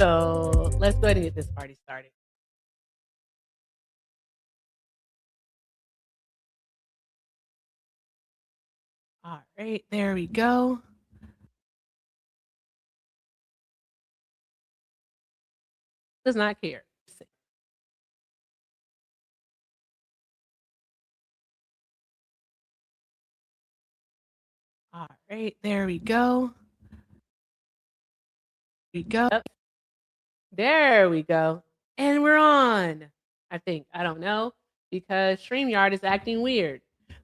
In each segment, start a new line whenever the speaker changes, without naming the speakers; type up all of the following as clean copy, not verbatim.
So let's go ahead and get this party started. All right, there we go. Does not care. All right, there we go. Yep. There we go. And we're on. I think. I don't know because StreamYard is acting weird.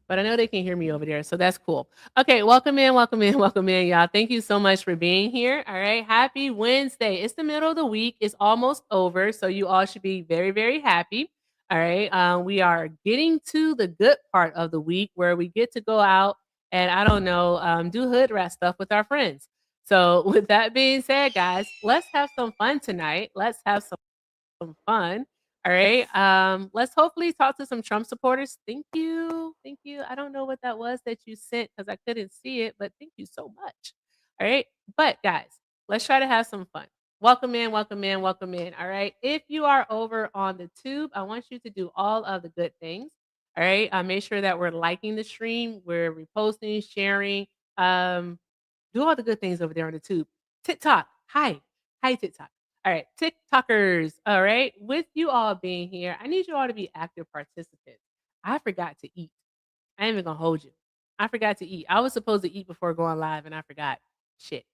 But I know they can hear me over there, so that's cool. Okay, welcome in, welcome in, welcome in, y'all. Thank you so much for being here. All right, happy Wednesday. It's the middle of the week. It's almost over, so you all should be very, very happy. All right, we are getting to the good part of the week where we get to go out and I don't know, do hood rat stuff with our friends. So, with that being said, guys, let's have some fun tonight. Let's have some fun. All right. Let's hopefully talk to some Trump supporters. Thank you. Thank you. I don't know what that was that you sent because I couldn't see it, but thank you so much. All right. But guys, let's try to have some fun. Welcome in, welcome in, welcome in. All right. If you are over on the tube, I want you to do all of the good things. All right. Make sure that we're liking the stream, we're reposting, sharing. Um, do all the good things over there on the tube. TikTok. Hi. Hi, TikTok. All right, TikTokers. All right, with you all being here, I need you all to be active participants. I forgot to eat. I ain't even gonna hold you. I forgot to eat. I was supposed to eat before going live and I forgot. Shit.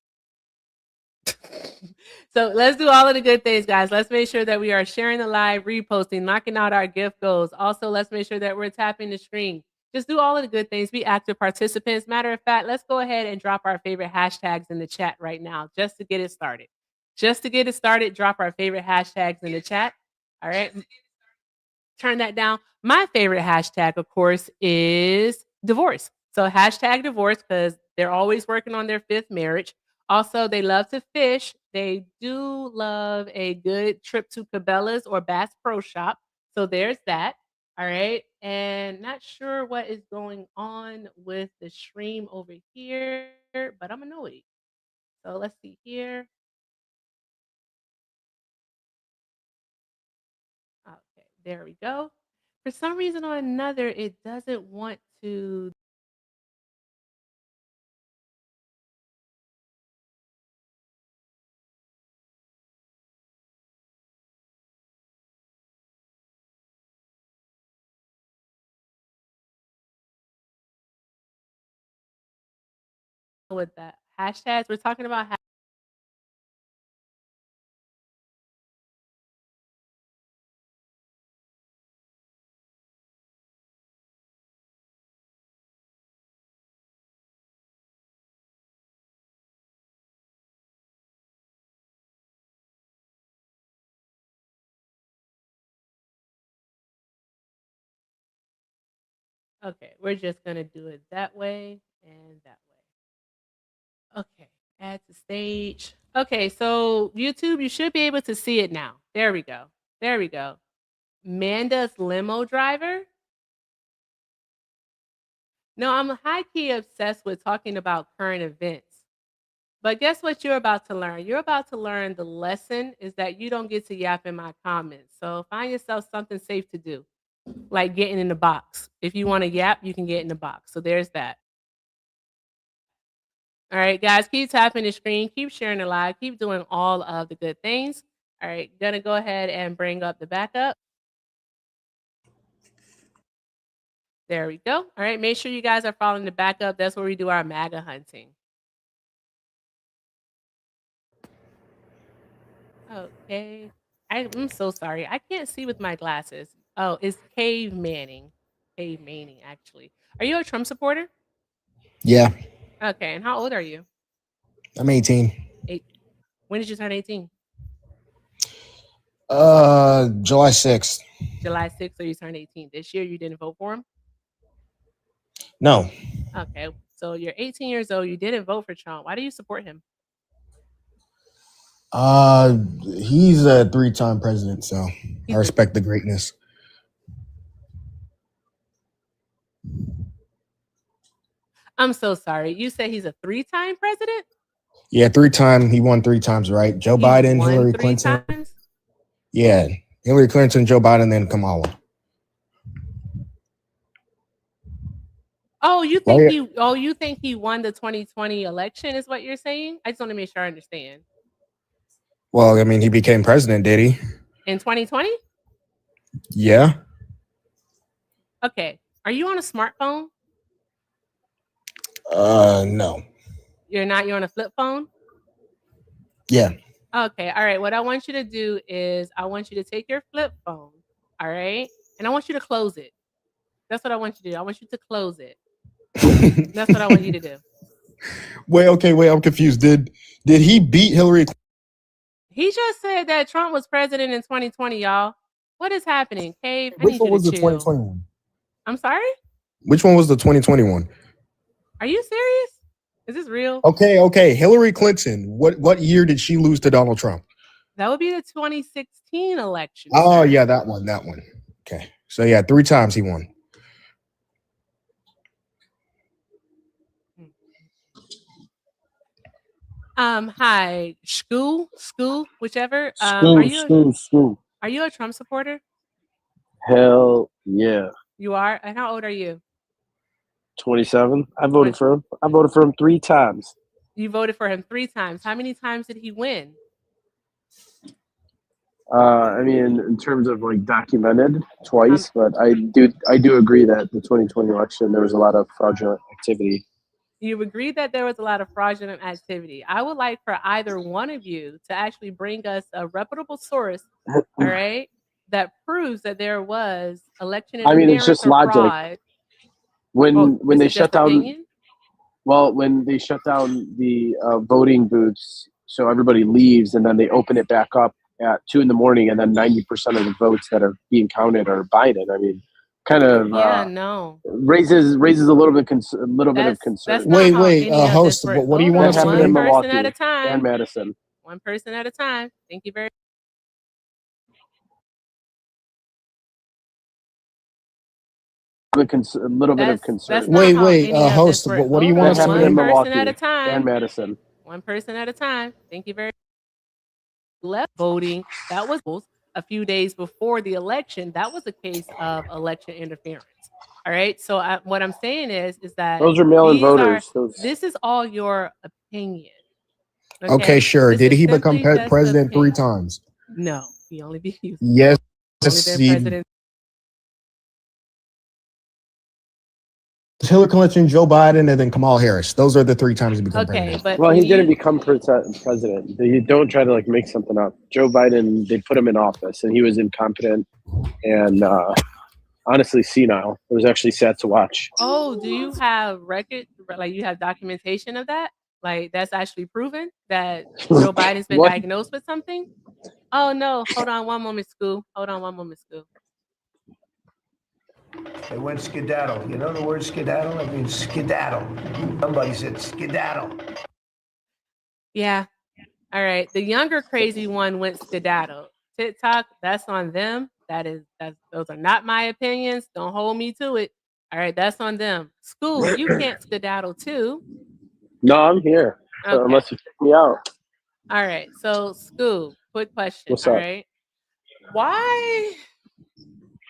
So let's do all of the good things, guys. Let's make sure that we are sharing the live, reposting, knocking out our gift goals. Also, let's make sure that we're tapping the screen. Just do all of the good things. Be active participants. Matter of fact, let's go ahead and drop our favorite hashtags in the chat right now just to get it started. Just to get it started, drop our favorite hashtags in the chat. All right. Turn that down. My favorite hashtag, of course, is divorce. So hashtag divorce because they're always working on their fifth marriage. Also, they love to fish. They do love a good trip to Cabela's or Bass Pro Shop. So there's that. All right. And not sure what is going on with the stream over here, but I'm annoyed. So let's see here. Okay, there we go. For some reason or another, it doesn't want to with that. Hashtags, we're talking about okay, we're just gonna do it that way and that way. Okay, add to stage. Okay, so YouTube, you should be able to see it now. There we go. There we go. Manda's limo driver. No, I'm high key obsessed with talking about current events. But guess what you're about to learn? You're about to learn the lesson is that you don't get to yap in my comments. So find yourself something safe to do, like getting in the box. If you want to yap, you can get in the box. So there's that. All right, guys, keep tapping the screen, keep sharing the live, keep doing all of the good things. All right, gonna go ahead and bring up the backup. There we go. All right, make sure you guys are following the backup. That's where we do our MAGA hunting. Okay. I'm so sorry. I can't see with my glasses. Oh, it's Cave Manning. Cave Manning, actually. Are you a Trump supporter?
Yeah,
Okay, and how old are you?
I'm 18.
Eight. When did you turn 18?
July 6th.
July 6th, so you turned 18 this year. You didn't vote for him?
No,
Okay, so you're 18 years old. You didn't vote for Trump. Why do you support him?
he's a three-time president, so I
He's a.
respect the greatness.
I'm so sorry. You said he's a three-time president?
Yeah, 3 time. He won 3 times, right? Joe
He
Biden,
won
Hillary
3
Clinton.
times?
Yeah, Hillary Clinton, Joe Biden, then Kamala.
Oh,
Right?
you think he won the 2020 election is what you're saying? I just want to make sure I understand.
Well, I mean, he became president, did he?
In 2020?
Yeah.
Okay. Are you on a smartphone?
No.
You're not, you're on a flip phone?
Yeah.
Okay. All right. What I want you to do is I want you to take your flip phone, all right? And I want you to close it. That's what I want you to do. I want you to close it. That's what I want you to do.
Wait, I'm confused. Did he beat Hillary?
He just said that Trump was president in 2020, y'all. What is happening? Cave, I
Which
need
one
you to
was the
chill.
2021?
I'm sorry?
Which one was the 2021?
Are you serious? Is this real?
Okay. Hillary Clinton. What year did she lose to Donald Trump?
That would be the 2016 election.
Oh,
sir.
yeah, that one. Okay. So yeah, 3 times he won.
Hi, school, whichever.
School.
Are you a Trump supporter?
Hell yeah.
You are? And how old are you?
27. I voted for him. I voted for him 3 times.
You voted for him 3 times. How many times did he win?
I mean, in terms of like documented, twice, but I do agree that the 2020 election there was a lot of fraudulent activity.
You agreed that there was a lot of fraudulent activity. I would like for either one of you to actually bring us a reputable source, all right, that proves that there was election
I mean, it's
interference
just
or
logic.
fraud.
When
This
they
is
shut
just
down,
opinion?
well, when they shut down the voting booths, so everybody leaves, and then they open it back up at 2 in the morning, and then 90% of the votes that are being counted are Biden. I mean, kind of
Yeah, no.
raises a little bit of
That's
concern.
not how
Wait,
any of this
host.
works.
What do you
Hold
want
That
to
on,
happened
one
in
say?
person at a
Milwaukee and
time.
Madison.
One person at a time. Thank you very
A little bit of
That's
concern.
not how
Wait,
any of this
host.
works.
What do you
Hold
want
That
to
on,
happened
one
in
say?
person at a
Milwaukee and
time.
Madison.
One person at a time. Thank you very left voting. That was a few days before the election. That was a case of election interference. All right. So what I'm saying is that
Those are mail-in voters.
this is all your opinion.
Okay,
Okay.
sure.
This
Did
is
he become
simply just
president 3
opinion.
times?
No, he only he's
Yes.
only been
He,
president.
Hillary Clinton, Joe Biden, and then Kamala Harris. Those are the 3 times he become
Okay,
president.
but
Well,
when
he didn't
you
become president. You don't try to like make something up. Joe Biden, they put him in office, and he was incompetent and honestly senile. It was actually sad to watch.
do you have record like you have documentation of that? Like that's actually proven that Joe Biden's been
What?
diagnosed with something? Oh no, hold on one moment, Scoo. Hold on one moment, Scoo.
They went skedaddle. You know the word skedaddle? It means skedaddle. Somebody said skedaddle.
Yeah. All right. The younger crazy one went skedaddle. TikTok, that's on them. Those are not my opinions. Don't hold me to it. All right, that's on them. School, you can't skedaddle too.
No, I'm here.
Okay.
Unless you kick me out.
All right. So, school, quick question.
What's
All
up?
right. Why?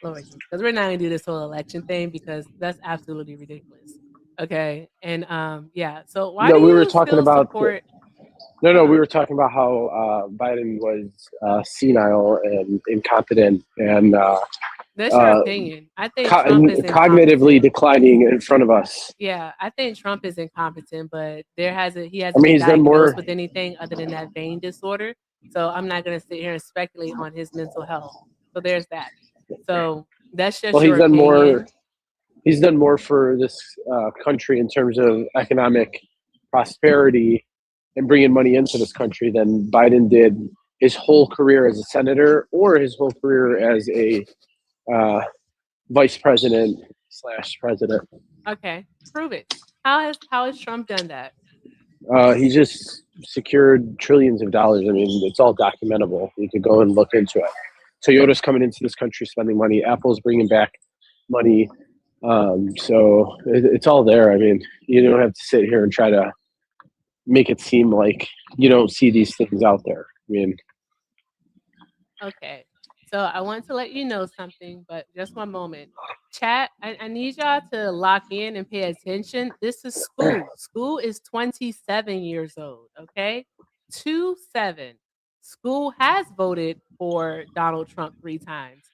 Lord, because we're not gonna do this whole election thing because that's absolutely ridiculous. Okay. And yeah. So why
No,
do
we were
you
talking
still
about
support
no. We were talking about how Biden was senile and incompetent and
that's your opinion. I think Trump is
cognitively
incompetent.
declining in front of us.
Yeah, I think Trump is incompetent, but he
I
hasn't
mean,
been
he's done
diagnosed
more.
with anything other than that vein disorder. So I'm not gonna sit here and speculate on his mental health. So there's that. So that's just
Well,
your
he's done more.
opinion.
He's done more for this country in terms of economic prosperity and bringing money into this country than Biden did his whole career as a senator or his whole career as a vice president / president.
Okay, prove it. How has Trump done that?
He just secured trillions of dollars. I mean, it's all documentable. You could go and look into it. Toyota's coming into this country spending money. Apple's bringing back money. So it's all there. I mean, you don't have to sit here and try to make it seem like you don't see these things out there. I mean,
Okay. So I want to let you know something, but just one moment. Chat, I need y'all to lock in and pay attention. This is school. School is 27 years old, okay? 27. School has voted for Donald Trump 3 times.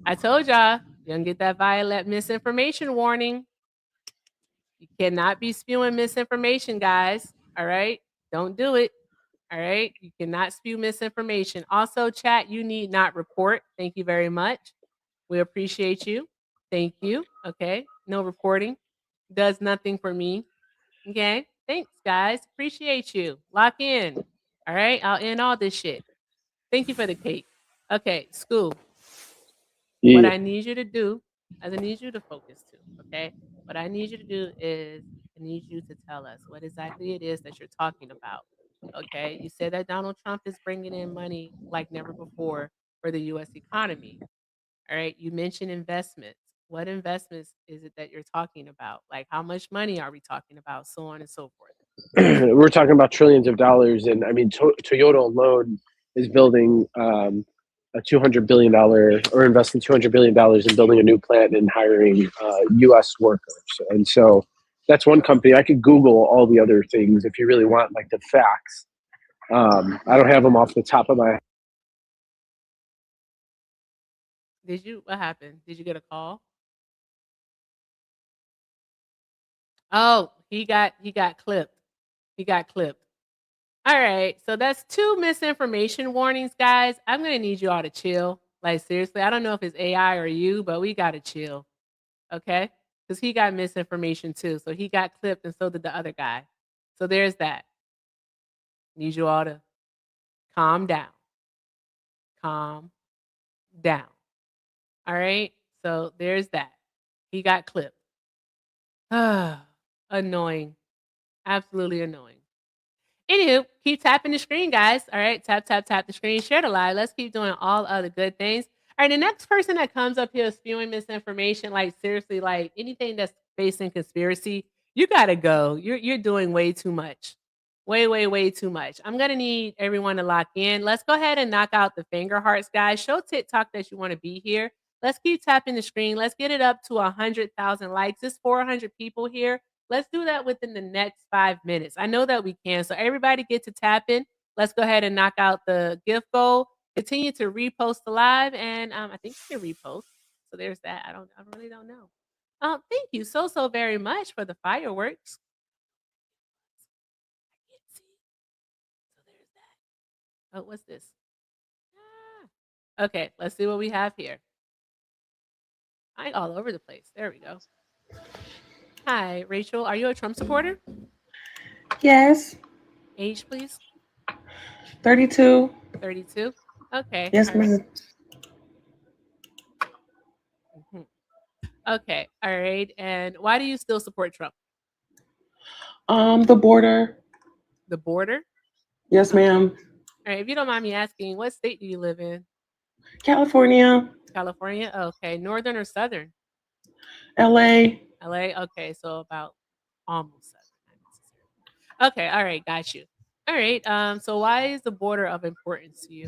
I told y'all, you're going to get that violent misinformation warning. You cannot be spewing misinformation, guys. All right? Don't do it. All right. You cannot spew misinformation. Also, chat, you need not report. Thank you very much. We appreciate you. Thank you. Okay. No reporting. Does nothing for me. Okay. Thanks, guys. Appreciate you. Lock in. All right. I'll end all this shit. Thank you for the cake. Okay. School. What
yeah.
I need you to do is I need you to focus too. Okay. What I need you to do is I need you to tell us what exactly it is that you're talking about. Okay. You said that Donald Trump is bringing in money like never before for the US economy. All right. You mentioned investments. What investments is it that you're talking about? Like how much money are we talking about? So on and so forth.
We're talking about trillions of dollars, and I mean, Toyota alone is building a $200 billion or investing $200 billion in building a new plant and hiring U.S. workers. And so that's one company. I could Google all the other things if you really want, like the facts. I don't have them off the top of my head.
Did you what happened? Did you get a call? Oh, he got clipped. He got clipped. All right. So that's 2 misinformation warnings, guys. I'm gonna need you all to chill. Like seriously, I don't know if it's AI or you, but we gotta chill. Okay? Because he got misinformation too. So he got clipped and so did the other guy. So there's that. Need you all to calm down. Calm down. All right. So there's that. He got clipped. Annoying. Absolutely annoying. Anywho, keep tapping the screen, guys. All right, tap, tap, tap the screen, share the live. Let's keep doing all other good things. All right, the next person that comes up here spewing misinformation, like seriously, like anything that's based in conspiracy, you gotta go. You're doing way too much. Way, way, way too much. I'm gonna need everyone to lock in. Let's go ahead and knock out the finger hearts, guys. Show TikTok that you want to be here. Let's keep tapping the screen. Let's get it up to 100,000 likes. It's 400 people here. Let's do that within the next 5 minutes. I know that we can. So everybody get to tapping. Let's go ahead and knock out the gift goal. Continue to repost the live, and I think you can repost. So there's that. I really don't know. Thank you so very much for the fireworks. I can't see. So there's that. Oh, what's this? Okay, let's see what we have here. I'm all over the place. There we go. Hi, Rachel. Are you a Trump supporter?
Yes,
Age, please.
32.
32. Okay.
Yes,
All right.
ma'am.
Mhm. Okay. All right. And why do you still support Trump?
The border.
The border?
Yes,
Okay.
ma'am.
All right. If you don't mind me asking, what state do you live in?
California,
California? Okay. Northern or southern?
LA.
LA? Okay. So about almost southern. Not necessarily. Okay. All right. Got you. All right. So why is the border of importance to you?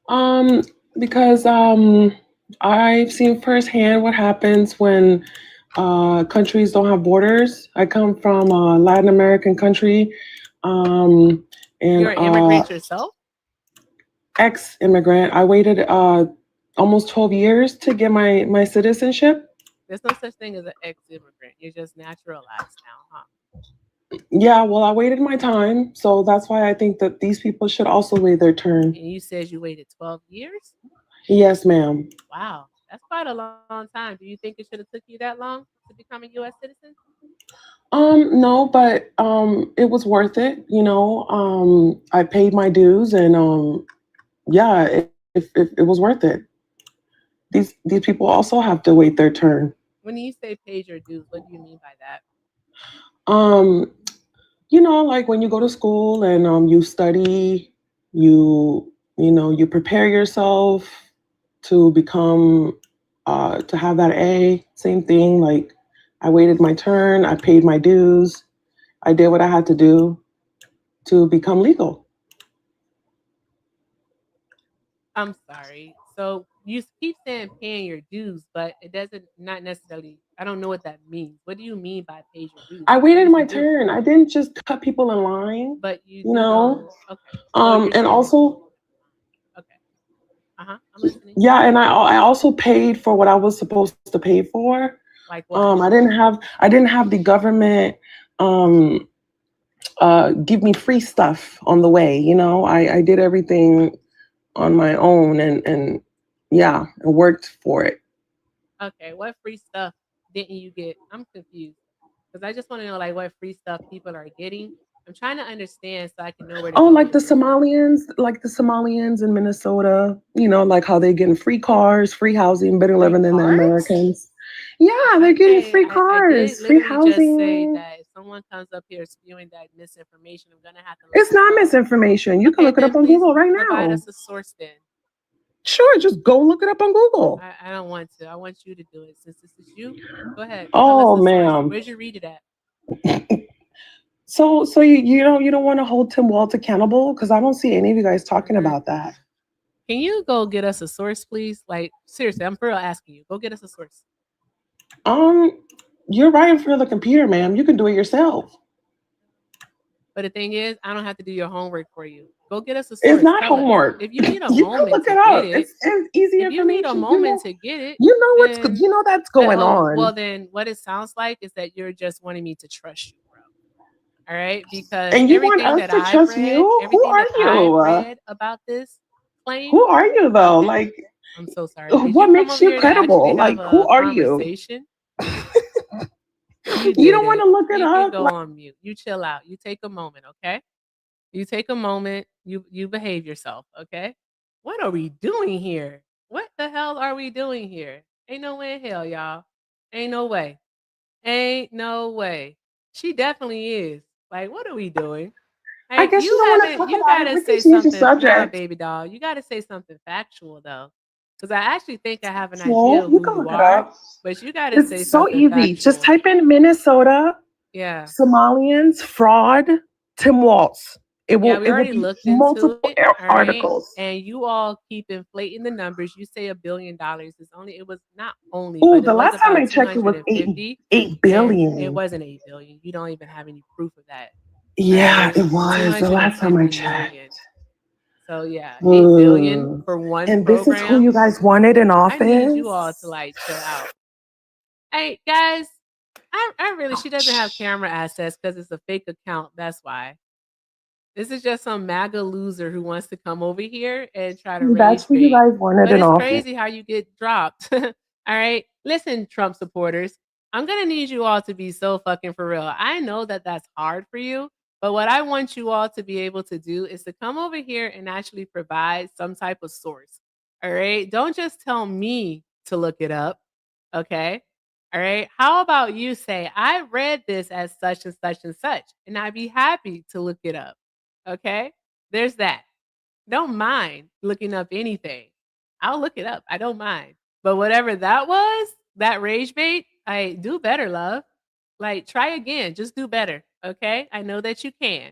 Um, because I've seen firsthand what happens when countries don't have borders. I come from a Latin American country, and
You're an immigrant yourself?
ex-immigrant. I waited almost 12 years to get my citizenship.
There's no such thing as an ex-immigrant. You're just naturalized now, huh?
Yeah, well, I waited my time, so that's why I think that these people should also wait their turn.
And you said you waited 12 years?
Yes, ma'am.
Wow, that's quite a long time. Do you think it should have took you that long to become a U.S. citizen?
No, but it was worth it. I paid my dues, and yeah, it was worth it. These people also have to wait their turn.
When you say paid your dues, what do you mean by that?
Um, like when you go to school and you study, you prepare yourself to become to have that A. Same thing. Like I waited my turn. I paid my dues. I did what I had to do to become legal.
I'm sorry. So you keep saying paying your dues, but it doesn't not necessarily. I don't know what that means. What do you mean by pays your dues?
I
Like, what
waited
did
my
you do?
turn. I didn't just cut people in line,
But you
you
do
know.
know. Okay. So you're
And
saying that you
also,
okay. I'm listening.
yeah, and I also paid for what I was supposed to pay for.
Like what?
I didn't have the government um give me free stuff on the way. You know, I did everything on my own, and yeah, and worked for it.
Okay. What free stuff didn't you get? I'm confused because I just want to know like what free stuff people are getting. I'm trying to understand so I can know where to
Oh,
go with this.
Like the Somalians in Minnesota, you know, like how they're getting free cars, free housing, better
Free
living than the
cards?
Americans. Yeah, they're getting
Okay,
free
I did
cars, free
literally just say
housing.
that if someone comes up here spewing that misinformation, I'm gonna have to let
It's
them
not
know.
misinformation. You can
Okay,
look it
then
up on
please
Google right
provide
now.
us a source then.
Sure, just go look it up on Google.
I don't want to. I want you to do it. Since this is you, go ahead. Tell us
Oh,
the source.
ma'am.
Where'd you read it at?
So you don't want to hold Tim Walz accountable because I don't see any of you guys talking about that.
Can you go get us a source, please? Like seriously, I'm for real asking you. Go get us a source.
Um, you're right in front of the computer, ma'am. You can do it yourself.
But the thing is, I don't have to do your homework for you. Go get us a
It's
source.
not
Tell us.
homework.
If you need a
You can
moment
look
to
it
get
up.
it,
It's easy
if you need a
information.
moment to get it,
You
then
know that's going
well,
on.
then what it sounds like is that you're just wanting me to trust you, bro. All right, because
And you want us to trust you? Who
everything
are
that I've
you?
read about this claim.
Who are you though?
Okay,
Like,
I'm so sorry. Did you
what
come
makes
over
you
here to actually
credible?
have
Like, who
a
are you?
conversation? You
You don't want
didn't.
to look it
You can
up.
go
Like,
on mute. You chill out. You take a moment, okay? You take a moment. You behave yourself, okay? What are we doing here? What the hell are we doing here? Ain't no way in hell, y'all. Ain't no way. Ain't no way. She definitely is. Like, what are we doing?
I
Hey,
guess you
you
don't want to
haven't
talk
you
about it.
gotta
We can
say
change the
something. Nah,
subject.
baby doll. You gotta say something factual though. Because I actually think I have an idea
So
of
you
who
can
you
look it
are,
up.
but you gotta say
It's so
something
easy. Just
factual.
type in Minnesota,
Yeah.
Somalians, fraud, Tim Walz.
Yeah, we
It will
already
be
looked into
multiple
it. All right.
articles.
And you all keep inflating the numbers. You say $1 billion. It was not only,
Oh,
but it
the
was
last time I
about
checked, it was
250
eight
and it
billion.
wasn't 8 billion. You don't even have any proof of that. All
Yeah,
right.
it was the last time I
250
checked.
million. So yeah, 8 billion
Ugh.
for one
And this is who
program.
you guys wanted in
I need you all to
office.
like chill out. Hey guys, I really she doesn't have camera access because it's a fake account. That's why. This is just some MAGA loser who wants to come over here and try to
That's
rage
who you
bait.
guys wanted
But
in
it's
office.
crazy how you get dropped. All right. Listen, Trump supporters, I'm going to need you all to be so fucking for real. I know that that's hard for you, but what I want you all to be able to do is to come over here and actually provide some type of source. All right. Don't just tell me to look it up. Okay. All right. How about you say, I read this as such and such and such, and I'd be happy to look it up. Okay. There's that. Don't mind looking up anything. I'll look it up. I don't mind. But whatever that was, that rage bait, I do better, love. Like, try again. Just do better. Okay. I know that you can.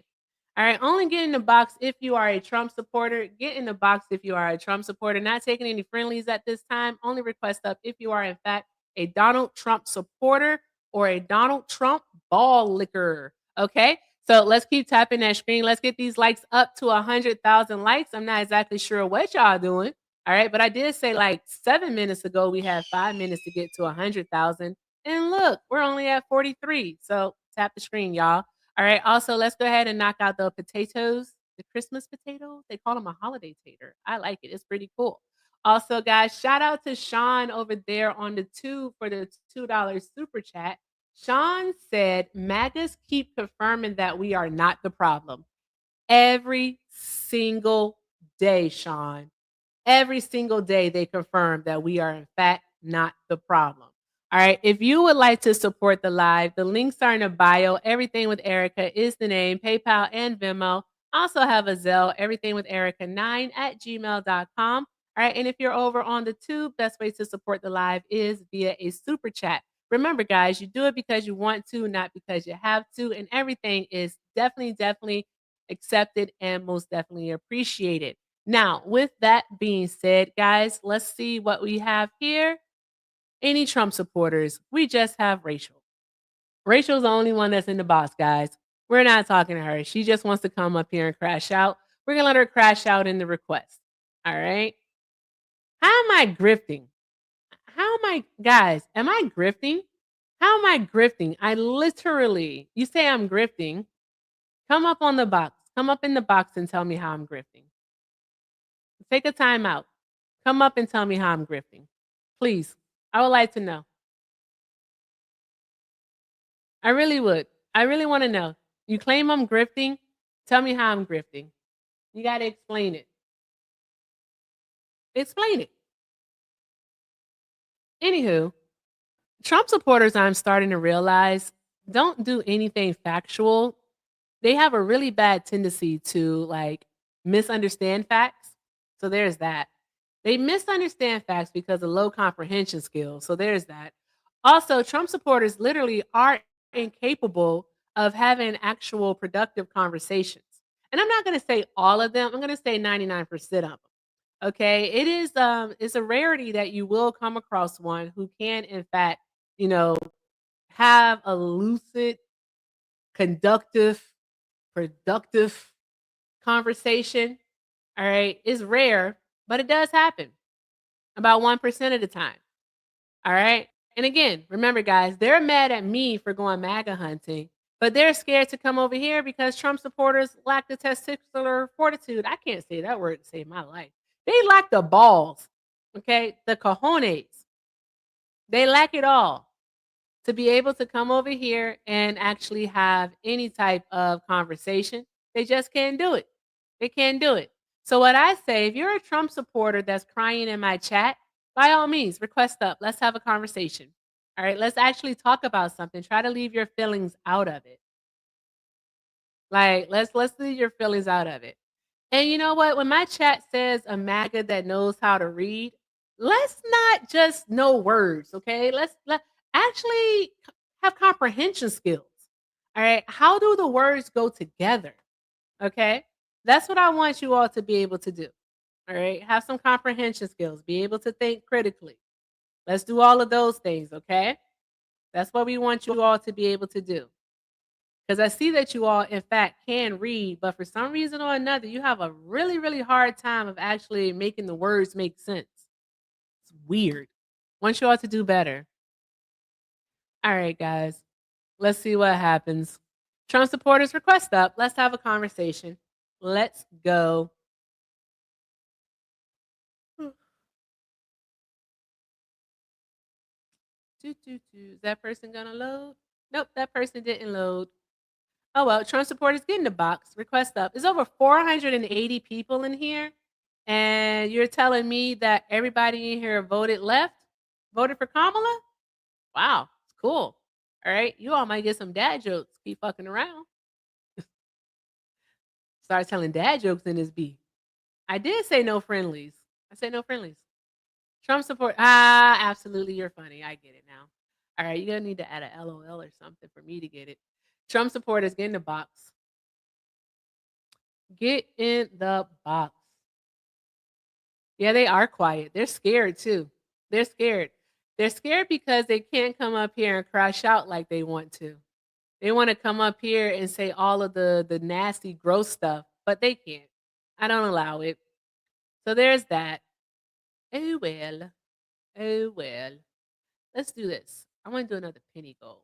All right. Only get in the box if you are a Trump supporter. Get in the box if you are a Trump supporter. Not taking any friendlies at this time. Only request up if you are, in fact, a Donald Trump supporter or a Donald Trump ball licker. Okay. So let's keep tapping that screen. Let's get these likes up to 100,000 likes. I'm not exactly sure what y'all doing. All right. But I did say like 7 minutes ago, we had 5 minutes to get to 100,000. And look, we're only at 43. So tap the screen, y'all. All right. Also, let's go ahead and knock out the potatoes, the Christmas potatoes. They call them a holiday tater. I like it. It's pretty cool. Also, guys, shout out to Sean over there on the tube for the $2 super chat. Sean said, MAGAs keep confirming that we are not the problem. Every single day, Sean. Every single day, they confirm that we are, in fact, not the problem. All right. If you would like to support the live, the links are in the bio. Everything with Erica is the name, PayPal and Venmo. Also have a Zelle, everything with Erica9 at gmail.com. All right. And if you're over on the tube, best way to support the live is via a super chat. Remember, guys, you do it because you want to, not because you have to. And everything is definitely accepted and most definitely appreciated. Now, with that being said, guys, let's see what we have here. Any Trump supporters? We just have Rachel. Rachel's the only one that's in the box, guys. We're not talking to her. She just wants to come up here and crash out. We're going to let her crash out in the request. All right. How am I grifting? How am I, guys, am I grifting? How am I grifting? I literally, you say I'm grifting. Come up on the box. Come up in the box and tell me how I'm grifting. Take a time out. Come up and tell me how I'm grifting. Please. I would like to know. I really would. I really want to know. You claim I'm grifting. Tell me how I'm grifting. You got to explain it. Explain it. Anywho, Trump supporters, I'm starting to realize, don't do anything factual. They have a really bad tendency to like misunderstand facts. So there's that. They misunderstand facts because of low comprehension skills. So there's that. Also, Trump supporters literally are incapable of having actual productive conversations. And I'm not going to say all of them. I'm going to say 99% of them. Okay, it is it's a rarity that you will come across one who can in fact, you know, have a lucid, conductive, productive conversation. All right, it's rare, but it does happen about 1% of the time. All right. And again, remember, guys, they're mad at me for going MAGA hunting, but they're scared to come over here because Trump supporters lack the testicular fortitude. I can't say that word to save my life. They lack the balls, okay? The cojones. They lack it all to be able to come over here and actually have any type of conversation. They just can't do it. They can't do it. So what I say, if you're a Trump supporter that's crying in my chat, by all means, request up. Let's have a conversation. All right, let's actually talk about something. Try to leave your feelings out of it. Like, let's leave your feelings out of it. And you know what? When my chat says a MAGA that knows how to read, let's not just know words, okay? Let actually have comprehension skills. All right. How do the words go together? Okay. That's what I want you all to be able to do. All right. Have some comprehension skills, be able to think critically. Let's do all of those things, okay? That's what we want you all to be able to do. Because I see that you all, in fact, can read, but for some reason or another, you have a really hard time of actually making the words make sense. It's weird. Want you all to do better. All right, guys. Let's see what happens. Trump supporters request up. Let's have a conversation. Let's go. Is that person gonna load? Nope, that person didn't load. Oh well, Trump supporters get in the box. Request up. There's over 480 people in here, and you're telling me that everybody in here voted left, voted for Kamala? Wow, it's cool. All right, you all might get some dad jokes. Keep fucking around. Start telling dad jokes in this beef. I did say no friendlies. I said no friendlies. Trump support. Absolutely, you're funny. I get it now. All right, you're gonna need to add a LOL or something for me to get it. Trump supporters, get in the box. Get in the box. Yeah, they are quiet. They're scared too. They're scared. They're scared because they can't come up here and crash out like they want to. They want to come up here and say all of the nasty, gross stuff, but they can't. I don't allow it. So there's that. Oh well. Oh well. Let's do this. I want to do another penny goal.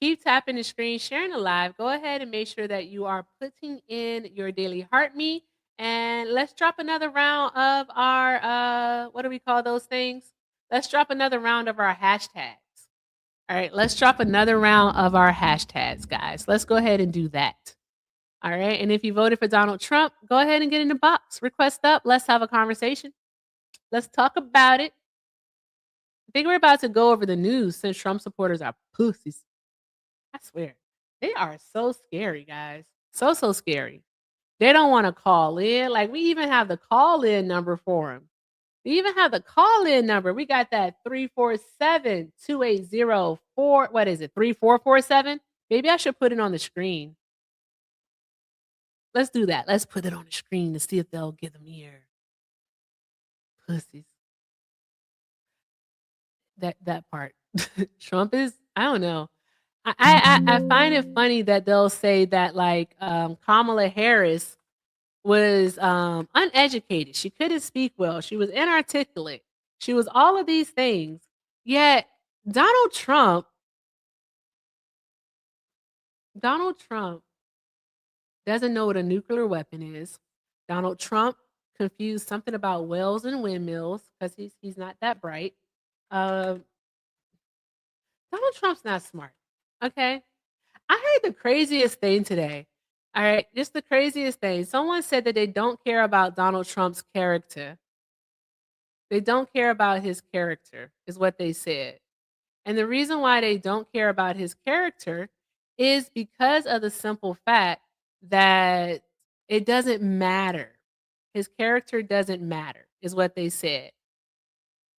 Keep tapping the screen, sharing the live. Go ahead and make sure that you are putting in your daily heart me. And let's drop another round of our what do we call those things? Let's drop another round of our hashtags. All right, let's drop another round of our hashtags, guys. Let's go ahead and do that. All right. And if you voted for Donald Trump, go ahead and get in the box. Request up. Let's have a conversation. Let's talk about it. I think we're about to go over the news since Trump supporters are pussies. I swear. They are so scary, guys. So scary. They don't want to call in. Like, we even have the call in number for them. We even have the call-in number. We got that 347-280-4. What is it? 3447? Maybe I should put it on the screen. Let's do that. Let's put it on the screen to see if they'll give them ear. Pussies. That part. Trump is, I don't know. I find it funny that they'll say that like Kamala Harris was uneducated. She couldn't speak well. She was inarticulate. She was all of these things. Yet Donald Trump doesn't know what a nuclear weapon is. Donald Trump confused something about wells and windmills because he's not that bright. Uh, Donald Trump's not smart. Okay. I heard the craziest thing today. All right, just the craziest thing. Someone said that they don't care about Donald Trump's character. They don't care about his character, is what they said. And the reason why they don't care about his character is because of the simple fact that it doesn't matter. His character doesn't matter, is what they said.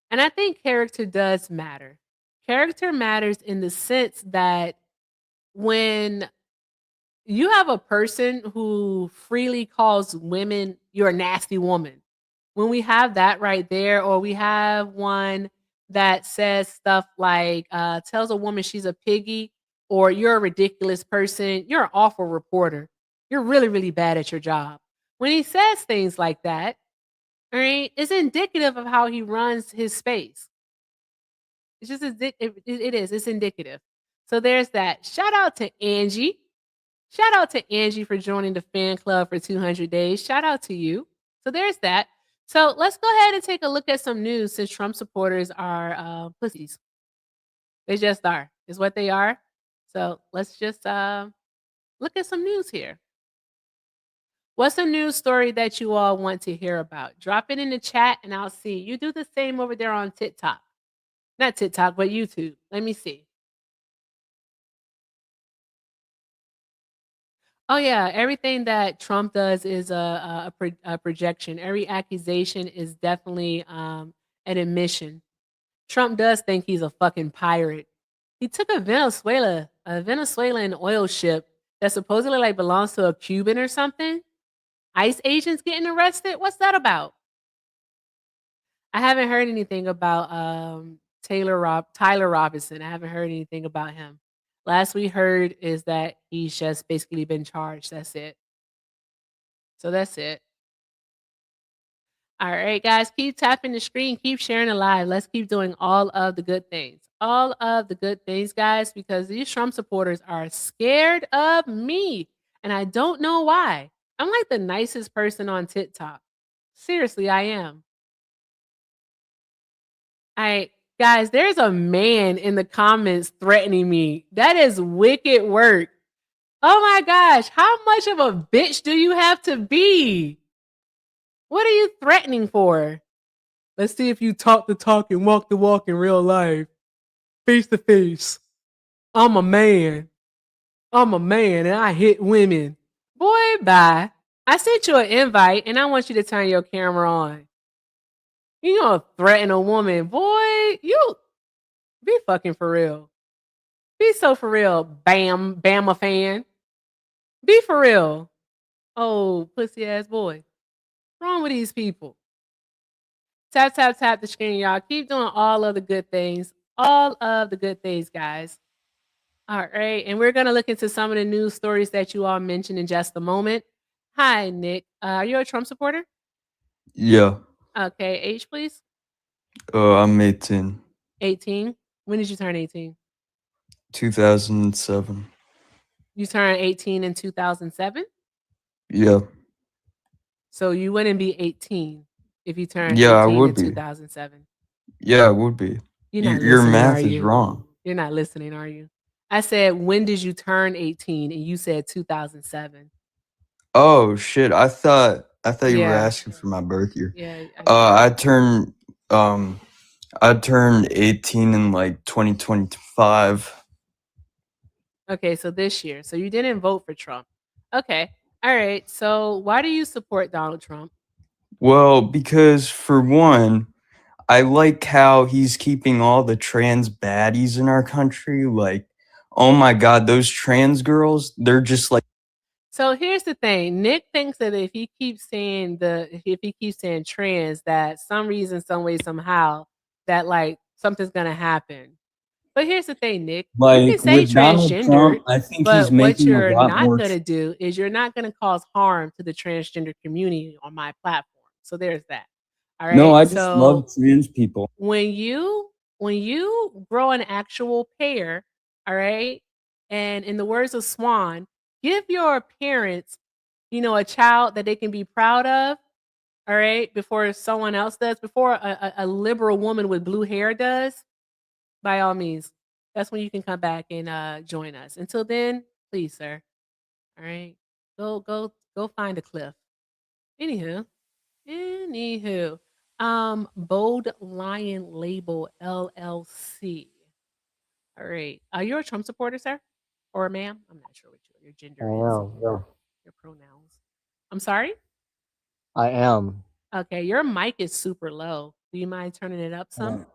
And I think character does matter. Character matters in the sense that when you have a person who freely calls women, "You're a nasty woman." When we have that right there, or we have one that says stuff like, tells a woman she's a piggy, or "You're a ridiculous person. You're an awful reporter. You're really, really bad at your job." When he says things like that, all right, it's indicative of how he runs his space. It's just it is. It's indicative. So there's that. Shout out to Angie. Shout out to Angie for joining the fan club for 200 days. Shout out to you. So there's that. So let's go ahead and take a look at some news since Trump supporters are pussies. They just are, is what they are. So let's just look at some news here. What's a news story that you all want to hear about? Drop it in the chat and I'll see. You do the same over there on TikTok. Not TikTok, but YouTube. Let me see. Oh yeah, everything that Trump does is a projection. Every accusation is definitely an admission. Trump does think he's a fucking pirate. He took a Venezuelan oil ship that supposedly like belongs to a Cuban or something. ICE agents getting arrested. What's that about? I haven't heard anything about Tyler Robinson. I haven't heard anything about him. Last we heard is that he's just basically been charged. That's it. So that's it. All right, guys, keep tapping the screen, keep sharing the live. Let's keep doing all of the good things. All of the good things, guys, because these Trump supporters are scared of me. And I don't know why. I'm like the nicest person on TikTok. Seriously, I am. All right, guys, there's a man in the comments threatening me. That is wicked work. Oh my gosh, how much of a bitch do you have to be? What are you threatening for? Let's see if you talk the talk and walk the walk in real life. Face to face. I'm a man. I'm a man and I hit women. Boy, bye. I sent you an invite and I want you to turn your camera on. You gonna threaten a woman. Boy, you be fucking for real. Be so for real, Bama fan. Be for real. Oh, pussy ass boy. What's wrong with these people? Tap, tap, tap the screen, y'all. Keep doing all of the good things. All of the good things, guys. All right. And we're going to look into some of the news stories that you all mentioned in just a moment. Hi, Nick. Are you a Trump supporter?
Yeah.
Okay. Age, please.
I'm 18.
18. When did you turn 18?
2007.
You turned 18 in 2007?
Yeah.
So you wouldn't be 18 if you turned
Yeah, I
18
would
in
be.
2007.
Yeah, I would be.
You're not
Your
listening,
math
are
is
you?
wrong.
You're not listening, are you? I said, when did you turn 18? And you said 2007.
Oh shit! I thought you were
Yeah.
asking for my birth year.
Yeah.
I turned 18 in like 2025.
Okay, so this year. So you didn't vote for Trump. Okay. All right. So why do you support Donald Trump?
Well, because for one, I like how he's keeping all the trans baddies in our country. Like, oh my God, those trans girls, they're just like.
So here's the thing. Nick thinks that if he keeps saying trans, that some reason, some way, somehow, that like something's gonna happen. But here's the thing, Nick. You can
Like
say
with Donald
transgendered,
Trump, I think he's
but what
making a
you're
lot
not
more.
gonna do is you're not gonna cause harm to the transgender community on my platform. So there's that. All
No,
right.
I just love
So
trans people.
when you grow an actual pair, all right, and in the words of Swan, give your parents, a child that they can be proud of, all right, before someone else does, before a liberal woman with blue hair does, by all means, that's when you can come back and join us. Until then, please, sir, all right, go find a cliff. Anywho, Bold Lion Label LLC. All right. You're a Trump supporter, sir? Or ma'am? I'm not sure what your
I
gender is.
am. Yeah.
Your pronouns. I'm sorry?
I am.
Okay, your mic is super low. Do you mind turning it up some?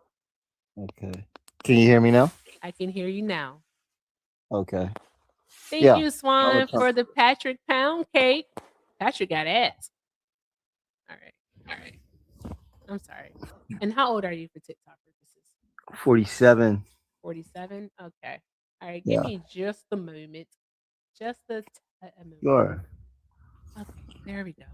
Okay. Can you hear me now?
I can hear you now.
Okay.
Thank
Yeah.
you,
I'm a
Swan,
Trump.
for the Patrick pound cake. Patrick got ass. All right. All right. I'm sorry. And how old are you for TikTok purposes?
47.
47? Okay. All right. Give
Yeah.
me just a moment. Just a moment.
Sure.
Okay. There we go.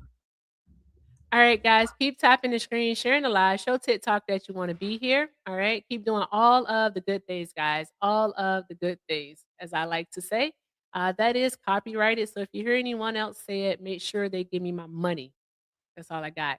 All right, guys, keep tapping the screen, sharing the live, show TikTok that you want to be here. All right, keep doing all of the good things, guys. All of the good things, as I like to say. That is copyrighted. So if you hear anyone else say it, make sure they give me my money. That's all I got.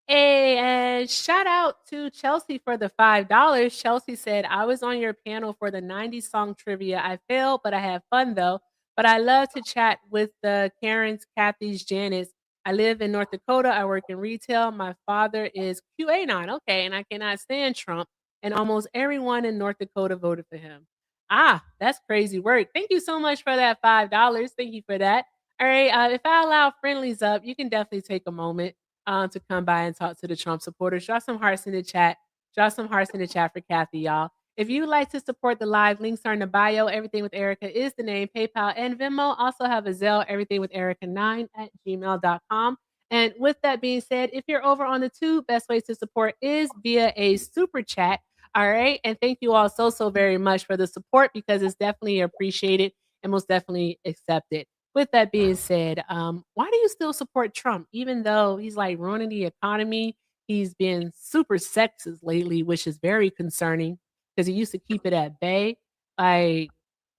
Hey, and shout out to Chelsea for the $5. Chelsea said, I was on your panel for the 90s song trivia. I failed, but I had fun though. But I love to chat with the Karens, Kathy's, Janice. I live in North Dakota. I work in retail. My father is QAnon. Okay, and I cannot stand Trump. And almost everyone in North Dakota voted for him. Ah, that's crazy work. Thank you so much for that $5. Thank you for that. All right, if I allow friendlies up, you can definitely take a moment to come by and talk to the Trump supporters. Drop some hearts in the chat. Drop some hearts in the chat for Kathy, y'all. If you would like to support the live, links are in the bio. Everything with Erica is the name. PayPal and Venmo also have a Zelle, everything with Erica9 at gmail.com. And with that being said, if you're over on the tube, best ways to support is via a super chat. All right. And thank you all so very much for the support because it's definitely appreciated and most definitely accepted. With that being said, why do you still support Trump, even though he's like ruining the economy? He's been super sexist lately, which is very concerning because he used to keep it at bay. Like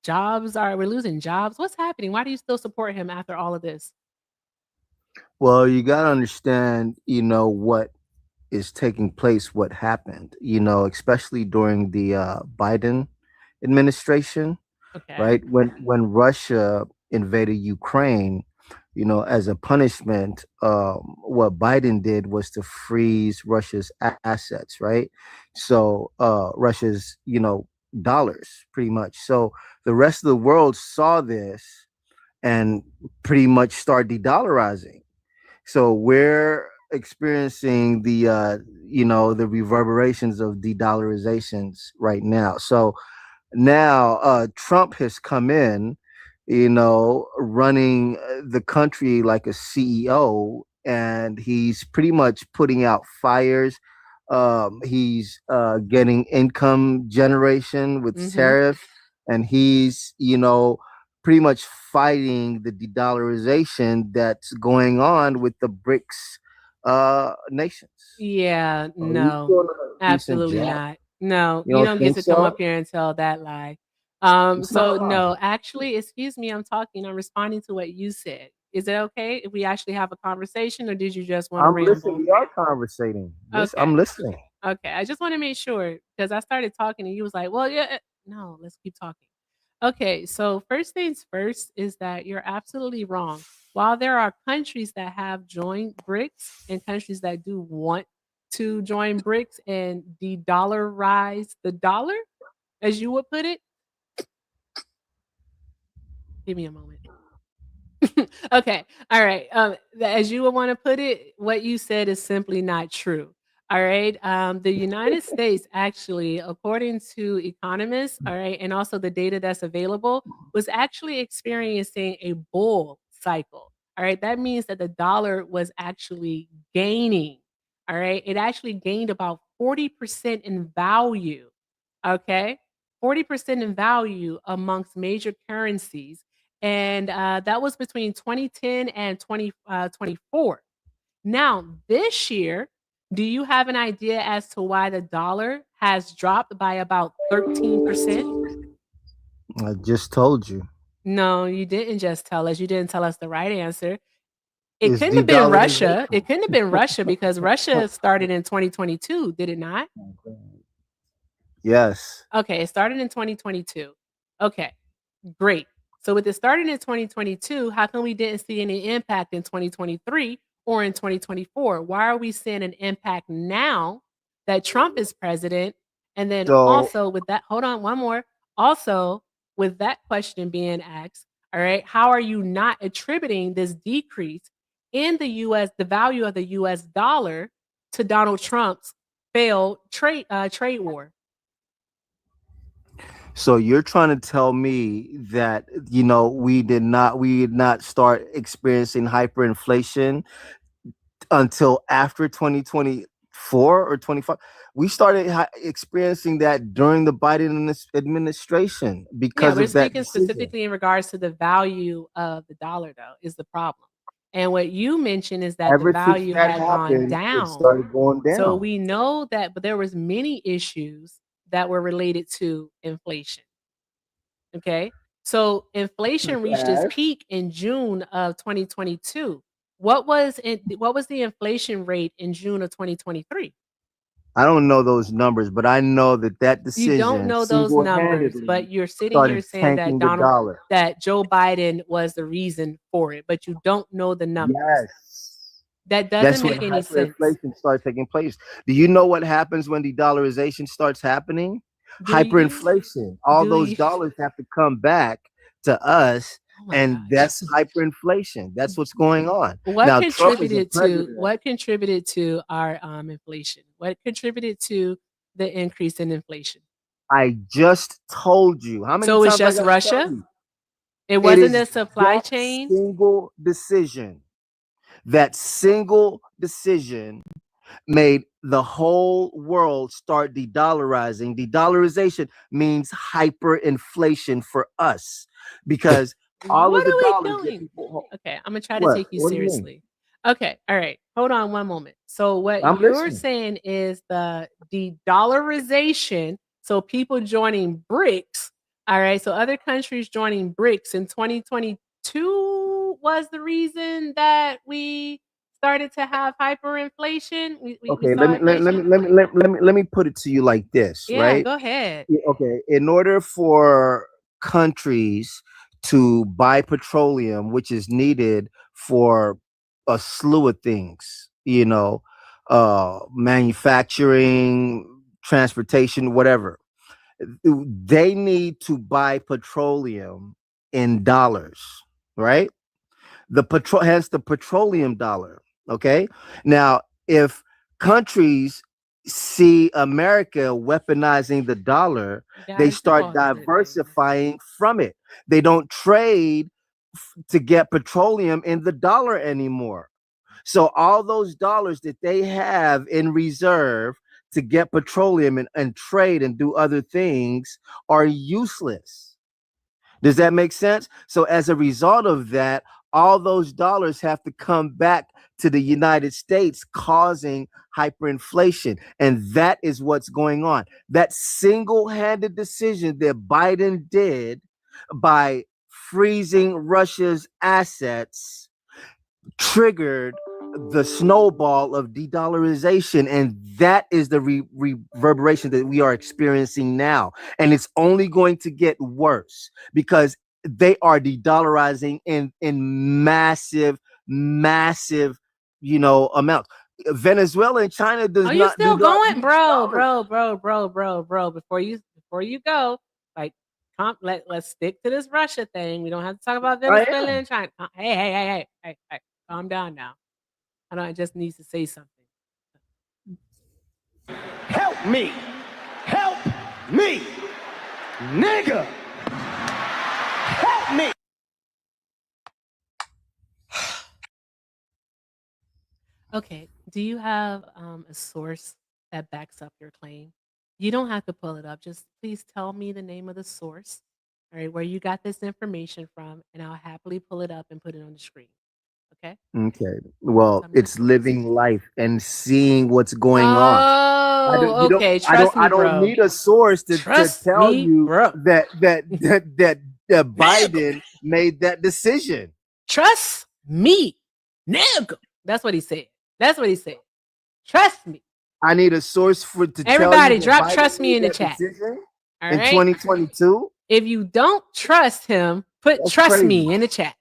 we're losing jobs. What's happening? Why do you still support him after all of this?
Well, you got to understand, what is taking place, what happened, especially during the Biden administration,
Okay.
right? When Russia invaded Ukraine, as a punishment, what Biden did was to freeze Russia's assets, right? So Russia's, dollars, pretty much. So the rest of the world saw this and pretty much start de-dollarizing. So we're experiencing the reverberations of de-dollarizations right now. So now Trump has come in, running the country like a CEO, and he's pretty much putting out fires. He's getting income generation with tariffs, and he's, pretty much fighting the de-dollarization that's going on with the BRICS nations.
Yeah,
So he's
no,
doing a decent
absolutely
job.
not. No,
You
you
don't
don't get
think
to come
so?
up here and tell that lie.
It's not
So
wrong.
no, actually, excuse me, I'm talking, I'm responding to what you said. Is it okay if we actually have a conversation or did you just want to
I'm listening.
ramble?
We are conversating. I'm
Okay.
listening.
Okay. I just want to make sure because I started talking and you was like, well, yeah, no, let's keep talking. Okay. So, first things first is that you're absolutely wrong. While there are countries that have joined BRICS and countries that do want to join BRICS and de-dollarize the dollar, as you would put it, give me a moment. Okay. All right. As you would want to put it, what you said is simply not true. All right. The United States actually, according to economists, all right, and also the data that's available, was actually experiencing a bull cycle. All right. That means that the dollar was actually gaining. All right. It actually gained about 40% in value. Okay. 40% in value amongst major currencies. And that was between 2010 and 2024. Now, this year, do you have an idea as to why the dollar has dropped by about 13%?
I just told you.
No, you didn't just tell us. You didn't tell us the right answer. It
It's
couldn't have been
de-dollarization.
Russia. It couldn't have been Russia because Russia started in 2022, did it not?
Yes.
Okay, it started in 2022. Okay, great. So with it starting in 2022, how come we didn't see any impact in 2023 or in 2024? Why are we seeing an impact now that Trump is president? And then
So
also with that, hold on, one more. Also, with that question being asked, all right, how are you not attributing this decrease in the US, the value of the US dollar to Donald Trump's failed trade war?
So you're trying to tell me that we did not start experiencing hyperinflation until after 2024 or 25. We started experiencing that during the Biden administration
Yeah,
because
we're
of that
speaking
decision.
specifically in regards to the value of the dollar, though, is the problem. And what you mentioned is that the
Ever since
value
that
had gone
happened, it
down.
started going
So
down.
we know that, but there was many issues that were related to inflation. Okay. So inflation reached its peak in June of 2022. What was the inflation rate in June of 2023?
I don't know those numbers, but I know that
You don't
decision
know those numbers,
single-handedly
but you're sitting here
started
saying that
tanking the dollar.
that Joe Biden was the reason for it, but you don't know the numbers.
Yes.
That doesn't
That's when
make any sense.
hyperinflation starts taking place. Do you know what happens when de-dollarization starts happening?
Do you
Hyperinflation. All
do
those
you
dollars have to come back to us,
Oh my
and
gosh.
that's hyperinflation. That's what's going on.
What
Now, Trump is a
contributed to
president.
what contributed to our inflation? What contributed to the increase in inflation?
I just told you. How many
So it's
times I
just
gotta tell
Russia?
you?
It
It
wasn't
is
a supply
that
chain?
single decision. That single decision made the whole world start de-dollarizing. De-dollarization means hyperinflation for us because all
What
of the
are we
dollars that
doing?
people.
Okay, I'm gonna try to
What?
take you
What do you mean?
seriously. Okay, all right. Hold on one moment. So what
I'm
you're
listening.
saying is the de-dollarization, so people joining BRICS, all right, so other countries joining BRICS in 2022 was the reason that we started to have hyperinflation. We
Okay, let
saw
me let, let
inflation.
me let me let, let me let me put it to you like this,
Yeah,
right?
go ahead.
Yeah, okay, in order for countries to buy petroleum, which is needed for a slew of things, manufacturing, transportation, whatever, they need to buy petroleum in dollars, right? Hence the petroleum dollar. Okay. Now, if countries see America weaponizing the dollar, they
Guys, you
start
all have good days.
diversifying from it. They don't trade to get petroleum in the dollar anymore. So all those dollars that they have in reserve to get petroleum and trade and do other things are useless. Does that make sense? So as a result of that, all those dollars have to come back to the United States, causing hyperinflation. And that is what's going on. That single-handed decision that Biden did by freezing Russia's assets triggered the snowball of de-dollarization, and that is the reverberation that we are experiencing now, and it's only going to get worse because they are de-dollarizing in massive amounts. Venezuela and China does
Are you
not do
still
not
going?
use dollars.
Bro, before you go, like let's stick to this Russia thing. We don't have to talk about
I
Venezuela
am.
and China. Hey, calm down now. I just need to say something.
me. Help me. Nigga. Help me.
Okay. Do you have a source that backs up your claim? You don't have to pull it up. Just please tell me the name of the source, all right, where you got this information from, and I'll happily pull it up and put it on the screen. Okay?
Okay. Well,
Tell me
it's
the source.
living life and seeing what's going on.
Oh, okay. Trust
I
me,
don't
bro.
need a source to
Trust
tell
me,
you
bro.
that Biden made that decision.
Trust me, nigga. That's what he said. That's what he said. Trust me.
I need a source to tell you
Everybody,
that
drop
Biden
trust me
made
in the
that
chat.
decision
All
in
right.
2022.
If you don't trust him, put
That's
trust
crazy.
me in the chat.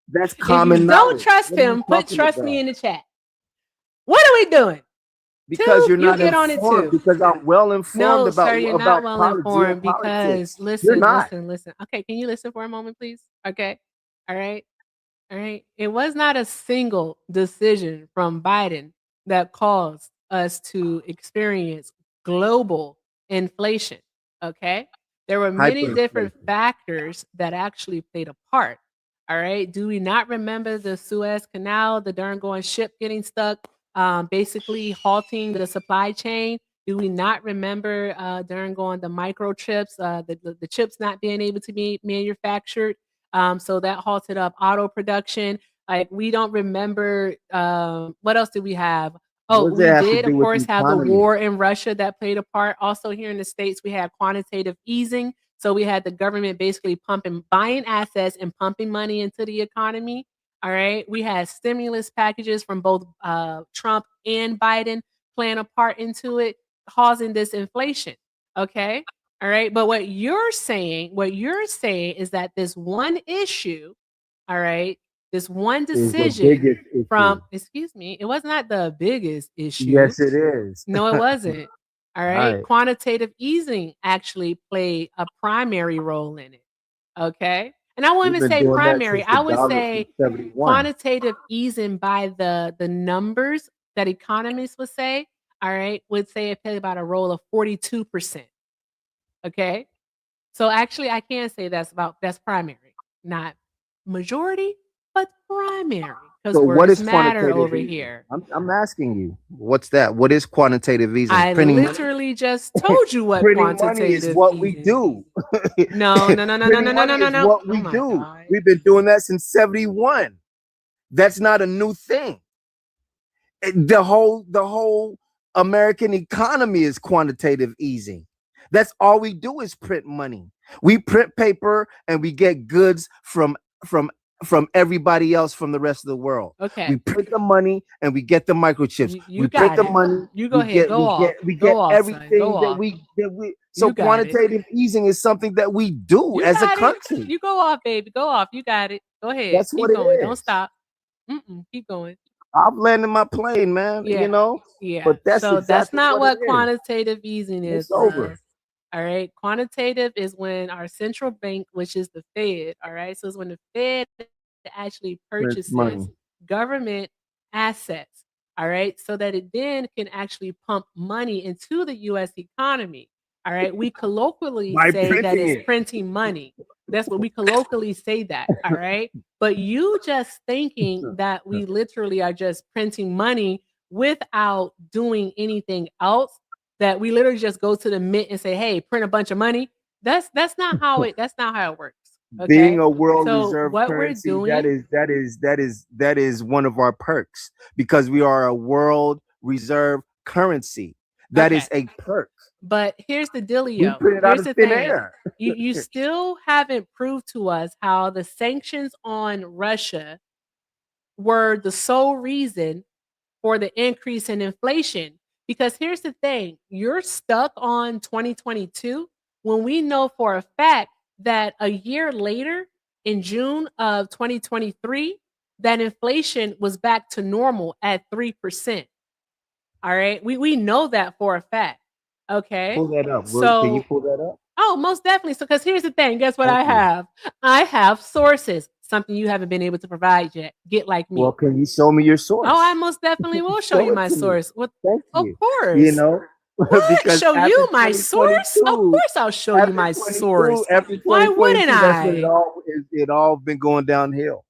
That's
If
common
you don't
knowledge.
trust
What are you
him, put
talking
trust
about?
me in the chat. What are we doing?
Because
Two,
you're
you
not
get on it
informed.
too.
Because I'm well informed
No, sir, you're not
about
well informed
geopolitics.
because
You're
listen,
not.
listen. Okay, can you listen for a moment, please? Okay. All right. All right. It was not a single decision from Biden that caused us to experience global inflation. Okay. There were many different
Hyperinflation.
factors that actually played a part. All right. Do we not remember the Suez Canal, the darn going ship getting stuck, basically halting the supply chain? Do we not remember during going the microchips, the chips not being able to be manufactured? So that halted up auto production. Like we don't remember what else did we have? Oh,
What does that
we
have to
did,
do
of
with the
course, have the
economy?
war in Russia that played a part. Also, here in the States, we had quantitative easing. So we had the government basically buying assets and pumping money into the economy. All right. We had stimulus packages from both Trump and Biden playing a part into it, causing this inflation. Okay. All right. But what you're saying is that this one issue, all right, this one
Is the
decision
biggest issue.
from, excuse me, it was not the biggest issue.
Yes, it is.
No, it wasn't. All
All
right.
right.
Quantitative easing actually played a primary role in it. Okay. And I won't
We've
even
been
say
doing that
primary.
since the
I would
dollar since
say
71.
quantitative easing by the numbers that economists would say, all right, would say it played about a role of 42%. Okay. So actually I can say that's primary, not majority, but primary because
So what
words
is
matter
quantitative
over
easing?
here.
I'm asking you. What's that? What is quantitative easing?
I
Printing money?
literally just told you what
Printing money is
quantitative
what we
easing
do.
is. No, no, no, no, no, no,
Printing
no, no,
money
no,
is
no.
what
Oh
we
my
do.
God.
We've been doing that since 71. That's not a new thing. The whole American economy is quantitative easing. That's all we do is print money. We print paper and we get goods from from everybody else from the rest of the world.
Okay.
We print the money and we get the microchips.
You
We print
got
the
it.
money.
You go ahead. Go off.
We
Go
get
off, son. Go
everything that
off.
we so
You got it.
quantitative easing is something that we do
You
as a
got it.
country.
You go off, baby. Go off. You got it. Go ahead.
That's what
Keep
it
going. Don't
is.
stop. Keep going.
I've landed my plane, man,
Yeah. Yeah.
but that's
So that's
exactly
not
what
what
it is.
quantitative easing is,
It's over.
love. All right. Quantitative is when our central bank, which is the Fed, all right. So it's when the Fed actually
Prints
purchases
money.
government assets, all right, so that it then can actually pump money into the US economy. All right. We colloquially
By
say that
printing
it's
it.
printing money. That's what we colloquially say that. All right. But you just thinking that we literally are just printing money without doing anything else, that we literally just go to the mint and say, hey, print a bunch of money. That's not how it works.
Being
Okay.
a world
So
reserve
what we're
currency,
doing,
that is one of our perks because we are a world reserve currency. That is
okay.
a perk.
But here's the
We
dealio.
print it out
Here's
of
the
thin
thing.
air.
You still haven't proved to us how the sanctions on Russia were the sole reason for the increase in inflation. Because here's the thing, you're stuck on 2022 when we know for a fact that a year later, in June of 2023, that inflation was back to normal at 3%. All right. We know that for a fact. Okay.
Pull that up. Can you
So
pull that up?
oh, most definitely. So, because here's the thing. Guess what
Thank
I
you.
have? I have sources. Something you haven't been able to provide yet. Get like
Well,
me.
can you show me your source?
Oh, I most definitely will show you
Show it
my
to me.
source. What?
Thank
Of
you. You
course.
know,
What?
because
Show
after
you my source? Of
2022,
course I'll show you my source.
after
Why wouldn't
2022, that's when
I?
it all been going downhill.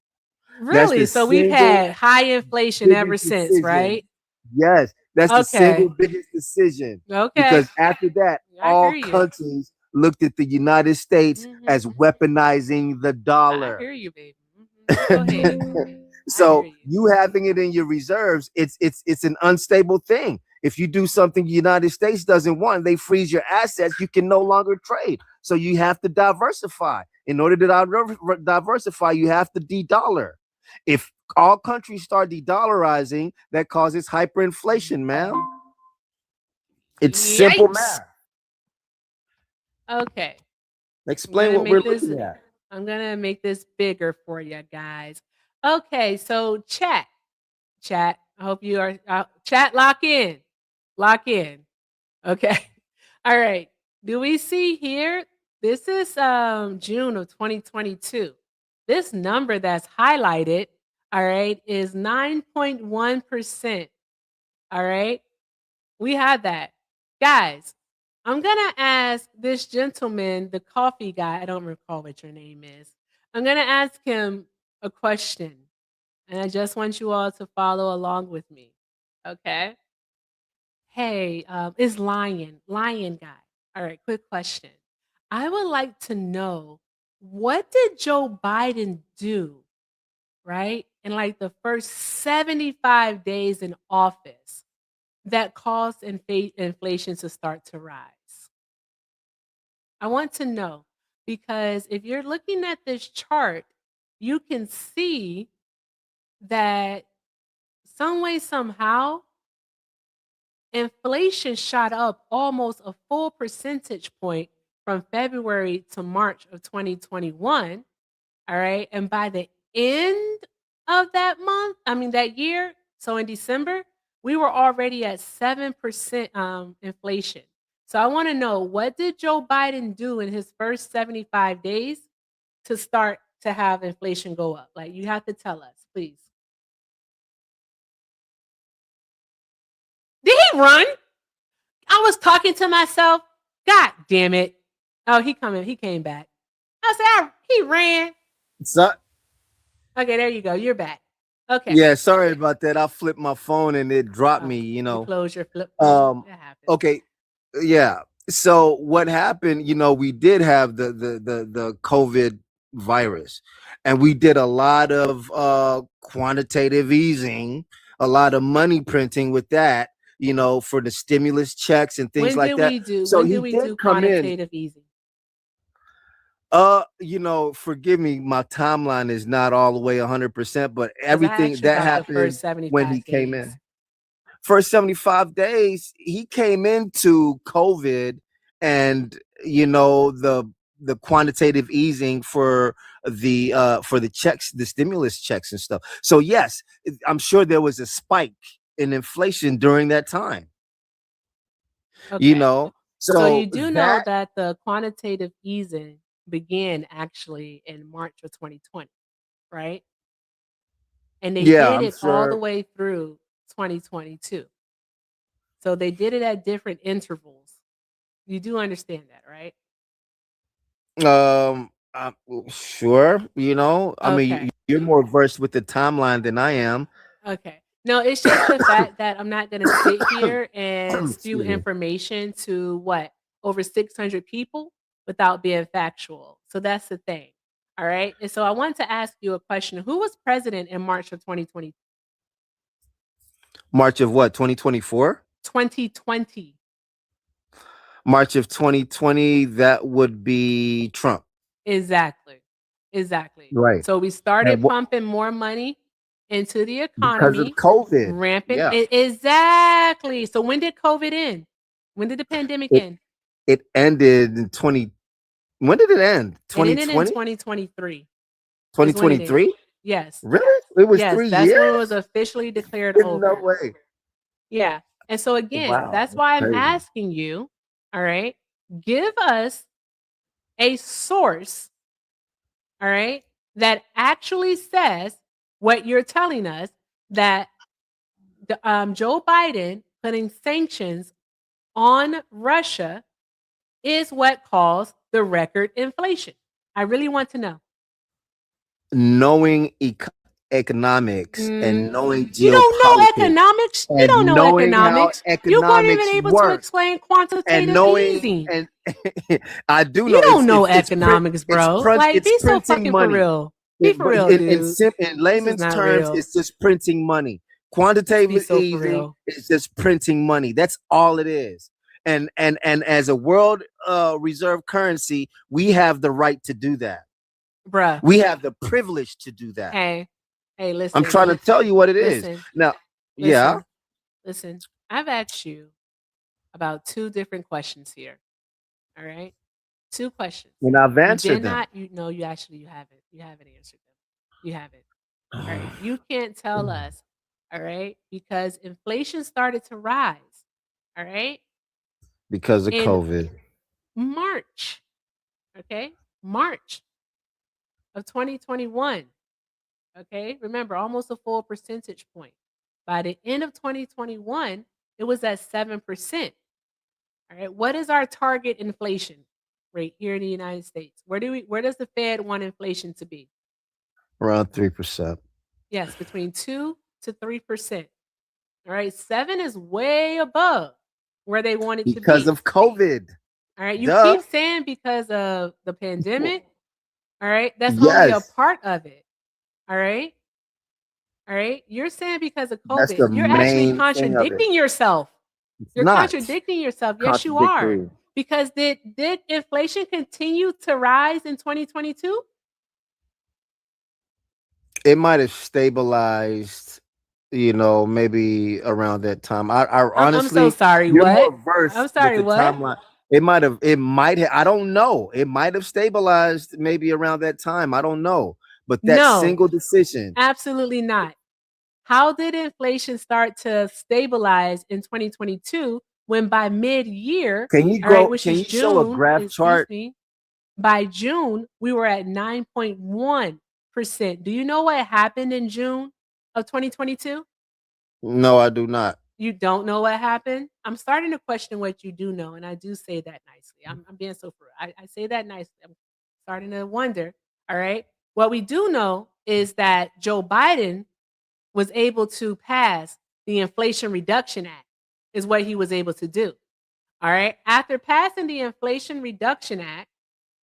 That's
Really?
the
So we've
single
had high inflation ever
biggest
since,
decision.
right?
Yes, that's the single
Okay.
biggest decision
Okay.
because after that,
I hear
all
you.
countries looked at the United States as
Mhm.
weaponizing the
I
dollar.
hear you, baby. Go ahead. I hear
So
you.
you having it in your reserves, it's an unstable thing. If you do something the United States doesn't want, they freeze your assets. You can no longer trade. So you have to diversify. In order to diversify, you have to de-dollar. If all countries start de-dollarizing, that causes hyperinflation, ma'am. It's simple
Yikes.
math.
Okay. I'm
Explain
gonna
what we're
make this
looking at.
I'm gonna make this bigger for you guys. Okay, so chat. I hope you are chat. Lock in, lock in. Okay, all right. Do we see here? This is June of 2022. This number that's highlighted, all right, is 9.1%. All right, we had that, guys. I'm gonna ask this gentleman, the coffee guy. I don't recall what your name is. I'm gonna ask him a question, and I just want you all to follow along with me. Okay? Hey, it's Lion guy. All right, quick question. I would like to know, what did Joe Biden do, right, in like the first 75 days in office that caused inflation to start to rise? I want to know, because if you're looking at this chart, you can see that some way, somehow, inflation shot up almost a full percentage point from February to March of 2021. All right. And by the end of that month, I mean, that year, so in December, we were already at 7% inflation. So I want to know, what did Joe Biden do in his first 75 days to start to have inflation go up? Like, you have to tell us, please. Did he run? I was talking to myself. God damn it. Oh, he came back. I said, he ran.
So,
Okay, there you go. You're back. Okay.
yeah, sorry about that. I flipped my phone and it dropped me,
You close your flip phone.
Um,
That happens.
okay, yeah. So what happened, we did have the COVID virus, and we did a lot of quantitative easing, a lot of money printing with that, for the stimulus checks and things like that. So
When did
he
we
did
do
come in.
quantitative easing?
Forgive me, my timeline is not all the way 100%, but
Because I
everything
asked you
that
about the
happened
first
when he
75
came
days.
in. First 75 days, he came into COVID and the quantitative easing for the checks, the stimulus checks and stuff. So yes, I'm sure there was a spike in inflation during that time. You
Okay.
know,
So you
so
do know
that
that the quantitative easing began actually in March of 2020, right? And they
yeah,
did
I'm
it all the
sure.
way through 2022. So they did it at different intervals. You do understand that, right?
Sure. I mean,
Okay.
you're more versed with the timeline than I am.
Okay. No, it's just the fact that I'm not going to sit here and spew
Excuse me.
information to what, over 600 people without being factual. So that's the thing. All right. And so I want to ask you a question. Who was president in March of 2020?
March of what? 2024?
2020.
March of 2020, that would be Trump.
Exactly. Exactly.
Right.
So we
And
started pumping more money into the
because of
economy,
COVID.
rampant.
Yeah.
Exactly. So when did COVID end? When did the pandemic
It
end?
it ended in 20. When did it end?
It ended in
2020?
2023 is when it ended.
2023?
Yes.
Really? It was
Yes.
3
That's when it
years?
was officially declared
No
over.
way.
Yeah. And so again,
Wow,
that's
that's
why I'm
crazy.
asking you, all right, give us a source, all right, that actually says what you're telling us, that Joe Biden putting sanctions on Russia is what caused the record inflation? I really want to know.
Knowing economics and knowing
You don't know
geopolitics
economics. You don't
and
know
knowing how
economics. You weren't even
economics
able to
work
explain
and
quantitative
knowing
easing.
and I do
You
know
don't know economics,
it's
bro. Like,
it's
be so
printing
fucking for
money.
real. Be for real,
In,
dude.
in
This is
layman's
not
terms,
real.
it's just printing money.
Be
Quantitative
so for
easing
real.
is just printing money. That's all it is. And as a world reserve currency, we have the right to do that.
Bruh.
We have the privilege to do that.
Hey, listen.
I'm trying to tell you what it is.
Listen.
Now, yeah.
Listen. I've asked you about 2 different questions here. All right? 2 questions.
And I've
You
answered
did
them.
not. You know. You haven't. You haven't answered them. You haven't. All right. You can't tell us. All right, because inflation started to rise. All right,
Because of
in
COVID.
March. Okay, March of 2021. Okay, remember, almost a full percentage point. By the end of 2021, it was at 7%. All right, what is our target inflation rate here in the United States? Where does the Fed want inflation to be?
Around 3%.
Yes, between 2 to 3%. All right, 7 is way above where they want it to
Because
be.
of COVID.
All right, you
Duh.
keep saying because of the pandemic. All right, that's
Yes.
only a part of it. All right. All right. You're saying because of
That's
COVID.
the
You're actually
main thing of it.
contradicting yourself. You're
Not
contradicting yourself. Yes, you are.
contradictory.
Because did inflation continue to rise in 2022?
It might have stabilized, maybe around that time. I
I'm
honestly,
so sorry.
you're
What?
more versed
I'm sorry.
with the
What?
timeline. It might have, I don't know. It might have stabilized maybe around that time. I don't know. But that
No,
single decision.
absolutely not. How did inflation start to stabilize in 2022 when by mid-year,
Can you
all right,
go,
which
can
is
you show a
June,
graph
excuse
chart?
me, by June, we were at 9.1%. Do you know what happened in June of 2022?
No, I do not.
You don't know what happened? I'm starting to question what you do know, and I do say that nicely. I'm being so for I say that nicely. I'm starting to wonder. All right. What we do know is that Joe Biden was able to pass the Inflation Reduction Act, is what he was able to do. All right. After passing the Inflation Reduction Act,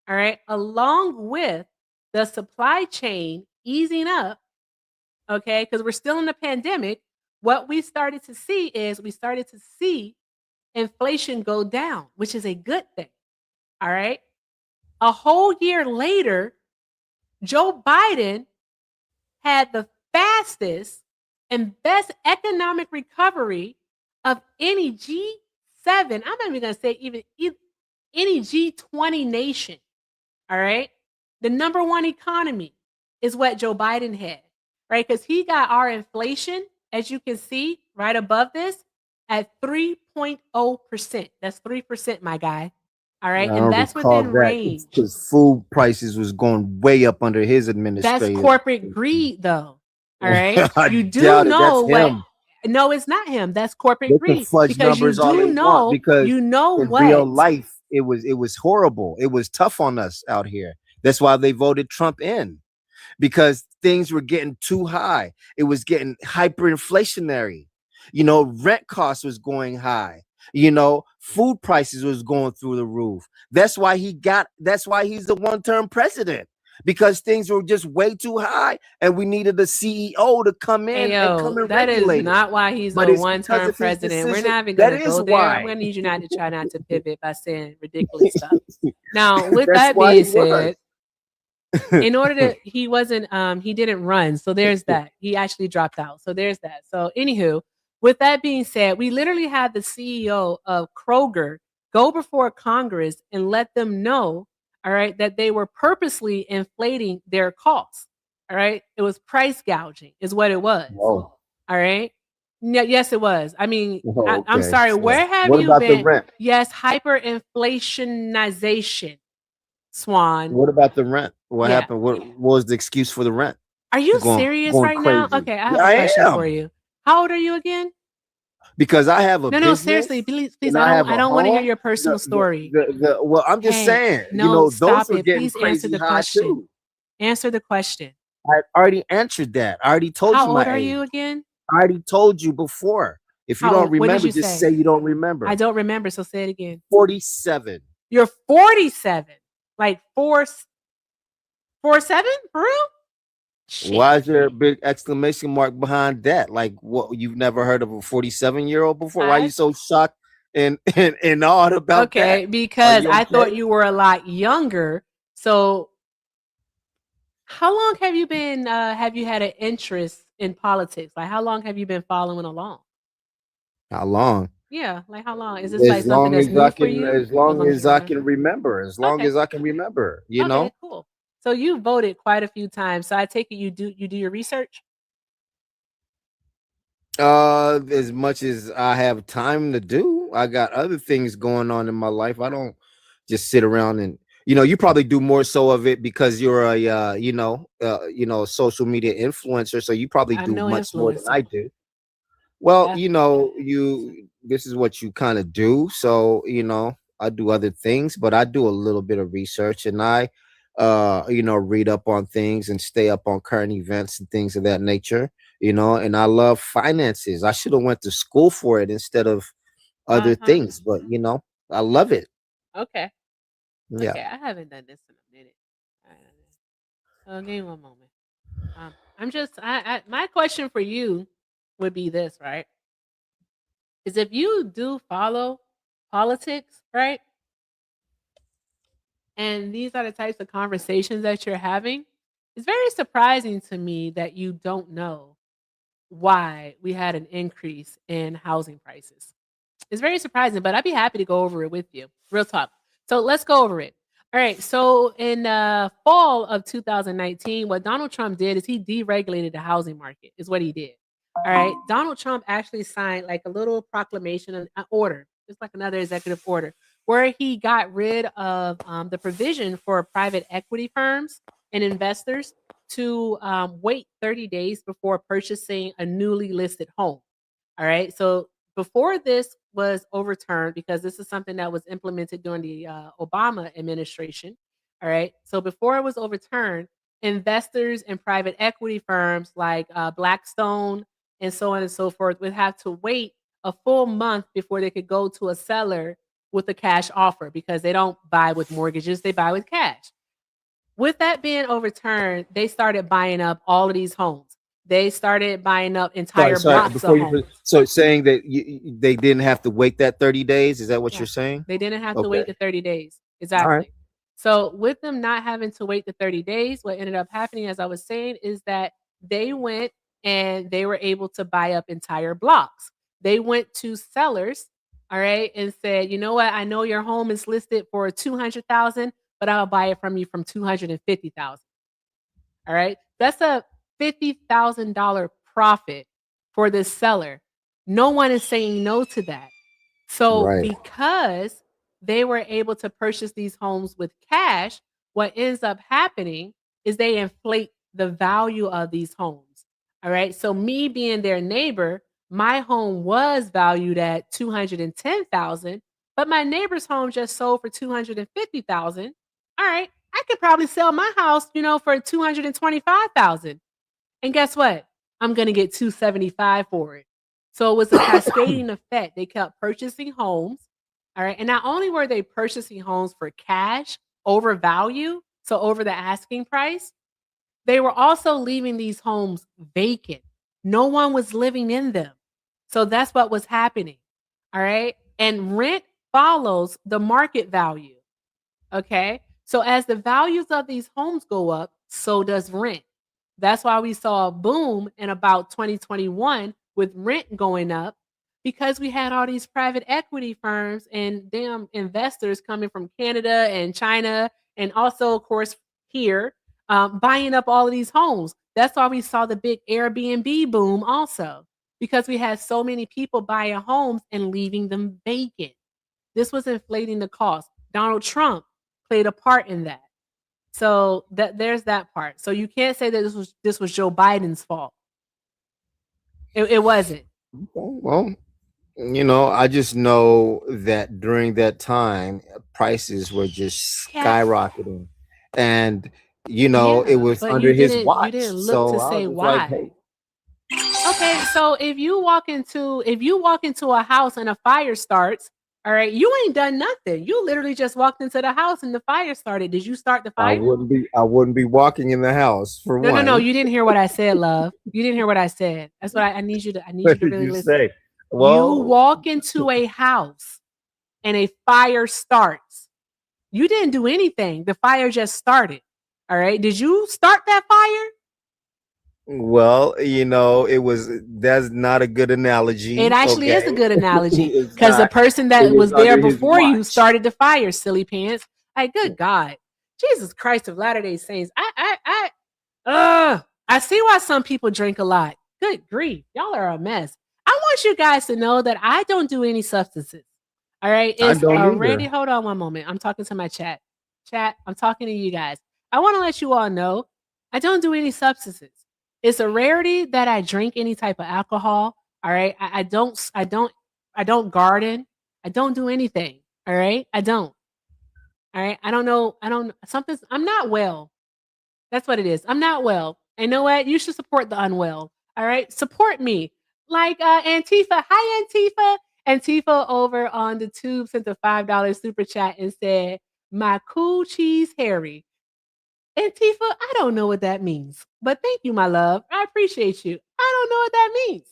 all right, along with the supply chain easing up, okay, because we're still in the pandemic, what we started to see is inflation go down, which is a good thing. All right. A whole year later, Joe Biden had the fastest and best economic recovery of any G7. I'm not even going to say even any G20 nation. All right. The number one economy is what Joe Biden had, right? Because he got our inflation, as you can see right above this, at 3.0%. That's 3%, my guy. All right.
I
And
don't
that's
recall
within
that
range.
because food prices was going way up under his
That's
administration.
corporate greed, though. All right.
I
You do
doubt it.
know
That's
what.
him.
No, it's not him. That's corporate
They can
greed.
fudge
Because you
numbers all
do
they want
know,
because
you know
in real
what.
life it was horrible. It was tough on us out here. That's why they voted Trump in, because things were getting too high. It was getting hyperinflationary. Rent costs was going high. Food prices was going through the roof. That's why he's the one-term president, because things were just way too high and we needed a CEO to come in
Hey,
and come
yo,
and
that is
regulate it.
not why he's
But
a
it's because
one-term
of his
president. We're
decision.
not even
That
going to
is
go there. I'm
why.
going to need you not to try not to pivot by saying ridiculous stuff. Now, with
That's
that
why
being
he
said,
was.
in order to, he didn't run. So there's that. He actually dropped out. So there's that. So anywho, with that being said, we literally had the CEO of Kroger go before Congress and let them know, all right, that they were purposely inflating their costs. All right. It was price gouging, is what it was.
Whoa.
All right. Yes, it was. I mean,
Oh,
I'm
okay.
sorry.
So
Where have
what
you
about the
been?
rent?
Yes, hyperinflationization, Swan.
What about the rent? What
Yeah.
happened? What was the excuse for the rent?
Are you
Going
serious
going
right now?
crazy.
Okay, I have
Yeah,
a
I
question for
am.
you. How old are you again?
because I have a
No,
business.
seriously, please,
and
I
have a
don't want to hear
home.
your personal story.
Well, I'm just
Hey,
saying,
no,
those
stop
are
it.
getting
Please answer
crazy
the
high
question.
too.
Answer the question.
I already answered that. I already told
How
you
old
my
are
age.
you again?
I already told you before. If you
How
don't
old? What did
remember,
you
just
say?
say you don't
I
remember.
don't remember, so say it again.
47.
You're 47. Like 47? For real? Shit.
Why is there a big exclamation mark behind that? Like, what, you've never heard of a 47-year-old before? Why are you so shocked and awed about that?
Okay,
Are
because
you
I thought
okay?
you were a lot younger. So how long have you been have you had an interest in politics? Like how long have you been following along?
How long?
Yeah, like how long? Is this like something that's
As I
new for
can,
you?
as
Or as
long
long as
as
you
I
remember?
can remember, as long
Okay.
as I can remember, you
Okay,
know.
cool. So you voted quite a few times. So I take it you do your research?
As much as I have time to do, I got other things going on in my life. I don't just sit around and, you probably do more so of it because you're a social media influencer, so you probably
I'm
do
no
much more than I
influencer.
do. Well,
That's
this is what you kind of do. So, I do other things, but I do a little bit of research, and I read up on things and stay up on current events and things of that nature, and I love finances. I should have went to school for it instead of other
uh-huh.
things, but I love it.
Okay.
Yeah.
Okay. I haven't done this in a minute. Give me one moment. I'm just my question for you would be this, right? Is if you do follow politics, right? And these are the types of conversations that you're having, it's very surprising to me that you don't know why we had an increase in housing prices. It's very surprising, but I'd be happy to go over it with you. Real talk. So let's go over it. All right. So in fall of 2019, what Donald Trump did is he deregulated the housing market. Is what he did. All right. Donald Trump actually signed like a little proclamation, an order, just like another executive order, where he got rid of the provision for private equity firms and investors to wait 30 days before purchasing a newly listed home. All right. So before this was overturned, because this is something that was implemented during the Obama administration. All right. So before it was overturned, investors and private equity firms like Blackstone and so on and so forth would have to wait a full month before they could go to a seller with a cash offer because they don't buy with mortgages, they buy with cash. With that being overturned, they started buying up all of these homes. They started buying up
Sorry,
entire
sorry.
blocks of
Before
homes.
so saying that they didn't have to wait that 30 days. Is that what
Yeah.
you're saying?
They didn't have to
Okay.
wait the 30 days.
All right.
Exactly. So with them not having to wait the 30 days, what ended up happening, as I was saying, is that they went and they were able to buy up entire blocks. They went to sellers, all right, and said, you know what, I know your home is listed for 200,000, but I'll buy it from you from 250,000. All right. That's a $50,000 profit for this seller. No one is saying no to that. So,
Right.
because they were able to purchase these homes with cash, what ends up happening is they inflate the value of these homes. All right. So, me being their neighbor, my home was valued at 210,000, but my neighbor's home just sold for 250,000. All right. I could probably sell my house, for 225,000. And guess what? I'm going to get 275 for it. So it was a cascading effect. They kept purchasing homes. All right. And not only were they purchasing homes for cash over value, so over the asking price, they were also leaving these homes vacant. No one was living in them. So that's what was happening. All right. And rent follows the market value. Okay. So as the values of these homes go up, so does rent. That's why we saw a boom in about 2021 with rent going up because we had all these private equity firms and damn investors coming from Canada and China and also, of course, here buying up all of these homes. That's why we saw the big Airbnb boom also because we had so many people buying homes and leaving them vacant. This was inflating the cost. Donald Trump played a part in that. So there's that part. So you can't say that this was Joe Biden's fault. It wasn't.
Well, I just know that during that time, prices were just
Yeah.
skyrocketing, and it
Yeah,
was
but
under his
you
watch.
didn't look
So
to
I was
say
just like, hey,
why. Okay, so if you walk into a house and a fire starts, all right, you ain't done nothing. You literally just walked into the house and the fire started. Did you start the fire?
I wouldn't be walking in the house for
No, no, no.
one.
You didn't hear what I said, love. You didn't hear what I said. That's what I need you to. I need you
What
to
did
really
you
listen.
say?
You
Well,
walk into a house and a fire starts. You didn't do anything. The fire just started. All right. Did you start that fire?
that's not a good
It
analogy.
actually is a
Okay,
good analogy
it's
because the
not.
person
It
that
was
was there
under his
before you
watch.
started the fire, silly pants. Like, good God. Jesus Christ of Latter-day Saints. I see why some people drink a lot. Good grief. Y'all are a mess. I want you guys to know that I don't do any substances. All right.
I
It's
don't
already,
either.
hold on one moment. I'm talking to my chat. Chat, I'm talking to you guys. I want to let you all know I don't do any substances. It's a rarity that I drink any type of alcohol. All right. I don't garden. I don't do anything. All right. I don't. All right. I don't know. Something's, I'm not well. That's what it is. I'm not well. And you know what? You should support the unwell. All right. Support me. Like Antifa. Hi, Antifa. Antifa over on the tube sent a $5 super chat and said, my cool cheese Harry. Antifa, I don't know what that means. But thank you, my love. I appreciate you. I don't know what that means.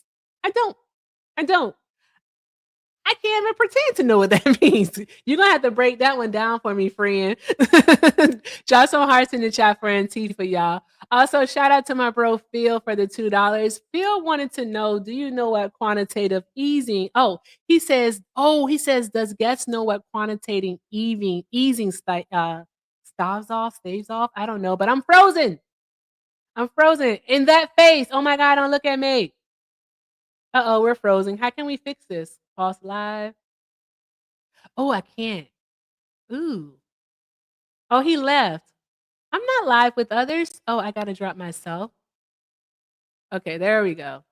I don't. I don't. I can't even pretend to know what that means. You're gonna have to break that one down for me, friend. Drop some hearts in the chat for Antifa, y'all. Also, shout out to my bro Phil for the $2. Phil wanted to know, do you know what quantitative easing? Does guests know what quantitative easing staves off? I don't know, but I'm frozen. I'm frozen in that face. Oh my God, don't look at me. Uh-oh, we're frozen. How can we fix this? Pause live. Oh, I can't. Ooh. Oh, he left. I'm not live with others. Oh, I gotta drop myself. Okay, there we go.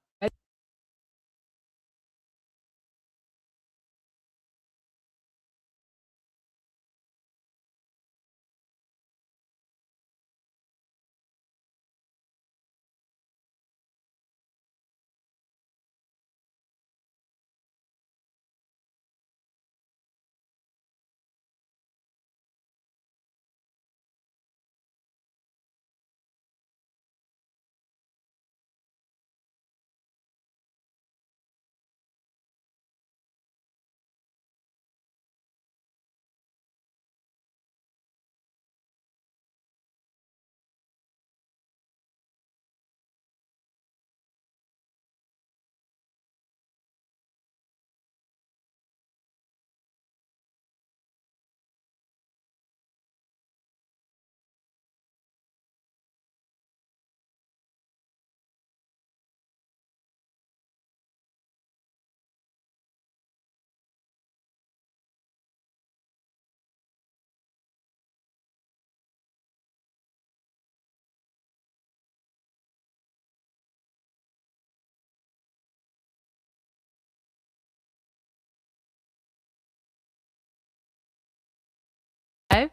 Live.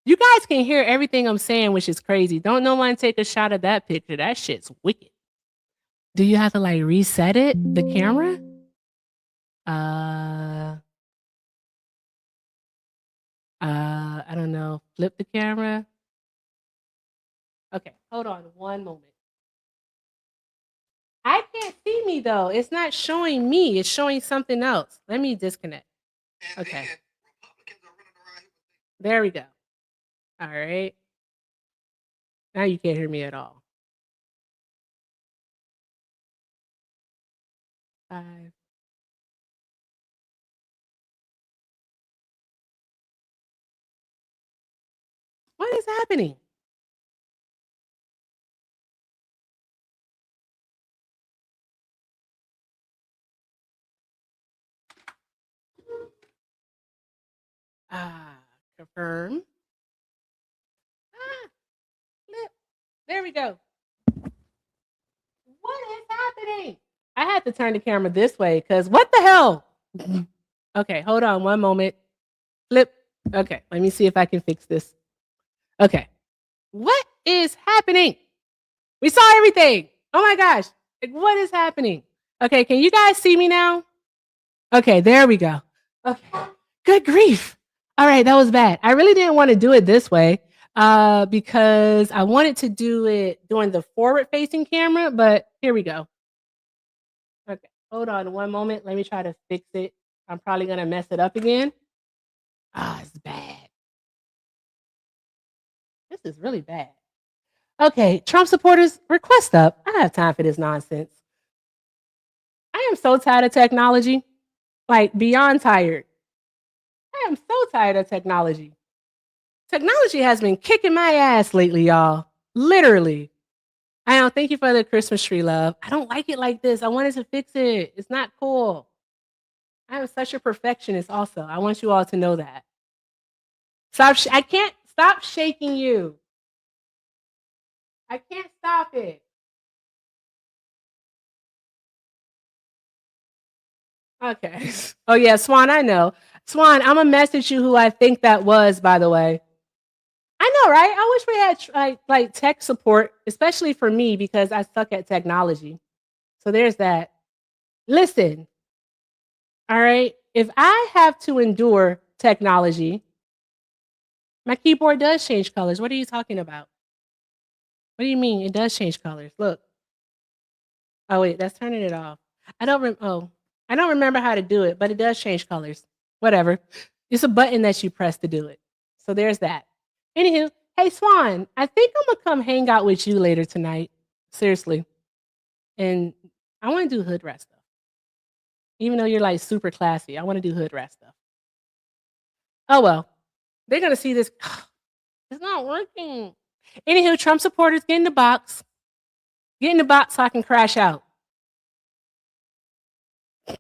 You guys can hear everything I'm saying, which is crazy. Don't no one take a shot of that picture. That shit's wicked. Do you have to like reset it, the camera? Uh I don't know. Flip the camera. Okay, hold on one moment. I can't see me though. It's not showing me. It's showing something else. Let me disconnect. Okay. There we go. All right. Now you can't hear me at all. 5. What is happening? Confirm. Flip. There we go. What is happening? I had to turn the camera this way because what the hell? Okay, hold on one moment. Flip. Okay, let me see if I can fix this. Okay. What is happening? We saw everything. Oh my gosh. Like, what is happening? Okay, can you guys see me now? Okay, there we go. Okay. Good grief. All right, that was bad. I really didn't want to do it this way because I wanted to do it doing the forward facing camera, but here we go. Okay, hold on one moment. Let me try to fix it. I'm probably going to mess it up again. Ah, it's bad. This is really bad. Okay, Trump supporters, request up. I don't have time for this nonsense. I am so tired of technology, like beyond tired. I am so tired of technology. Technology has been kicking my ass lately, y'all. Literally. I don't thank you for the Christmas tree, love. I don't like it like this. I wanted to fix it. It's not cool. I am such a perfectionist, also. I want you all to know that. I can't stop shaking you. I can't stop it. Okay. Oh, yeah, Swan, I know. Swan, I'm going to message you who I think that was, by the way. I know, right? I wish we had like tech support, especially for me because I suck at technology. So there's that. Listen, all right. If I have to endure technology, my keyboard does change colors. What are you talking about? What do you mean it does change colors? Look. Oh wait, that's turning it off. I don't remember how to do it, but it does change colors. Whatever. It's a button that you press to do it. So there's that. Anywho, hey Swan, I think I'm gonna come hang out with you later tonight. Seriously. And I want to do hood rat stuff. Even though you're like super classy, I want to do hood rat stuff. Oh well. They're gonna see this. It's not working. Anywho, Trump supporters, get in the box. Get in the box so I can crash out. Get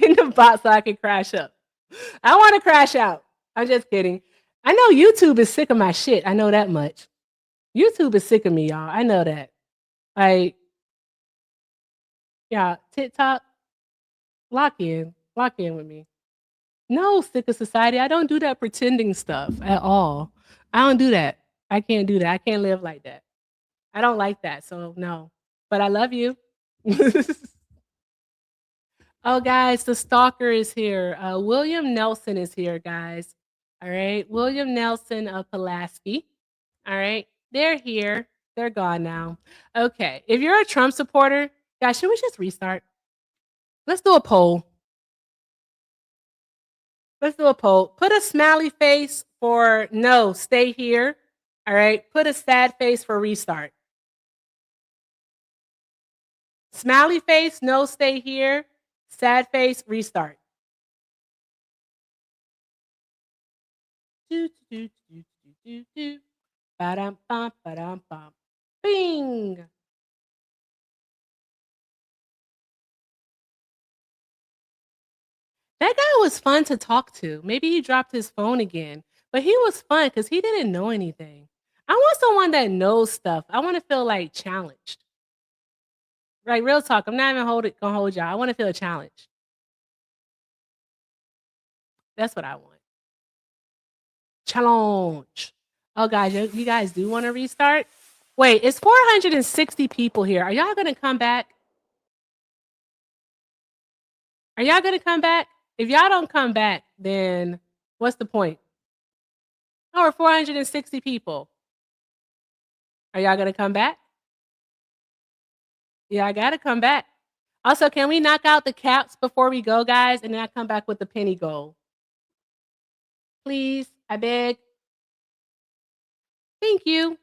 in the box so I can crash up. I want to crash out. I'm just kidding. I know YouTube is sick of my shit. I know that much. YouTube is sick of me, y'all. I know that. Like, yeah, TikTok, lock in with me. No, sick of society. I don't do that pretending stuff at all. I don't do that. I can't do that. I can't live like that. I don't like that. So no. But I love you. Oh, guys, the stalker is here. William Nelson is here, guys. All right. William Nelson of Pulaski. All right. They're here. They're gone now. Okay. If you're a Trump supporter, guys, should we just restart? Let's do a poll. Let's do a poll. Put a smiley face for no, stay here. All right. Put a sad face for restart. Smiley face, no, stay here. Sad face, restart. Do, do, do, do, do, do. Ba-dum, bum, ba-dum, bum. Bing. That guy was fun to talk to. Maybe he dropped his phone again, but he was fun because he didn't know anything. I want someone that knows stuff. I want to feel like challenged. Right, real talk. I'm not even gonna hold y'all. I want to feel challenged. That's what I want. Challenge. Oh, guys, you guys do want to restart? Wait, it's 460 people here. Are y'all gonna come back? Are y'all gonna come back? If y'all don't come back, then what's the point? Oh, we're 460 people. Are y'all gonna come back? Yeah, I gotta come back. Also, can we knock out the caps before we go, guys? And then I come back with the penny goal. Please, I beg. Thank you.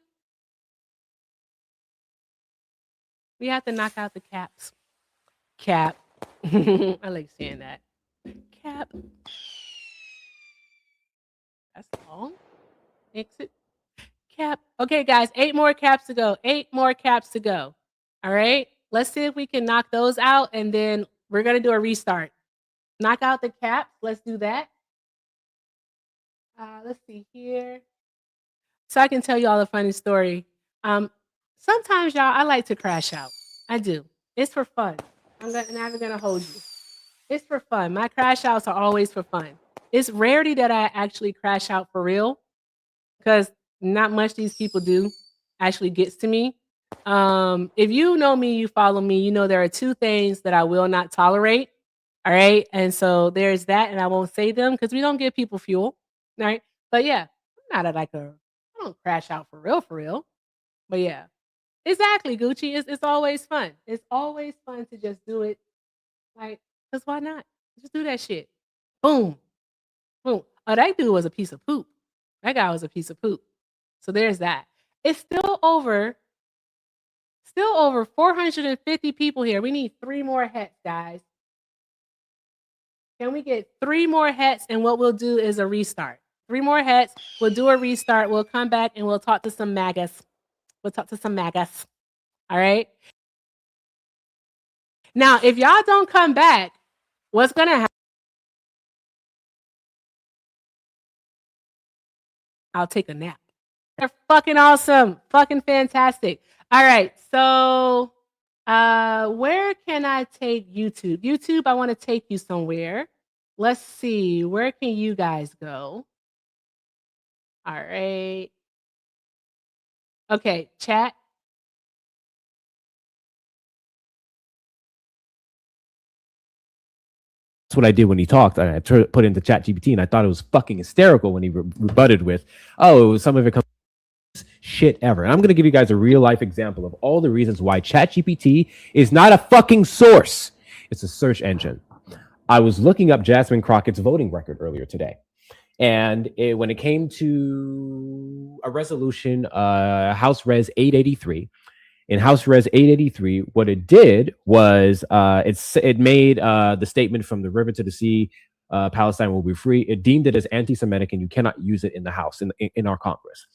We have to knock out the caps. Cap. I like saying that. Cap. That's long. Exit. Cap. Okay, guys, 8 more caps to go. 8 more caps to go. All right. Let's see if we can knock those out, and then we're gonna do a restart. Knock out the caps. Let's do that. Let's see here. So I can tell you all a funny story. Sometimes, y'all, I like to crash out. I do. It's for fun. I'm never gonna hold you. It's for fun. My crash outs are always for fun. It's rarity that I actually crash out for real because not much these people do actually gets to me. If you know me, you follow me, you know there are two things that I will not tolerate. All right. And so there's that, and I won't say them because we don't give people fuel. All right. But yeah, I'm not like I don't crash out for real. But yeah. Exactly, Gucci. It's always fun. It's always fun to just do it. Like, because why not? Just do that shit. Boom. Boom. Oh, that dude was a piece of poop. That guy was a piece of poop. So there's that. It's still over 450 people here. We need 3 more hats, guys. Can we get 3 more hats? And what we'll do is a restart. 3 more hats. We'll do a restart. We'll come back and we'll talk to some Magas. All right. Now, if y'all don't come back, what's gonna happen? I'll take a nap. They're fucking awesome. Fucking fantastic. All right. So where can I take YouTube? YouTube, I want to take you somewhere. Let's see. Where can you guys go? All right. Okay, chat.
That's what I did when he talked. I put into ChatGPT, and I thought it was fucking hysterical when he rebutted with, "Oh, some of it comes shit ever." And I'm going to give you guys a real life example of all the reasons why ChatGPT is not a fucking source. It's a search engine. I was looking up Jasmine Crockett's voting record earlier today, and when it came to a resolution, House Res 883. In House Res 883, what it did was it made the statement "from the river to the sea, Palestine will be free." It deemed it as anti-Semitic, and you cannot use it in the House in our Congress.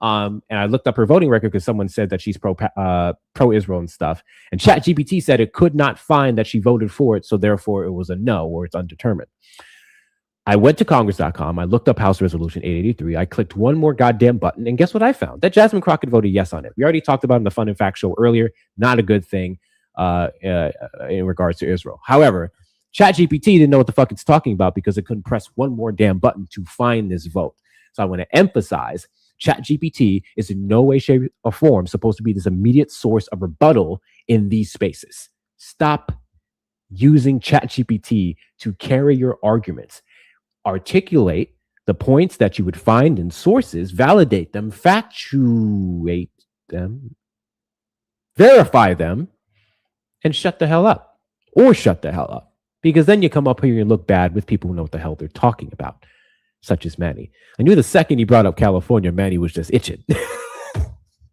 And I looked up her voting record because someone said that she's pro-Israel and stuff. And ChatGPT said it could not find that she voted for it, so therefore it was a no, or it's undetermined. I went to Congress.com. I looked up House Resolution 883. I clicked one more goddamn button, and guess what I found? That Jasmine Crockett voted yes on it. We already talked about it in the Fun and Fact show earlier. Not a good thing in regards to Israel. However, ChatGPT didn't know what the fuck it's talking about because it couldn't press one more damn button to find this vote. So I want to emphasize ChatGPT is in no way, shape, or form supposed to be this immediate source of rebuttal in these spaces. Stop using ChatGPT to carry your arguments. Articulate the points that you would find in sources, validate them, factuate them, verify them, and shut the hell up. Or shut the hell up. Because then you come up here and look bad with people who know what the hell they're talking about, such as Manny. I knew the second he brought up California, Manny was just itching.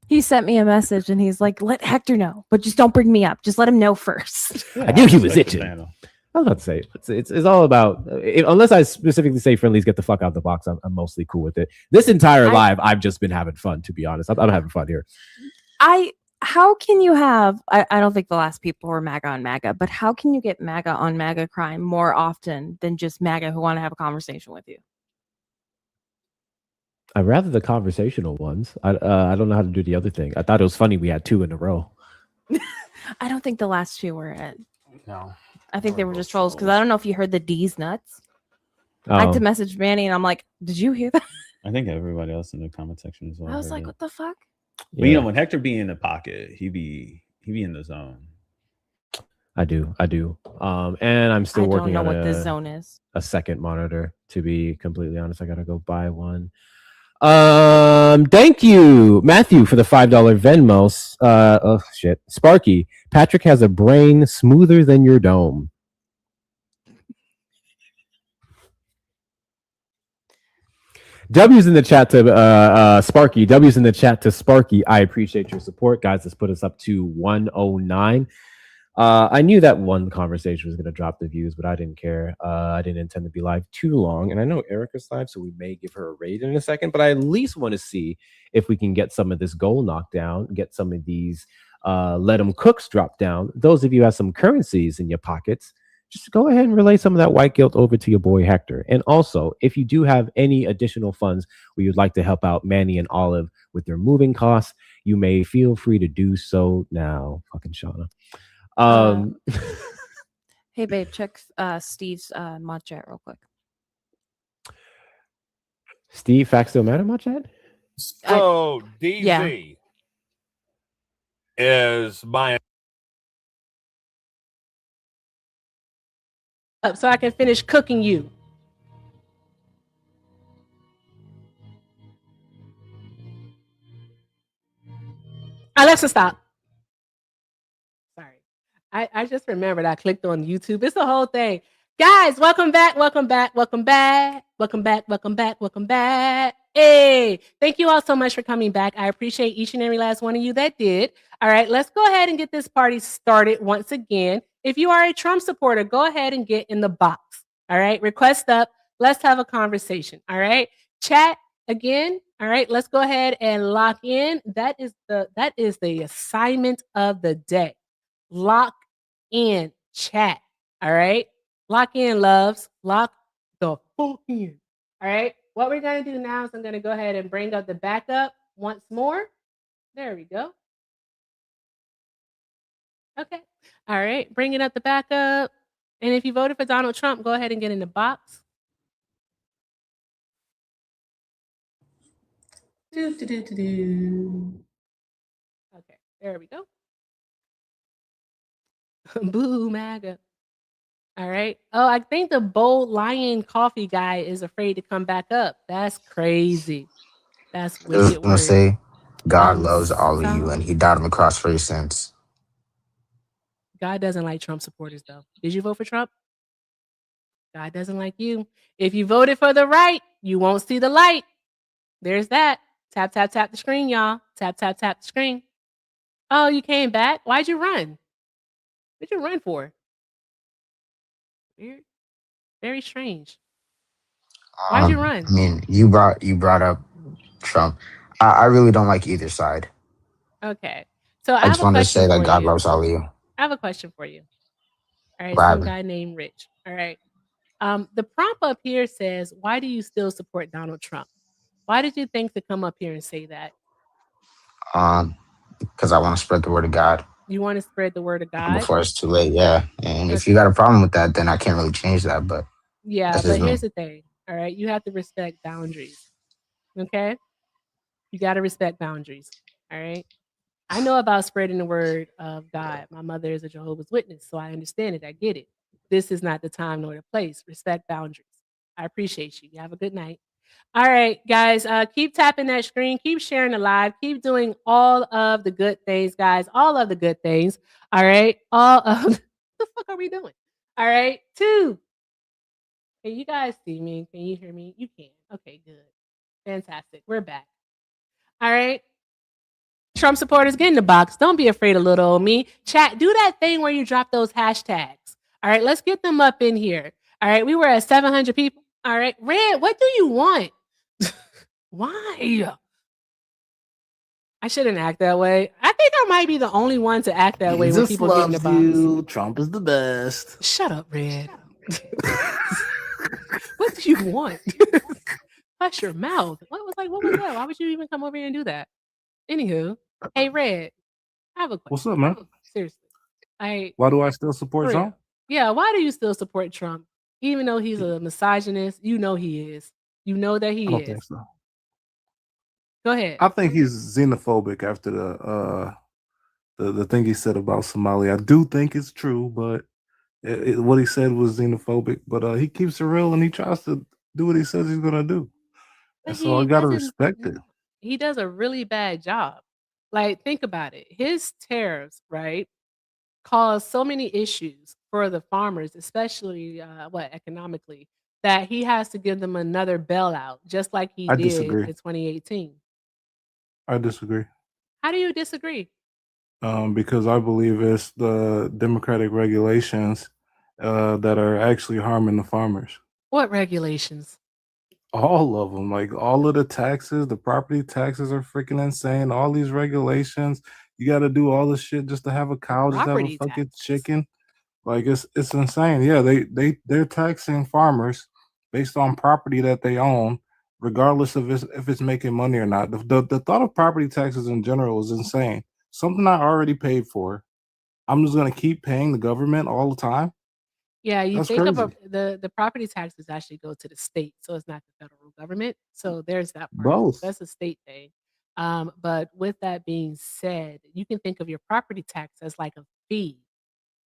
He sent me a message and he's like, "Let Hector know, but just don't bring me up. Just let him know first."
Yeah, I knew he was itching. I was about to say, it's all about, unless I specifically say friendlies get the fuck out of the box, I'm mostly cool with it. This entire live, I've just been having fun, to be honest. I'm having fun here.
How can you have, I don't think the last people were MAGA on MAGA, but how can you get MAGA on MAGA crime more often than just MAGA who want to have a conversation with you?
I'd rather the conversational ones. I don't know how to do the other thing. I thought it was funny we had 2 in a row.
I don't think the last 2 were it.
No.
I think they were just trolls because I don't know if you heard the D's nuts. I had to message Manny and I'm like, "Did you hear that?"
I think everybody else in the comment section as well.
I was like, "What the fuck?"
But you know, when Hector be in the pocket, he be in the zone.
I do. And I'm still working on
what this zone is.
A second monitor, to be completely honest. I gotta go buy one. Thank you, Matthew, for the $5 Venmo. Oh shit, Sparky. Patrick has a brain smoother than your dome. W's in the chat to Sparky. W's in the chat to Sparky. I appreciate your support, guys. Let's put us up to 109. I knew that one conversation was going to drop the views, but I didn't care. I didn't intend to be live too long. And I know Erica's live, so we may give her a raid in a second, but I at least want to see if we can get some of this gold knocked down, get some of these let them cooks drop down. Those of you who have some currencies in your pockets, just go ahead and relay some of that white guilt over to your boy Hector. And also, if you do have any additional funds where you'd like to help out Manny and Olive with their moving costs, you may feel free to do so now. Fucking Shauna.
Hey, babe, check Steve's mod chat real quick.
Steve, facts don't matter much, Ed?
So DZ is my
Up so I can finish cooking you. Alexa, stop. Sorry. I just remembered I clicked on YouTube. It's the whole thing. Guys, welcome back, welcome back, welcome back, welcome back, welcome back, welcome back. Hey, thank you all so much for coming back. I appreciate each and every last one of you that did. All right, let's go ahead and get this party started once again. If you are a Trump supporter, go ahead and get in the box. All right, request up. Let's have a conversation. All right, chat again. All right, let's go ahead and lock in. That is the assignment of the day. Lock in, chat. All right, lock in, loves. Lock the fuck in. All right. What we're gonna do now is I'm gonna go ahead and bring up the backup once more. There we go. Okay. All right. Bringing up the backup. And if you voted for Donald Trump, go ahead and get in the box. Okay, there we go. Boo, MAGA. All right. Oh, I think the bold lion coffee guy is afraid to come back up. That's crazy. That's
I was
wicked
gonna
work.
say, God loves all of you, and He died on the cross for your sins.
God doesn't like Trump supporters, though. Did you vote for Trump? God doesn't like you. If you voted for the right, you won't see the light. There's that. Tap, tap, tap the screen, y'all. Tap, tap, tap the screen. Oh, you came back? Why'd you run? What'd you run for? Weird. Very strange. Why'd you run?
I mean, you brought up Trump. I really don't like either side.
Okay. So I
I
have
just
a
wanted to
question
say that
for
God
you.
loves all of you.
I have a question for you. All right,
What
some
happened?
guy named Rich. All right. The prompt up here says, why do you still support Donald Trump? Why did you think to come up here and say that?
Because I want to spread the word of God
You want to spread the word of God?
before it's too late. Yeah, and if
Okay.
you got a problem with that, then I can't really change that. But
Yeah,
that's
but
just me.
here's the thing. All right, you have to respect boundaries. Okay? You got to respect boundaries. All right? I know about spreading the word of God. My mother is a Jehovah's Witness, so I understand it. I get it. This is not the time nor the place. Respect boundaries. I appreciate you. You have a good night. All right, guys, keep tapping that screen. Keep sharing the live. Keep doing all of the good things, guys. All of the good things. All right? All of what the fuck are we doing? All right. 2. Can you guys see me? Can you hear me? You can. Okay, good. Fantastic. We're back. All right. Trump supporters, get in the box. Don't be afraid of little old me. Chat, do that thing where you drop those hashtags. All right, let's get them up in here. All right, we were at 700 people. All right, Red, what do you want? Why? I shouldn't act that way. I think I might be the only one to act that way when
Jesus
people get in the
loves
box.
you. Trump is the best.
Shut up, Red. What do you want? Hush your mouth. What was that? Why would you even come over here and do that? Anywho, hey Red, I have a question.
What's up, man?
Seriously.
Why do I still support
For real.
Trump?
Yeah, why do you still support Trump? Even though he's a misogynist, you know he is. You know that he
I don't
is.
think so.
Go ahead.
I think he's xenophobic after the thing he said about Somalia. I do think it's true, but what he said was xenophobic. But he keeps it real and he tries to do what he says he's gonna do.
But
And so I gotta respect it.
He does a really bad job. Like, think about it. His tariffs, right, cause so many issues for the farmers, especially economically, that he has to give them another bailout, just like he
I
did
disagree.
in 2018.
I disagree.
How do you disagree?
Because I believe it's the democratic regulations that are actually harming the farmers.
What regulations?
All of them, like all of the taxes, the property taxes are freaking insane. All these regulations, you got to do all this shit just to have a cow, just to have a
Property
fucking
taxes.
chicken. Like it's insane. Yeah, they're taxing farmers based on property that they own, regardless of if it's making money or not. The thought of property taxes in general is insane. Something I already paid for, I'm just gonna keep paying the government all the time.
Yeah, you
That's
think of
crazy.
the property taxes actually go to the state, so it's not the federal government. So there's that part.
Both.
That's a state thing. But with that being said, you can think of your property tax as like a fee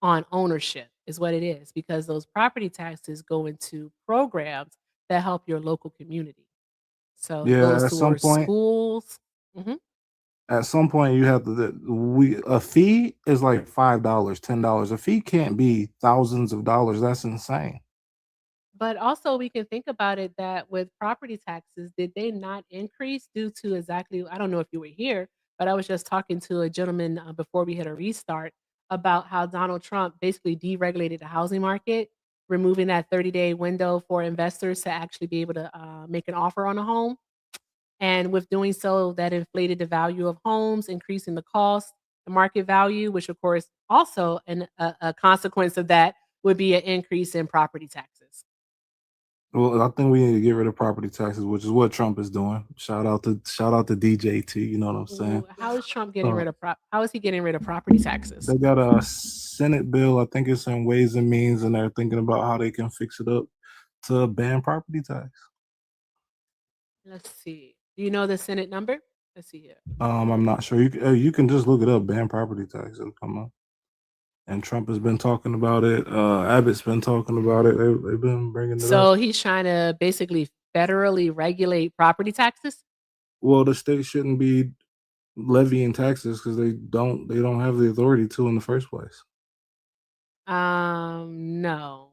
on ownership, is what it is, because those property taxes go into programs that help your local community. So it
Yeah,
goes towards schools. Mhm.
at some point you have to we a fee is like $5, $10. A fee can't be thousands of dollars. That's insane.
But also we can think about it that with property taxes, did they not increase due to exactly I don't know if you were here, but I was just talking to a gentleman before we hit a restart about how Donald Trump basically deregulated the housing market, removing that 30-day window for investors to actually be able to make an offer on a home. And with doing so, that inflated the value of homes, increasing the cost, the market value, which of course also a consequence of that would be an increase in property taxes.
Well, I think we need to get rid of property taxes, which is what Trump is doing. Shout out to DJT. You know what I'm saying?
How is Trump getting
Uh,
rid of how is he getting rid of property taxes?
they got a Senate bill. I think it's in Ways and Means, and they're thinking about how they can fix it up to ban property tax.
Let's see. Do you know the Senate number? Let's see here.
I'm not sure. You can just look it up. Ban property tax. It'll come up. And Trump has been talking about it. Abbott's been talking about it. They've been bringing it up.
So he's trying to basically federally regulate property taxes?
Well, the state shouldn't be levying taxes because they don't have the authority to in the first place.
No.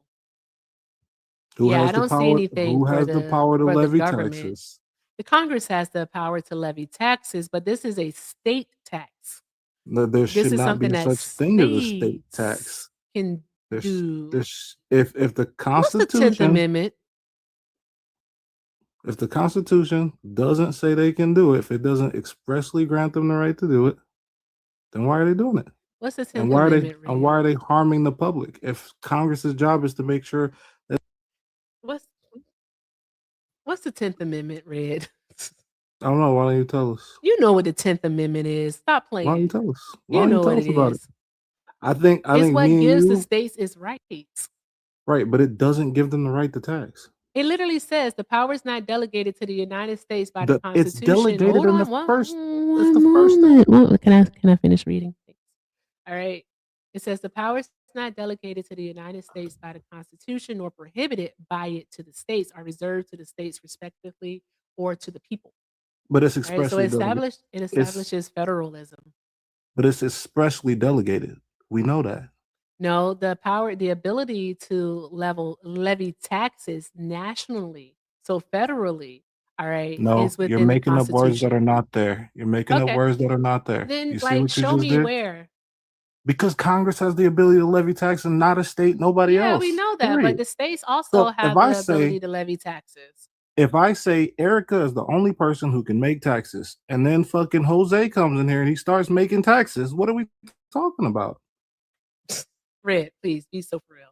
Who
Yeah,
has
I
the
don't see
power?
anything
Who has the power to
for the
levy
government.
taxes?
The Congress has the power to levy taxes, but this is a state tax.
There
This
should
is
not be
something
a
that
such thing as a state
states
tax.
can
There's,
do.
there's if the
What's the 10th
Constitution
Amendment?
if the Constitution doesn't say they can do it, if it doesn't expressly grant them the right to do it, then why are they doing it?
What's the 10th
And why are they
Amendment
and
read?
why are they harming the public? If Congress's job is to make sure that
What's what's the 10th Amendment read?
I don't know, why don't you tell us?
You know what the 10th Amendment is. Stop
Why don't you
playing.
tell us? Why
You
don't you
know
tell
what it
us about it?
is.
I think
It's what
me and
gives the
you
states its rights.
right, but it doesn't give them the right to tax.
It literally says the power is not delegated to the United States by the
It's
Constitution.
delegated
Hold
in the
on, one,
first. It's the
one
first thing.
moment. Can I finish reading? Thanks. All right. It says the power is not delegated to the United States by the Constitution nor prohibited by it to the states are reserved to the states respectively or to the people.
But it's
All right. So
expressly delegated.
it
It's
establishes federalism.
but it's expressly delegated. We know that.
No, the ability to levy taxes nationally, so federally, all right,
No,
is
you're
within the
making up words that
Constitution.
are not there. You're making up
Okay.
words that are not there.
Then,
You see
like,
what you
show
just
me
did?
where.
Because Congress has the ability to levy tax and not a state, nobody
Yeah, we
else.
know that, but
Period.
the states also
So if
have
I
the ability
say
to levy taxes.
Erica is the only person who can make taxes, and then fucking Jose comes in here and he starts making taxes, what are we talking about?
Red, please be so for real.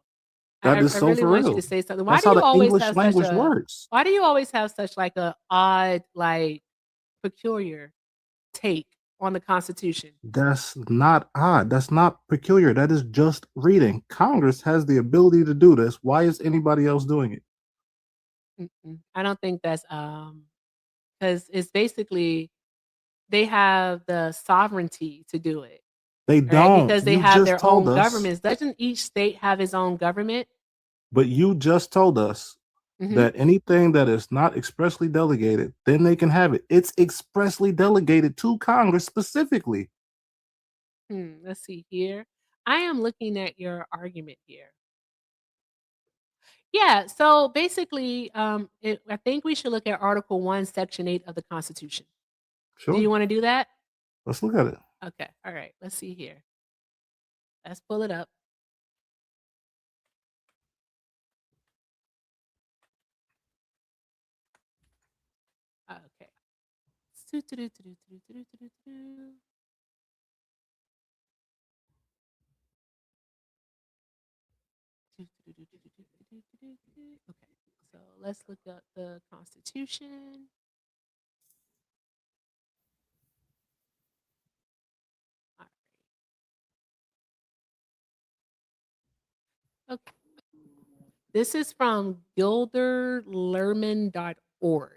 That is
I
so
really
for
want you to
real.
say something.
That's how the English language works.
Why do you always have such like a odd, like peculiar take on the Constitution?
That's not odd. That's not peculiar. That is just reading. Congress has the ability to do this. Why is anybody else doing it?
I don't think that's because it's basically they have the sovereignty to do it.
They
Right?
don't.
Because they
You
have
just
their
told
own
us.
governments. Doesn't each state have its own government?
But you just told us that anything that is not expressly delegated, then they can have it. It's expressly delegated to Congress specifically.
Let's see here. I am looking at your argument here. Yeah, so basically, I think we should look at Article 1, Section 8 of the Constitution. Do
Sure.
you want to do that?
Let's look at it.
Okay, all right, let's see here. Let's pull it up. Okay. Okay, so let's look up the Constitution. All right. Okay. This is from gilderlerman.org.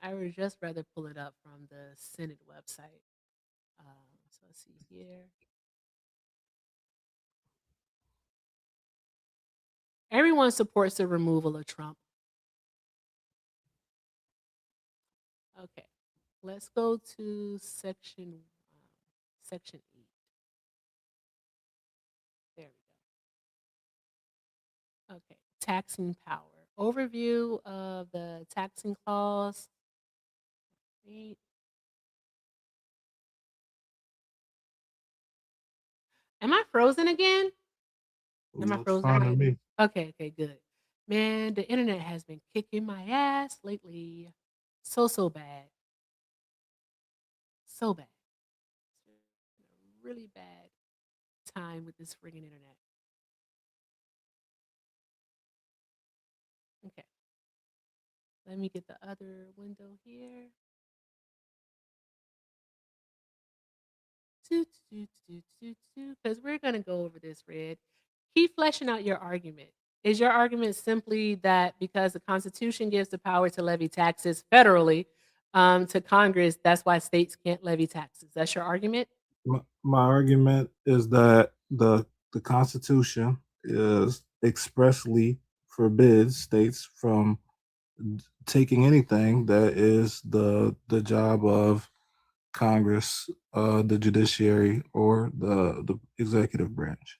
I would just rather pull it up from the Senate website. So let's see here. Everyone supports the removal of Trump. Okay, let's go to section 8. There we go. Okay, taxing power. Overview of the taxing clause. 8. Am I frozen again? Am I
Looks
frozen
fine to
again?
me.
Okay, good. Man, the internet has been kicking my ass lately. So bad. So bad. Really bad time with this friggin' internet. Okay. Let me get the other window here. Because we're going to go over this, Red. Keep fleshing out your argument. Is your argument simply that because the Constitution gives the power to levy taxes federally to Congress, that's why states can't levy taxes? That's your argument?
My argument is that the Constitution is expressly forbids states from taking anything that is the job of Congress, the judiciary, or the executive branch.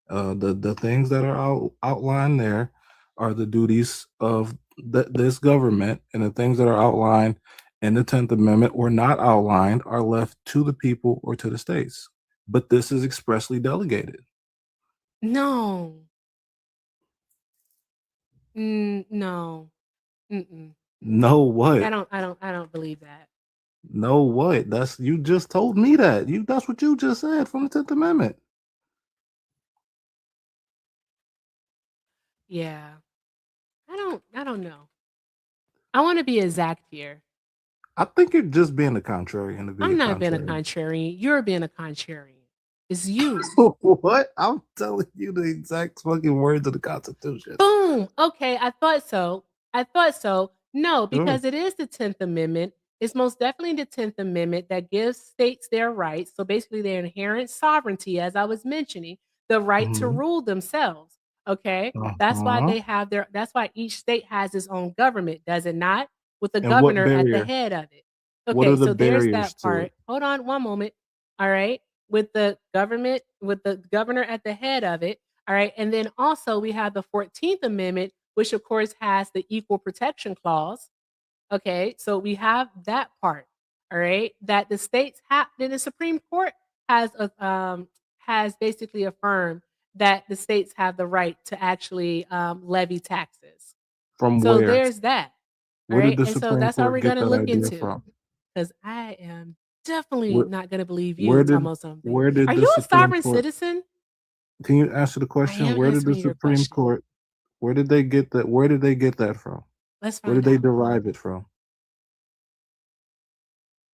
The things that are outlined there are the duties of this government, and the things that are outlined in the 10th Amendment or not outlined are left to the people or to the states. But this is expressly delegated.
No. No. Mm-mm.
No what?
I don't believe that.
No what? That's you just told me that. That's what you just said from the 10th Amendment.
Yeah. I don't know. I want to be exact here.
I think you're just being a contrarian to be
I'm
a
not being a
contrarian.
contrarian. You're being a contrarian. It's you.
What? I'm telling you the exact fucking words of the Constitution.
Boom. Okay, I thought so. No,
Sure.
because it is the 10th Amendment. It's most definitely the 10th Amendment that gives states their rights. So basically, their inherent sovereignty, as I was mentioning, the right to
Mhm.
rule themselves. Okay, that's why
Uh-huh.
they have their. That's why each state has its own government, does it not? With the
And what
governor at the
barrier?
head of it.
What are
Okay,
the
so there's
barriers
that
to it?
part. Hold on one moment. All right, with the government, with the governor at the head of it. All right. And then also we have the 14th Amendment, which of course has the equal protection clause. Okay. So we have that part. All right. That the states have, then the Supreme Court has basically affirmed that the states have the right to actually levy taxes.
From
So
where?
there's that. All
Where did
right.
the
And so
Supreme
that's what
Court
we're going
get
to
that
look
idea
into
from?
because I am definitely
Where,
not going to believe you
where
talking
did
about something.
where did
Are
the
you a
Supreme
sovereign
Court?
citizen?
Can you answer the
I
question?
am
Where did the
answering your
Supreme
question.
Court? Where did they get that? Where did they get that from?
Let's
Where did
find
they
out.
derive it from?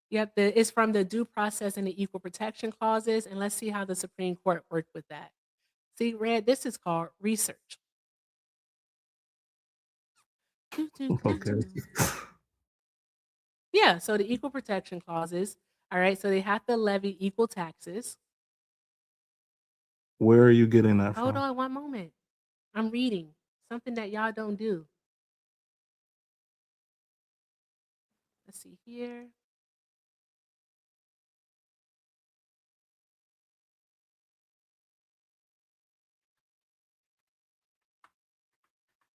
Yep, it's from the due process and the equal protection clauses, and let's see how the Supreme Court worked with that. See, Red, this is called research.
Okay.
Yeah, so the equal protection clauses, all right, so they have to levy equal taxes.
Where are you getting that
Hold
from?
on one moment. I'm reading something that y'all don't do. Let's see here.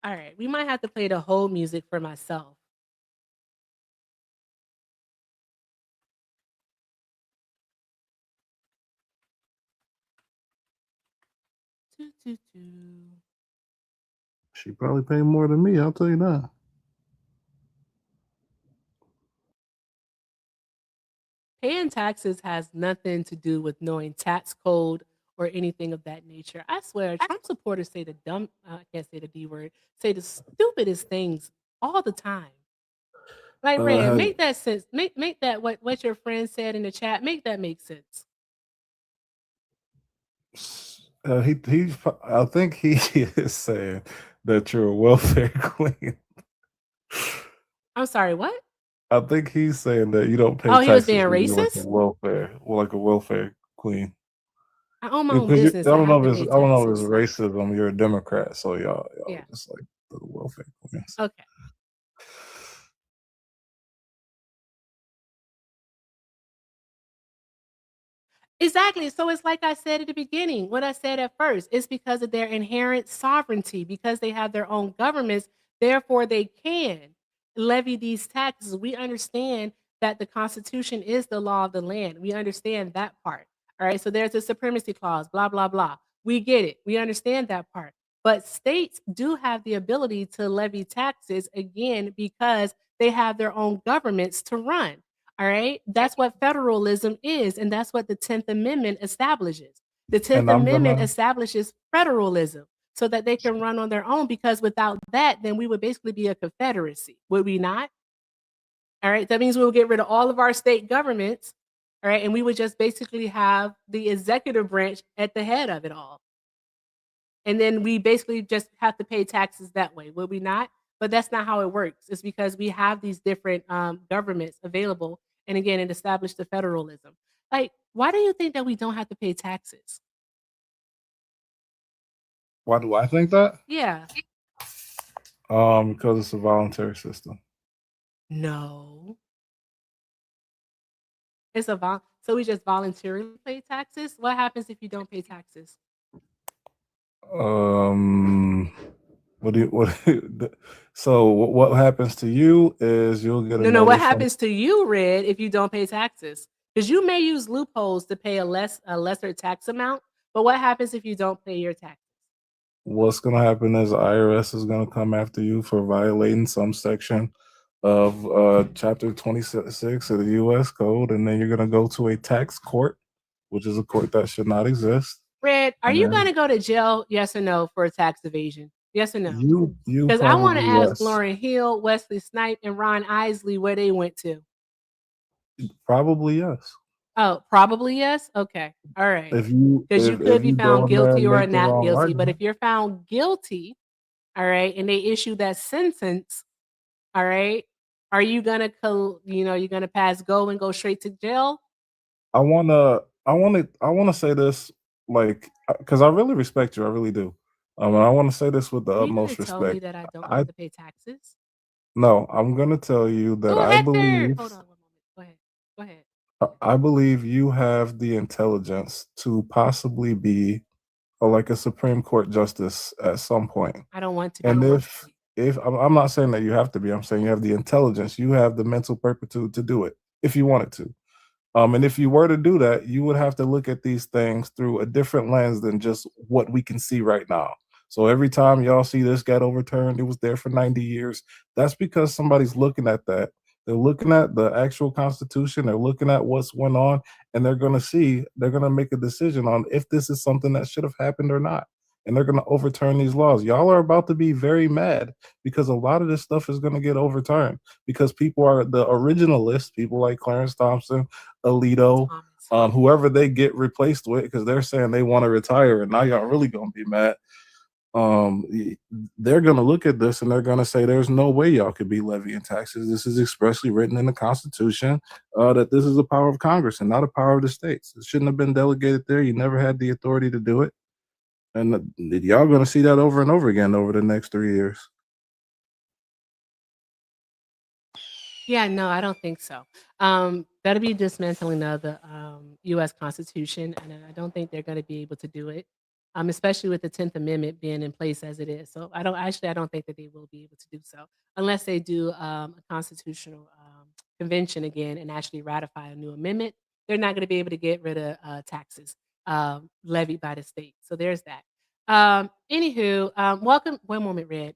All right, we might have to play the whole music for myself.
She probably paid more than me. I'll tell you that.
Paying taxes has nothing to do with knowing tax code or anything of that nature. I swear, Trump supporters say the dumb, I can't say the D word, say the stupidest things all the time. Like, Red,
Has
make that sense. Make that what your friend said in the chat, make that make sense.
he I think he is saying that you're a welfare queen.
I'm sorry, what?
I think he's saying that you don't pay
Oh, he was
taxes
being
because you're like a
racist?
welfare queen.
I own my own
Because I
business. I
don't
have
know
to
if it's
pay
I don't know if it's
taxes.
racism. You're a Democrat, so y'all
Yeah.
just like the welfare queens.
Okay. Exactly. So it's like I said at the beginning, what I said at first. It's because of their inherent sovereignty, because they have their own governments, therefore they can levy these taxes. We understand that the Constitution is the law of the land. We understand that part. All right. So there's a supremacy clause, blah, blah, blah. We get it. We understand that part. But states do have the ability to levy taxes again because they have their own governments to run. All right. That's what federalism is. And that's what the 10th Amendment establishes. The 10th
And I'm
Amendment
gonna
establishes federalism so that they can run on their own, because without that, then we would basically be a confederacy, would we not? All right. That means we will get rid of all of our state governments. All right. And we would just basically have the executive branch at the head of it all. And then we basically just have to pay taxes that way, would we not? But that's not how it works. It's because we have these different governments available. And again, it established the federalism. Like, why do you think that we don't have to pay taxes?
why do I think that?
Yeah.
Because it's a voluntary system.
No. So we just voluntarily pay taxes? What happens if you don't pay taxes?
What do you so what happens to you is you'll get a
No, what
notice from
happens to you, Red, if you don't pay taxes? Because you may use loopholes to pay a lesser tax amount, but what happens if you don't pay your taxes?
what's going to happen is the IRS is going to come after you for violating some section of chapter 26 of the US code, and then you're going to go to a tax court, which is a court that should not exist.
Red, are
And
you
then
gonna go to jail? Yes or no for tax evasion? Yes or no?
you
Because I want to
probably
ask
yes.
Lauryn Hill, Wesley Snipes, and Ron Isley where they went to.
Probably yes.
Oh, probably yes. Okay, all right.
If you
Because you
if
could be
you go
found
in there
guilty
and
or
make the
not
wrong
guilty. But if
argument,
you're found guilty, all right, and they issue that sentence, all right, are you gonna you're gonna pass go and go straight to jail?
I wanna say this like because I really respect you, I really do. And I want to say this with the
Are you gonna
utmost
tell me
respect.
that I don't
I
have to pay taxes?
no, I'm gonna tell you that
Oh, Hector! Hold on one moment. Go ahead. Go ahead.
I believe you have the intelligence to possibly be like a Supreme Court justice at some point.
I don't want to be.
And if I'm not saying that you have to be, I'm saying you have the intelligence, you have the mental perpetuity to do it if you wanted to. And if you were to do that, you would have to look at these things through a different lens than just what we can see right now. So every time y'all see this got overturned, it was there for 90 years. That's because somebody's looking at that. They're looking at the actual Constitution. They're looking at what's went on, and they're going to make a decision on if this is something that should have happened or not. And they're going to overturn these laws. Y'all are about to be very mad because a lot of this stuff is going to get overturned because people are the originalists, people like Clarence Thompson, Alito, whoever they get replaced with, because they're saying they want to retire, and now y'all really gonna be mad. They're gonna look at this and they're gonna say, "There's no way y'all could be levying taxes. This is expressly written in the Constitution that this is a power of Congress and not a power of the states. It shouldn't have been delegated there. You never had the authority to do it." And y'all gonna see that over and over again over the next 3 years.
Yeah, no, I don't think so. That'll be dismantling of the U.S. Constitution, and I don't think they're going to be able to do it, especially with the 10th Amendment being in place as it is. So I don't think that they will be able to do so unless they do a constitutional convention again and actually ratify a new amendment. They're not going to be able to get rid of taxes levied by the state. So there's that. Anywho, welcome. One moment, Red.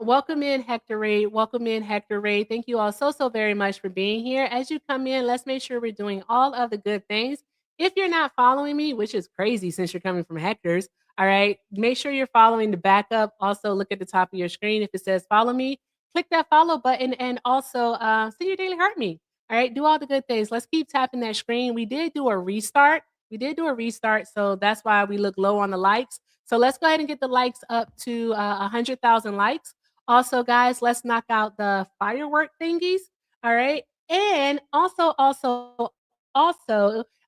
Welcome in, Hector Ray. Welcome in, Hector Ray. Thank you all so very much for being here. As you come in, let's make sure we're doing all of the good things. If you're not following me, which is crazy since you're coming from Hector's, all right, make sure you're following the backup. Also, look at the top of your screen. If it says follow me, click that follow button and also send your daily heart me. All right, do all the good things. Let's keep tapping that screen. We did do a restart. We did do a restart, so that's why we look low on the likes. So let's go ahead and get the likes up to 100,000 likes. Also, guys, let's knock out the firework thingies. All right. And also,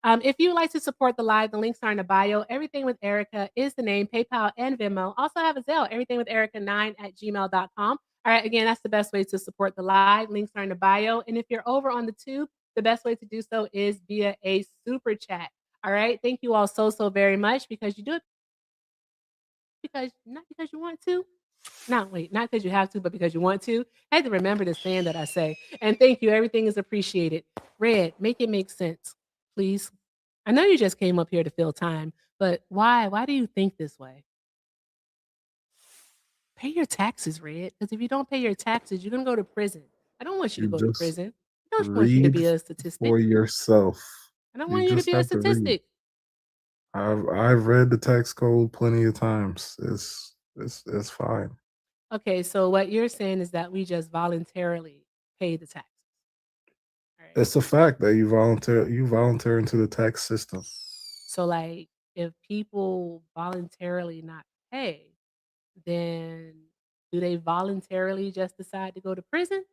if you would like to support the live, the links are in the bio. Everything with Erica is the name, PayPal and Venmo. Also have a Zelle, everything with Erica9@gmail.com. All right, again, that's the best way to support the live. Links are in the bio. And if you're over on the tube, the best way to do so is via a super chat. All right. Thank you all so very much because you do it because not because you want to. Not because you have to, but because you want to. I had to remember the saying that I say. And thank you. Everything is appreciated. Red, make it make sense, please. I know you just came up here to fill time, but why? Why do you think this way? Pay your taxes, Red. Because if you don't pay your taxes, you're gonna go to prison. I don't want you to
You
go to
just
prison. I don't want you to
read
be a statistic.
for yourself.
I don't
You
want you to
just
be a
have to read.
statistic.
I've read the tax code plenty of times. It's fine.
Okay, so what you're saying is that we just voluntarily pay the taxes. All right.
It's a fact that you volunteer into the tax system.
So like if people voluntarily not pay, then do they voluntarily just decide to go to prison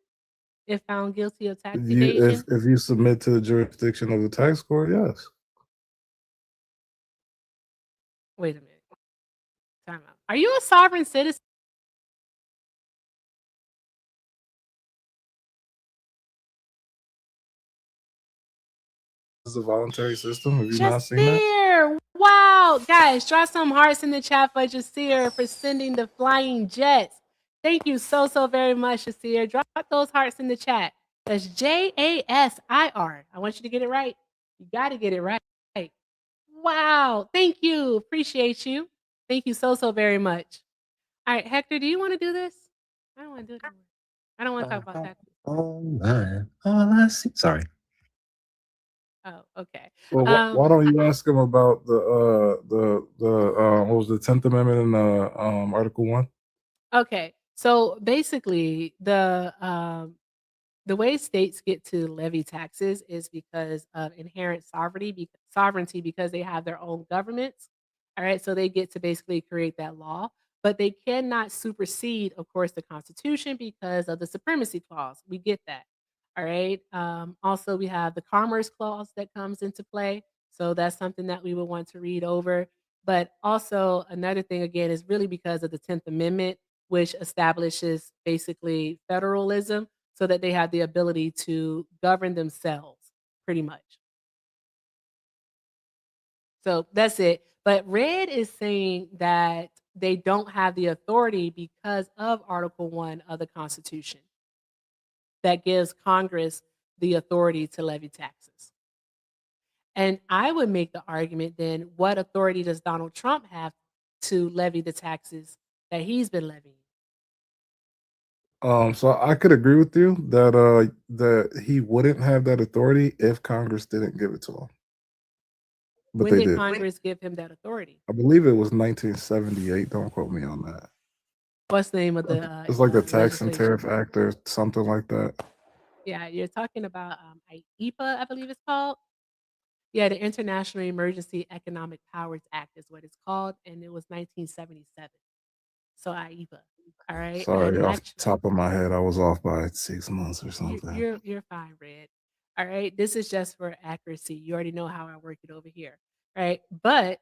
if found guilty of tax
You
evasion?
if you submit to the jurisdiction of the tax court, yes.
Wait a minute. Time out. Are you a sovereign citizen?
It's a voluntary system. Have you not seen that?
Jasir! Wow. Guys, drop some hearts in the chat for Jasir for sending the flying jets. Thank you so very much, Jasir. Drop those hearts in the chat. That's JASIR. I want you to get it right. You got to get it right. Wow. Thank you. Appreciate you. Thank you so very much. All right, Hector, do you want to do this? I don't want to do it anymore. I don't want to talk about taxes.
Oh man. Oh, I see. Sorry.
Oh, okay.
Well, why don't you ask him about the what was the 10th Amendment in Article 1?
Okay. So basically, the way states get to levy taxes is because of inherent sovereignty because they have their own governments. All right, so they get to basically create that law, but they cannot supersede, of course, the Constitution because of the supremacy clause. We get that. All right. Also, we have the Commerce Clause that comes into play, so that's something that we would want to read over. But also, another thing again is really because of the 10th Amendment, which establishes basically federalism so that they have the ability to govern themselves pretty much. So that's it. But Red is saying that they don't have the authority because of Article 1 of the Constitution that gives Congress the authority to levy taxes. And I would make the argument then, what authority does Donald Trump have to levy the taxes that he's been levying?
So I could agree with you that he wouldn't have that authority if Congress didn't give it to him. But
When
they
did
did.
Congress give him that authority?
I believe it was 1978. Don't quote me on that.
What's the name of the
It's like the Tax and
legislation?
Tariff Act or something like that.
Yeah, you're talking about IEPA, I believe it's called. Yeah, the International Emergency Economic Powers Act is what it's called, and it was 1977. So IEPA. All right, and
Sorry, off the
actually,
top of my head, I was off by 6 months or something.
you're fine, Red. All right, this is just for accuracy. You already know how I work it over here, right? But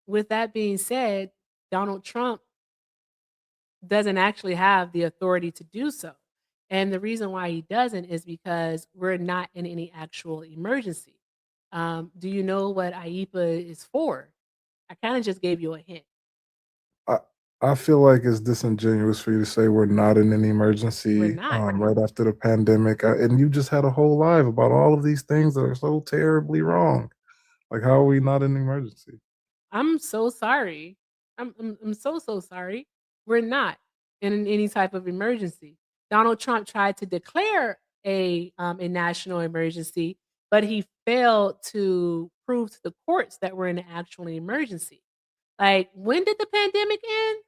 with that being said, Donald Trump doesn't actually have the authority to do so. And the reason why he doesn't is because we're not in any actual emergency. Do you know what IEPA is for? I kind of just gave you a hint.
I feel like it's disingenuous for you to say we're not in an
We're
emergency
not.
right after the pandemic, and you just had a whole live about all of these things that are so terribly wrong. Like, how are we not in an emergency?
I'm so sorry. I'm so sorry. We're not in any type of emergency. Donald Trump tried to declare a national emergency, but he failed to prove to the courts that we're in an actual emergency. Like, when did the pandemic end?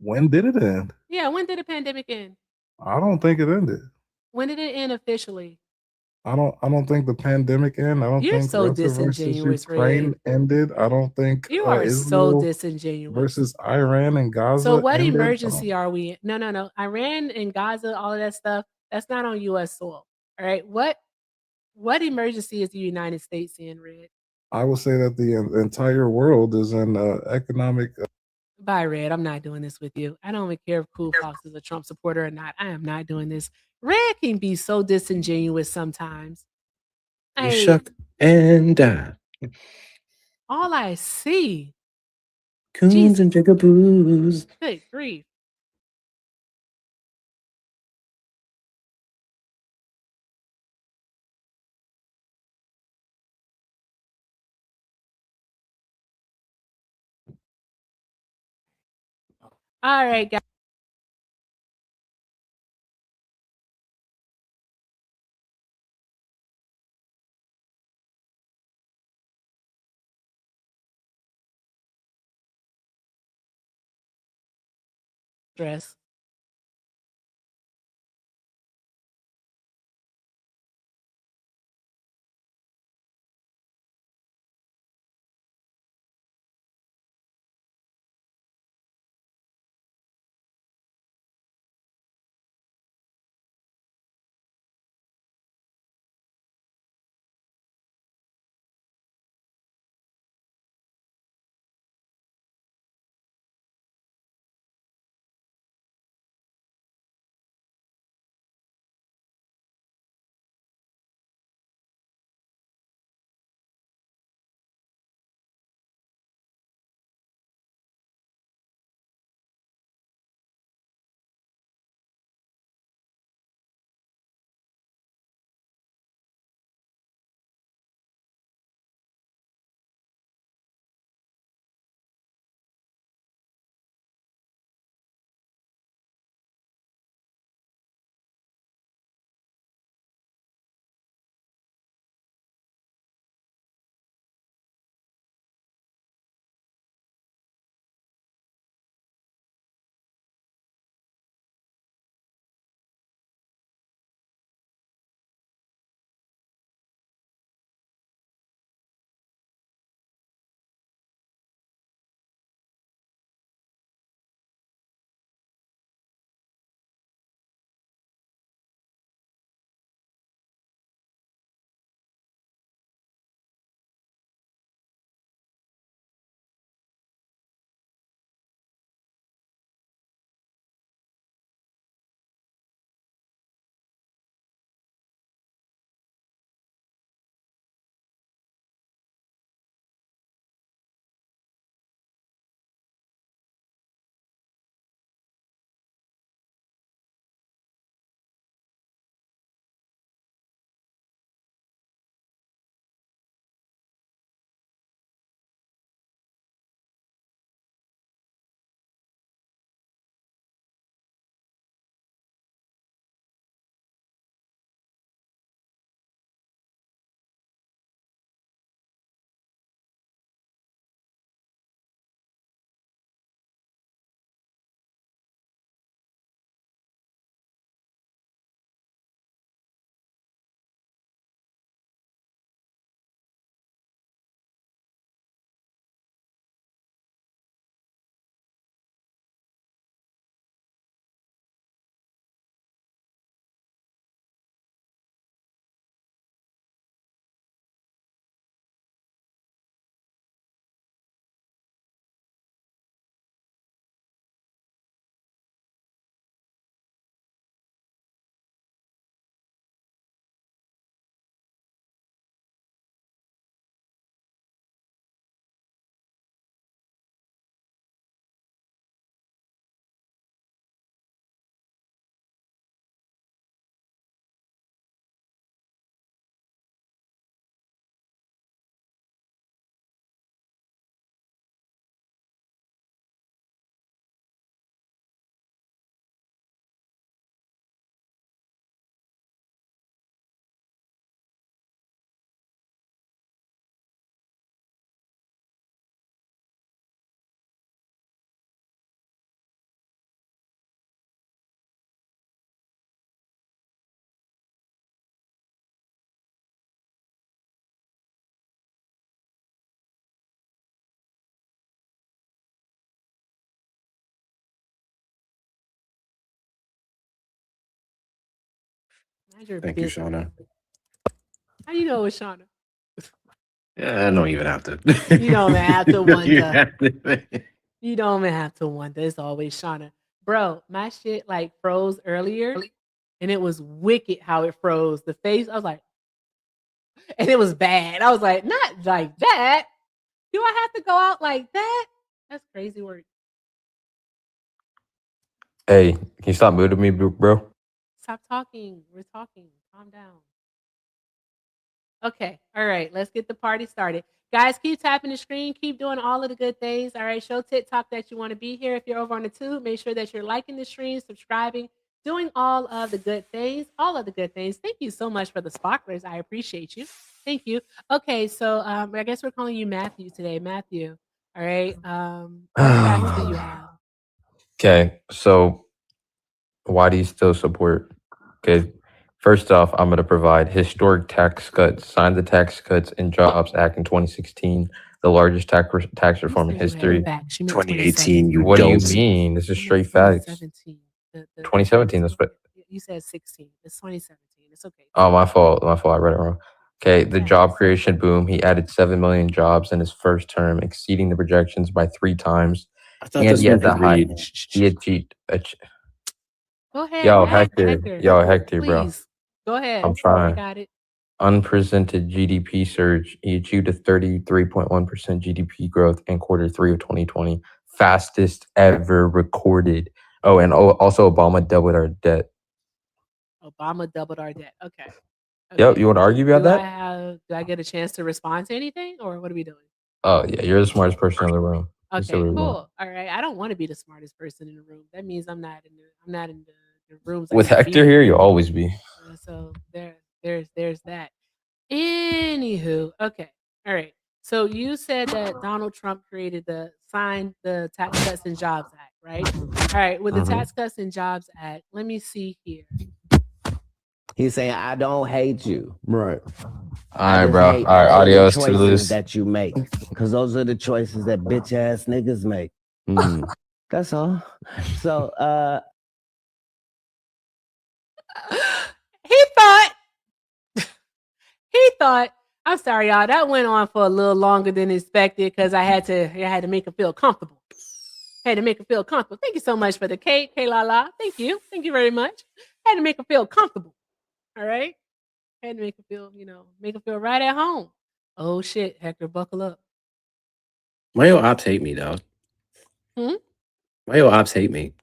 When did it end?
Yeah, when did the pandemic end?
I don't think it ended.
When did it end officially?
I don't think the pandemic ended. I don't
You're
think
so
Russia versus
disingenuous, Red.
Ukraine ended. I don't think
You are so
Israel
disingenuous.
versus Iran and
So
Gaza
what
ended.
emergency are we in? No. Iran and Gaza, all of that stuff, that's not on US soil. All right. What emergency is the United States in, Red?
I would say that the entire world is in economic.
Bye, Red. I'm not doing this with you. I don't even care if Cool Fox is a Trump supporter or not. I am not doing this. Red can be so disingenuous sometimes.
You
Hey,
shuck and die.
all I see.
Coons
Jesus.
and jigaboos.
Good grief. All right, guys. Stress. Mind your
Thank you,
business.
Shauna.
How you know it's Shauna?
Yeah, I don't even have to.
You don't even have to
You
wonder.
have to-
You don't even have to wonder. It's always Shauna. Bro, my shit like froze earlier, and it was wicked how it froze. The face, I was like, and it was bad. I was like, not like that. Do I have to go out like that? That's crazy work.
Hey, can you stop muting me, bro?
Stop talking. We're talking. Calm down. Okay. All right. Let's get the party started. Guys, keep tapping the screen. Keep doing all of the good things. All right. Show TikTok that you want to be here. If you're over on the tube, make sure that you're liking the stream, subscribing, doing all of the good things. All of the good things. Thank you so much for the sparklers. I appreciate you. Thank you. Okay. So I guess we're calling you Matthew today. Matthew. All right. What facts do you have?
Okay, so why do you still support? Okay, first off, I'm going to provide historic tax cuts. Signed the Tax Cuts and Jobs Act in 2016, the largest tax reform in history.
Facts. You meant
2018, you
What do you
don't.
mean? This is
You meant
straight facts.
2017. The
2017. That's what.
you said 16. It's 2017. It's okay.
Oh, my fault. My fault. I read it wrong. Okay, the
Facts.
job creation boom. He added 7 million jobs in his first term, exceeding the projections by 3 times.
I thought
And
this
he
one
had the
could
high.
read.
He achieved.
Go ahead.
Yo,
Hector.
Hector, bro.
Please. Go ahead.
I'm
I
trying.
got it.
Unprecedented GDP surge. He achieved a 33.1% GDP growth in quarter 3 of 2020, fastest ever recorded. Oh, and also Obama doubled our debt.
Obama doubled our debt. Okay.
Yep, you want to argue about that?
Do I get a chance to respond to anything, or what are we doing?
Oh yeah, you're the smartest person in the room. You said
Okay,
we were going.
cool. All right. I don't want to be the smartest person in the room. That means I'm not in the rooms. I
With
need to
Hector
be
here, you'll always be.
So there's that. Anywho, okay. All right. So you said that Donald Trump signed the Tax Cuts and Jobs Act, right? All right. With the Tax Cuts and Jobs Act, let me see here.
He's saying, I don't hate you.
Right.
All right, bro. All right, adios,
choices
toodaloo.
that you make. Because those are the choices that bitch ass niggas make. That's all. So
He thought, I'm sorry, y'all. That went on for a little longer than expected because I had to make him feel comfortable. Had to make him feel comfortable. Thank you so much for the cake, K-la-la. Thank you very much. Had to make him feel comfortable. All right. Had to make him feel right at home. Oh shit, Hector, buckle up.
Why your ops hate me, dog?
Hmm?
Why your ops hate me?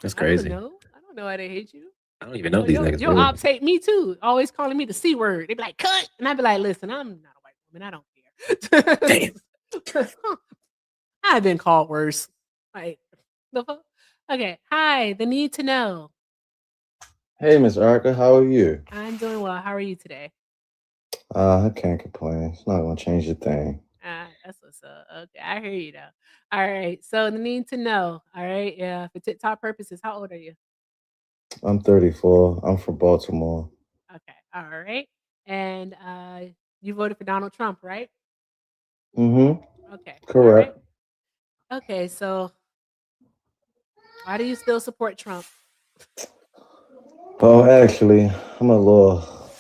That's crazy.
I don't know why they hate you.
I don't even know these niggas.
Your ops hate me too. Always calling me the C word. They be like, cut. And I be like, listen, I'm not a white woman. I don't care. Damn. I've been called worse. Like, the fuck? Okay. Hi, the need to know.
Hey, Miss Erica, how are you?
I'm doing well. How are you today?
I can't complain. It's not gonna change a thing.
That's what's up. Okay, I hear you though. All right. So the need to know. All right. Yeah. For TikTok purposes, how old are you?
I'm 34. I'm from Baltimore.
Okay. All right. And you voted for Donald Trump, right?
Mm-hmm.
Okay.
Correct.
All right. Okay. So why do you still support Trump?
Well, actually, I'm a little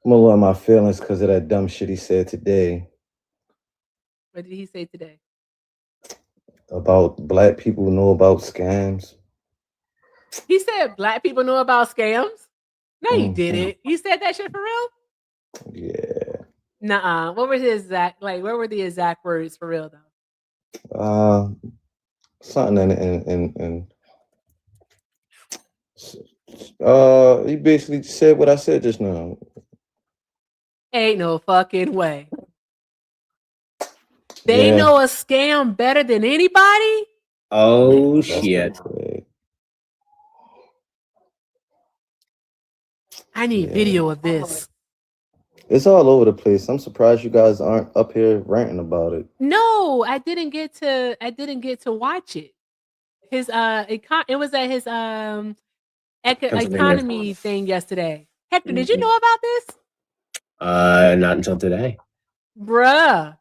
in my feelings because of that dumb shit he said today
What did he say today?
about black people who know about scams.
He said black people know about scams. No, he didn't. He said that shit for real?
Yeah.
Nuh-uh. What were the exact words for real though?
Something he basically said what I said just now.
Ain't no fucking way. They know a scam better than anybody?
Oh shit.
I need video of this.
It's all over the place. I'm surprised you guys aren't up here ranting about it.
No, I didn't get to watch it. His it was at his economy thing yesterday. Hector, did you know about this?
Not until today.
Bruh.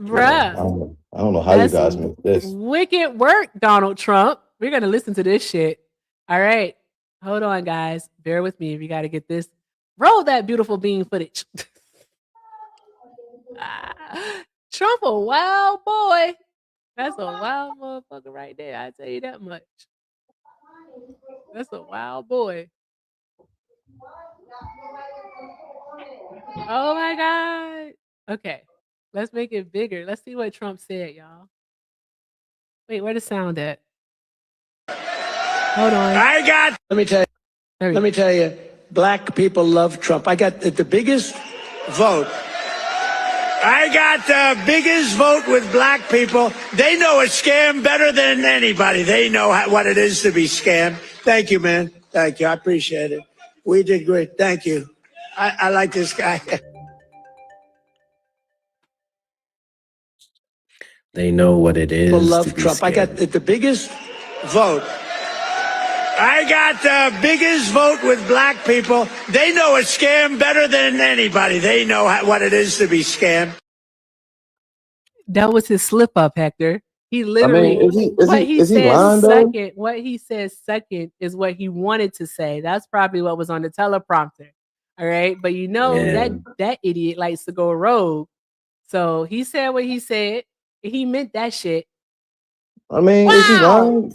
I don't know how you guys make this.
Wicked work, Donald Trump. We're gonna listen to this shit. All right. Hold on, guys. Bear with me. We got to get this. Roll that beautiful bean footage. Trump a wild boy. That's a wild motherfucker right there. I tell you that much. That's a wild boy. Oh my God. Okay. Let's make it bigger. Let's see what Trump said, y'all. Wait, where the sound at? Hold on.
I got. Let me tell you, black people love Trump. I got the biggest vote. I got the biggest vote with black people. They know a scam better than anybody. They know what it is to be scammed. Thank you, man. Thank you. I appreciate it. We did great. Thank you. I like this guy.
They know what it is.
People
to
love
be
Trump. I got
scammed.
the biggest vote. I got the biggest vote with black people. They know a scam better than anybody. They know what it is to be scammed.
That was his slip up, Hector. He
I mean,
literally what he
is he
said
lying though?
second, what he said second is what he wanted to say. That's probably what was on the teleprompter. All right. But you know
Yeah.
that idiot likes to go rogue. So he said what he said. He meant that shit.
I mean, is he lying?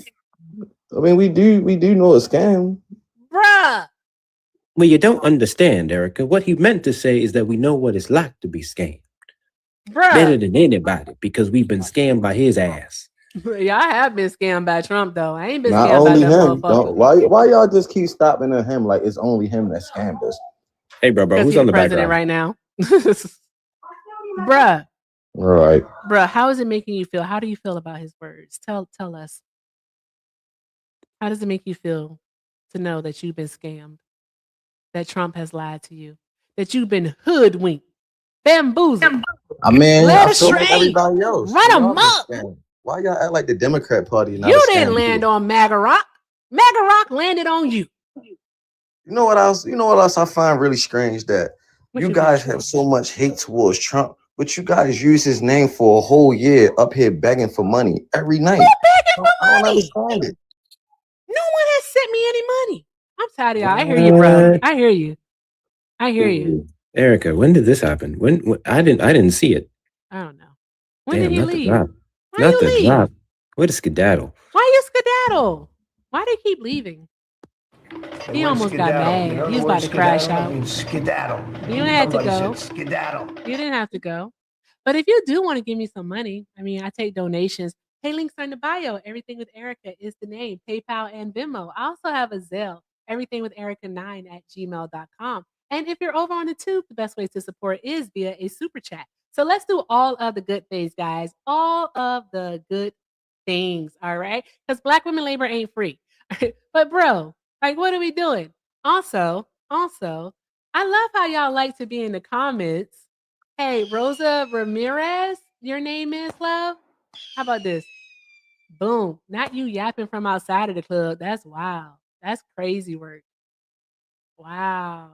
I mean, we do know a scam.
Bruh.
Well, you don't understand, Erica. What he meant to say is that we know what it's like to be scammed. Better
Bruh.
than anybody because we've been scammed by his ass.
Y'all have been scammed by Trump though. I ain't been
Not
scammed by
only
that
him.
motherfucker.
Why y'all just keep stopping at him like it's only him that scammed us?
Hey, bro,
Because
who's
he's
on
the
the
president
background?
right now. Bruh.
All right.
Bruh, how is it making you feel? How do you feel about his words? Tell us. How does it make you feel to know that you've been scammed? That Trump has lied to you? That you've been hoodwinked, bamboozled,
I mean,
led
I feel like
astray,
everybody else.
run
We all been
amok.
scammed. Why y'all act like the Democrat Party not a
You didn't
scam
land
too?
on Maga Rock. Maga Rock landed on you.
You know what else? You know what else I find really strange that
What
you
you
guys
find?
have so much hate towards Trump, but you guys use his name for a whole year up here begging for money every night.
Who begging for
I don't
money?
understand it.
No one has sent me any money. I'm tired of y'all. I hear you, bro.
What?
I hear you. I hear you.
Erica, when did this happen? When I didn't see it.
I don't know. When did
Damn,
he
not the
leave?
drop.
Why
Not
you
the
leave?
drop. What a skedaddle.
Why you skedaddle? Why they keep leaving?
The
He
word
almost got
skedaddle.
mad.
You know
He
the
was
word
about to crash
skedaddle?
out.
It means skedaddle.
You don't have to
Somebody
go.
said skedaddle.
You didn't have to go. But if you do want to give me some money, I mean, I take donations. Pay links are in the bio. Everything with Erica is the name. PayPal and Venmo. I also have a Zelle. Everything with Erica9@gmail.com. And if you're over on the tube, the best way to support is via a super chat. So let's do all of the good things, guys. All of the good things. All right. Because Black women labor ain't free. But bro, like, what are we doing? Also, I love how y'all like to be in the comments. Hey, Rosa Ramirez, your name is love. How about this? Boom. Not you yapping from outside of the club. That's wild. That's crazy work. Wow.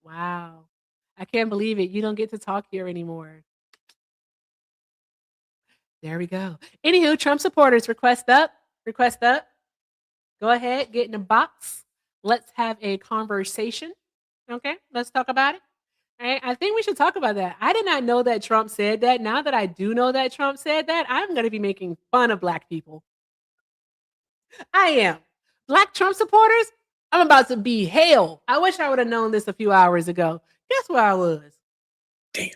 Wow. I can't believe it. You don't get to talk here anymore. There we go. Anywho, Trump supporters, request up. Request up. Go ahead, get in the box. Let's have a conversation. Okay, let's talk about it. All right, I think we should talk about that. I did not know that Trump said that. Now that I do know that Trump said that, I'm going to be making fun of Black people. I am. Black Trump supporters, I'm about to be hell. I wish I would have known this a few hours ago. Guess where I was?
Damn.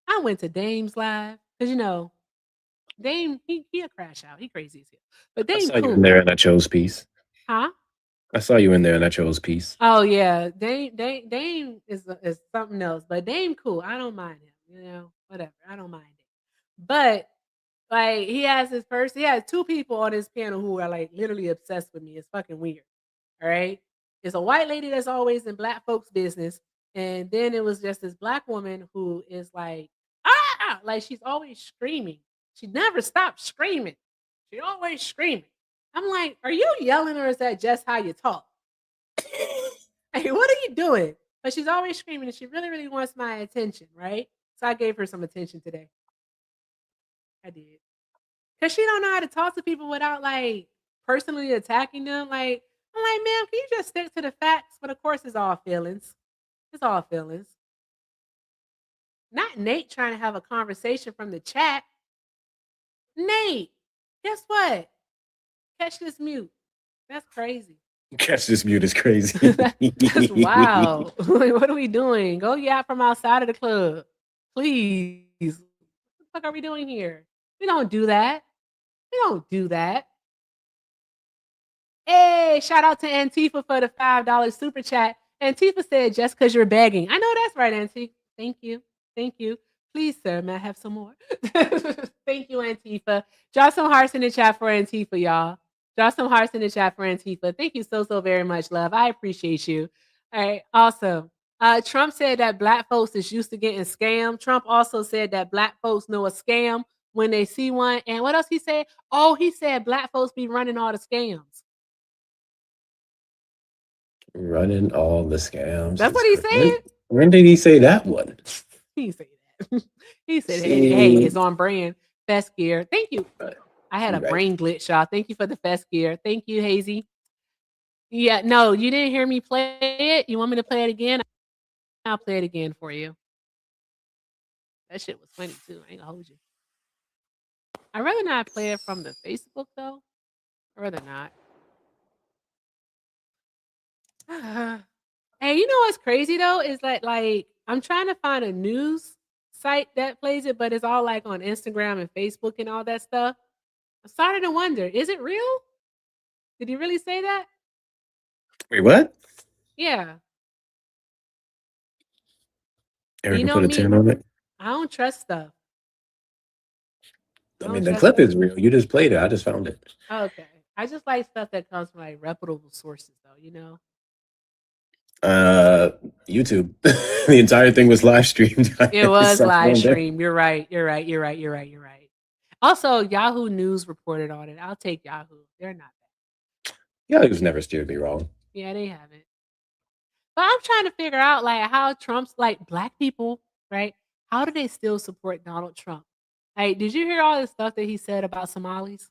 I went to Dame's live because, you know, Dame, he a crash out. He crazy as hell. But
I
Dame
saw you in
cool.
there and I chose peace.
Huh?
I saw you in there and I chose peace.
Oh yeah, Dame is something else, but Dame cool. I don't mind him. You know, whatever. I don't mind it. But like he has two people on his panel who are like literally obsessed with me. It's fucking weird. All right. It's a white lady that's always in Black folks' business, and then it was just this Black woman who is like like she's always screaming. She never stops screaming. She always screaming. I'm like, are you yelling or is that just how you talk? Hey, what are you doing? But she's always screaming and she really, really wants my attention, right? So I gave her some attention today. I did. Because she don't know how to talk to people without like personally attacking them. Like, I'm like, ma'am, can you just stick to the facts? But of course, it's all feelings. It's all feelings. Not Nate trying to have a conversation from the chat. Nate, guess what? Catch this mute. That's crazy.
Catch this mute is crazy.
That's wild. Like, what are we doing? Go yap from outside of the club. Please. What the fuck are we doing here? We don't do that. We don't do that. Hey, shout out to Antifa for the $5 super chat. Antifa said, just because you're begging. I know that's right, Antifa. Thank you. Thank you. Please, sir, may I have some more? Thank you, Antifa. Drop some hearts in the chat for Antifa, y'all. Drop some hearts in the chat for Antifa. Thank you so very much, love. I appreciate you. All right, awesome. Trump said that black folks is used to getting scammed. Trump also said that black folks know a scam when they see one. And what else he said? Oh, he said black folks be running all the scams.
Running all the scams.
That's what he said.
When did he say that one?
He said that. He said, hey, it's on brand. Fest gear. Thank you. I had a brain glitch, y'all. Thank you for the fest gear. Thank you, Hazy. Yeah, no, you didn't hear me play it. You want me to play it again? I'll play it again for you. That shit was funny too. I ain't gonna hold you. I'd rather not play it from the Facebook though. I'd rather not. Hey, you know what's crazy though? Is that like I'm trying to find a news site that plays it, but it's all like on Instagram and Facebook and all that stuff. I'm starting to wonder, is it real? Did he really say that?
Wait, what?
Yeah.
Erica
You know
put a
me.
10 on it.
I don't trust stuff.
I mean, the clip is real. You just played it. I just found it.
Okay. I just like stuff that comes from like reputable sources though, you know?
YouTube. The entire thing was live streamed.
It was live stream. You're right. You're right. You're right. You're right. You're right. Also, Yahoo News reported on it. I'll take Yahoo. They're not bad.
Yahoo's never steered me wrong.
Yeah, they haven't. But I'm trying to figure out like how Trump's like black people, right? How do they still support Donald Trump? Like, did you hear all the stuff that he said about Somalis?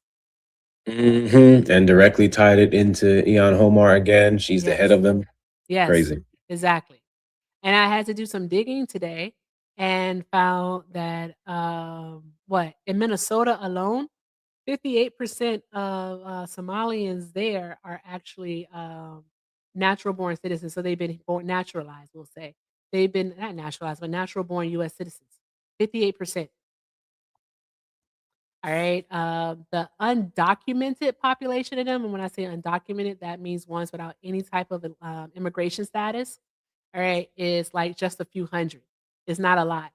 And directly tied it into Eon Homar again. She's the head of them.
Yes.
Crazy.
Exactly. And I had to do some digging today and found that in Minnesota alone, 58% of Somalians there are actually natural born citizens. So they've been born naturalized, we'll say. They've been not naturalized, but natural born US citizens. 58%. All right. The undocumented population of them, and when I say undocumented, that means ones without any type of immigration status, all right, is like just a few hundred. It's not a lot.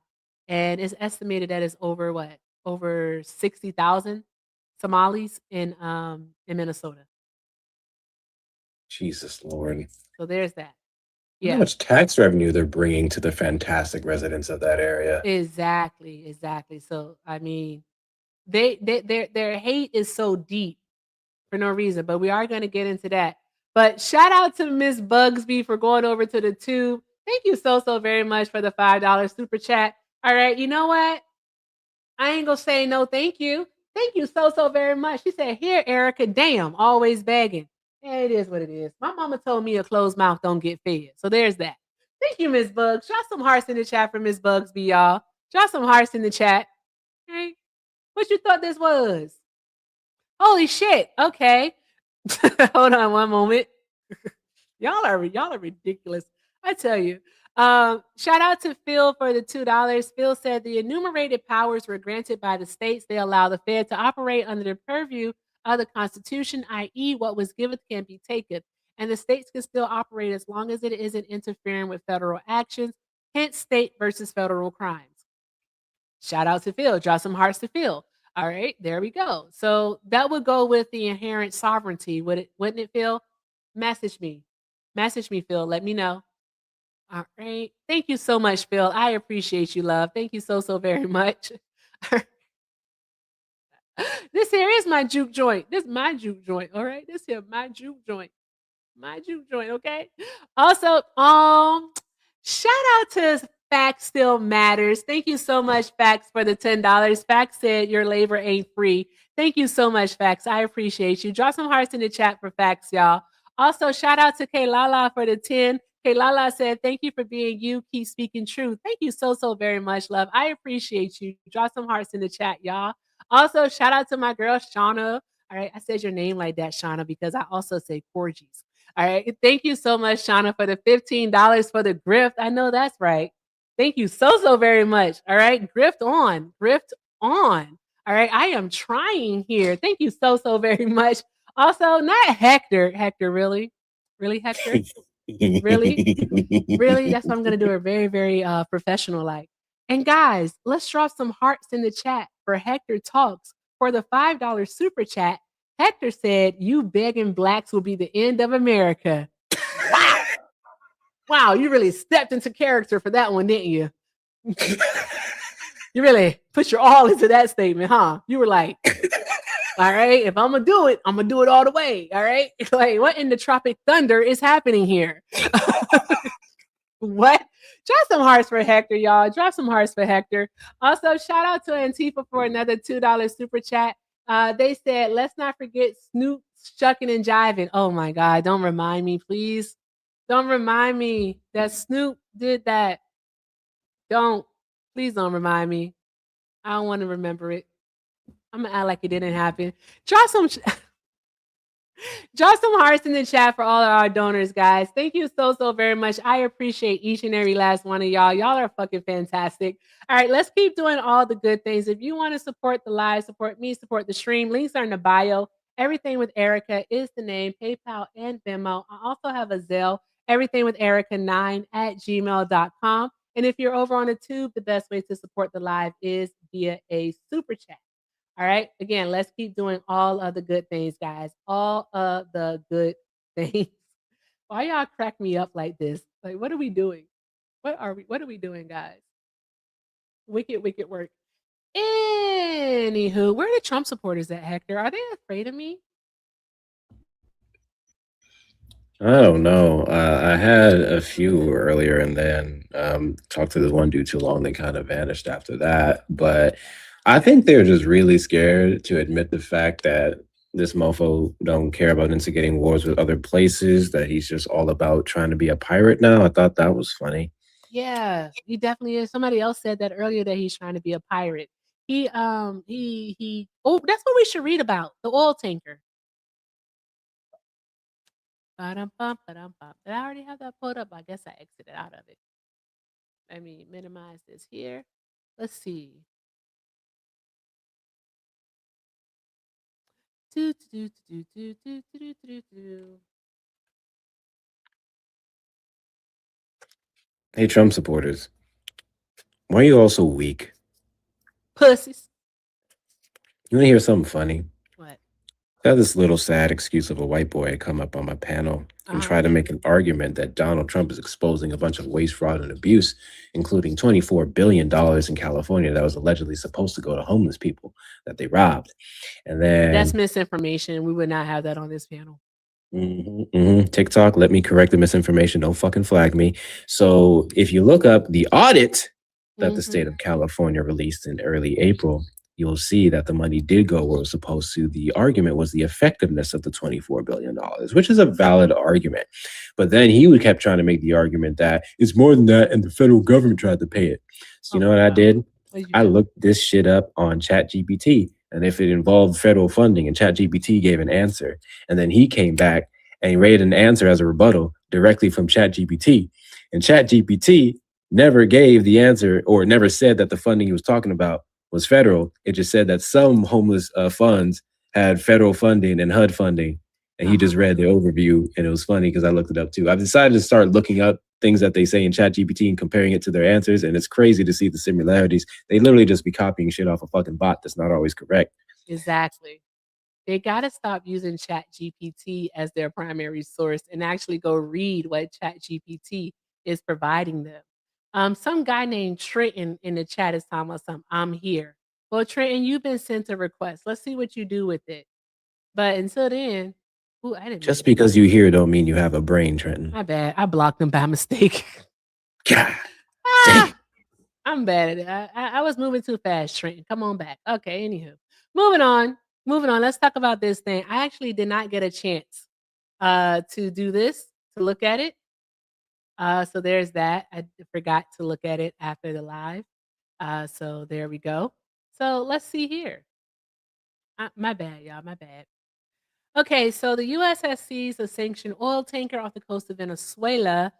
And it's estimated that it's over what? Over 60,000 Somalis in Minnesota.
Jesus Lord.
So there's that.
Yeah. How much tax revenue they're bringing to the fantastic residents of that area.
Exactly. So I mean, their hate is so deep for no reason, but we are going to get into that. But shout out to Miss Bugsby for going over to the tube. Thank you so very much for the $5 super chat. All right, you know what? I ain't gonna say no thank you. Thank you so very much. She said, here, Erica, damn, always begging. Yeah, it is what it is. My mama told me a closed mouth don't get fed. So there's that. Thank you, Miss Bugs. Drop some hearts in the chat for Miss Bugsby, y'all. Drop some hearts in the chat. Okay. What you thought this was? Holy shit. Okay. Hold on one moment. Y'all are ridiculous. I tell you. Shout out to Phil for the $2. Phil said the enumerated powers were granted by the states. They allow the Fed to operate under the purview of the Constitution, i.e., what was given can be taken. And the states can still operate as long as it isn't interfering with federal actions, hence state versus federal crimes. Shout out to Phil. Draw some hearts to Phil. All right, there we go. So that would go with the inherent sovereignty, wouldn't it, Phil? Message me, Phil. Let me know. All right. Thank you so much, Phil. I appreciate you, love. Thank you so very much. This here is my juke joint. This is my juke joint. All right. This here, my juke joint. My juke joint. Okay. Also, shout out to Facts Still Matters. Thank you so much, Facts, for the $10. Facts said your labor ain't free. Thank you so much, Facts. I appreciate you. Drop some hearts in the chat for Facts, y'all. Also, shout out to Kaylala for the 10. Kaylala said, thank you for being you. Keep speaking truth. Thank you so very much, love. I appreciate you. Drop some hearts in the chat, y'all. Also, shout out to my girl, Shauna. All right. I said your name like that, Shauna, because I also say corgis. All right. Thank you so much, Shauna, for the $15 for the grift. I know that's right. Thank you so very much. All right. Grift on. Grift on. All right. I am trying here. Thank you so very much. Also, not Hector. Hector, really? Really, Hector? Really? Really? That's what I'm going to do it very professional like. And guys, let's drop some hearts in the chat for Hector Talks. For the $5 super chat, Hector said, you begging blacks will be the end of America. Wow. Wow, you really stepped into character for that one, didn't you? You really put your all into that statement, huh? You were like, all right, if I'm going to do it, I'm going to do it all the way. All right. Like, what in the Tropic Thunder is happening here? What? Drop some hearts for Hector, y'all. Drop some hearts for Hector. Also, shout out to Antifa for another $2 super chat. They said, let's not forget Snoop shucking and jiving. Oh my God. Don't remind me, please. Don't remind me that Snoop did that. Please don't remind me. I don't want to remember it. I'm going to act like it didn't happen. Drop some hearts in the chat for all of our donors, guys. Thank you so very much. I appreciate each and every last one of y'all. Y'all are fucking fantastic. All right, let's keep doing all the good things. If you want to support the live, support me, support the stream, links are in the bio. Everything with Erica is the name, PayPal and Venmo. I also have a Zelle, everythingwitherica9@gmail.com. And if you're over on the tube, the best way to support the live is via a super chat. All right. Again, let's keep doing all of the good things, guys. All of the good things. Why y'all crack me up like this? Like, what are we doing? What are we doing, guys? Wicked work. Anywho, where are the Trump supporters at, Hector? Are they afraid of me?
I don't know. I had a few earlier and then talked to this one dude too long. They kind of vanished after that. But I think they're just really scared to admit the fact that this mofo don't care about instigating wars with other places, that he's just all about trying to be a pirate now. I thought that was funny.
Yeah, he definitely is. Somebody else said that earlier that he's trying to be a pirate. He oh, that's what we should read about. The oil tanker. Ba-dum-bum, ba-dum-bum. Did I already have that pulled up? I guess I exited out of it. Let me minimize this here. Let's see. Do, do, do, do, do, do, do, do.
Hey, Trump supporters, why are you all so weak?
Pussies.
You want to hear something funny?
What?
I had this little sad excuse of a white boy come up on my panel and try to make an argument that Donald Trump is exposing a bunch of waste, fraud, and abuse, including $24 billion in California that was allegedly supposed to go to homeless people that they robbed. And then
That's misinformation. We would not have that on this panel.
TikTok, let me correct the misinformation. Don't fucking flag me. So if you look up the audit that the state of California released in early April, you'll see that the money did go where it was supposed to. The argument was the effectiveness of the $24 billion, which is a valid argument. But then he kept trying to make the argument that it's more than that and the federal government tried to pay it. So you know what I did? I looked this shit up on ChatGPT, and if it involved federal funding, and ChatGPT gave an answer. And then he came back and he rated an answer as a rebuttal directly from ChatGPT. And ChatGPT never gave the answer or never said that the funding he was talking about was federal. It just said that some homeless funds had federal funding and HUD funding. And he just read the overview, and it was funny because I looked it up too. I've decided to start looking up things that they say in ChatGPT and comparing it to their answers, and it's crazy to see the similarities. They literally just be copying shit off a fucking bot that's not always correct.
Exactly. They got to stop using ChatGPT as their primary source and actually go read what ChatGPT is providing them. Some guy named Trenton in the chat is talking about something. I'm here. Well, Trenton, you've been sent a request. Let's see what you do with it. But until then, I didn't.
Just because you hear don't mean you have a brain, Trenton.
My bad. I blocked them by mistake.
God.
I'm bad at it. I was moving too fast, Trenton. Come on back. Okay, anywho. Moving on. Let's talk about this thing. I actually did not get a chance to do this, to look at it. So there's that. I forgot to look at it after the live. So there we go. So let's see here. My bad, y'all. My bad. Okay, so the U.S. has seized a sanctioned oil tanker off the coast of Venezuela.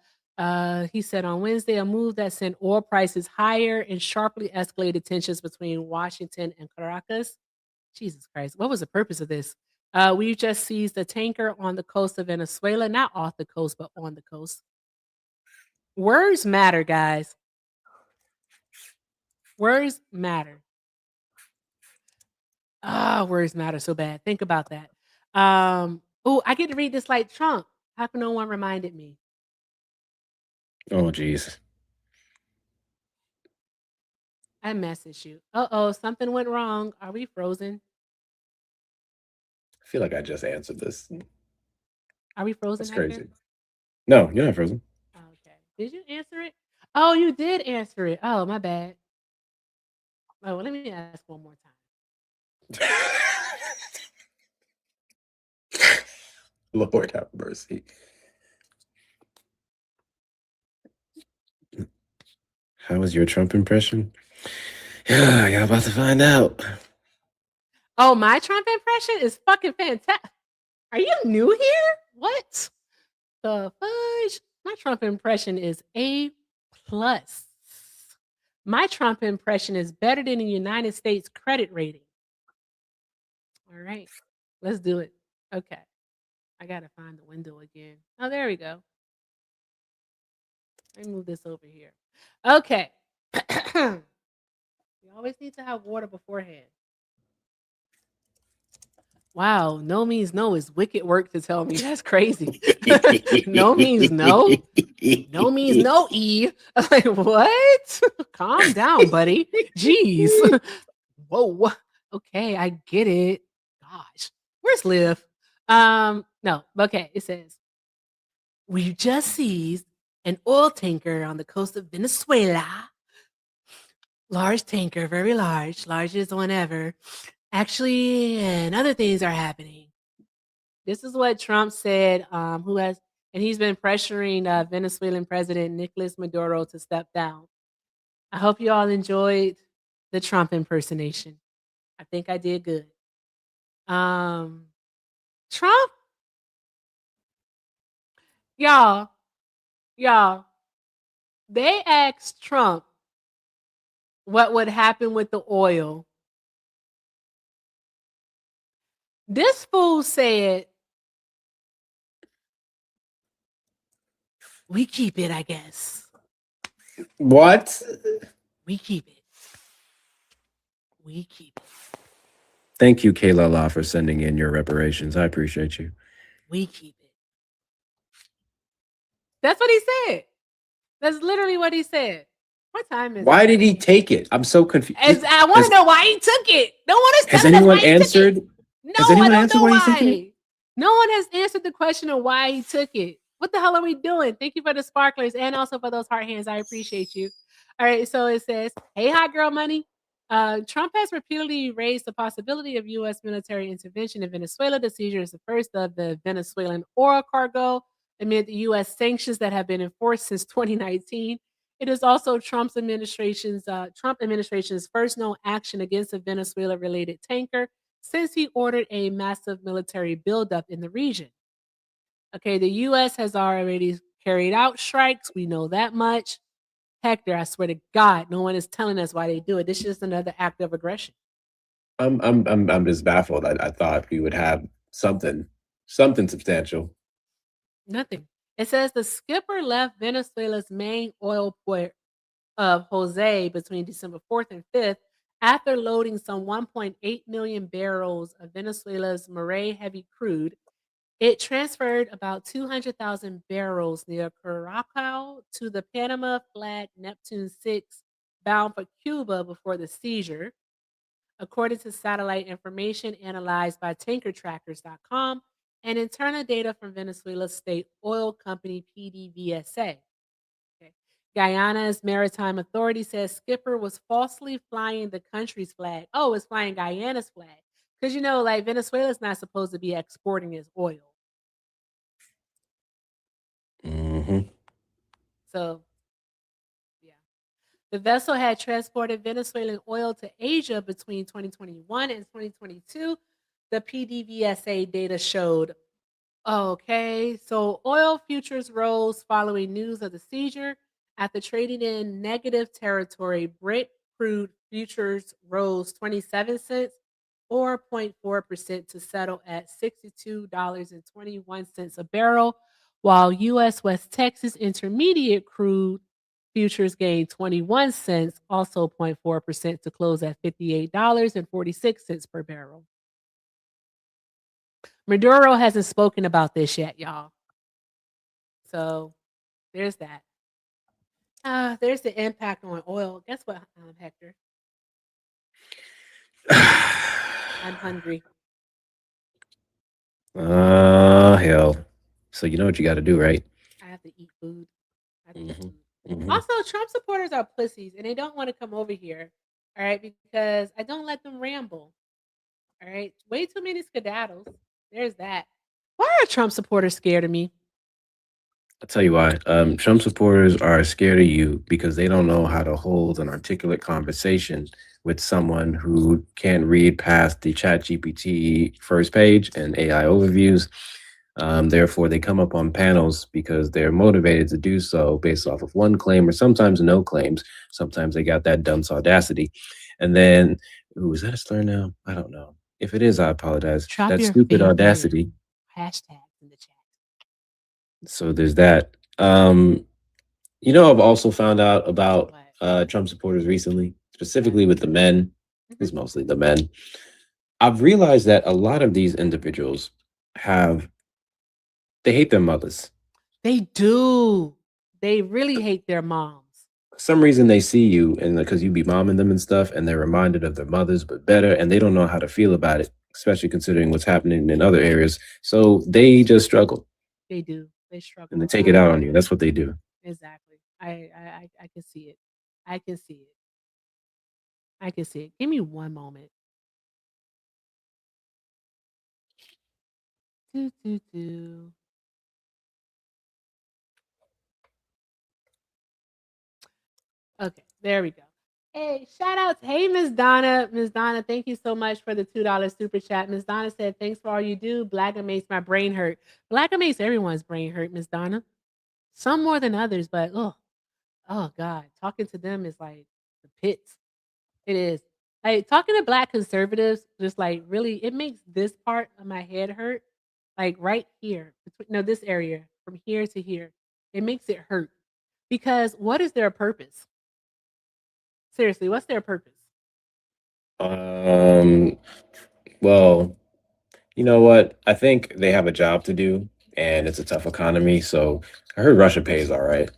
He said on Wednesday, a move that sent oil prices higher and sharply escalated tensions between Washington and Caracas. Jesus Christ, what was the purpose of this? We've just seized a tanker on the coast of Venezuela, not off the coast, but on the coast. Words matter, guys. Words matter. Words matter so bad. Think about that. Oh, I get to read this like Trump. How come no one reminded me?
Oh, jeez.
I messaged you. Uh-oh, something went wrong. Are we frozen?
I feel like I just answered this.
Are we frozen,
That's
Hector?
crazy. No, you're not frozen.
Okay. Did you answer it? Oh, you did answer it. Oh, my bad. Oh, well, let me ask one more time.
Lord have mercy. How was your Trump impression? Yeah, you're about to find out.
Oh, my Trump impression is fucking fantastic. Are you new here? What the fudge? My Trump impression is A plus. My Trump impression is better than the United States credit rating. All right, let's do it. Okay, I gotta find the window again. Oh, there we go. Let me move this over here. Okay. You always need to have water beforehand. Wow, no means no is wicked work to tell me. That's crazy. No means no. No means no, E. Like, what? Calm down, buddy. Jeez. Whoa. Okay, I get it. Gosh. Where's Liv? No. Okay, it says, we just seized an oil tanker on the coast of Venezuela. Large tanker, very large, largest one ever. Actually, and other things are happening. This is what Trump said, and he's been pressuring Venezuelan President Nicolas Maduro to step down. I hope you all enjoyed the Trump impersonation. I think I did good. Trump, y'all, they asked Trump what would happen with the oil. This fool said, we keep it, I guess.
What?
We keep it. We keep it.
Thank you, Kayla La, for sending in your reparations. I appreciate you.
We keep it. That's what he said. That's literally what he said. What time is
Why
it?
did he take it? I'm so confused.
I want to know why he took it. No one is
Has
telling us why
anyone
he took
answered?
it. No,
Has anyone
I don't
answered
know
why he's taking it?
why. No one has answered the question of why he took it. What the hell are we doing? Thank you for the sparklers and also for those heart hands. I appreciate you. All right, so it says, hey, hot girl money. Trump has repeatedly raised the possibility of U.S. military intervention in Venezuela. The seizure is the first of the Venezuelan oil cargo amid the U.S. sanctions that have been enforced since 2019. It is also Trump administration's first known action against a Venezuela-related tanker since he ordered a massive military buildup in the region. Okay, the U.S. has already carried out strikes. We know that much. Hector, I swear to God, no one is telling us why they do it. This is just another act of aggression.
I'm just baffled. I thought we would have something substantial.
Nothing. It says the skipper left Venezuela's main oil port of Jose between December 4th and 5th after loading some 1.8 million barrels of Venezuela's Marais heavy crude. It transferred about 200,000 barrels near Curacao to the Panama flag Neptune 6 bound for Cuba before the seizure. According to satellite information analyzed by tankertrackers.com and internal data from Venezuela's state oil company PDVSA. Okay. Guyana's maritime authority says skipper was falsely flying the country's flag. Oh, it's flying Guyana's flag. Because, like Venezuela's not supposed to be exporting its oil. So, yeah. The vessel had transported Venezuelan oil to Asia between 2021 and 2022. The PDVSA data showed. Okay, so oil futures rose following news of the seizure. After trading in negative territory, Brent crude futures rose 27 cents or 0.4% to settle at $62.21 a barrel, while U.S. West Texas Intermediate crude futures gained 21 cents, also 0.4% to close at $58.46 per barrel. Maduro hasn't spoken about this yet, y'all. So there's that. There's the impact on oil. Guess what, Hector? I'm hungry.
Hell. So you know what you got to do, right?
I have to eat food. Also, Trump supporters are pussies and they don't want to come over here. All right, because I don't let them ramble. All right, way too many skedaddles. There's that. Why are Trump supporters scared of me?
I'll tell you why. Trump supporters are scared of you because they don't know how to hold an articulate conversation with someone who can't read past the ChatGPT first page and AI overviews. Therefore, they come up on panels because they're motivated to do so based off of one claim or sometimes no claims. Sometimes they got that dunce audacity. And then, ooh, is that a slur now? I don't know. If it is, I apologize.
Drop
That
your
stupid
favorite
audacity.
hashtag in the chat.
So there's that. You know, I've also found out about Trump supporters recently, specifically with the men. It's mostly the men. I've realized that a lot of these individuals they hate their mothers.
They do. They really hate their moms.
For some reason, they see you and because you be momming them and stuff, and they're reminded of their mothers, but better, and they don't know how to feel about it, especially considering what's happening in other areas. So they just struggle.
They do. They struggle.
And they take it out on you. That's what they do.
Exactly. I can see it. I can see it. I can see it. Give me one moment. Do. Okay, there we go. Hey, shout out. Hey, Miss Donna. Miss Donna, thank you so much for the $2 super chat. Miss Donna said, thanks for all you do. Blacka makes my brain hurt. Blacka makes everyone's brain hurt, Miss Donna. Some more than others, but oh God. Talking to them is like the pits. It is. Like talking to black conservatives, just like really, it makes this part of my head hurt. Like right here. This area from here to here. It makes it hurt. Because what is their purpose? Seriously, what's their purpose?
Well, you know what? I think they have a job to do, and it's a tough economy. So I heard Russia pays all right.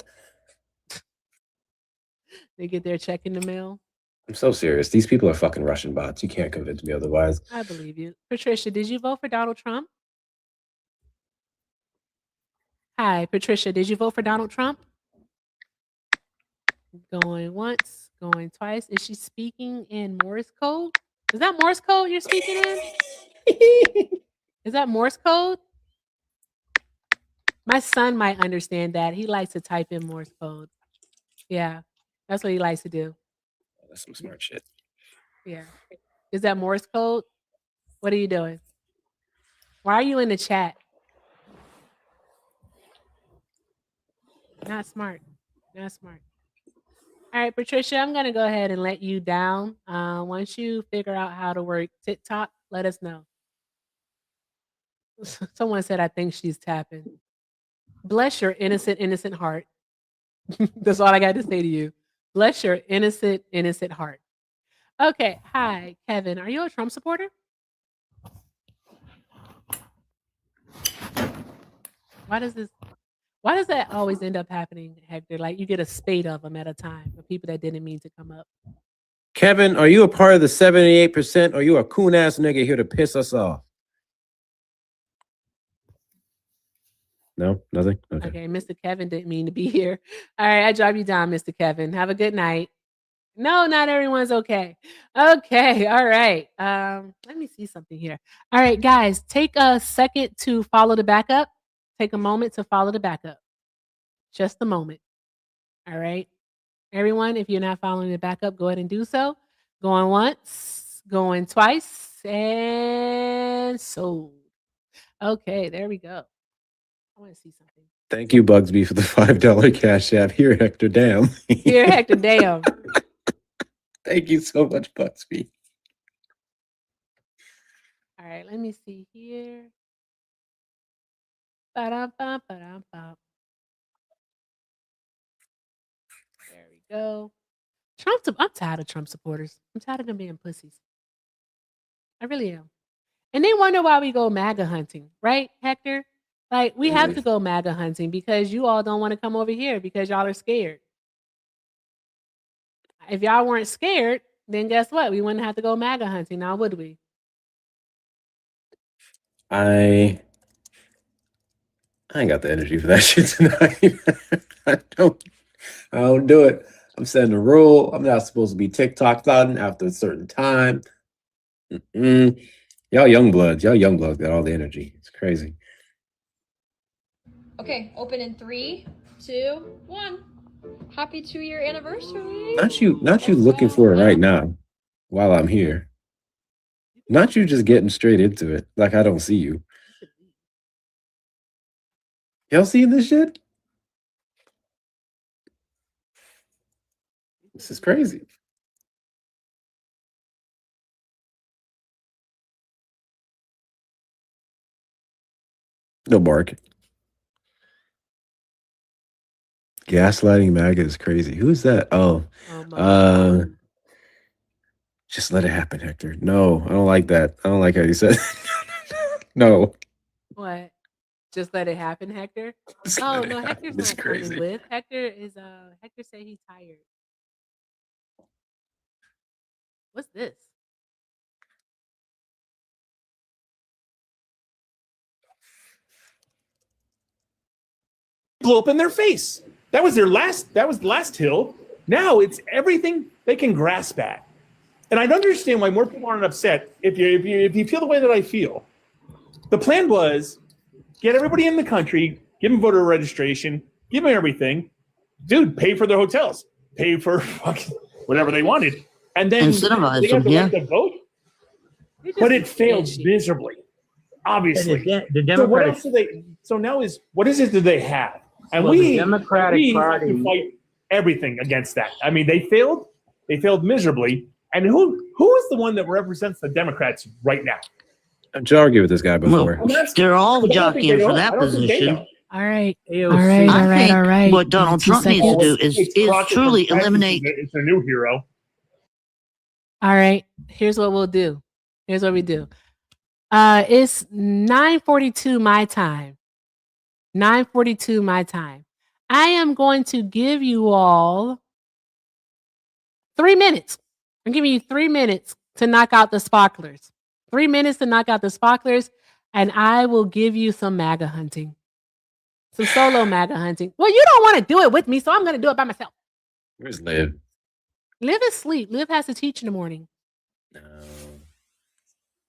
They get their check in the mail.
I'm so serious. These people are fucking Russian bots. You can't convince me otherwise.
I believe you. Patricia, did you vote for Donald Trump? Hi, Patricia, did you vote for Donald Trump? Going once, going twice. Is she speaking in Morse code? Is that Morse code you're speaking in? Is that Morse code? My son might understand that. He likes to type in Morse code. Yeah, that's what he likes to do.
That's some smart shit.
Yeah. Is that Morse code? What are you doing? Why are you in the chat? Not smart. Not smart. All right, Patricia, I'm going to go ahead and let you down. Once you figure out how to work TikTok, let us know. Someone said, I think she's tapping. Bless your innocent heart. That's all I got to say to you. Bless your innocent heart. Okay. Hi, Kevin. Are you a Trump supporter? Why does that always end up happening, Hector? Like you get a spate of them at a time for people that didn't mean to come up.
Kevin, are you a part of the 78%, or are you a coon ass nigga here to piss us off? No, nothing.
Okay, Mr. Kevin didn't mean to be here. All right, I drive you down, Mr. Kevin. Have a good night. No, not everyone's okay. Okay, all right. Let me see something here. All right, guys, take a second to follow the backup. Take a moment to follow the backup. Just a moment. All right. Everyone, if you're not following the backup, go ahead and do so. Going once, going twice, and sold. Okay, there we go. I want to see something.
Thank you, Bugsby, for the $5 cash app. Here, Hector, damn.
Here, Hector, damn.
Thank you so much, Bugsby.
All right, let me see here. Ba-dum-bum, ba-dum-bum. There we go. I'm tired of Trump supporters. I'm tired of them being pussies. I really am. And they wonder why we go MAGA hunting, right, Hector? Like, we have to go MAGA hunting because you all don't want to come over here because y'all are scared. If y'all weren't scared, then guess what? We wouldn't have to go MAGA hunting now, would we?
I ain't got the energy for that shit tonight. I don't do it. I'm setting a rule. I'm not supposed to be TikTok thoughting after a certain time. Y'all young bloods got all the energy. It's crazy.
Okay, open in 3, 2, 1. Happy 2-year anniversary.
Not you looking for it right now while I'm here. Not you just getting straight into it like I don't see you. Y'all seeing this shit? This is crazy. No bark. Gaslighting MAGA is crazy. Who's that? Oh, just let it happen, Hector. No, I don't like that. I don't like how you said no.
What? Just let it happen, Hector? Oh, no, Hector's not coming with. Hector said he's tired. What's this?
Blew up in their face. That was the last hill. Now it's everything they can grasp at. And I'd understand why more people aren't upset if you feel the way that I feel. The plan was get everybody in the country, give them voter registration, give them everything. Dude, pay for their hotels, pay for fucking whatever they wanted. And then they got the right to vote. But it failed miserably, obviously.
The Democratic,
so what else do they? So now what is it that they have? And
well,
we
the Democratic
have
Party
to fight everything against that. I mean, they failed. They failed miserably. And who is the one that represents the Democrats right now?
I've argued with this guy before.
they're all jockeying for that position.
All right.
AOC.
I think
What Donald Trump needs to do is truly eliminate.
It's a new hero.
All right. Here's what we'll do. Here's what we do. It's 9:42 my time. 9:42 my time. I am going to give you all 3 minutes. I'm giving you 3 minutes to knock out the sparklers. 3 minutes to knock out the sparklers, and I will give you some MAGA hunting. Some solo MAGA hunting. Well, you don't want to do it with me, so I'm going to do it by myself.
Where's Liv?
Liv is asleep. Liv has to teach in the morning.
No.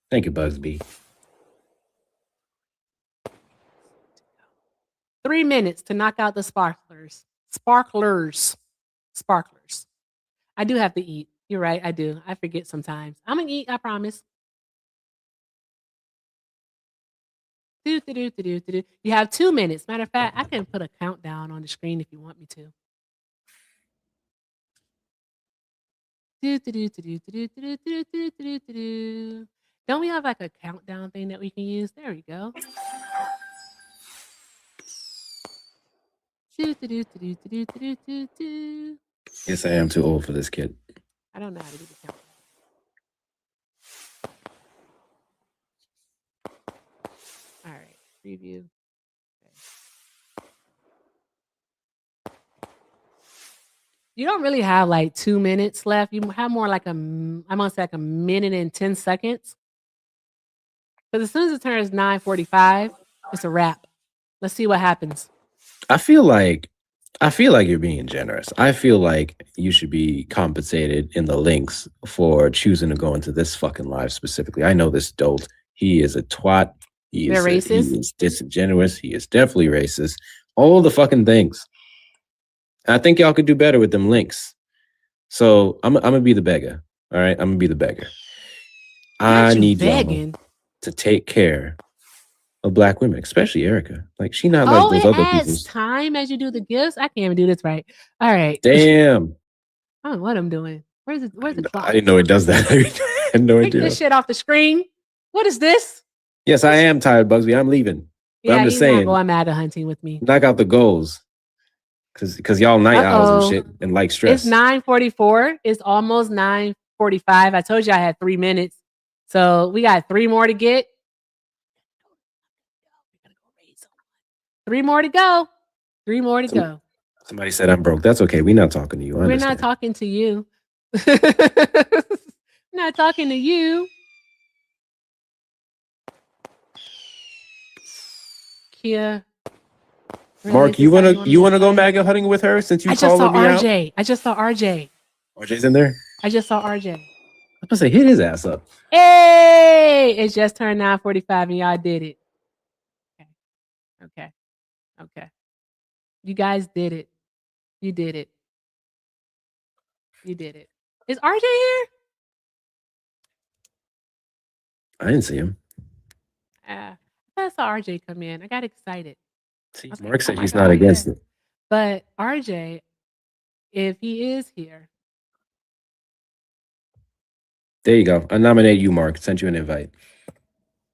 Thank you, Bugsby.
3 minutes to knock out the sparklers. Sparklers. I do have to eat. You're right. I do. I forget sometimes. I'm going to eat. I promise. You have 2 minutes. Matter of fact, I can put a countdown on the screen if you want me to. Don't we have like a countdown thing that we can use? There we go.
Yes, I am too old for this kid.
I don't know how to do the countdown. All right, preview. Okay. You don't really have like 2 minutes left. You have more like I'm gonna say like a minute and 10 seconds. Because as soon as it turns 9:45, it's a wrap. Let's see what happens.
I feel like you're being generous. I feel like you should be compensated in the links for choosing to go into this fucking live specifically. I know this dolt. He is a twat.
They're racist.
He is disingenuous. He is definitely racist. All the fucking things. I think y'all could do better with them links. So I'm gonna be the beggar. All right, I'm gonna be the beggar. I need y'all to take care of Black women, especially Erica. Like she not like those
it
other
adds
people's.
time as you do the gifts. I can't even do this right. All right.
Damn.
I don't know what I'm doing. Where's the clock?
I didn't know it does that. I had no
Take
idea.
this shit off the screen. What is this?
Yes, I am tired, Bugsby. I'm leaving. But
Yeah,
I'm just
he's not
saying,
going MAGA hunting with me.
knock out the goals. Cause y'all night owls and shit and like stress.
It's 9:44. It's almost 9:45. I told you I had 3 minutes. So we got 3 more to get. 3 more to go. 3 more to go.
Somebody said I'm broke. That's okay. We're not talking to you. I
We're
understand.
not talking to you. Not talking to you. Kia.
Mark, you wanna go MAGA hunting with her since you
I just saw
calling me out?
RJ. I just saw RJ.
RJ's in there?
I just saw RJ.
I'm gonna say hit his ass up.
Hey, it just turned 9:45 and y'all did it. Okay. You guys did it. You did it. You did it. Is RJ here?
I didn't see him.
I saw RJ come in. I got excited.
See, Mark said he's not against it.
But RJ, if he is here,
There you go. I nominate you, Mark. Sent you an invite.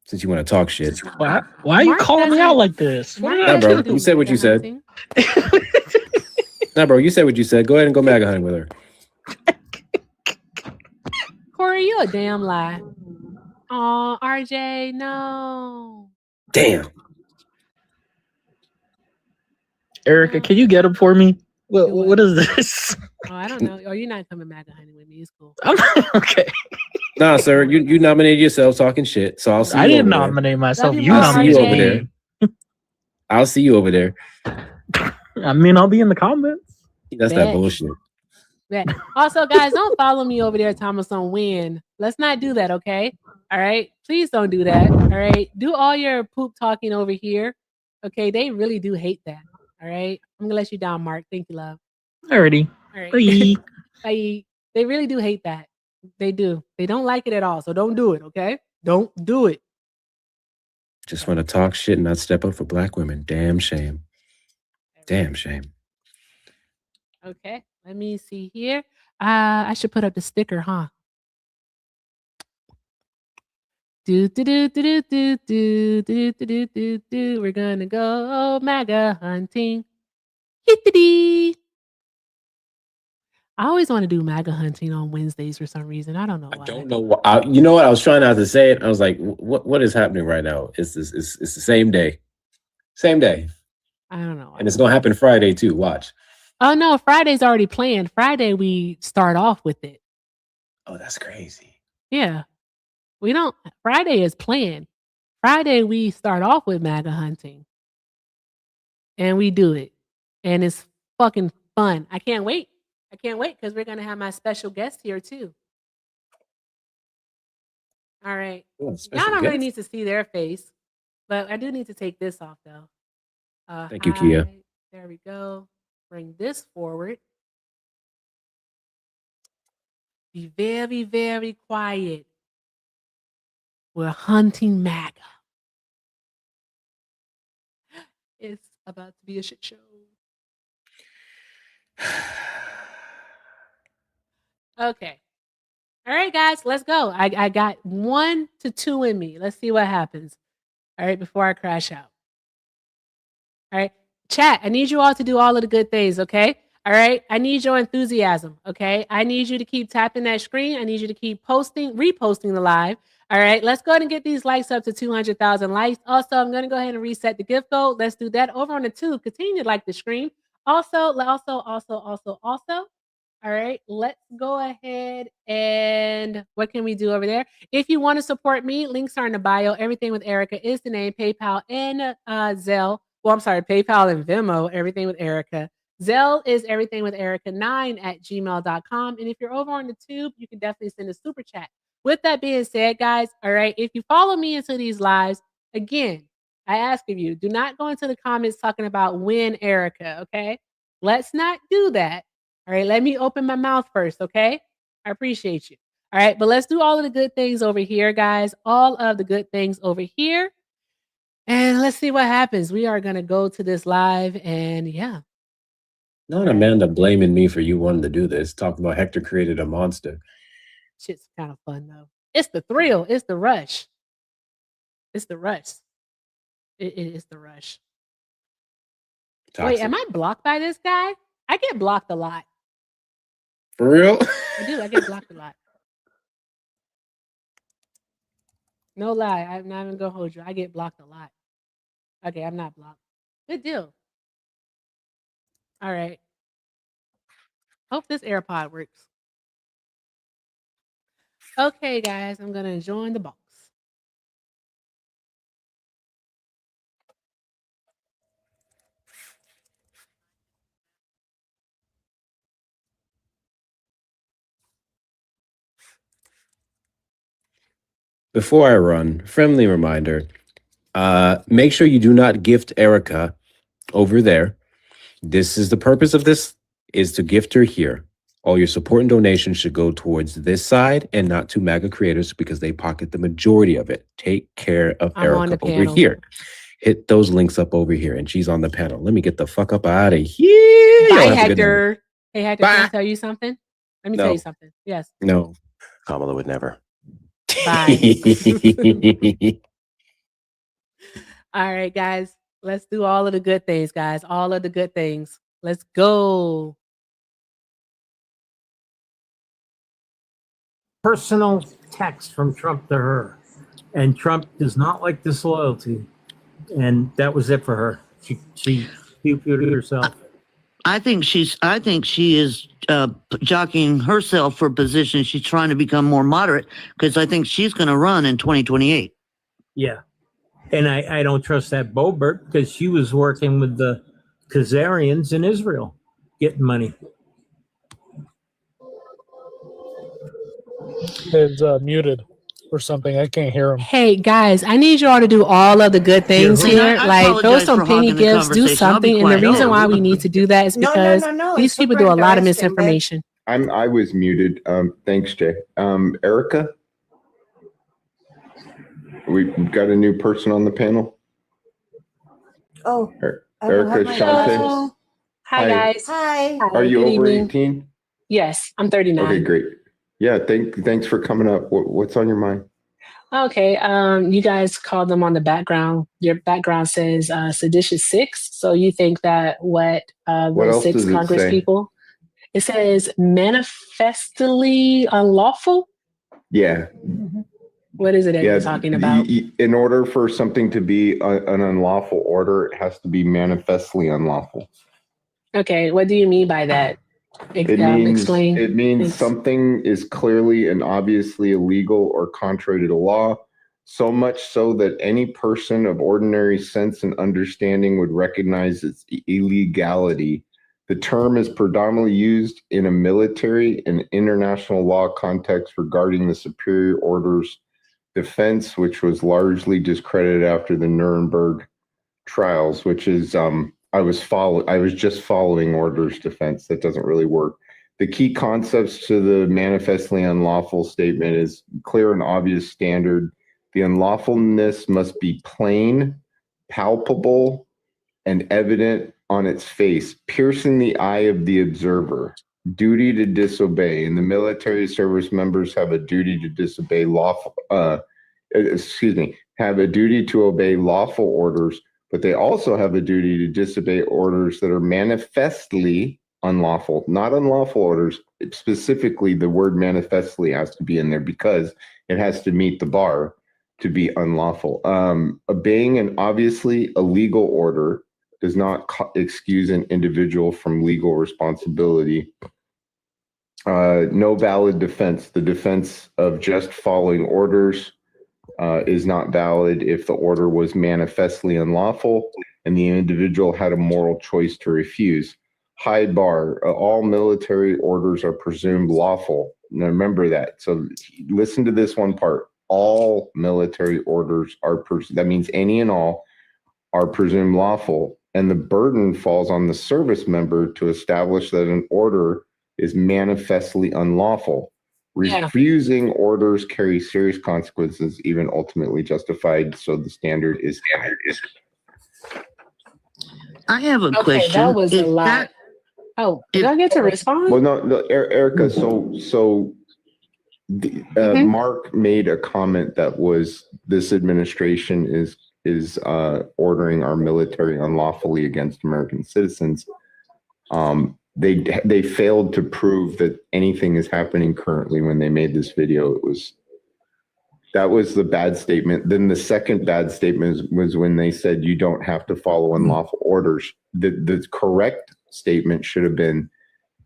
Since you want to talk shit.
Why are you calling me out like this?
Nah, bro. You said what you said. Nah, bro. You said what you said. Go ahead and go MAGA hunting with her.
Corey, you a damn lie. Oh, RJ, no.
Damn.
Erica, can you get him for me? What is this?
Oh, I don't know. Oh, you're not coming MAGA hunting with me. It's cool.
Okay.
Nah, sir. You nominated yourself talking shit. So I'll see you.
I didn't
over there.
nominate myself.
Love
You
I'll see you
nominated
over
me.
there. I'll see you over there.
I mean, I'll be in the comments.
That's that bullshit.
Bet. Also, guys, don't follow me over there, Thomas, on win. Let's not do that, okay? All right? Please don't do that. All right? Do all your poop talking over here. Okay? They really do hate that. All right? I'm going to let you down, Mark. Thank you, love.
Alrighty.
All right.
Bye.
Bye. They really do hate that. They do. They don't like it at all. So don't do it, okay? Don't do it.
Just want to talk shit and not step up for Black women. Damn shame. Damn shame.
Okay. Let me see here. I should put up the sticker, huh? Do do do do do do do do do do do. We're gonna go MAGA hunting. Hittity. I always want to do MAGA hunting on Wednesdays for some reason. I don't know why.
Don't know why. You know what? I was trying not to say it. I was like, what is happening right now? It's the same day. Same day.
I don't know.
And it's gonna happen Friday too. Watch.
Oh no, Friday's already planned. Friday we start off with it.
Oh, that's crazy.
Yeah. We don't Friday is planned. Friday we start off with MAGA hunting. And we do it. And it's fucking fun. I can't wait. I can't wait because we're gonna have my special guest here too. All right. Y'all don't really need to see their face, but I do need to take this off though.
Thank you, Kia.
Hi. There we go. Bring this forward. Be very, very quiet. We're hunting MAGA. It's about to be a shit show. Okay. All right, guys, let's go. I got 1 to 2 in me. Let's see what happens. All right, before I crash out. All right. Chat, I need you all to do all of the good things, okay? All right. I need your enthusiasm, okay? I need you to keep tapping that screen. I need you to keep reposting the live. All right. Let's go ahead and get these likes up to 200,000 likes. Also, I'm going to go ahead and reset the gift code. Let's do that over on the tube. Continue to like the stream. Also. All right, let's go ahead and what can we do over there? If you want to support me, links are in the bio. Everything with Erica is the name. PayPal and Zelle. Well, I'm sorry, PayPal and Venmo, everything with Erica. Zelle is everything with Erica9@gmail.com. And if you're over on the tube, you can definitely send a super chat. With that being said, guys, all right, if you follow me into these lives, again, I ask of you, do not go into the comments talking about win Erica, okay? Let's not do that. All right, let me open my mouth first, okay? I appreciate you. All right, but let's do all of the good things over here, guys. All of the good things over here. And let's see what happens. We are going to go to this live and yeah.
Not Amanda blaming me for you wanting to do this, talking about Hector created a monster.
Shit's kind of fun though. It's the thrill. It's the rush. It's the rush. It is the rush.
Toxic.
Wait, am I blocked by this guy? I get blocked a lot.
For real?
I do. I get blocked a lot. No lie. I'm not even going to hold you. I get blocked a lot. Okay, I'm not blocked. Good deal. All right. Hope this AirPod works. Okay, guys, I'm going to join the box.
Before I run, friendly reminder, make sure you do not gift Erica over there. This is the purpose of this is to gift her here. All your support and donations should go towards this side and not to MAGA creators because they pocket the majority of it. Take care of Erica over here. Hit those links up over here, and she's on the panel. Let me get the fuck up out of here.
Bye, Hector. Hey, Hector, can I tell you something? Let me tell you something. Yes.
No.
Kamala would never.
Bye. All right, guys. Let's do all of the good things, guys. All of the good things. Let's go.
Personal text from Trump to her. And Trump does not like disloyalty. And that was it for her. She pew-pewed herself.
I think she is jockeying herself for a position. She's trying to become more moderate because I think she's going to run in 2028.
Yeah. And I don't trust that Boebert because she was working with the Khazarians in Israel getting money.
Is muted or something. I can't hear him.
Hey, guys, I need you all to do all of the good things here. Like, throw some penny gifts, do something. And the reason why we need to do that is because these people do a lot of misinformation.
I was muted. Thanks, Jay. Erica, we've got a new person on the panel.
Oh,
Erica Shante.
Hi, guys. Hi.
Are you over 18?
Yes, I'm 39.
Okay, great. Yeah, thanks for coming up. What's on your mind?
Okay, you guys called them on the background. Your background says seditious six. So you think that what
else
six
does it
Congress
say?
people? It says manifestly unlawful.
Yeah.
What is it that you're talking about?
In order for something to be an unlawful order, it has to be manifestly unlawful.
Okay, what do you mean by that? Explain.
It means something is clearly and obviously illegal or contrary to law, so much so that any person of ordinary sense and understanding would recognize its illegality. The term is predominantly used in a military and international law context regarding the superior order's defense, which was largely discredited after the Nuremberg trials, which is I was just following orders defense. That doesn't really work. The key concepts to the manifestly unlawful statement is clear and obvious standard. The unlawfulness must be plain, palpable, and evident on its face, piercing the eye of the observer. Duty to disobey. And the military service members have a duty to disobey have a duty to obey lawful orders, but they also have a duty to disobey orders that are manifestly unlawful, not unlawful orders. Specifically, the word manifestly has to be in there because it has to meet the bar to be unlawful. Obeying an obviously illegal order does not excuse an individual from legal responsibility. No valid defense. The defense of just following orders is not valid if the order was manifestly unlawful and the individual had a moral choice to refuse. High bar. All military orders are presumed lawful. Now remember that. So listen to this one part. All military orders are that means any and all are presumed lawful, and the burden falls on the service member to establish that an order is manifestly unlawful. Refusing orders carries serious consequences, even ultimately justified. So the standard is.
I have a
Okay,
question.
that was a lot. Oh, did I get to respond?
Well, no, Erica. So Mark made a comment that was this administration is ordering our military unlawfully against American citizens. They failed to prove that anything is happening currently when they made this video. That was the bad statement. Then the second bad statement was when they said you don't have to follow unlawful orders. The correct statement should have been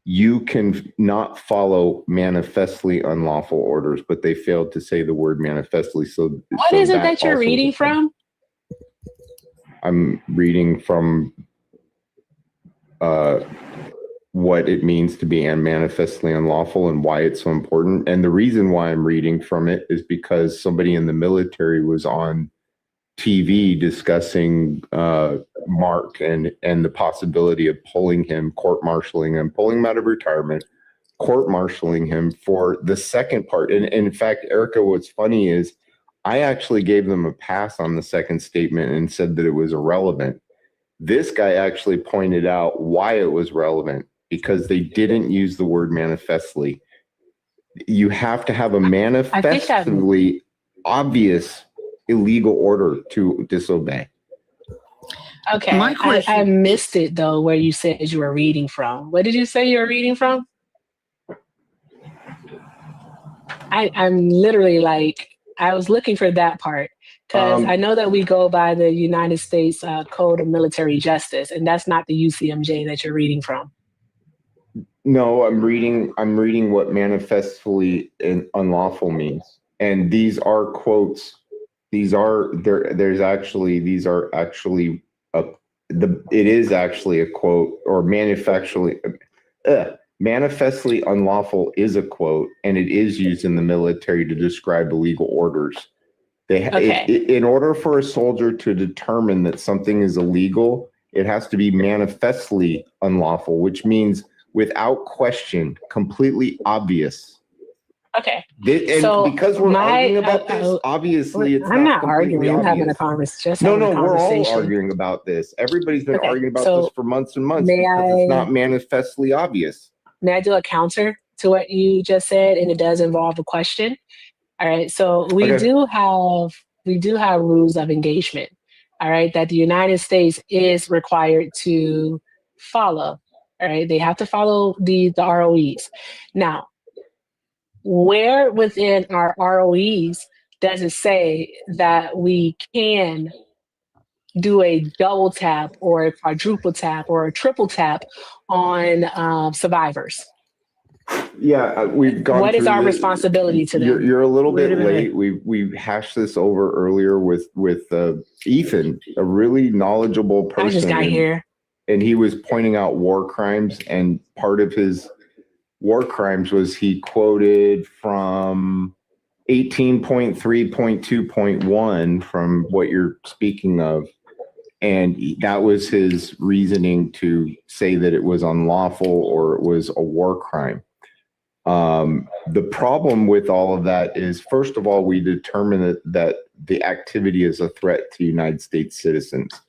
you can not follow manifestly unlawful orders, but they failed to say the word manifestly. So
what is it that you're reading from?
I'm reading from what it means to be manifestly unlawful and why it's so important. And the reason why I'm reading from it is because somebody in the military was on TV discussing Mark and the possibility of pulling him, court-martialing him, pulling him out of retirement, court-martialing him for the second part. And in fact, Erica, what's funny is I actually gave them a pass on the second statement and said that it was irrelevant. This guy actually pointed out why it was relevant, because they didn't use the word manifestly. You have to have a manifestly obvious illegal order to disobey.
Okay, I missed it though, where you said you were reading from. What did you say you were reading from? I'm literally like, I was looking for that part because I know that we go by the United States Code of Military Justice, and that's not the UCMJ that you're reading from.
No, I'm reading what manifestly unlawful means. And these are quotes. It is actually a quote, or manifestly unlawful is a quote, and it is used in the military to describe illegal orders. In order for a soldier to determine that something is illegal, it has to be manifestly unlawful, which means without question, completely obvious.
Okay.
So because we're arguing about this, obviously it's
not
completely
arguing. I'm having a
obvious.
conversation.
No, we're all arguing about this. Everybody's been arguing about this for months and months because it's not manifestly obvious.
May I do a counter to what you just said? And it does involve a question. All right. So we do have rules of engagement. All right, that the United States is required to follow. All right, they have to follow the ROEs. Now, where within our ROEs does it say that we can do a double tap or a quadruple tap or a triple tap on survivors?
Yeah, we've gone.
What is our responsibility to them?
You're a little bit late. We hashed this over earlier with Ethan, a really knowledgeable person.
I just got here,
and he was pointing out war crimes, and part of his war crimes was he quoted from 18.3.2.1 from what you're speaking of. And that was his reasoning to say that it was unlawful or it was a war crime. The problem with all of that is, first of all, we determine that the activity is a threat to United States citizens.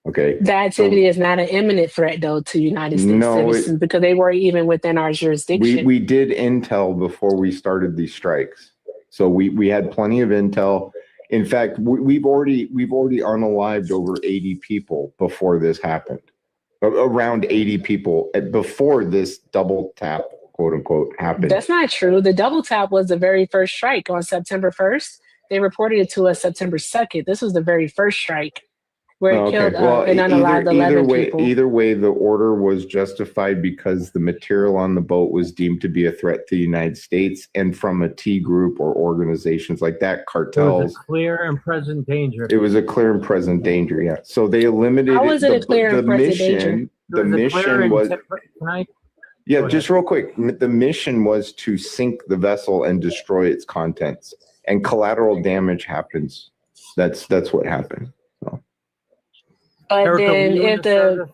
Okay.
The activity is not an imminent threat, though, to United States citizens because they were even within our jurisdiction.
We did intel before we started these strikes, so we had plenty of intel. In fact, we've already unalived over 80 people before this happened. Around 80 people before this double tap, quote unquote, happened.
That's not true. The double tap was the very first strike on September 1st. They reported it to us September 2nd. This was the very first strike where it killed and unalived 11 people.
Either way, the order was justified because the material on the boat was deemed to be a threat to the United States, and from a T group or organizations like that, cartels.
It was a clear and present danger.
It was a clear and present danger, yeah. So they eliminated
How was it a clear and present danger?
The mission was. Yeah, just real quick. The mission was to sink the vessel and destroy its contents, and collateral damage happens. That's what happened. So.
But
Erica, were
then
you in
if
the
the
service?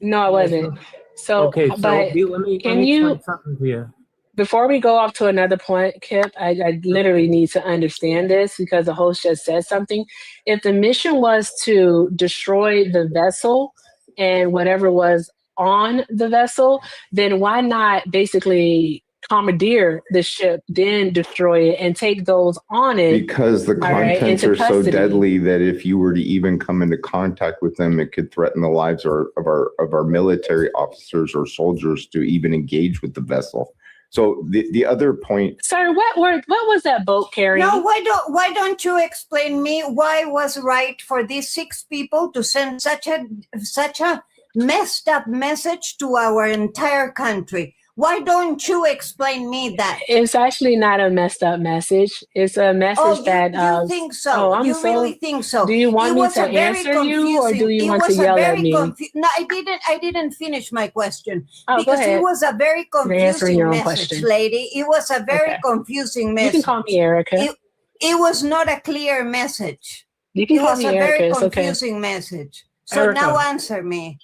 no, I wasn't. So,
Okay, so
but
let
can
me
you
explain something to you.
before we go off to another point, Kip, I literally need to understand this because the host just said something. If the mission was to destroy the vessel and whatever was on the vessel, then why not basically commandeer the ship, then destroy it and take those on it?
Because the
all right,
contents
into
are so
custody?
deadly that if you were to even come into contact with them, it could threaten the lives of our military officers or soldiers to even engage with the vessel. So the other point,
Sir, what was that boat carrying?
No, why don't you explain me why it was right for these 6 people to send such a messed up message to our entire country? Why don't you explain me that?
It's actually not a messed up message. It's a message that.
You think so?
Oh,
You really think so?
Do you want
It
me
was
to
a very
answer you, or do you
It
want to
was a
yell at
very
me?
No, I didn't finish my question
Oh, go
because it
ahead.
was a very
You're answering
confusing
your own
message,
question.
lady. It was a very
Okay.
confusing
You
message.
can call me Erica.
It was not a clear message.
You can
It
call
was
me
a
Erica.
very
It's okay.
confusing message. So
Erica.
now answer me.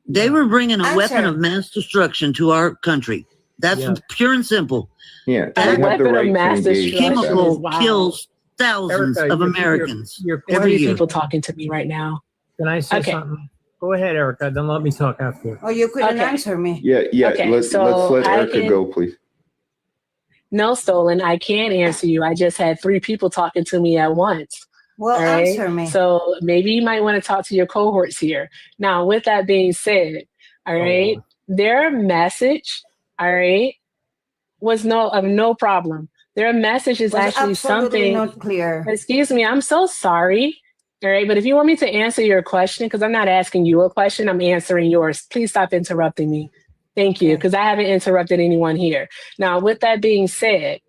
They were bringing a weapon
Answer.
of mass destruction to our country. That's pure and simple.
yeah,
A
they have the
weapon of
right to
mass
engage.
destruction
with
is
that.
wild.
Kills thousands
Erica,
of Americans every
Three
year.
people talking to me right now.
Can I say
Okay.
something? Go ahead, Erica. Then let me talk after.
Oh, you couldn't
Okay.
answer me.
Yeah.
Okay,
Let's
so
let
I
Erica
can-
go, please.
No, Stolen, I can't answer you. I just had 3 people talking to me at once.
Well,
all right?
answer me.
So maybe you might want to talk to your cohorts here. Now, with that being said, all right, their message, all right, was no problem. Their message is
Was
actually
absolutely
something.
not clear.
Excuse me, I'm so sorry. All right, but if you want me to answer your question, because I'm not asking you a question, I'm answering yours. Please stop interrupting me. Thank you, because I haven't interrupted anyone here. Now, with that being said,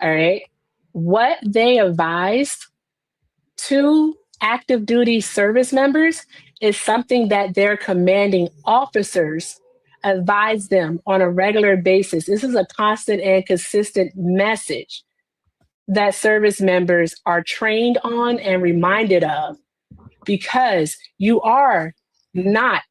all right, what they advised to active duty service members is something that their commanding officers advise them on a regular basis. This is a constant and consistent message that service members are trained on and reminded of, because you are not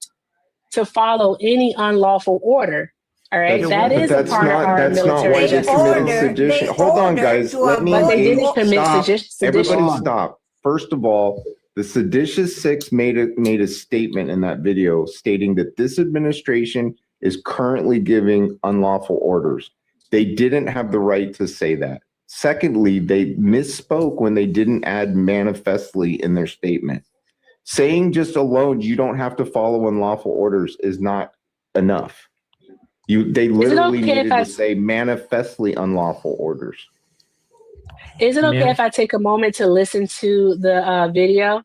to follow any unlawful order. All right, that is a part of our military
That's not why they committed sedition. Hold on, guys. Let me
But they
engage.
didn't commit
Stop.
sedition.
Everybody stop. First of all, the seditious 6 made a statement in that video stating that this administration is currently giving unlawful orders. They didn't have the right to say that. Secondly, they misspoke when they didn't add manifestly in their statement. Saying just alone you don't have to follow unlawful orders is not enough. They literally needed to say manifestly unlawful orders.
Is it okay if I take a moment to listen to the video?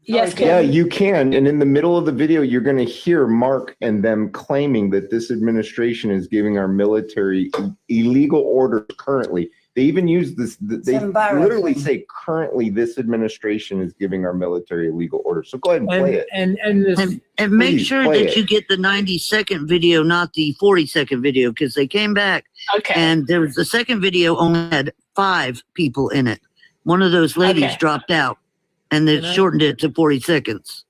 Yes,
Yeah,
Kevin.
you can. And in the middle of the video, you're going to hear Mark and them claiming that this administration is giving our military illegal orders currently. They even use this. They literally say currently this administration is giving our military illegal orders. So go ahead and play it.
And make
Please
sure
play
that
it.
you get the 90-second video, not the 40-second video, because they came back.
Okay.
And there was the second video only had 5 people in it. One of those ladies dropped out, and they shortened it to 40 seconds.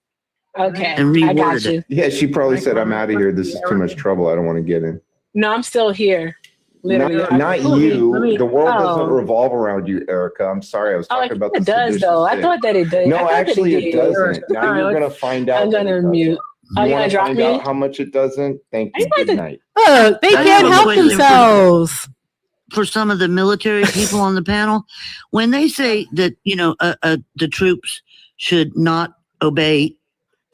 Okay,
And
I got
reworded
you.
it.
Yeah, she probably said, I'm out of here. This is too much trouble. I don't want to get in.
No, I'm still here. Literally.
Not you. The world doesn't
Oh.
revolve around you, Erica. I'm sorry. I was talking about the
It does,
seditious
though. I
thing.
thought that it did. I
No,
thought that
actually, it
did.
doesn't. Now
All
you're
right,
going to find out.
I'm
that
gonna
it doesn't.
mute. Oh,
You
you
want
gonna
to
drop
find
me?
out how much it doesn't? Thank you. Good night.
Look, they
I
can't
have a
help
question
themselves.
For some of the military people on the panel, when they say that, the troops should not obey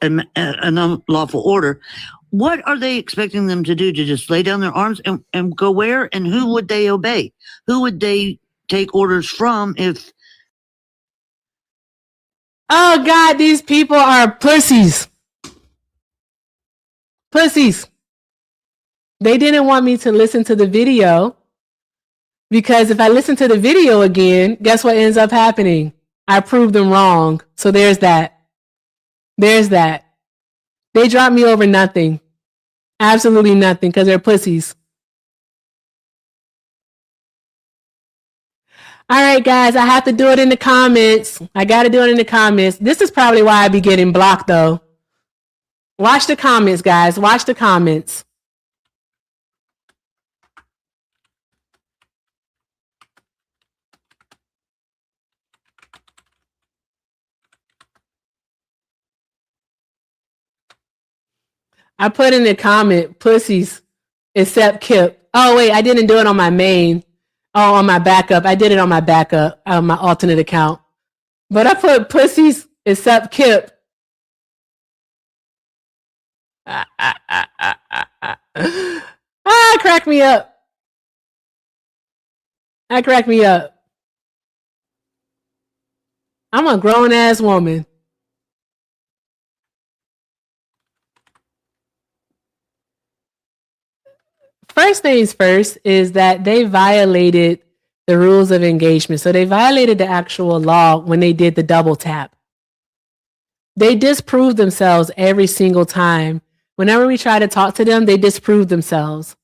an unlawful order, what are they expecting them to do? To just lay down their arms and go where? And who would they obey? Who would they take orders from if...
Oh God, these people are pussies. Pussies. They didn't want me to listen to the video because if I listen to the video again, guess what ends up happening? I proved them wrong. So there's that. There's that. They dropped me over nothing. Absolutely nothing because they're pussies. All right, guys, I have to do it in the comments. I got to do it in the comments. This is probably why I be getting blocked, though. Watch the comments, guys. Watch the comments. I put in the comment, pussies, except Kip. Oh, wait, I didn't do it on my main. Oh, on my backup. I did it on my backup, on my alternate account. But I put pussies, except Kip. Crack me up. That cracked me up. I'm a grown ass woman. First things first is that they violated the rules of engagement. So they violated the actual law when they did the double tap. They disproved themselves every single time. Whenever we try to talk to them, they disprove themselves.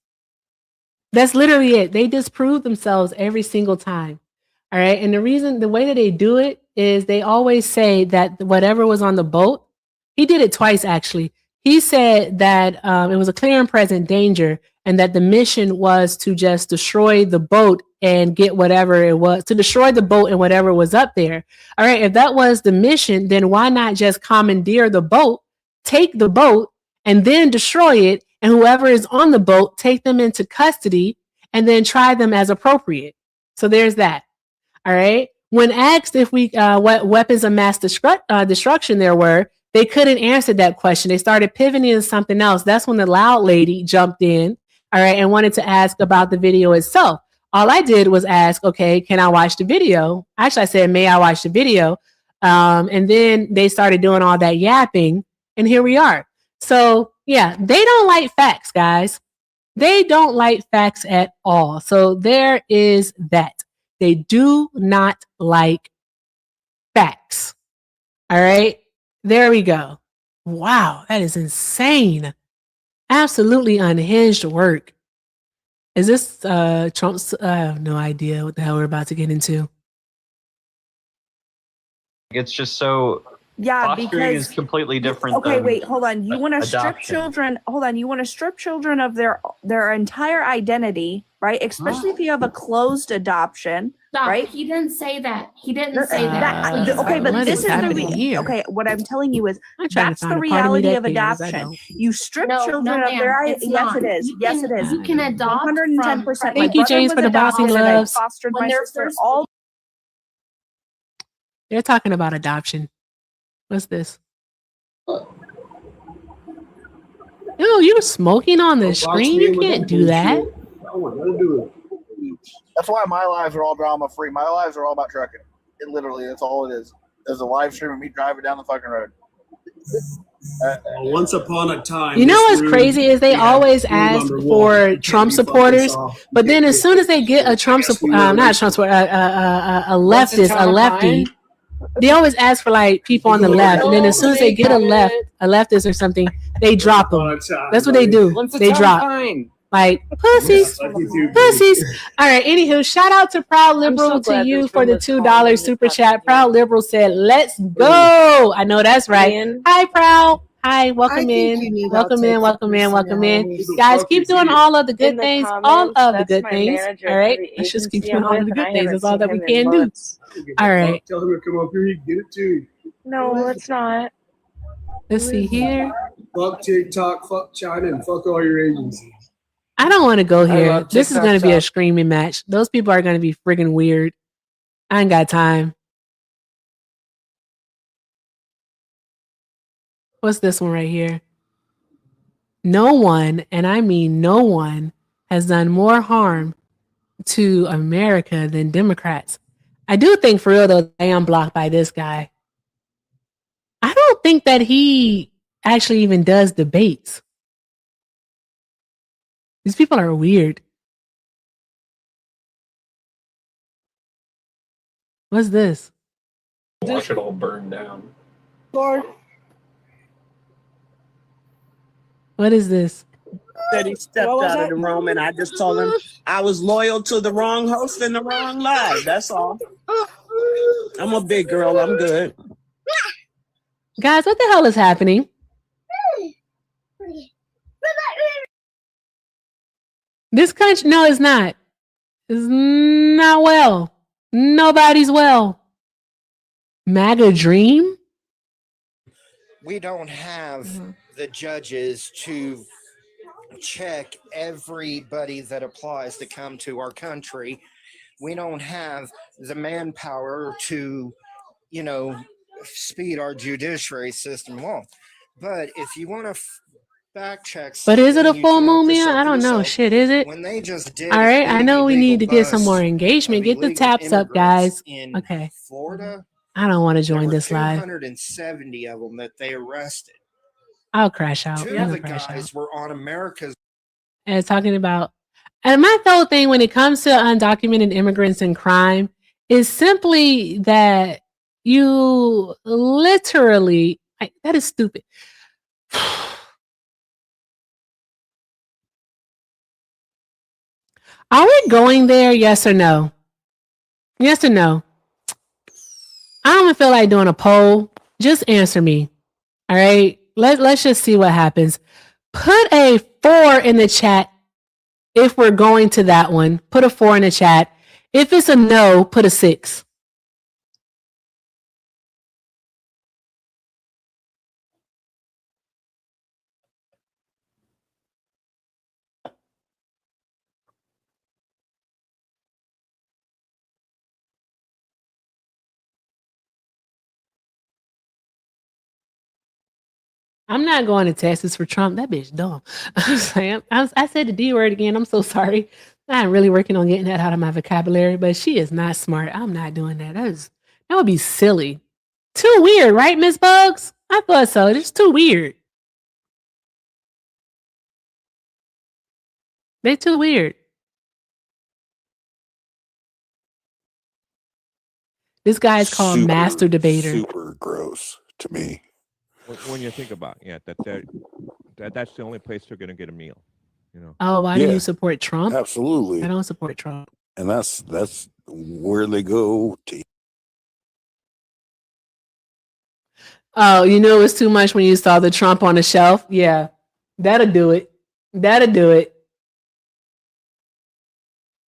That's literally it. They disprove themselves every single time. All right. And the way that they do it is they always say that whatever was on the boat, he did it twice actually. He said that it was a clear and present danger and that the mission was to just destroy the boat and get whatever it was, to destroy the boat and whatever was up there. All right. If that was the mission, then why not just commandeer the boat, take the boat, and then destroy it? And whoever is on the boat, take them into custody and then try them as appropriate. So there's that. All right. When asked if what weapons of mass destruction there were, they couldn't answer that question. They started pivoting to something else. That's when the loud lady jumped in, all right, and wanted to ask about the video itself. All I did was ask, okay, can I watch the video? Actually, I said, may I watch the video? And then they started doing all that yapping, and here we are. So, yeah, they don't like facts, guys. They don't like facts at all. So there is that. They do not like facts. All right. There we go. Wow. That is insane. Absolutely unhinged work. Is this Trump's? I have no idea what the hell we're about to get into.
It's just so fostering is completely different.
Okay,
than
wait, hold on. You want to strip
adoption.
children? Hold on. You want to strip children of their entire identity, right? Especially if you have a closed adoption,
Stop.
right?
He didn't say that. He didn't say that.
Okay, but
What
this
is
is
happening here?
okay. What I'm telling you is
I'm trying
that's
to
the
find a part of me
reality
that
of
cares. I
adoption.
don't.
You strip
No,
children
no,
of their
ma'am,
identity.
it's
Yes,
not.
it is.
You
Yes,
can-
it is.
You can adopt
110%.
Thank you, James, for the boxing gloves.
Fostered
When
my
they're
sister.
first-
All
They're talking about adoption. What's this? Ew, you were smoking on the screen? You can't do that.
That's why my lives are all drama free. My lives are all about trucking. It literally, that's all it is. There's a live stream of me driving down the fucking road.
Once upon a time.
You know what's crazy is they always ask for Trump supporters, but then as soon as they get a Trump supporter, not a Trump supporter, a leftist, a lefty, they always ask for like people on the left, and then as soon as they get a leftist or something, they drop them. That's what they do. They drop. Like pussies, pussies. All right. Anywho, shout out to Proud Liberal to you for the $2 super chat. Proud Liberal said, "Let's go." I know that's right. Hi, Proud. Hi, welcome in. Welcome in. Welcome in. Welcome in. Guys, keep doing all of the good things. All of the good things. All right. Let's just keep doing all of the good things. That's all that we can do. All right.
Tell him to come up here. You can get it too.
no, it's not.
Let's see here.
Fuck TikTok, fuck China, and fuck all your agencies.
I don't want to go here.
love
This is
TikTok
going to be a
shop.
screaming match. Those people are going to be friggin' weird. I ain't got time. What's this one right here? No one, and I mean no one, has done more harm to America than Democrats. I do think for real though, I am blocked by this guy. I don't think that he actually even does debates. These people are weird. What's this?
Watch it all burn down.
What is this?
That he stepped out of the room, and I just told him I was loyal to the wrong host and the wrong live. That's all. I'm a big girl. I'm good.
Guys, what the hell is happening? This country, no, it's not. It's not well. Nobody's well. MAGA dream?
We don't have the judges to check everybody that applies to come to our country. We don't have the manpower to, speed our judiciary system along. But if you want to fact check
But is it a
you
full
can
moon,
look this
man?
up
I
for
don't know.
yourself.
Shit, is it?
When they just did
All right, I
big
know we need to get some
illegal
more
bust
engagement. Get the
illegal
taps up, guys.
in
Okay.
Florida,
I don't want to
there
join
were
this live.
270 of them that they arrested.
I'll crash out.
Two
I'm
of
gonna
the
crash
guys
out.
were on America's.
And talking about, and my whole thing when it comes to undocumented immigrants and crime is simply that you literally, that is stupid. Are we going there? Yes or no? Yes or no? I don't feel like doing a poll. Just answer me. All right. Let's just see what happens. Put a 4 in the chat if we're going to that one. Put a 4 in the chat. If it's a no, put a 6. I'm not going to Texas for Trump. That bitch dumb. I said the D word again. I'm so sorry. I'm really working on getting that out of my vocabulary, but she is not smart. I'm not doing that. That would be silly. Too weird, right, Miss Bugs? I thought so. It's too weird. They too weird. This guy's called Master Debater.
Super gross to me.
When you think about that's the only place they're going to get a meal.
Oh, why do you support Trump?
Absolutely.
I don't support Trump.
And that's where they go to.
Oh, you know it's too much when you saw the Trump on the shelf? Yeah. That'll do it. That'll do it.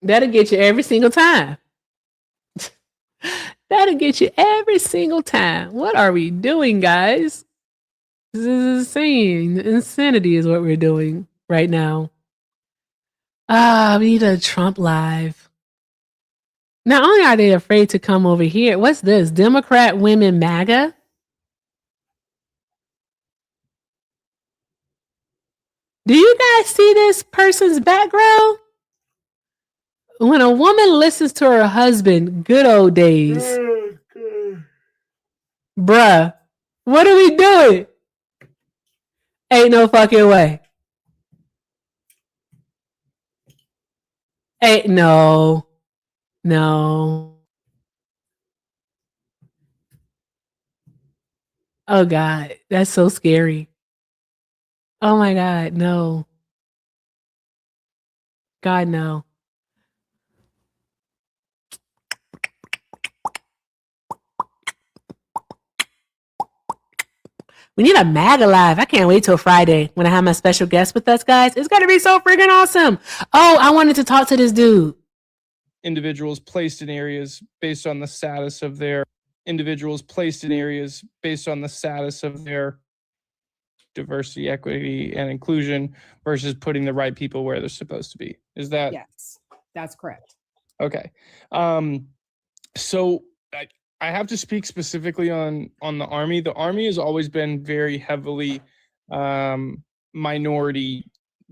That'll get you every single time. That'll get you every single time. What are we doing, guys? This is insane. Insanity is what we're doing right now. We need a Trump live. Not only are they afraid to come over here, what's this? Democrat women MAGA? Do you guys see this person's background? When a woman listens to her husband, good old days. Bruh, what are we doing? Ain't no fucking way. Ain't no. Oh God, that's so scary. Oh my God, no. God, no. We need a MAGA live. I can't wait till Friday when I have my special guest with us, guys. It's going to be so freaking awesome. Oh, I wanted to talk to this dude.
Individuals placed in areas based on the status of their diversity, equity, and inclusion versus putting the right people where they're supposed to be. Is that?
Yes, that's correct.
Okay. So I have to speak specifically on the Army. The Army has always been very heavily minority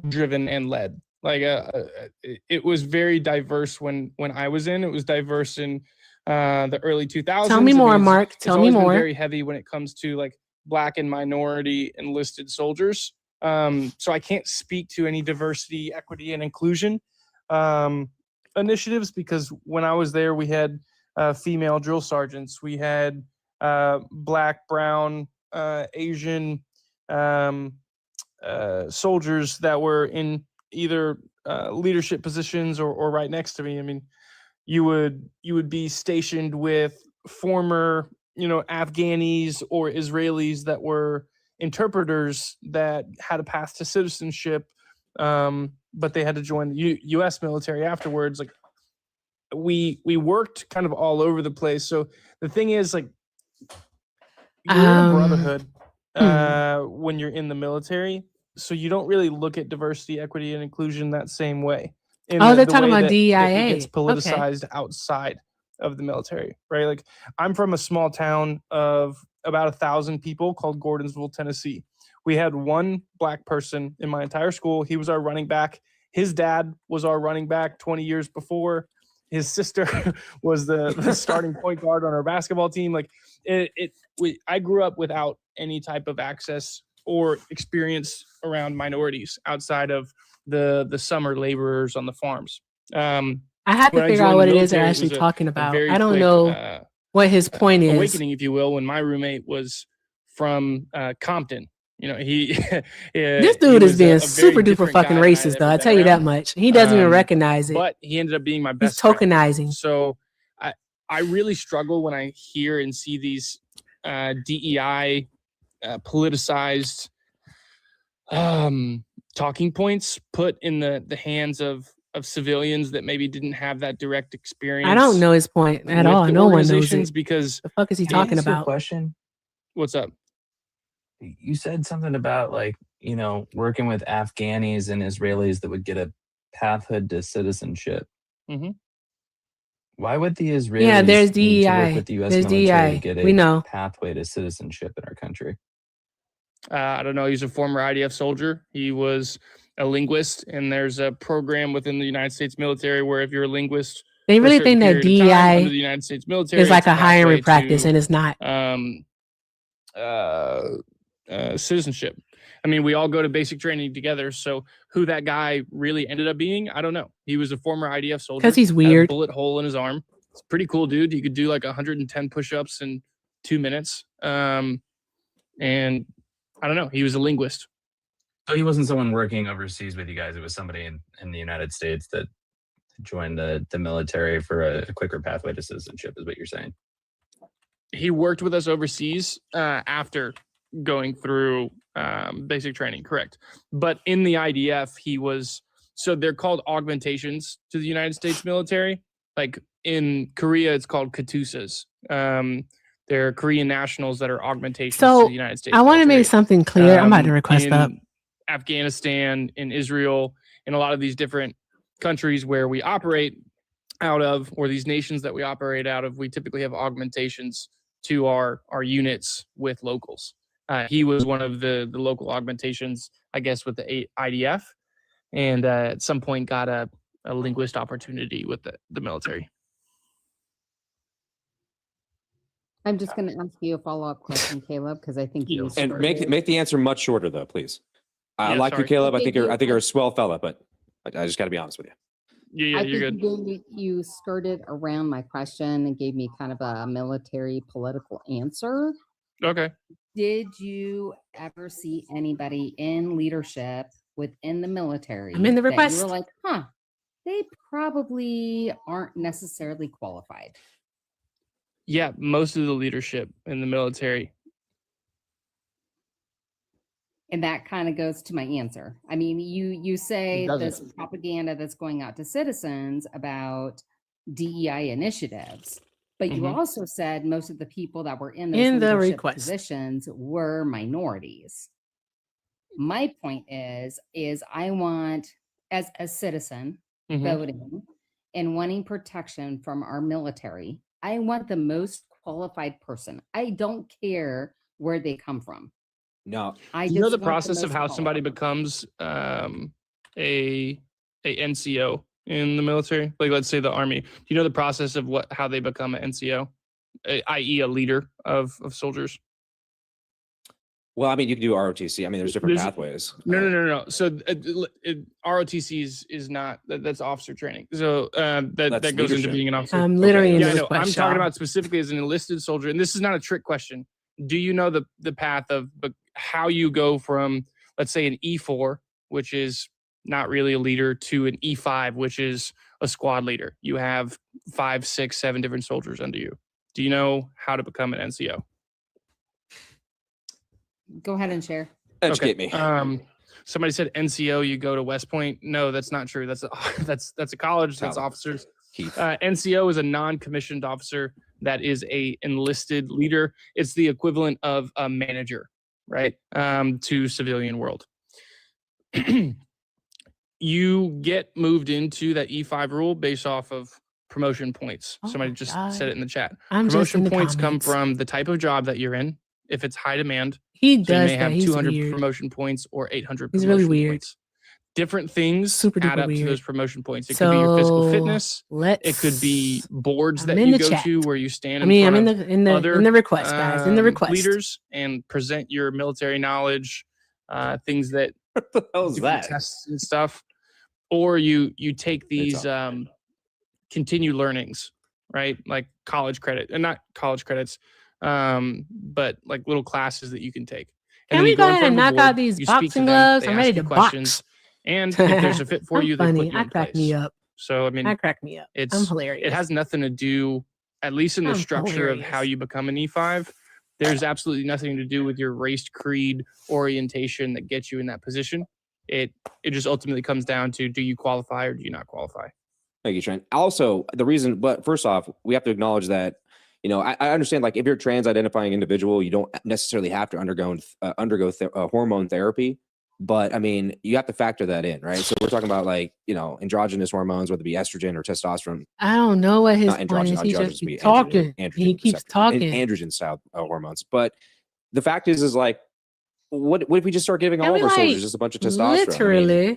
driven and led. Like it was very diverse when I was in. It was diverse in the early 2000s.
Tell me more, Mark. Tell me more.
Very heavy when it comes to like Black and minority enlisted soldiers. So I can't speak to any diversity, equity, and inclusion initiatives because when I was there, we had female drill sergeants. We had Black, brown, Asian soldiers that were in either leadership positions or right next to me. I mean, you would be stationed with former, Afghanis or Israelis that were interpreters that had a path to citizenship, but they had to join the U.S. military afterwards. Like, we worked kind of all over the place. So the thing is, like, you're in a brotherhood when you're in the military, so you don't really look at diversity, equity, and inclusion that same way.
They're talking about
that
DEIA.
it gets politicized outside of the military, right? Like, I'm from a small town of about 1,000 people called Gordonsville, Tennessee. We had one black person in my entire school. He was our running back. His dad was our running back 20 years before. His sister was the starting point guard on our basketball team. Like, I grew up without any type of access or experience around minorities outside of the summer laborers on the farms.
I have to figure out what it is they're actually talking about. I don't know what his point is.
Awakening, if you will, when my roommate was from Compton.
This dude is being super duper fucking racist, though. I tell you that much. He doesn't even recognize it.
But he ended up being my best
friend. He's tokenizing.
So I really struggle when I hear and see these DEI politicized talking points put in the hands of civilians that maybe didn't have that direct experience.
I don't know his point at all. No one knows it.
Because
the fuck is he talking about?
Question.
What's up?
You said something about, like, working with Afghanis and Israelis that would get a pathway to citizenship.
Mm-hmm.
Why would the Israelis
there's
need to
DEI.
work with the U.S.
There's
military
DEI.
to get
We know.
a pathway to citizenship in our country?
I don't know. He's a former IDF soldier. He was a linguist, and there's a program within the United States military where if you're a linguist,
They really think that DEI
under the United States military
is like a hiring
pathway
practice,
to,
and it's not.
Citizenship. I mean, we all go to basic training together. So who that guy really ended up being, I don't know. He was a former IDF soldier.
'Cause he's
had a
weird.
bullet hole in his arm. It's a pretty cool dude. He could do like 110 push-ups in 2 minutes. And I don't know. He was a linguist.
So he wasn't someone working overseas with you guys. It was somebody in the United States that joined the military for a quicker pathway to citizenship, is what you're saying.
He worked with us overseas after going through basic training, correct. But in the IDF, he was, so they're called augmentations to the United States military. Like in Korea, it's called Katusas. They're Korean nationals that are augmentations to the United States
I want to
military.
make something clear. I'm about to request
in
up.
Afghanistan, in Israel, in a lot of these different countries where we operate out of, or these nations that we operate out of, we typically have augmentations to our units with locals. He was one of the local augmentations, I guess, with the IDF, and at some point got a linguist opportunity with the military.
I'm just going to ask you a follow-up question, Caleb, because I think you
and make the answer much shorter, though, please. I
Yeah,
like you,
sorry.
Caleb. I
Okay,
think you're a swell fella, but I just got to be honest with you.
Yeah,
I
you're
think
good.
you skirted around my question and gave me kind of a military political answer.
Okay.
Did you ever see anybody in leadership within the military
I'm in the
that
request.
you were like, they probably aren't necessarily qualified?
Yeah, most of the leadership in the military.
And that kind of goes to my answer. I mean, you say
It
this
doesn't.
propaganda that's going out to citizens about DEI initiatives, but you
Mhm.
also said most of the people that were in those
In the
leadership
request.
positions were minorities. My point is I want, as a citizen,
Mhm.
voting and wanting protection from our military, I want the most qualified person. I don't care where they come from.
No.
I
Do you know
just
the
want
process of
most
how somebody
qualified.
becomes a NCO in the military? Like, let's say the Army. Do you know the process of how they become an NCO, i.e., a leader of soldiers?
Well, I mean, you can do ROTC. I mean, there's different pathways.
No. So ROTC is not that's officer training. So that goes into
leadership.
being an officer.
I'm literally in
Yeah,
the
I know.
request.
I'm talking
y'all.
about specifically as an enlisted soldier, and this is not a trick question. Do you know the path of how you go from, let's say, an E4, which is not really a leader, to an E5, which is a squad leader. You have 5, 6, 7 different soldiers under you. Do you know how to become an NCO?
Go ahead and share.
Educate me.
Somebody said NCO, you go to West Point. No, that's not true. That's a that's a college. That's officers. NCO is a non-commissioned officer that is a enlisted leader. It's the equivalent of a manager, right? To civilian world. You get moved into that E5 rule based off of promotion points. Somebody just said it in the chat.
I'm just in
Promotion
the
points come
comments.
from the type of job that you're in. If it's high demand,
He
so you
does
may
that.
have
He's
200
weird.
promotion points or 800
He's
promotion
really weird.
points. Different things
Super
add
duper
up to
weird.
those promotion points. It could be your physical
So,
fitness. It could be boards
I'm
that
in
you
the
go
chat.
to where you stand
I mean,
in
I'm
front
in
of
the
other
in the request, guys. In the request.
leaders and present your military knowledge, things that
what the hell is
different
that?
tests and stuff. Or you take these continue learnings, right? Like college credit, and not college credits, but like little classes that you can take. And
Can
then
we
you
go
go in
ahead
front
and
of a
knock
board,
out these
you speak to
boxing
them,
gloves?
they
I'm
ask
ready
you
to
questions,
box.
and if there's a fit for
I'm
you, they
funny.
put you in
That cracked
place.
me up.
So I mean,
That cracked me up. I'm
it's
hilarious.
it has nothing to do, at least in the
I'm
structure of how
hilarious.
you become an E5. There's absolutely nothing to do with your race, creed, orientation that gets you in that position. It just ultimately comes down to, do you qualify or do you not qualify?
Thank you, Trent. Also, the reason, but first off, we have to acknowledge that, I understand, like, if you're a trans identifying individual, you don't necessarily have to undergo hormone therapy. But I mean, you have to factor that in, right? So we're talking about, like, androgynous hormones, whether it be estrogen or testosterone.
I don't know what his
Not
point
androgen,
is. He
androgens
just
would
be
be
talking.
androgen
He keeps
receptor-
talking.
androgen style hormones. But the fact is like, what if we just start giving
Can
all
we,
of our soldiers
like,
just a bunch of testosterone? I mean,
literally?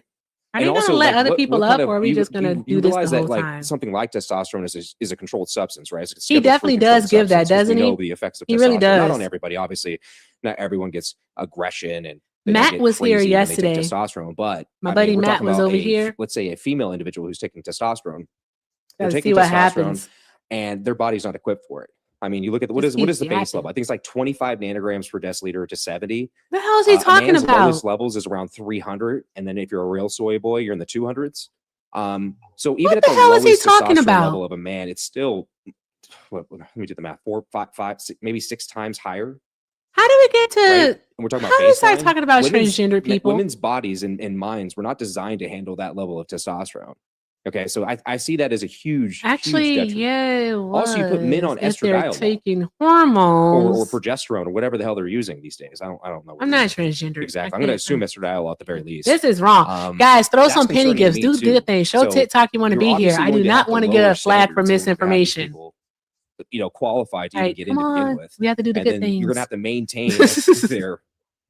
Are
and
they gonna
also,
let
like,
other people
what
up,
kind of,
or are we just gonna do this the
realize
whole
that, like,
time?
something like testosterone is a controlled substance, right? It's a
He
schedule-free
definitely
controlled
does give that,
substance, 'cause
doesn't
we know
he?
the effects of
He really
testosterone. Not on
does.
everybody, obviously. Not everyone gets aggression and they don't
Matt
get
was here
crazy when they take
yesterday.
testosterone. But
My
I
buddy
mean, we're
Matt
talking
was
about
over here.
let's say a female individual who's taking testosterone. They're
Gotta
taking
see what
testosterone
happens.
and their body's not equipped for it. I mean, you look at what
Just
is
keeps
the base
yapping.
level? I think it's like 25 nanograms per deciliter to 70.
The hell is he
A
talking
man's
about?
lowest levels is around 300, and then if you're a real soy boy, you're in the 200s. So even
What
at
the
the
hell is he
lowest
talking
testosterone
about?
level of a man, it's still, let me do the math, 4, 5, 6, maybe 6 times higher,
How do we get to?
right? And we're talking about
How do we start
baseline.
talking about transgender people?
Women's bodies and minds were not designed to handle that level of testosterone. Okay, so I see that as a huge,
Actually,
huge detriment.
yeah, it was.
Also, you put men on
if they're
estradiol
taking
or
hormones.
progesterone or whatever the hell they're using these days. I don't know. What
I'm
they're
not
using
transgender.
exactly. I'm going to assume estradiol at the very least.
This is wrong. Guys, throw
that's
some penny
concerning to
gifts.
me,
Do
too.
good things. Show
So
TikTok you want to
you're
be here.
obviously
I do
going to
not
have to
want to
lower
get a flag for
standards in order to have these
misinformation.
people, qualified to
All
even
right,
get
come
in to begin
on.
with.
We have to do the
And
good
then you're going
things.
to have to maintain their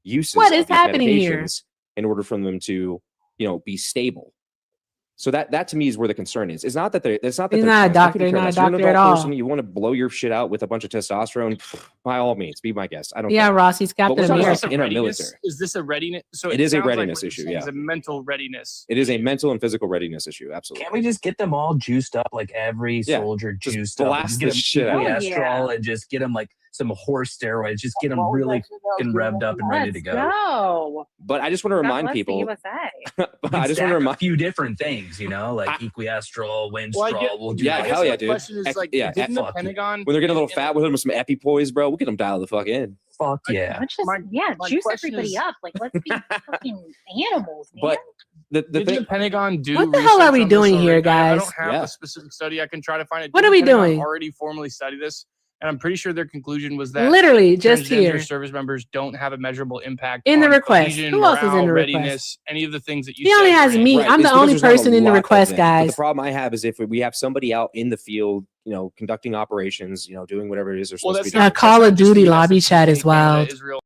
uses
What is
of these
happening here?
medications in order for them to, be stable. So that to me is where the concern is. It's not that they're
He's
trans.
not a
I couldn't
doctor.
care
Not a
less. You're an
doctor at
adult person.
all.
You want to blow your shit out with a bunch of testosterone, by all means, be my guest. I don't
Yeah,
care.
Ross, he's
But
Captain
we're talking
America.
about in our military.
Is this a readiness? So
It is a
sounds like
readiness
what you're
issue,
saying
yeah.
is a mental readiness.
It is a mental and physical readiness issue. Absolutely.
Can't we just get them all juiced up, like every
Yeah,
soldier
just
juiced up?
blast
Get
this
them
shit out.
equiastrol and just get them like some horse steroids. Just get them really fucking revved up and ready to go.
go.
But I just want to remind people.
But
I just want to remind
a few different things, like equiastrol, winstrol. We'll do
yeah,
like
hell yeah,
My
dude.
question is, like,
Yeah,
didn't the
fuck
Pentagon?
when they're getting a little fat, we'll hit them with some epipoise, bro. We'll get them dialed the fuck in.
Fuck yeah.
Let's just
My
juice
question
everybody
is-
up. Like, let's be fucking animals, man.
But the
Didn't
thing,
the Pentagon do?
What the hell are
research
we
on this
doing here,
already? I
guys?
don't have
Yeah.
a specific study. I can try to find it.
What
Didn't
are we
the Pentagon
doing?
Already formally studied this, and I'm pretty sure their conclusion was that
Literally, just
transgender
here.
service members don't have a measurable impact
In the
on
request.
cohesion,
Who else is in
morale,
the request?
readiness, any of the things that you
He
said.
only has
Grant.
me.
right,
I'm
it's
the
because
only
there's not a
person in the
lot of
request,
them. But
guys.
the problem I have is if we have somebody out in the field, conducting operations, doing whatever it is they're
Well,
supposed to
that's
be
not
doing.
Call of
just
Duty
US,
lobby
it's
chat
UK,
is
Canada,
wild.
Israel,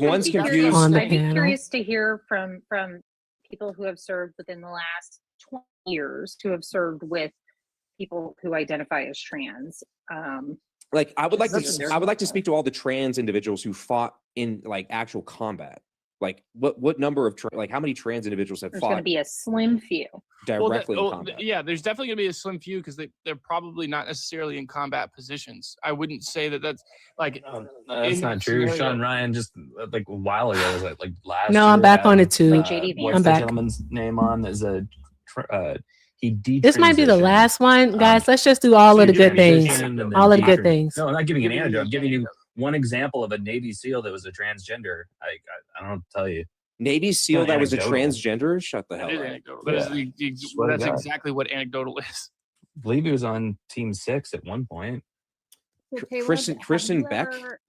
one's
I'd be curious-
confused.
On the
I'd be
panel.
curious to hear from people who have served within the last 20 years, who have served with people who identify as trans.
Like I would like
Listen,
to
there's-
I would like to speak to all the trans individuals who fought in like actual combat. Like what number of like how many trans individuals have
There's going to
fought
be a slim few.
directly in combat?
Yeah, there's definitely going to be a slim few because they're probably not necessarily in combat positions. I wouldn't say that that's like
That's
in
not
that
true.
scenario.
Sean Ryan just like a while ago was like last.
No, I'm
year
back
had,
on it too.
Like JD
what's
I'm
the
back.
gentleman's name on? Is a he
This might be the
detransitioned.
last one, guys. Let's just do all of the good things.
Detransitioned and then
All of the good
detran-
things.
No, I'm not giving you an anecdote. I'm giving you one example of a Navy SEAL that was a transgender. I don't tell you.
Navy SEAL
Not
that was a
anecdotal.
transgender? Shut the hell
That is
up.
anecdotal. That is
Swear to
that's
God.
exactly what anecdotal is.
I believe he was on Team 6 at one point.
So Caleb,
Kristen
have you
Beck?
ever-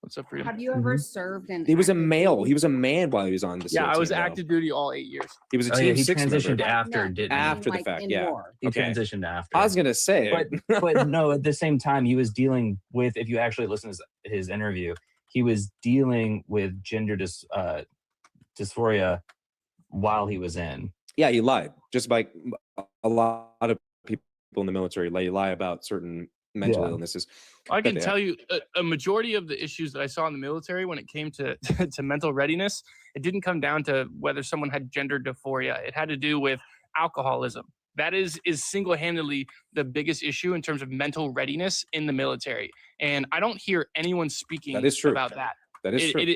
What's up, Freedom?
Have you ever served in?
He was a
active
male.
duty?
He was a man while he was on the
Yeah,
SEAL
I was
team, though.
active duty all 8 years.
He was a
Oh,
Team
yeah, he
6
transitioned
member.
after,
No,
didn't
After
he?
the
like
fact,
in
yeah.
war.
He
Okay.
transitioned after.
I was gonna say,
but no, at the same time, he was dealing with, if you actually listen to his interview, he was dealing with gender dysphoria while he was in.
yeah, he lied. Just like a lot of people in the military, lie about certain mental
Yeah.
illnesses.
I can
But,
tell you a majority of the issues that I saw in the military when it came to to mental readiness, it didn't come down to whether someone had gender dysphoria. It had to do with alcoholism. That is single-handedly the biggest issue in terms of mental readiness in the military. And I don't hear anyone speaking
That is true.
about that.
That is true.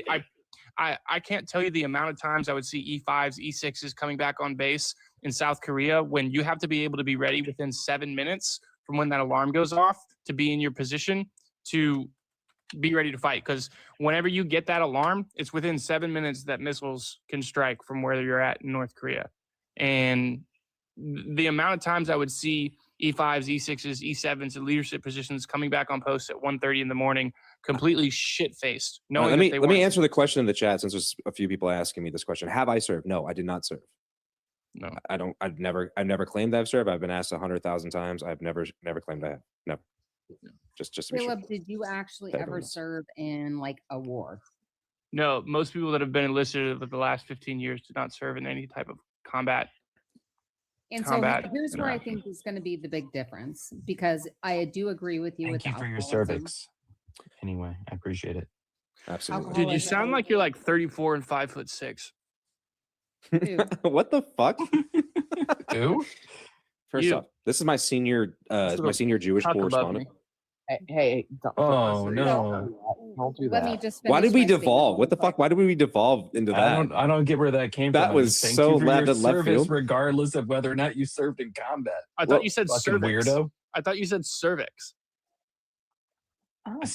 I can't tell you the amount of times I would see E5s, E6s coming back on base in South Korea when you have to be able to be ready within 7 minutes from when that alarm goes off to be in your position to be ready to fight. Because whenever you get that alarm, it's within 7 minutes that missiles can strike from where you're at in North Korea. And the amount of times I would see E5s, E6s, E7s in leadership positions coming back on post at 1:30 in the morning, completely shit-faced. Knowing
Let
that
me
they
let me
weren't-
answer the question in the chat since there's a few people asking me this question. Have I served? No, I did not serve.
No,
I don't. I've never claimed I've served. I've been asked 100,000 times. I've never claimed I have. Never. Just to be sure.
Caleb, did you actually
That
ever
everyone knows.
serve in like a war?
No, most people that have been enlisted over the last 15 years did not serve in any type of combat.
And
Combat
so here's where I
interaction.
think is going to be the big difference, because I do agree with you with
Thank you for your
alcoholism.
cervix. Anyway, I appreciate it.
Absolutely.
Dude, you sound like you're like 34 and 5'6".
What the fuck?
Who?
First
You.
off, this is my senior Jewish
Talk above
correspondent.
me.
Hey,
Oh no!
don't do
Let
that.
me just
Why
finish
did we
my statement
devolve? What
real
the
quick.
fuck? Why did we devolve into that?
I don't get where that came
That
from.
was
Just thank
so
you for your
left
service,
field.
regardless of whether or not you served in combat.
I thought you said
Fucking
cervix.
weirdo.
I thought you said cervix.
I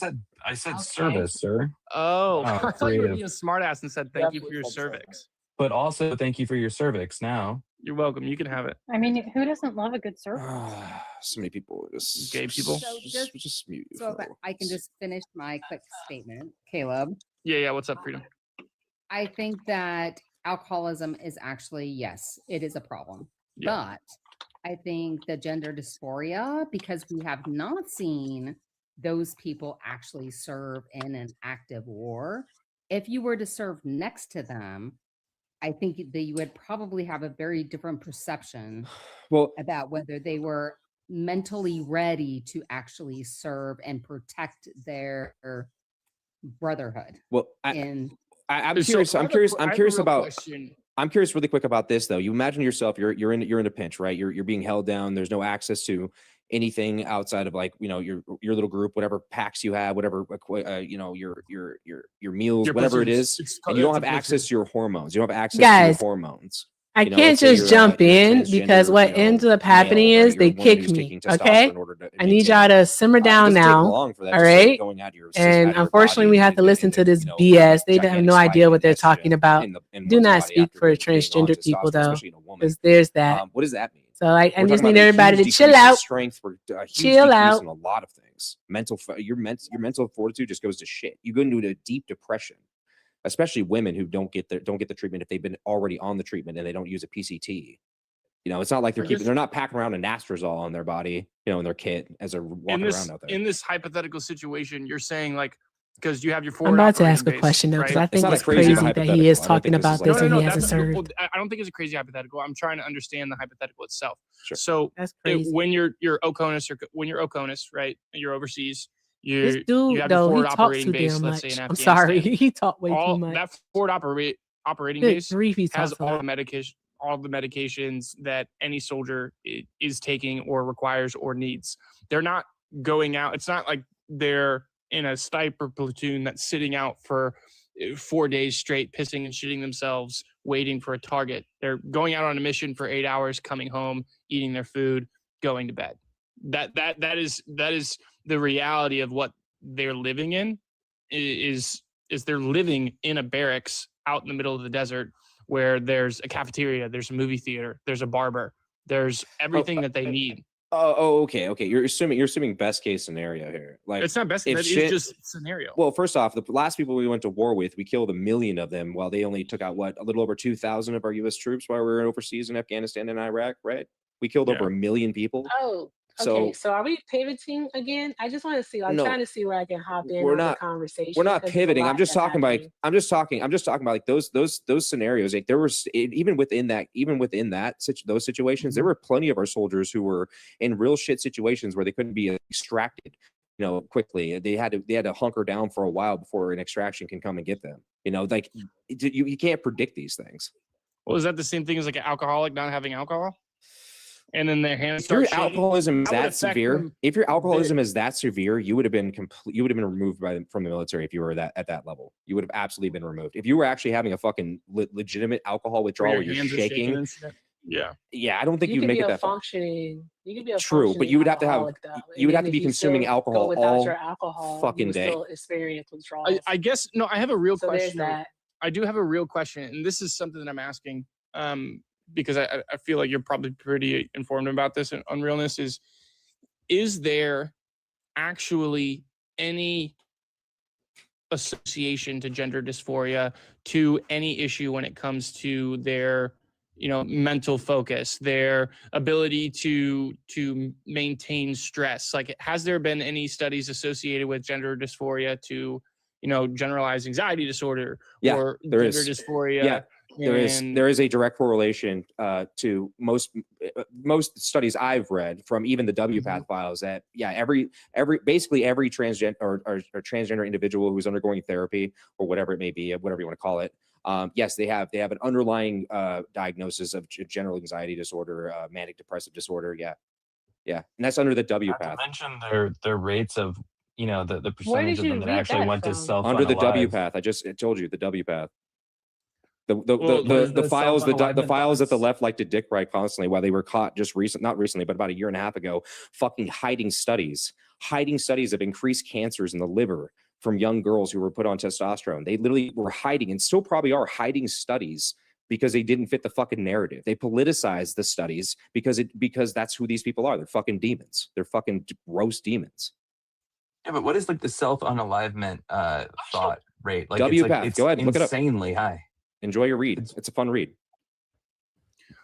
said service, sir.
Oh,
Oh,
I thought you were
creative.
being a smartass and said thank you for your cervix.
But also thank you for your cervix. Now,
You're welcome. You can have it.
I mean, who doesn't love a good service?
So many people just
Gay people.
So
just mute.
So if I can just finish my quick statement, Caleb.
Yeah. What's up, Freedom?
I think that alcoholism is actually, yes, it is a problem.
Yeah.
But I think the gender dysphoria, because we have not seen those people actually serve in an active war, if you were to serve next to them, I think that you would probably have a very different perception
Well,
about whether they were mentally ready to actually serve and protect their brotherhood.
well,
in
I'm
So
curious.
I
I'm
have a
curious.
que- I
I'm
have a
curious
real
about.
question.
I'm curious really quick about this though. You imagine yourself, you're in a pinch, right? You're being held down. There's no access to anything outside of like, your little group, whatever packs you have, whatever your meals,
Your
whatever it
platoons.
is, and you don't
It's
have
a
access to your hormones. You don't have access
Guys,
to your hormones.
I
You know,
can't
let's say
just
you're,
jump
you're
in
transgender,
because what ends up happening
male,
is
right?
they
You're a woman
kick
who's
me.
taking
Okay,
testosterone in order to
I need
maintain
y'all
it.
to simmer
It
down
doesn't take
now.
long for that
All
to start
right.
going out of your
And
out of your
unfortunately,
body
we have
and-
to listen
and-
to this
you know,
BS. They have
gigantic
no
spike
idea
in
what they're
estrogen
talking about.
in
Do
one's
not
body
speak
after
for
being on
transgender people,
testosterone,
though,
especially in a woman.
because there's that.
What does that mean?
So I
We're
just
talking
need
about a
everybody to
huge
chill
decrease in
out.
strength, for a huge
Chill
decrease
out.
in a lot of things. Your mental fortitude just goes to shit. You go into a deep depression, especially women who don't get the treatment if they've been already on the treatment and they don't use a PCT. It's not like they're not packing around a Nastrozol on their body, in their kit as they're walking around out there.
In this hypothetical situation, you're saying like because you have your
I'm
forward
about to
operating
ask a
base,
question though, because
right?
I think
not a
it's
crazy
crazy that he
hypothetical.
is
I don't
talking
think this is
about
like
this
No,
and
no,
he
no.
hasn't
That's
served.
well, I don't think it's a crazy hypothetical. I'm trying to understand the hypothetical itself.
Sure.
So
That's crazy.
when you're Oconus, or when you're Oconus, right? And you're overseas.
This
You
dude
have your
though, he
forward
talks
operating
too
base,
damn
let's say in
much. I'm
Afghanistan.
sorry, he talked way too
All
much.
that forward operating
Good
base
grief, he
has
talks a
all
lot.
the medication, all the medications that any soldier is taking or requires or needs. They're not going out. It's not like they're in a sniper platoon that's sitting out for 4 days straight, pissing and shitting themselves, waiting for a target. They're going out on a mission for 8 hours, coming home, eating their food, going to bed. That is the reality of what they're living in. Is they're living in a barracks out in the middle of the desert where there's a cafeteria, there's a movie theater, there's a barber, there's everything that they need.
Okay. You're assuming best case scenario here. Like
It's not best.
if
That
shit-
is just scenario.
Well, first off, the last people we went to war with, we killed 1 million of them, while they only took out a little over 2,000 of our U.S. troops while we were overseas in Afghanistan and Iraq. Right? We killed over 1 million people.
Oh,
So-
okay. So are we pivoting again? I just want to see. I'm
No.
trying to see where I can hop in
We're
on the
not-
conversation.
We're not
'cause there's a
pivoting.
lot
I'm just
that's
talking about.
happening.
I'm just talking about like those scenarios. Like there was even within those situations, there were plenty of our soldiers who were in real shit situations where they couldn't be extracted, quickly. They had to hunker down for a while before an extraction can come and get them. Like you can't predict these things.
Well, is that the same thing as like an alcoholic not having alcohol? And then their hands
If your
start shaking?
alcoholism is
That would
that
affect
severe,
them
if your alcoholism is that severe, you would have been removed from the military. If you were at that level, you would have absolutely been removed. If you were actually having a fucking legitimate alcohol withdrawal where you're
hands are
shaking,
and shit? Yeah.
I don't think
You
you'd
could
make
be
it
a
that far.
functioning. You could be a
True, but you would have to have
alcoholic, though.
you would have
And
to
if
be
you
consuming
still go
alcohol
without
all
your alcohol,
fucking
you
day.
still experience withdrawals.
I guess no. I have a real
So there's
question.
that.
I do have a real question, and this is something that I'm asking because I feel like you're probably pretty informed about this. And on realness is there actually any association to gender dysphoria to any issue when it comes to their mental focus, their ability to maintain stress? Like, has there been any studies associated with gender dysphoria to generalized anxiety disorder or
there
gender
is.
dysphoria?
Yeah, there is a direct correlation to most studies I've read from even the WPATH files that basically every transgender or transgender individual who's undergoing therapy or whatever it may be, whatever you want to call it, yes, they have an underlying diagnosis of general anxiety disorder, manic depressive disorder. Yeah, and that's under the WPATH.
Not to mention their rates of the
Where
percentage
did
of
you
them that
read
actually
that
went to
from?
self
Under the WPATH. I just told you the WPATH. The files the files that the left like to dick write constantly while they were caught not recently, but about a year and a half ago, fucking hiding studies of increased cancers in the liver from young girls who were put on testosterone. They literally were hiding, and still probably are hiding, studies because they didn't fit the fucking narrative. They politicized the studies because that's who these people are. They're fucking demons. They're fucking gross demons.
Yeah, but what is like the self-unalivement thought rate? Like
WPATH.
it's
Go ahead, look it up.
insanely high.
Enjoy your read. It's a fun read.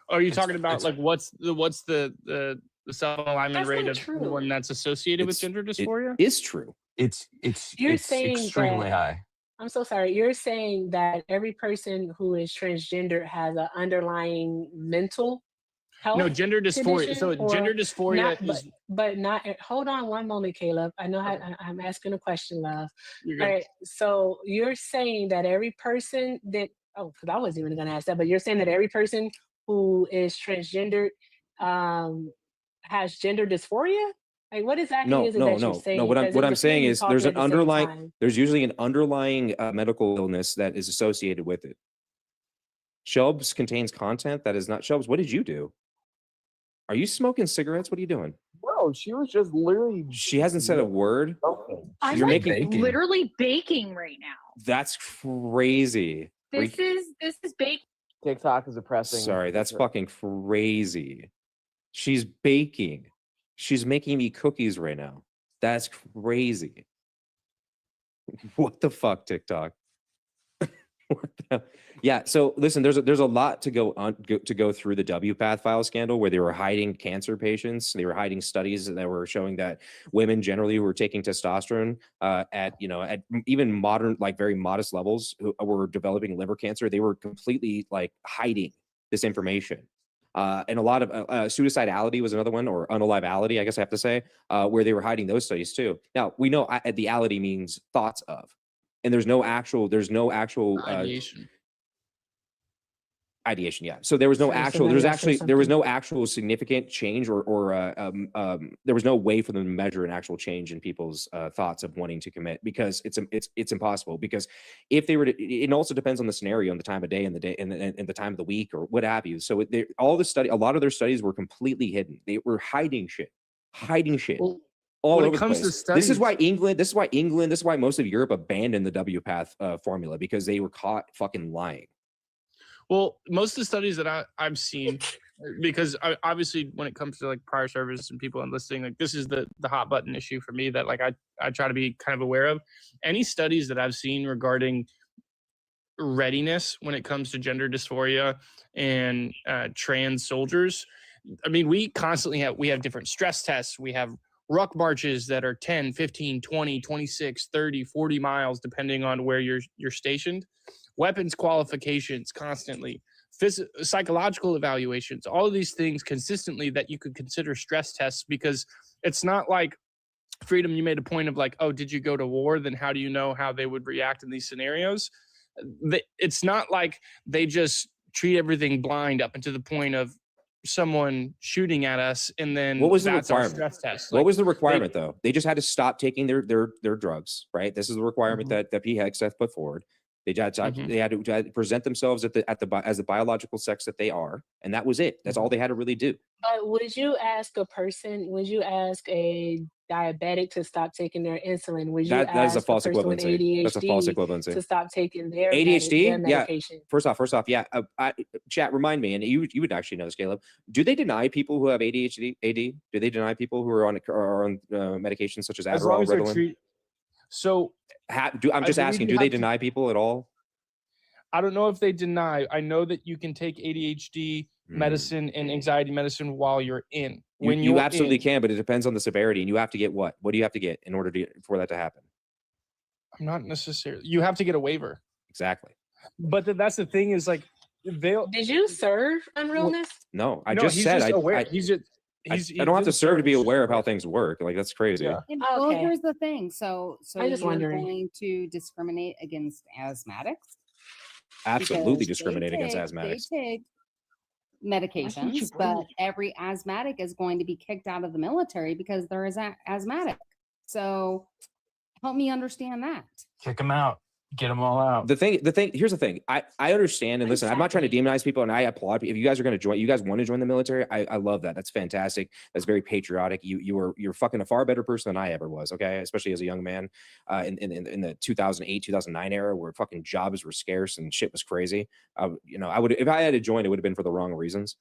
Are you talking about like what's the self-alignment rate of
true.
one that's associated with gender dysphoria?
It is true.
It's
saying
extremely high.
I'm so sorry. You're saying that every person who is transgender has an underlying mental health.
No, gender dysphoria.
condition,
So
or
gender dysphoria
not,
is
but not. Hold on one moment, Caleb. I know I'm asking a question, love.
You're
All
good.
right. So you're saying that every person that because I wasn't even going to ask that, but you're saying that every person who is transgendered has gender dysphoria? Like, what exactly is it that you're saying?
No. What
Because
I'm
we're
saying
clearly
is
talking
there's
at
an
the same
underlying.
time.
There's usually an underlying medical illness that is associated with it. Shelbs contains content that is not Shelbs. What did you do? Are you smoking cigarettes? What are you doing?
Bro, she was just literally.
She hasn't said a word.
I'm
You're
like
making
literally baking right now.
That's crazy.
This is baking.
TikTok is oppressing.
Sorry, that's fucking crazy. She's baking. She's making me cookies right now. That's crazy. What the fuck, TikTok? What the Yeah. So listen, there's a lot to go through the WPATH file scandal where they were hiding cancer patients. They were hiding studies that were showing that women generally who were taking testosterone at even modern, like very modest levels, who were developing liver cancer. They were completely like hiding this information. And a lot of suicidality was another one, or unaliveality, I guess I have to say, where they were hiding those studies too. Now we know the ality means thoughts of, and there's no actual ideation. Yeah. So there was no actual, there was no actual significant change or there was no way for them to measure an actual change in people's thoughts of wanting to commit, because it's impossible. Because if they were to, it also depends on the scenario and the time of day and the time of the week or what have you. So a lot of their studies were completely hidden. They were hiding shit.
Well,
all
when
over
it comes
the
to
place.
studies,
This is why most of Europe abandoned the WPATH formula, because they were caught fucking lying.
well, most of the studies that I've seen, because obviously when it comes to like prior service and people enlisting, like this is the hot button issue for me that like I try to be kind of aware of. Any studies that I've seen regarding readiness when it comes to gender dysphoria and trans soldiers, I mean, we have different stress tests. We have ruck marches that are 10, 15, 20, 26, 30, 40 miles, depending on where you're stationed. Weapons qualifications constantly, psychological evaluations, all of these things consistently that you could consider stress tests, because it's not like Freedom, you made a point of like, oh, did you go to war? Then how do you know how they would react in these scenarios? It's not like they just treat everything blind up until the point of someone shooting at us, and then
What was the
that's our
requirement?
stress test.
What
Like,
was the requirement though? They just had to stop taking their drugs, right? This is the requirement that PHEX put forward. They had to present themselves as the biological sex that they are, and that was it. That's all they had to really do.
But would you ask a diabetic to stop taking their insulin? Would you
That is a
ask
false
a person with
equivalency. That's a false
ADHD
equivalency.
to stop taking their
ADHD,
their medication?
Yeah. First off, yeah. Chat, remind me, and you would actually know this, Caleb. Do they deny people who have ADHD, AD? Do they deny people who are on medications such as
as long
Adderall,
as they're
Ritalin?
So
I'm just asking, do they deny people at all?
I don't know if they deny. I know that you can take ADHD medicine and anxiety medicine while you're in. When
You absolutely can, but it depends on the severity, and you have to get what? What do you have to get in order for that to happen?
I'm not necessarily. You have to get a waiver.
Exactly.
But that's the thing is like
Did you serve Unrealness?
No, I just said I don't have to serve to be aware of how things work. Like that's crazy.
Yeah.
Well,
Okay.
here's the thing. So
I'm just
you're
wondering.
going to discriminate against asthmatics?
Absolutely
Because
discriminate
they
against
take-
asthmatics.
They take medications, but every asthmatic is going to be kicked out of the military because they're asthmatic. So help me understand that.
Kick them out. Get them all out.
Here's the thing. I understand, and listen, I'm not trying to demonize people, and I applaud people. If you guys are going to join, you guys want to join the military, I love that. That's fantastic. That's very patriotic. You're fucking a far better person than I ever was. Okay, especially as a young man, in the 2008, 2009 era, where fucking jobs were scarce and shit was crazy. I would, if I had to join, it would have been for the wrong reasons.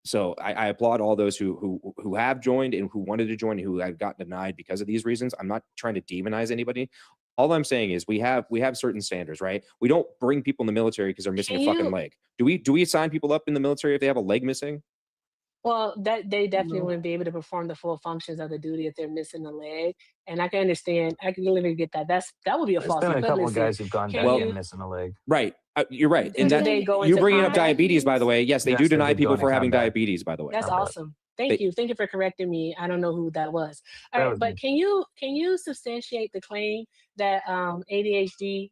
So I applaud all those who have joined and who wanted to join and who have gotten denied because of these reasons. I'm not trying to demonize anybody. All I'm saying is we have certain standards, right? We don't bring people in the military because they're missing a fucking leg. Do we assign people up in the military if they have a leg missing?
Well, that they definitely wouldn't be able to perform the full functions of the duty if they're missing a leg. And I can understand. I can literally get that. That would be a
There's
false
been a couple of
equivalency.
guys who've gone
Can
down
you-
and missing a leg.
Right. You're right. And
Do
that
they go
you're
into
bringing up
combat?
diabetes, by the way. Yes, they
Yes,
do
they
deny
did go
people
into
for having
combat.
diabetes, by the way.
That's awesome. Thank you. Thank you for correcting me. I don't know who that was. All
That
right,
was
but
me.
can you substantiate the claim that ADHD,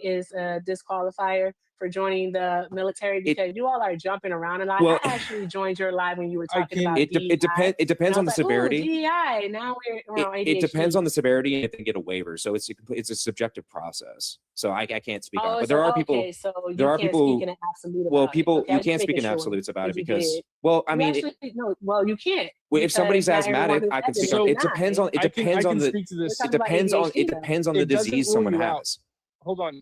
is a disqualifier for joining the military? Because you all are jumping around a lot.
Well,
I actually joined your live when you were talking about
It depends. It depends on the severity.
DEI. Now we're on ADHD.
It depends on the severity and if they get a waiver. So it's a subjective process. So I can't speak on it. But there are people.
Okay, so you
there are
can't
people.
speak in an absolute
Well,
about it.
people
Okay,
you
I'm
can't
just
speak in
making sure
absolutes about it
you
because.
did.
Well, I
You
mean,
actually, no, well, you can't.
well, if somebody's
because not everyone
asthmatic,
who
I can
has
speak on. It
is
depends on. It
I can-
depends
I
on
can
the.
speak to this.
It depends on. It depends on the
It doesn't
disease
rule
someone
you out.
has.
Hold on.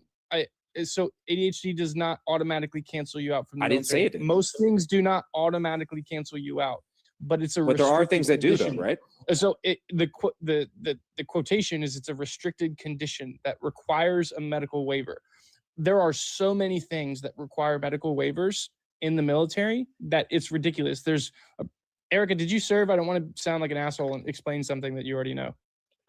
So ADHD does not automatically cancel you out from the
I didn't say
military.
it did.
Most things do not automatically cancel you out, but it's a
But there are
restricted
things that do, though,
condition.
right?
So the quotation is it's a restricted condition that requires a medical waiver. there are so many things that require medical waivers in the military that it's ridiculous. Erica, did you serve? I don't want to sound like an asshole and explain something that you already know.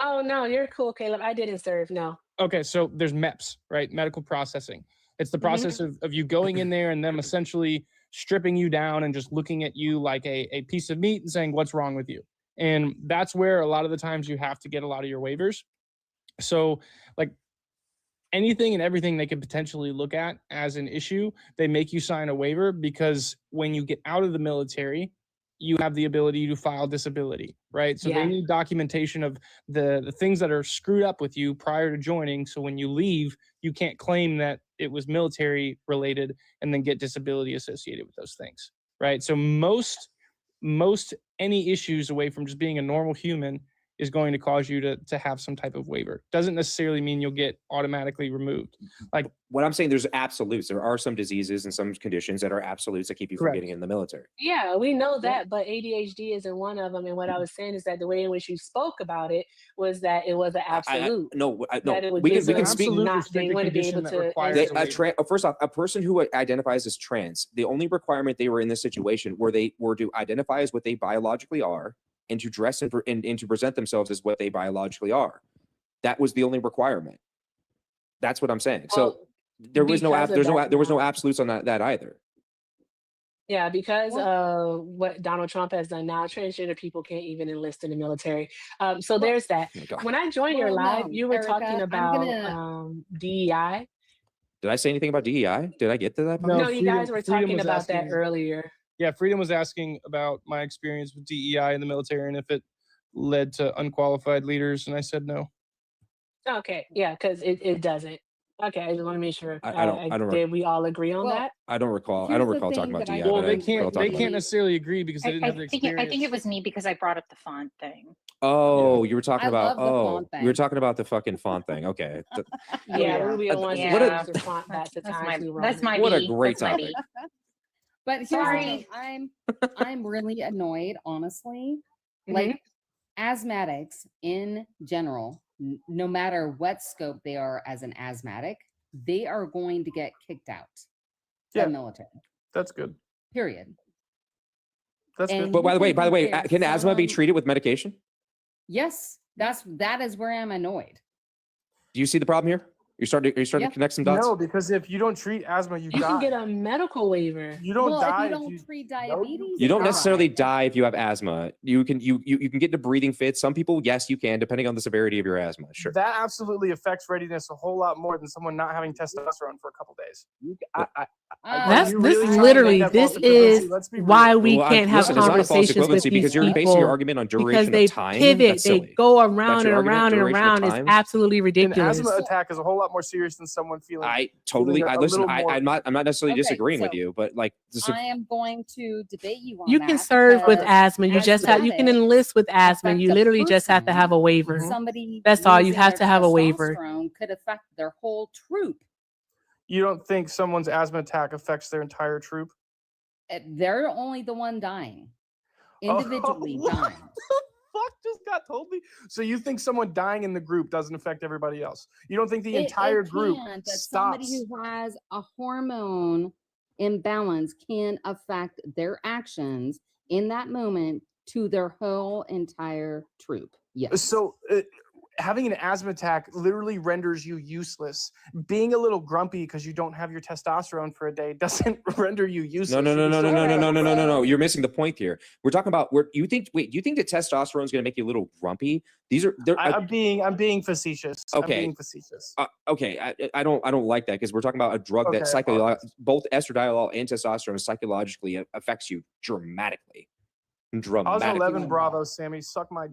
Oh no, you're cool, Caleb. I didn't serve. No.
Okay, so there's MEPS, right? Medical processing. It's the process of you going in there and them essentially stripping you down and just looking at you like a piece of meat and saying, what's wrong with you? And that's where a lot of the times you have to get a lot of your waivers. So like anything and everything they could potentially look at as an issue, they make you sign a waiver, because when you get out of the military, you have the ability to file disability, right? So they need documentation of the things that are screwed up with you prior to joining. So when you leave, you can't claim that it was military related and then get disability associated with those things, right? So most any issues away from just being a normal human is going to cause you to have some type of waiver. Doesn't necessarily mean you'll get automatically removed. Like
what I'm saying, there's absolutes. There are some diseases and some conditions that are absolutes that keep you from getting in the military.
Yeah, we know that, but ADHD isn't one of them. And what I was saying is that the way in which you spoke about it was that it was an absolute.
No,
that it would
we
give
can
them
speak.
not, they wouldn't be able to.
First off, a person who identifies as trans, the only requirement they were in this situation were they were to identify as what they biologically are and to dress and to present themselves as what they biologically are. That was the only requirement. That's what I'm saying. So there was no absolutes on that either.
Yeah, because what Donald Trump has done now, transgender people can't even enlist in the military. So there's that. When I joined your live, you were talking about DEI.
Did I say anything about DEI? Did I get to that?
No, you guys were talking about that earlier.
Yeah, Freedom was asking about my experience with DEI in the military and if it led to unqualified leaders, and I said no.
Okay, yeah, because it doesn't. Okay, I just want to make sure.
I don't.
Did we all agree on that?
I don't recall talking about DEI.
Well, they can't necessarily agree because they didn't have the experience.
I think it was me because I brought up the font thing.
Oh, you were talking about. We were talking about the fucking font thing. Okay.
Yeah, Rubio wants to use the font back to times.
That's my
what a great topic.
But here's I'm really annoyed, honestly. Like asthmatics in general, no matter what scope they are as an asthmatic, they are going to get kicked out of the military.
That's good.
Period.
That's good.
But by the way, can asthma be treated with medication?
Yes, that is where I'm annoyed.
Do you see the problem here? You're starting to connect some dots?
No, because if you don't treat asthma, you die.
You can get a medical waiver.
You don't die
if you don't treat diabetes.
You don't necessarily die if you have asthma. You can get into breathing fits. Some people, yes, you can, depending on the severity of your asthma. Sure.
That absolutely affects readiness a whole lot more than someone not having testosterone for a couple days.
This is why we can't have conversations with these
because you're basing your argument on duration
they
of time.
Pivot, they go around and around and around. It's absolutely ridiculous.
An asthma attack is a whole lot more serious than someone feeling.
I'm not necessarily disagreeing with you, but like
I am going to debate you on
you can serve with asthma. You just have you can enlist with asthma. You literally just have to have a waiver. That's all. You have to have a waiver.
Could affect their whole troop.
You don't think someone's asthma attack affects their entire troop?
They're only the one dying. Individually dying.
Fuck just got told me. So you think someone dying in the group doesn't affect everybody else? You don't think the entire group stops?
Somebody who has a hormone imbalance can affect their actions in that moment to their whole entire troop. Yes.
So having an asthma attack literally renders you useless. Being a little grumpy because you don't have your testosterone for a day doesn't render you useless.
No. You're missing the point here. We're talking about do you think that testosterone is going to make you a little grumpy?
I'm being facetious.
Okay.
I'm being facetious.
Okay. I don't like that because we're talking about a drug that both estradiol and testosterone psychologically affects you dramatically.
Also 11 Bravo, Sammy. Suck my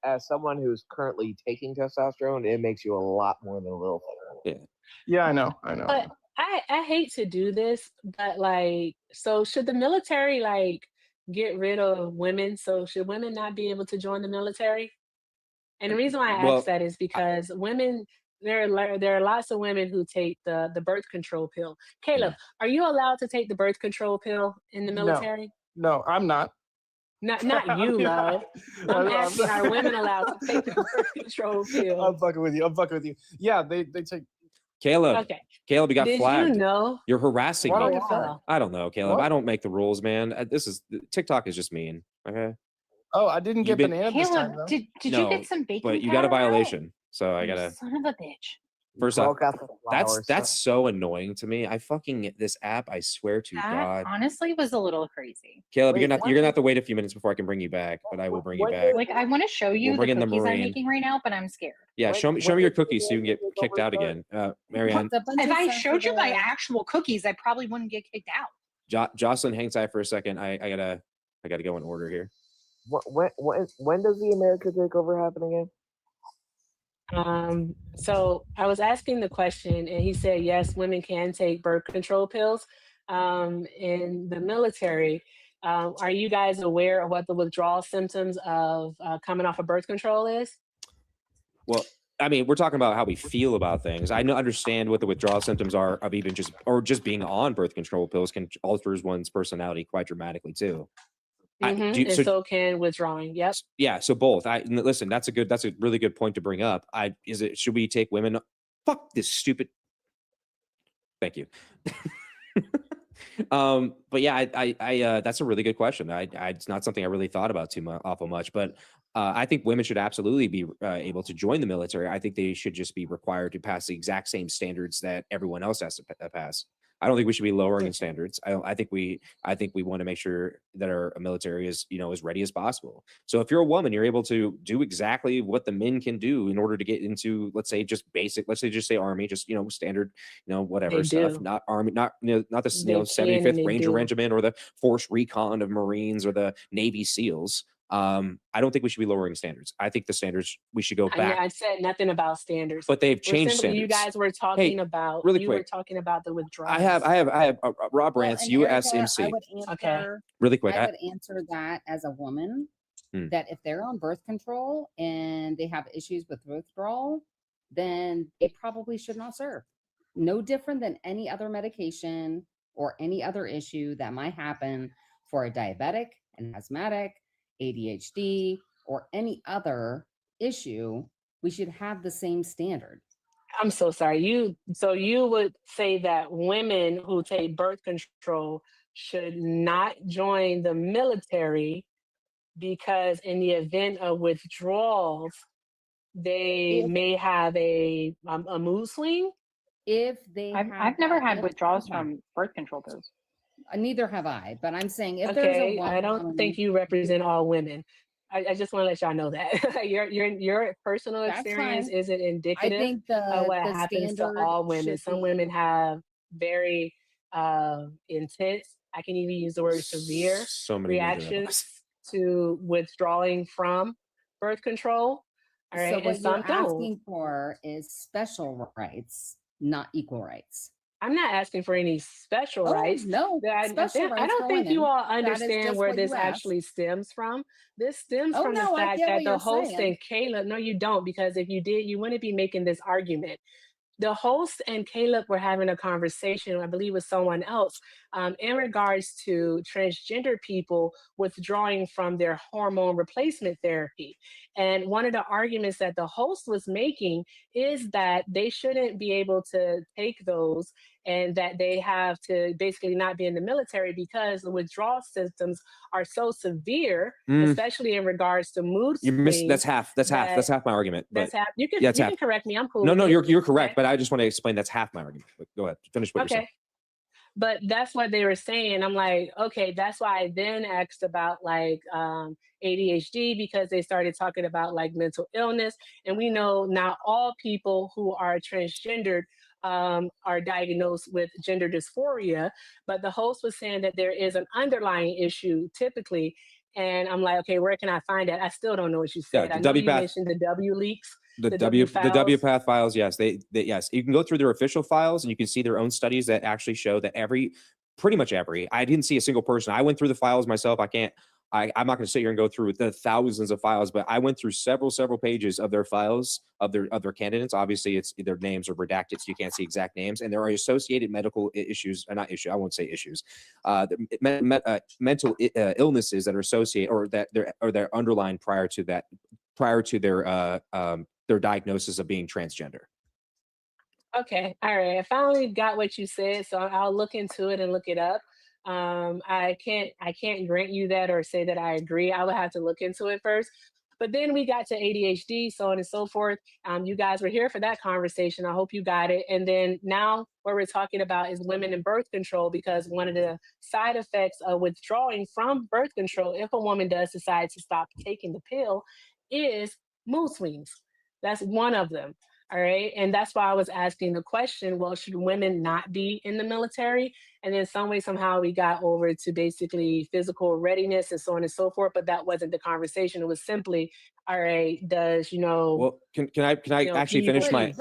as someone who's currently taking testosterone, it makes you a lot more than a little thing.
Yeah, I know.
But I hate to do this, but like, so should the military like get rid of women? So should women not be able to join the military? And the reason why I ask that is because women, there are lots of women who take the birth control pill. Caleb, are you allowed to take the birth control pill in the military?
No, I'm not.
Not you, love. I'm asking, are women allowed to take the birth control pill?
I'm fucking with you. Yeah, they take.
Caleb,
Okay.
Caleb, you got
Did
flagged.
you know?
You're harassing
Oh,
me.
wow.
I don't know, Caleb.
What?
I don't make the rules, man. TikTok is just mean. Okay.
Oh, I didn't get
been-
banana this time
Caleb,
though.
did you
No,
get some baking
but you got a
powder out?
violation. So I
You
gotta.
son of a bitch.
First off,
Broke out the flowers,
that's so annoying to me. I fucking this app. I swear to
That
God.
honestly was a little crazy.
Caleb,
Wait,
you're gonna have to wait a few minutes before I can bring you back, but I will bring you back.
Like I want to show
We'll
you the
bring in the
cookies I'm
Marine.
making right now, but I'm scared.
Yeah, show me your cookies so you can get kicked out again. Marianne,
If I showed you my actual cookies, I probably wouldn't get kicked out.
Jocelyn, hang tight for a second. I gotta go in order here.
When does the America takeover happen again?
So I was asking the question, and he said yes, women can take birth control pills. In the military, are you guys aware of what the withdrawal symptoms of coming off of birth control is?
Well, I mean, we're talking about how we feel about things. I understand what the withdrawal symptoms are of even just being on birth control pills can alters one's personality quite dramatically too.
And so can withdrawing. Yep.
Yeah, so both. Listen, that's a really good point to bring up. Should we take women? Fuck this stupid. Thank you. But yeah, that's a really good question. It's not something I really thought about awful much, but I think women should absolutely be able to join the military. I think they should just be required to pass the exact same standards that everyone else has to pass. I don't think we should be lowering the standards. I think we want to make sure that our military is as ready as possible. So if you're a woman, you're able to do exactly what the men can do in order to get into, let's say, just basic, let's say, just say Army, just standard, whatever
They
stuff,
do.
not Army, not the
They can
75th
and they
Ranger
do.
Regiment or the Force Recon of Marines or the Navy SEAls. I don't think we should be lowering standards. I think the standards we should go back.
I said nothing about standards.
But they've changed
You
standards.
guys were talking about.
really
You were
quick.
talking about the withdrawal.
I have Rob Rance,
and Erica,
USMC.
I would answer,
Really quick.
I would answer that as a woman, that if they're on birth control and they have issues with withdrawal, then they probably should not serve. No different than any other medication or any other issue that might happen for a diabetic, an asthmatic, ADHD, or any other issue. We should have the same standard.
I'm so sorry. So you would say that women who take birth control should not join the military because in the event of withdrawals, they may have a mood swing?
If they
I've never had withdrawals from birth control pills.
Neither have I, but I'm saying if there's a
Okay,
woman,
I don't think you represent all women. I just want to let y'all know that your personal
That's
experience
fine.
isn't indicative
think
of what
the
happens to
standard
all women.
should
Some
be-
women have very intense, I can even use the word severe
So many women have
reactions to withdrawing from birth control. All right,
So
and
what
some
you're
don't.
asking for is special rights, not equal rights.
I'm not asking for any special
Oh,
rights.
no, special
I
rights
don't
for
think you
women.
all
That is
understand
just
where
what you
this
asked.
actually stems from. This stems
Oh,
from
no,
the
I
fact
get
that
what
the
you're
host
saying.
and Caleb, no, you don't, because if you did, you wouldn't be making this argument. The host and Caleb were having a conversation, I believe with someone else, in regards to transgender people withdrawing from their hormone replacement therapy. And one of the arguments that the host was making is that they shouldn't be able to take those and that they have to basically not be in the military because the withdrawal symptoms are so severe, especially in regards to mood
You missed.
swings.
That's half my argument.
That's
but
half. You can
yeah, it's
you
half.
can correct me. I'm cool.
No,
with
no,
it.
you're correct. But I just want to explain that's half my argument. But go ahead, finish what you're saying.
Okay. But that's what they were saying. I'm like, okay, that's why I then asked about like ADHD because they started talking about like mental illness. And we know not all people who are transgendered are diagnosed with gender dysphoria, but the host was saying that there is an underlying issue typically. And I'm like, okay, where can I find that? I still don't know what you said.
Yeah,
I
the
know
W
you
path-
mentioned the W leaks.
The W
files.
path files, yes, they yes, you can go through their official files and you can see their own studies that actually show that pretty much every. I didn't see a single person. I went through the files myself. I'm not going to sit here and go through the thousands of files, but I went through several pages of their files of their candidates. Obviously, their names are redacted, so you can't see exact names, and there are associated medical issues. Not issue. I won't say issues. Mental illnesses that are associated or that they're underlined prior to their diagnosis of being transgender.
Okay, all right. I finally got what you said, so I'll look into it and look it up. I can't grant you that or say that I agree. I would have to look into it first. But then we got to ADHD, so on and so forth. You guys were here for that conversation. I hope you got it. And then now what we're talking about is women in birth control, because one of the side effects of withdrawing from birth control, if a woman does decide to stop taking the pill, is mood swings. That's one of them. All right. And that's why I was asking the question, well, should women not be in the military? And then some way, somehow we got over to basically physical readiness and so on and so forth. But that wasn't the conversation. It was simply, all right, does,
Well, can I actually finish my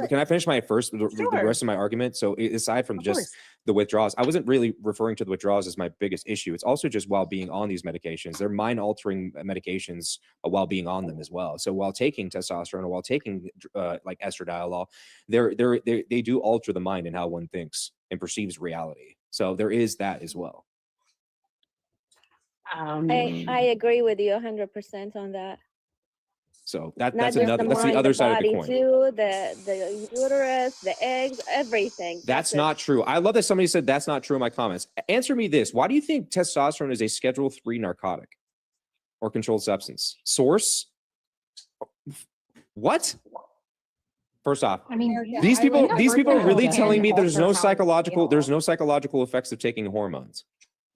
first the
Sure.
rest of my argument? So aside from
Of
just
course.
the withdrawals, I wasn't really referring to the withdrawals as my biggest issue. It's also just while being on these medications, they're mind altering medications while being on them as well. So while taking testosterone or while taking like estradiol, they do alter the mind and how one thinks and perceives reality. So there is that as well.
I agree with you 100% on that.
So
Not
that's
just
another
the
that's
mind,
the other side of the
body
coin.
too, the uterus, the eggs, everything.
That's
it.
not true. I love that somebody said that's not true in my comments. Answer me this. Why do you think testosterone is a Schedule III narcotic or controlled substance? Source? What? First off,
I mean,
these people are really
can
telling me there's no
alter how you
psychological effects of taking hormones.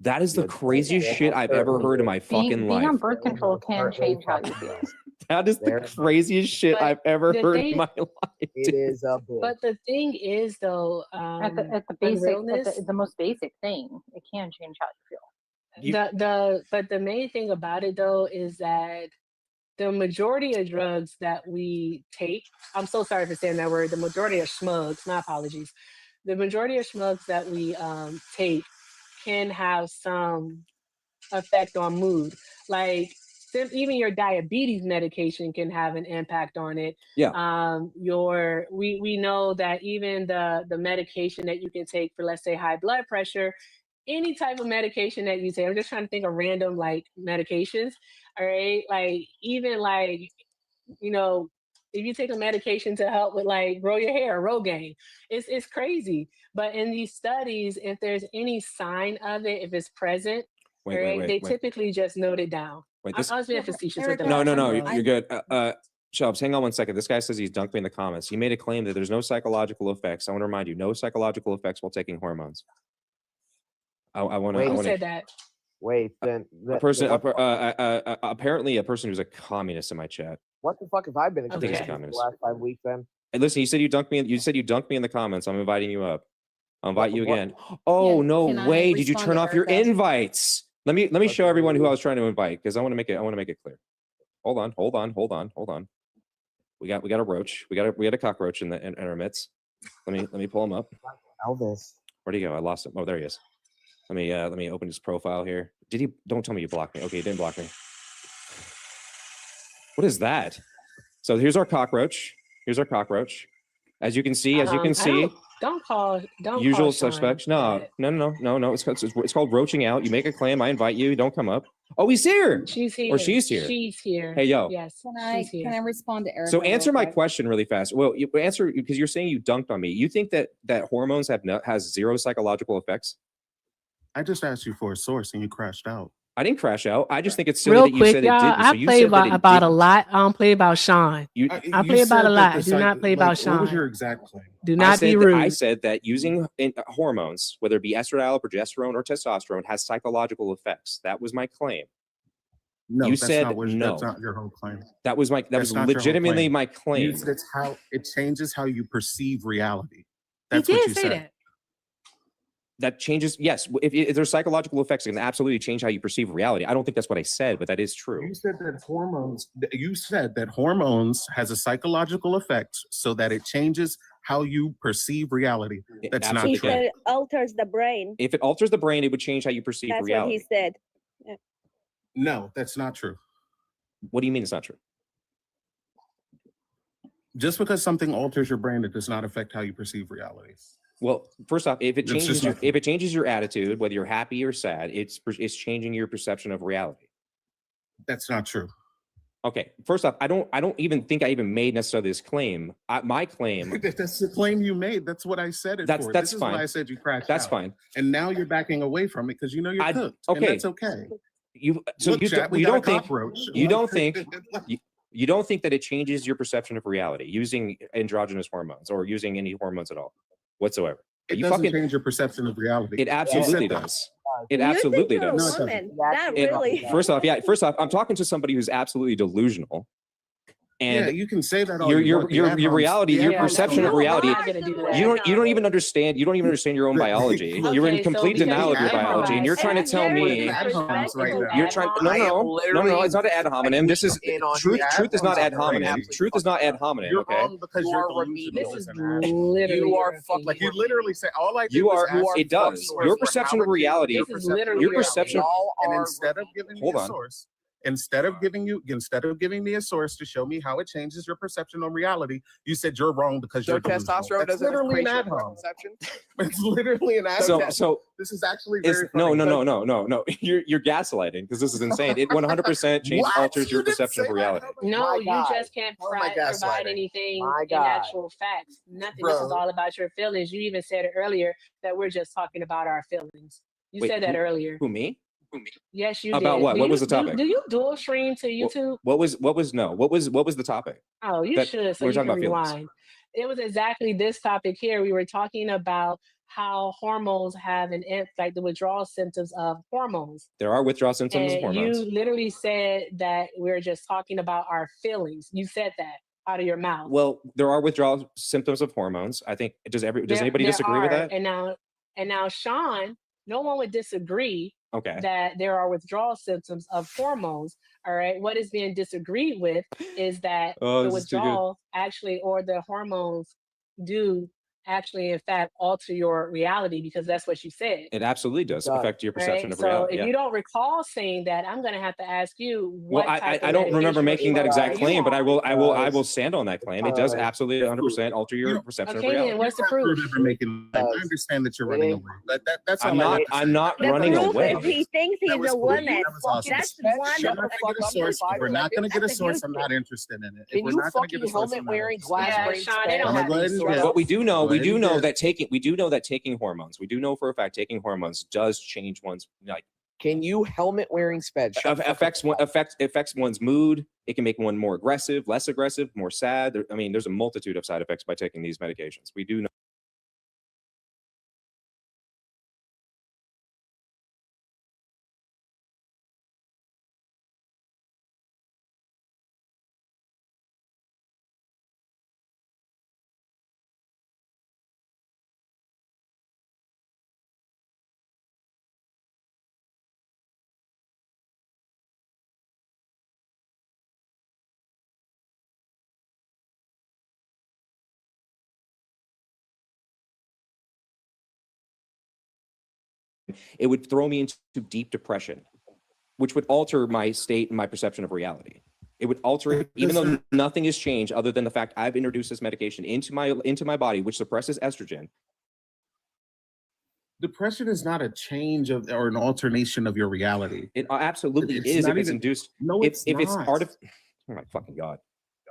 That is the craziest shit I've ever heard in my fucking
being
life.
on birth control can change how you feel.
That is the craziest shit I've ever
the
heard
thing-
in my life.
It is a bit.
But the thing is, though,
At the
on
basic,
realness,
the most basic thing, it can change how you feel.
but the main thing about it, though, is that the majority of drugs that we take, I'm so sorry for saying that word, the majority of schmugs, my apologies. The majority of schmugs that we take can have some effect on mood. Like even your diabetes medication can have an impact on it.
Yeah.
We know that even the medication that you can take for, let's say, high blood pressure, any type of medication that you take, I'm just trying to think of random like medications. All right. Like even like, if you take a medication to help with like grow your hair, Rogaine, it's crazy. But in these studies, if there's any sign of it, if it's present, they typically just note it down.
Wait,
I was being facetious with the
No,
medication,
you're
though.
good. Chubbs, hang on one second. This guy says he's dunked me in the comments. He made a claim that there's no psychological effects. I want to remind you, no psychological effects while taking hormones. I want to.
Who said that?
Wait, then
apparently a person who's a communist in my chat.
what the fuck have I been
I think he's a
experiencing the
communist.
last 5 weeks then?
And listen, you said you dunked me. You said you dunked me in the comments. I'm inviting you up. I'll invite you again. Oh no
can I
way! Did you
respond
turn
to
off your
Erica?
invites? Let me show everyone who I was trying to invite because I want to make it clear. Hold on. We got a roach. We got a cockroach in our midst. Let me pull him up.
Elvis.
Where'd he go? I lost him. Oh, there he is. Let me open his profile here. Did he? Don't tell me you blocked me. Okay, he didn't block me. What is that? So here's our cockroach. As you can see,
Don't call
usual
Sean
suspects. No.
that.
It's called roaching out. You make a claim, I invite you. You don't come up. Oh, he's here.
She's here.
Or she's here.
She's here.
Hey, yo.
Yes.
Can I respond to Erica?
So answer
real
my
quick?
question really fast. Well, you answer because you're saying you dunked on me. You think that hormones has zero psychological effects?
I just asked you for a source and you crashed out.
I didn't crash out. I just think it's silly
Real
that you
quick,
said
y'all.
it didn't.
I
So you
play
said that it
about a
didn't.
lot. I don't play about Sean.
You,
I play about a lot. I do not play about
What was
Sean.
your exact claim?
Do not be rude.
I said that using hormones, whether it be estradiol, progesterone, or testosterone, has psychological effects. That was my claim.
No,
You
that's
said
not what,
no.
That's not your whole claim.
That was
That's
was
not your whole
legitimately
claim.
my claim.
You said it's how it changes how you perceive reality.
He
That's what
did
you
say
said.
that.
That changes. Yes, if there's psychological effects, it can absolutely change how you perceive reality. I don't think that's what I said, but that is true.
You said that hormones. You said that hormones has a psychological effect, so that it changes how you perceive reality. That's not
He
true.
said it alters the brain.
If it alters the brain, it would change how you perceive
That's
reality.
what he said. Yeah.
No, that's not true.
What do you mean it's not true?
Just because something alters your brain, it does not affect how you perceive reality.
Well, first off, if it
It's
changes
just not-
if it changes your attitude, whether you're happy or sad, it's changing your perception of reality.
That's not true.
Okay, first off, I don't even think I even made necessarily this claim. My claim.
That's the claim you made. That's what I said it
That's
for.
that's
This is
fine.
why I said you crashed
That's
out.
fine.
And now you're backing away from it because you know you're cooked. And
Okay.
that's okay.
You
Look, chat, we
you
got a
don't think
cockroach.
you don't think you don't think that it changes your perception of reality using androgynous hormones or using any hormones at all whatsoever.
It doesn't change your perception of reality.
It absolutely does. It absolutely does.
No, it doesn't.
Not really.
First off, I'm talking to somebody who's absolutely delusional. And
yeah, you can say that.
Your reality, your perception of reality. You don't even understand. You don't even understand your own biology. You're in complete denial of your biology, and you're trying to tell me. You're trying. No. It's not an ad hominem. This is truth. Truth is not ad hominem. Truth is not ad hominem.
You're
Okay.
wrong because you're delusional.
This is literally
You are fucking. Like you literally say all I.
You are. It does. Your perception of reality. Your perception.
And instead of giving me a source. Instead of giving me a source to show me how it changes your perception on reality, you said you're wrong because you're delusional.
Testosterone
That's
doesn't
literally an
increase
ad
your
hom.
perception.
It's literally an ad hom.
So
this is actually very
no.
funny.
You're gaslighting because this is insane. It 100% alters your perception of reality.
No, you
God.
just can't
Why am I
provide
gaslighting?
anything
My
in
God.
actual facts. Nothing. This is
Bro.
all about your feelings. You even said it earlier that we're just talking about our feelings. You
Wait,
said that earlier.
Who, me?
Yes, you
About
did.
what? What was the topic?
Do you dual stream to YouTube?
What was the topic?
Oh, you
That-
should, so
we're
you
talking
can
about feelings.
rewind. It was exactly this topic here. We were talking about how hormones have an like the withdrawal symptoms of hormones.
There are withdrawal symptoms of
And
hormones.
you literally said that we're just talking about our feelings. You said that out of your mouth.
Well, there are withdrawal symptoms of hormones. I think does anybody
There
disagree with
are,
that?
And now, Sean, no one would disagree
Okay.
that there are withdrawal symptoms of hormones. All right. What is being disagreed with is that
Oh,
the
this is too good.
withdrawal actually, or the hormones do actually, in fact, alter your reality because that's what you said.
It absolutely does affect your perception
Right?
of
So
reality.
if
yeah.
you don't recall saying that, I'm going to have to ask you
Well,
what type
I
of
don't remember
medication
making that
you
exact
are
claim, but I
on.
will stand on that claim. It does absolutely 100% alter your perception of
Okay,
reality.
then what's the proof?
I understand that you're running away, but that's all
I'm
I
not.
have to say.
I'm not
The
running
proof
away.
is he thinks he's
That was
a
cool.
woman.
That was awesome.
That's
Shut
one
up
of
and get a source. If we're not going to get a source, I'm not interested in it. If
Can
we're
you
not going to get a
fucking
source,
helmet
I'm not
wearing
interested.
glass
Yeah,
brain
Sean, they
spell?
don't have
Go ahead
these
and get
But we do know
Go
that taking hormones. We do know for a fact taking hormones does change one's like
Can you helmet wearing sped?
affects one's mood. It can make one more aggressive, less aggressive, more sad. I mean, there's a multitude of side effects by taking these medications. We do know. It would throw me into deep depression, which would alter my state and my perception of reality. It would alter it, even though nothing has changed other than the fact I've introduced this medication into my body, which suppresses estrogen.
Depression is not a change of or an alternation of your reality.
It absolutely
It's
is
not
if it's
even-
induced.
No,
if
it's
it's
not.
part of. Oh my fucking god!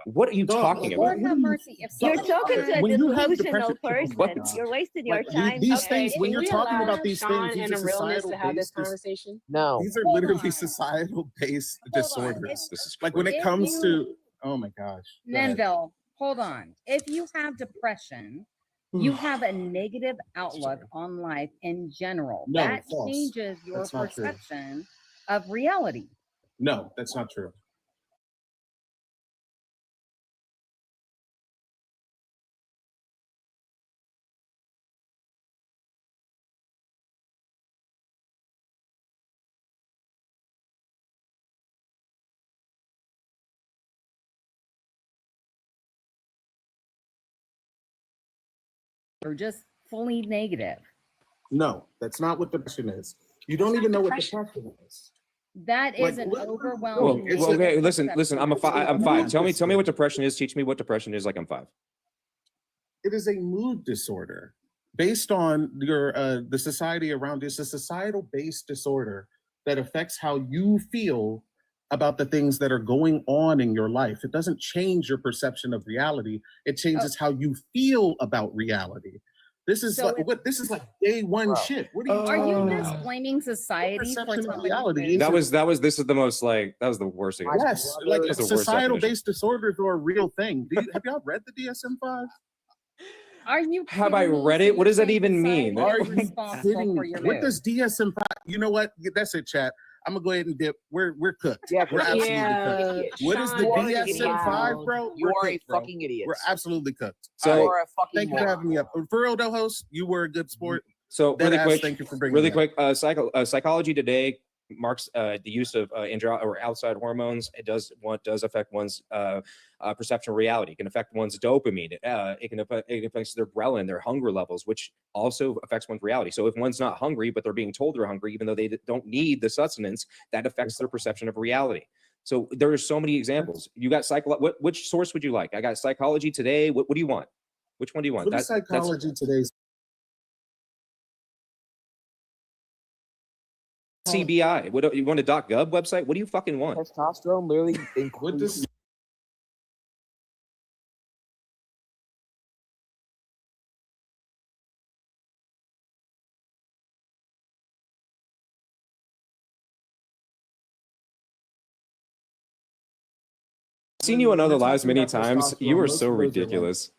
What are you talking
Lord
about?
have mercy. You're talking to a
When you have
delusional
depression-
person. You're wasting your
Like,
time.
these things, when
Can
you're
we
talking
allow
about these
Sean
things, these
and
are
the realness
societal
to have this
based.
conversation?
No.
These are literally societal based disorders. Like when it comes to, oh my gosh. Go ahead.
Nenville, hold on. If you have depression, you have a negative outlook on life in general.
No,
that
false.
changes your
That's not true.
perception of reality.
No, that's not true.
Or just fully negative.
No, that's not what depression is. You don't even know what depression is.
That is
Like,
an
what-
Well,
overwhelming.
it's
well,
a-
okay, listen. I'm five.
mood
Tell me
disorder.
what depression is. Teach me what depression is. Like I'm 5.
It is a mood disorder based on your the society around you. It's a societal based disorder that affects how you feel about the things that are going on in your life. It doesn't change your perception of reality. It changes how you feel about reality. This is
So
like
if-
what this is like day one shit. What are you
Are you
talking
just
about?
blaming society for
Perception of
somebody
reality.
who-
This is the most like, that was the worst thing.
Yes, like
That's the worst
societal
definition.
based disorders are a real thing. Have y'all read the DSM-5?
Are you
Have I
kidding me?
read
So
it? What
you're
does that
saying
even mean?
society
Are
is
you
responsible
kidding
for
me?
your
What
mood?
does DSM-5? You know what? That's it, chat. I'm gonna go ahead and dip. We're cooked.
Yeah,
We're absolutely
Yeah,
cooked. What is the
Sean,
You are an
DSM-5,
idiot.
bro?
You
We're
are a
cooked, bro.
fucking idiot.
We're absolutely cooked.
So-
All
You
right.
are a fucking
Thank you for having me up. For real though, host, you were a good sport.
So
Dead
really
ass,
quick,
thank you for bringing
really
me up.
quick. Psychology today marks the use of or outside hormones. It does affect one's perception of reality. It can affect one's dopamine. It can affect their ghrelin, their hunger levels, which also affects one's reality. So if one's not hungry, but they're being told they're hungry, even though they don't need the sustenance, that affects their perception of reality. So there are so many examples. You got which source would you like? I got Psychology Today. What do you want? Which one do you want?
What is Psychology Today's
CBI. What you want a .gov website? What do you fucking want?
Testosterone literally increases.
Seen you on other lives many times. You are so ridiculous.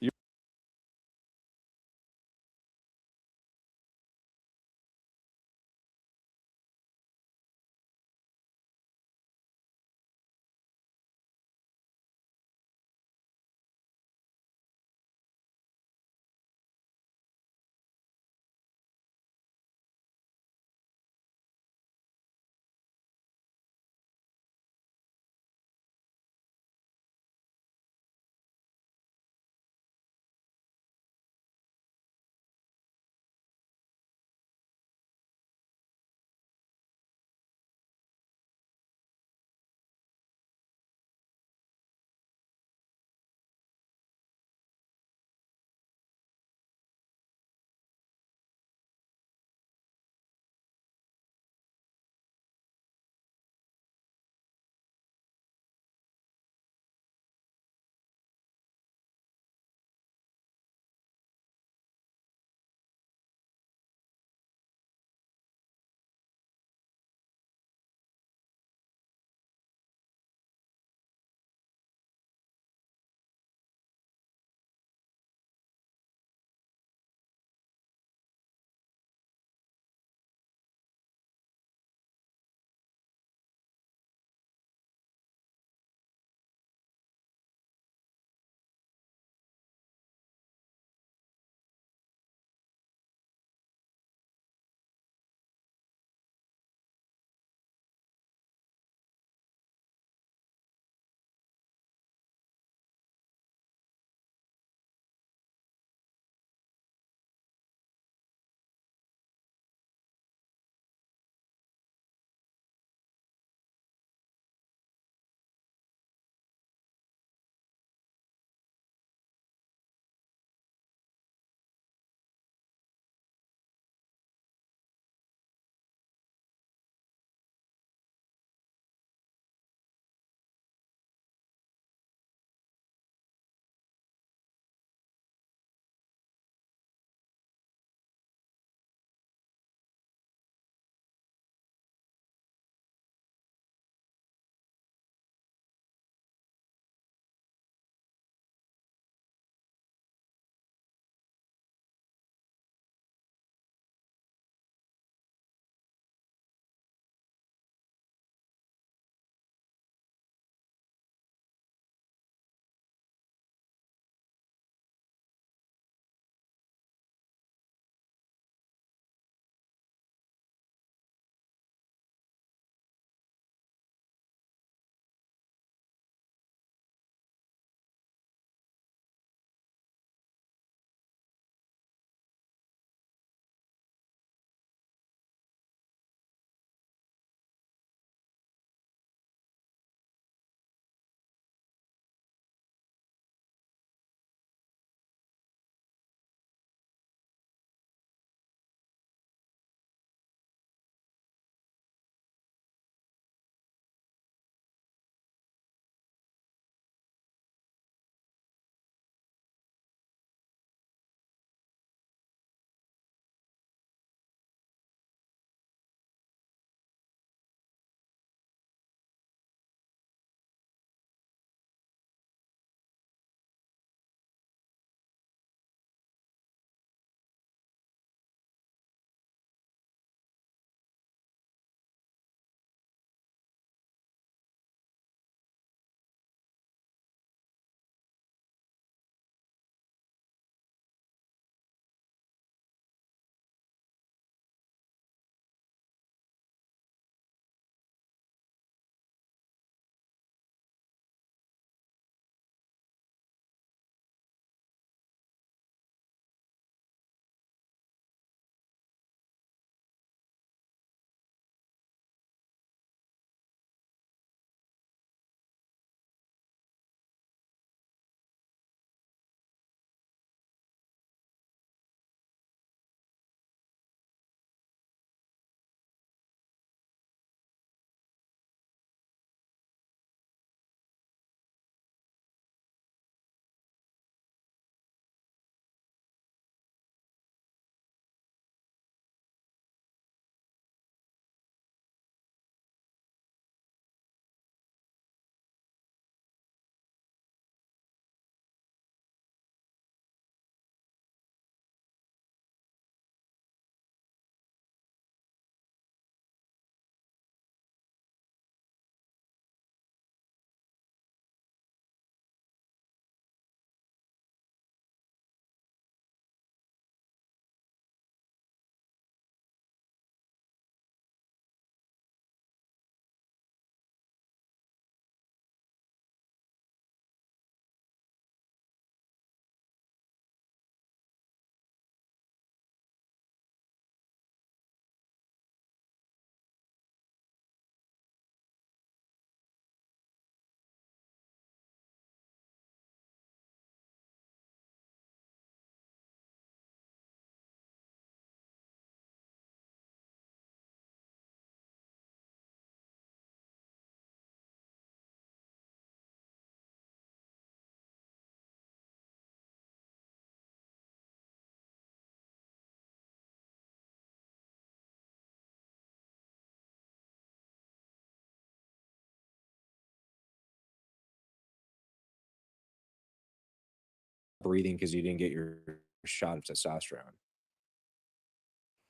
breathing because you didn't get your shot of testosterone.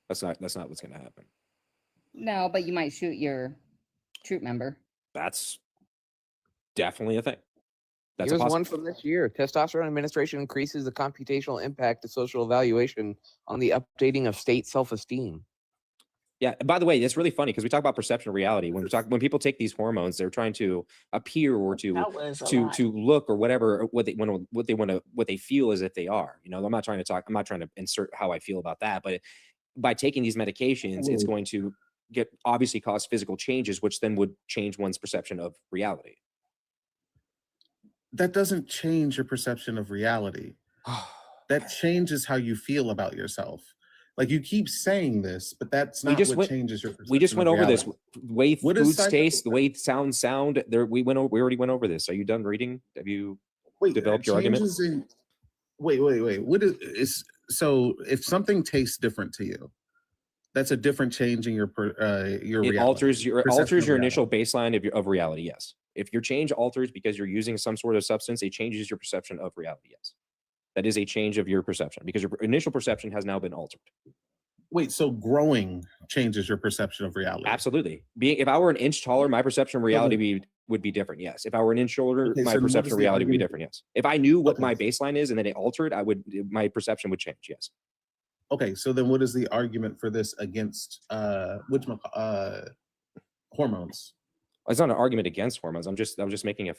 That's not what's going to happen.
No, but you might shoot your troop member.
That's definitely a thing. That's
Here's
a
one from this year. Testosterone administration increases the computational impact of social evaluation on the updating of state self-esteem.
Yeah. And by the way, it's really funny because we talk about perception of reality. When people take these hormones, they're trying to appear or to look or whatever or what they feel as if they are. You know, I'm not trying to insert how I feel about that, but by taking these medications, it's going to obviously cause physical changes, which then would change one's perception of reality.
That doesn't change your perception of reality. That changes how you feel about yourself. Like you keep saying this, but that's not what changes your perception.
We just went
of
over this.
reality.
The way
What
foods
is
taste, the way sounds sound. There, we already went over this. Are you done reading? Have you developed your argument?
Wait. What is so? If something tastes different to you, that's a different change in your
It
reality.
alters your
Perception of
initial baseline of reality. Yes. If your change alters because you're using some sort of substance, it changes your perception of reality. Yes. That is a change of your perception because your initial perception has now been altered.
Wait, so growing changes your perception of reality?
Absolutely. If I were an inch taller, my perception of reality would be different. Yes. If I were an inch shorter,
Okay,
my
so what
perception
is
of
the
reality would be
argument?
different. Yes. If I knew what my baseline is and then it altered, my perception would change. Yes.
Okay, so then what is the argument for this against hormones?
It's not an argument against hormones. I was just making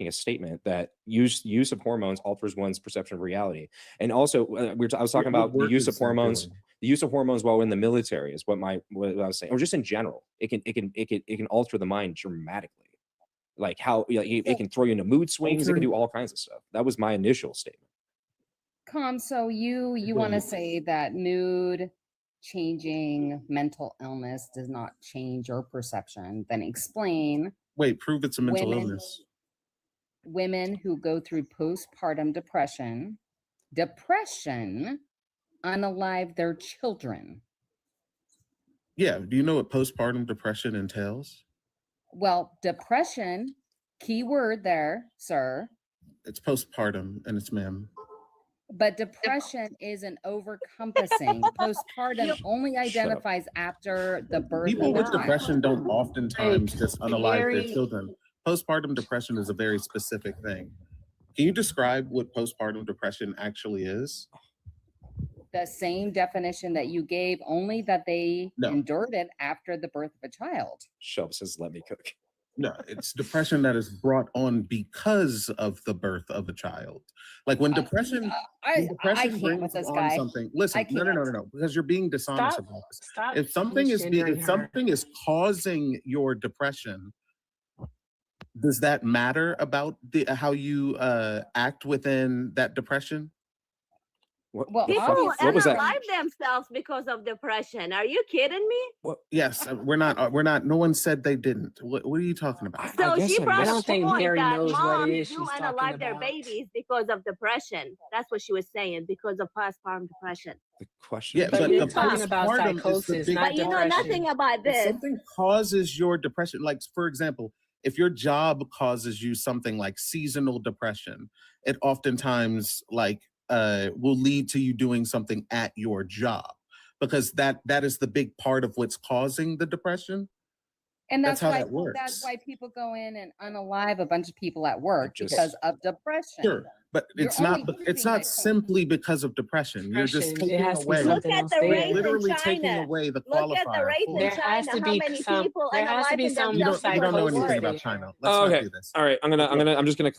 a statement that use of hormones alters one's perception of reality. And also, I was talking about the use of hormones. The use of hormones while in the military is what I was saying, or just in general. It can alter the mind dramatically, like how it can throw you into mood swings. It can do all kinds of stuff. That was my initial statement.
So you want to say that mood changing mental illness does not change your perception? Then explain.
Wait, prove it's a mental illness.
Women who go through postpartum depression unalive their children.
Yeah, do you know what postpartum depression entails?
Well, depression, key word there, sir.
It's postpartum and it's ma'am.
But depression isn't overcompassing. Postpartum only identifies after the birth
People
of the
with
child.
depression don't oftentimes just unalive their children. Postpartum depression is a very specific thing. Can you describe what postpartum depression actually is?
The same definition that you gave, only that they endured it after the birth of a child.
Shelby says, "Let me cook."
No, it's depression that is brought on because of the birth of a child. Like when depression,
I can't
brings
with this
on
guy.
something. Listen, no, because you're being dishonest about this. If something is causing your depression, does that matter about how you act within that depression?
People
what was that?
unalive themselves because of depression. Are you kidding me?
Well, yes, we're not. No one said they didn't. What are you talking about?
So she brought
I
up
don't think
point
Mary
that
knows what
moms
it is
do
she's talking
unalive their
about.
babies because of depression. That's what she was saying, because of postpartum depression.
The question.
Yeah, but
you're
the
talking about
postpartum is the
psychosis,
big.
not
But you know
depression.
nothing about
If
this.
something causes your depression, like for example, if your job causes you something like seasonal depression, it oftentimes will lead to you doing something at your job, because that is the big part of what's causing the depression.
And
That's
that's,
how
why
that works.
that's why people go in and unalive a bunch of people at work
Just-
because of depression.
Sure, but
You're
it's not.
only
It's
proving my
not
point.
simply because of depression. You're just
Depression, it
taking
has to be
away.
Look
something
at
else
the
there.
race in
Literally taking
China.
away the
Look at the
qualifier.
race in
There has
China.
to
How
be
many
some.
people
There has to be
unaliving
some
You don't know
themselves because of
anything
work?
about China. Let's
Oh,
not
okay.
do this.
All right. I'm just gonna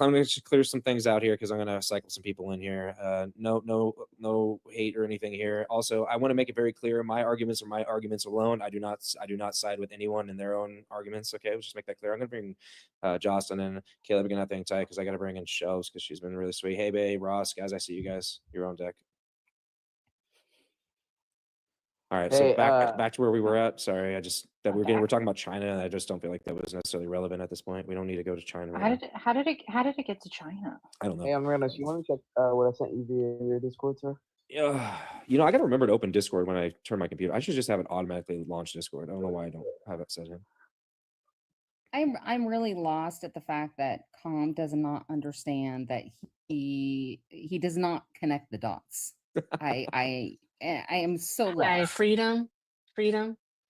clear some things out here because I'm gonna cycle some people in here. No hate or anything here. Also, I want to make it very clear. My arguments are my arguments alone. I do not side with anyone in their own arguments. Okay, let's just make that clear. I'm gonna bring Jocelyn and Caleb again. I think tight because I gotta bring in Shelves because she's been really sweet. Hey, babe, Ross, guys, I see you guys. You're on deck. All right, so
Hey,
back to where we were at. Sorry, we're talking about China, and I just don't feel like that was necessarily relevant at this point. We don't need to go to China. Right now.
How did it get to China?
I don't know.
Hey, Amrana, you want to check what I sent you via your Discord, sir?
Yeah, I gotta remember to open Discord when I turn my computer. I should just have it automatically launch Discord. I don't know why I don't have it set in.
I'm really lost at the fact that Calm does not understand that he does not connect the dots. I am so
Hey,
lost.
freedom.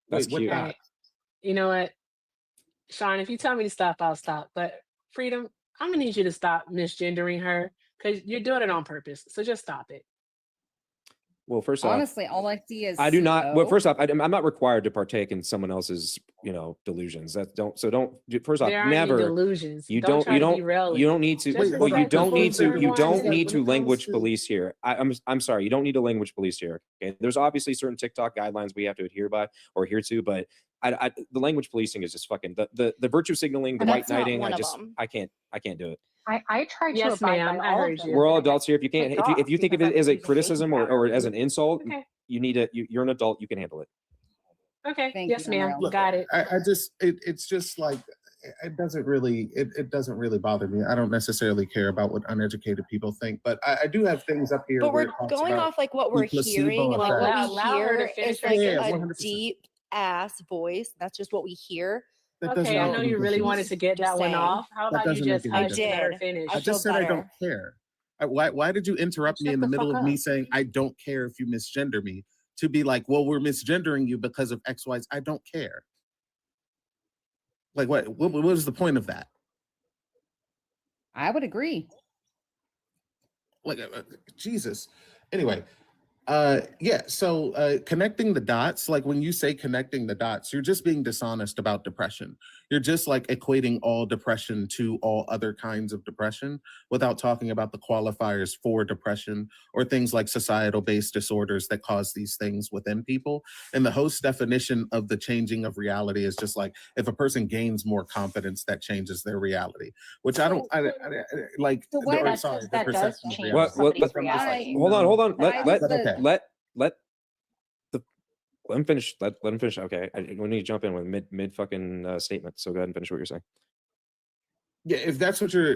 That's
Wait, what
cute.
dot?
You know what, Sean? If you tell me to stop, I'll stop. But freedom, I'm gonna need you to stop misgendering her because you're doing it on purpose. So just stop it.
Well, first off,
Honestly, all I see is
I do not. Well,
CO.
first off, I'm not required to partake in someone else's, delusions. That don't. So don't. First off,
There aren't any
never.
delusions.
You
Don't
don't.
try
You
to
don't.
derail
You
it.
don't need to.
Just
Well, you
respect the
don't need
full
to. You don't
everyone.
need to language police here. I'm sorry. You don't need a language police here. Okay. There's obviously certain TikTok guidelines we have to adhere by or adhere to, but the language policing is just fucking the virtue signaling, the white
That's not
knighting.
one of them.
I can't do it.
I try to
Yes,
abide
ma'am.
by
I
all of
heard
them.
you.
We're all
and I
adults here. If you can't,
kicked
if you
off
think of
because
it
I
as
was
a
using
criticism
baby
or
power.
as an insult,
Okay.
you need to. You're an adult. You can handle it.
Okay.
Thank
Yes,
you,
ma'am.
Emerald.
Look,
Got it.
I just it's just like it doesn't really it doesn't really bother me. I don't necessarily care about what uneducated people think, but I do have things up here
But
where
we're
it talks
going
about
off like what
the
we're
placebo
hearing, and like
effect.
what we
Allow her to
hear
finish
is
her
like
Yeah,
a
100%.
deep ass voice. That's just what we hear.
That doesn't
Okay, I
make
know
any
you really wanted
difference.
to get
Just
that one
saying.
off. How
That
about you
doesn't make
just
any
I
hush and let her
did.
finish?
I
I
feel
just said I don't
better.
care. Why did you interrupt me
Shut
in the
the
middle
fuck
of me
up.
saying I don't care if you misgender me to be like, well, we're misgendering you because of X, Y? I don't care. Like what was the point of that?
I would agree.
Like Jesus. Anyway, yeah, so connecting the dots, like when you say connecting the dots, you're just being dishonest about depression. You're just like equating all depression to all other kinds of depression without talking about the qualifiers for depression or things like societal based disorders that cause these things within people. And the host definition of the changing of reality is just like if a person gains more confidence, that changes their reality, which I don't I like.
So what?
Or,
That
sorry,
does,
the
that does
perception of
change
reality.
somebody's
I'm just like,
reality.
Hold on.
But I was the
Let him finish. Let him finish. Okay, we need to jump in with mid fucking statement. So go ahead and finish what you're saying.
Yeah, if that's what you're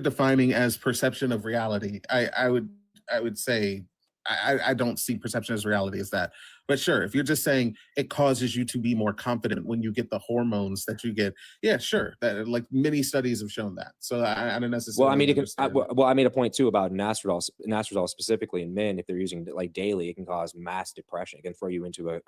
defining as perception of reality, I would say I don't see perception as reality as that. But sure, if you're just saying it causes you to be more confident when you get the hormones that you get, yeah, sure. That like many studies have shown that. So I don't necessarily.
Well, I mean,
understand.
I made a point too about Nastrol specifically in men. If they're using it like daily, it can cause mass depression. It can throw you into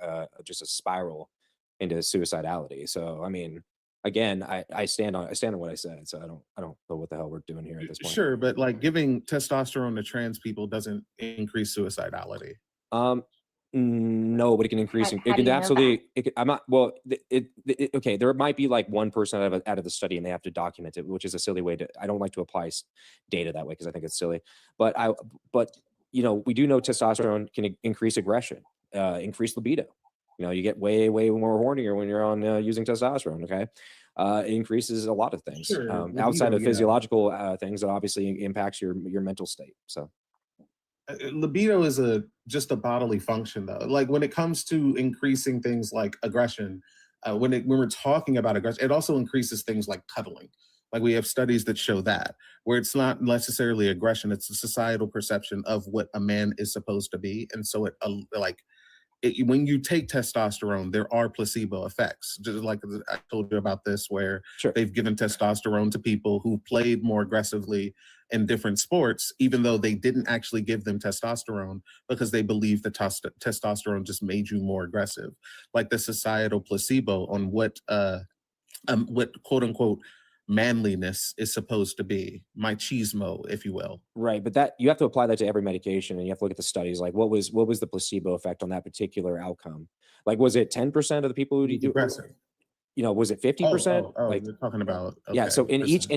just a spiral into suicidality. So, I mean, again, I stand on what I said. So I don't know what the hell we're doing here at this point.
Sure, but like giving testosterone to trans people doesn't increase suicidality.
No, but it can increase.
How
It
do
can
you know
absolutely. I'm not. Well, okay. There might be like 1% out of the study, and they have to document it, which is a silly way to. I don't like to apply data that way because I think it's silly. But we do know testosterone can increase aggression, increase libido. You get way more hornier when you're on using testosterone. Okay, it increases a lot of things
Sure,
outside
libido,
of
yeah.
physiological things that obviously impacts your mental state. So.
Libido is just a bodily function though. Like when it comes to increasing things like aggression, when we're talking about aggression, it also increases things like cuddling. Like we have studies that show that where it's not necessarily aggression, it's a societal perception of what a man is supposed to be. And so when you take testosterone, there are placebo effects. Just like I told you about this, where they've given testosterone to people who played more aggressively in different sports, even though they didn't actually give them testosterone because they believed the testosterone just made you more aggressive. Like the societal placebo on what quote unquote manliness is supposed to be, machismo, if you will.
Right, but that you have to apply that to every medication, and you have to look at the studies. Like, what was the placebo effect on that particular outcome? Like, was it 10% of the people who do?
Aggressive.
Was it 50%?
Oh,
like,
you're talking about
yeah. So in each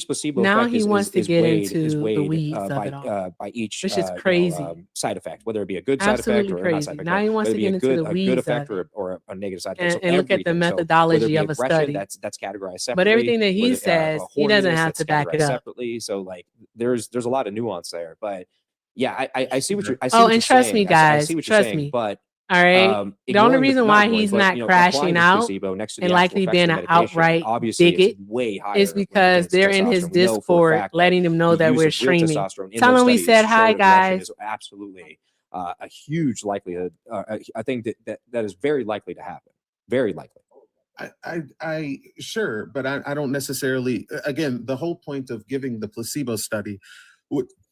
placebo
Now
effect
he wants to
is
get
weighed
into the weeds of it all,
by each
which is crazy.
side effect, whether it be a good side effect
Absolutely
or not
crazy.
side effect.
Now he wants
whether
to
it be
get into the
a good
weeds
effect
of it
or a negative side effect.
and look at the
everything. So whether it
methodology
be
of a
aggression,
study.
that's categorized separately.
But everything that he
whether,
says, he doesn't
horniness,
have
that's
to back it
categorized
up.
separately. So like there's a lot of nuance there. But yeah, I see what you're. I see
Oh,
what
and
you're
trust me,
saying. I
guys,
see what you're
trust
saying.
me.
But
All right. The only reason why he's not crashing
applying the
out
placebo next to the
and
actual
likely
effects
being
of
an
the medication,
outright
obviously
bigot
it's way higher
is
when it
because
pertains to
they're in his
testosterone. We know for a
Discord
fact that
letting him know
the
that
use
we're
of real
streaming.
testosterone in
Tell
those
him we
studies
said hi,
showed aggression
guys.
is absolutely a huge likelihood. I think that is very likely to happen. Very likely.
I sure, but I don't necessarily. Again, the whole point of giving the placebo study,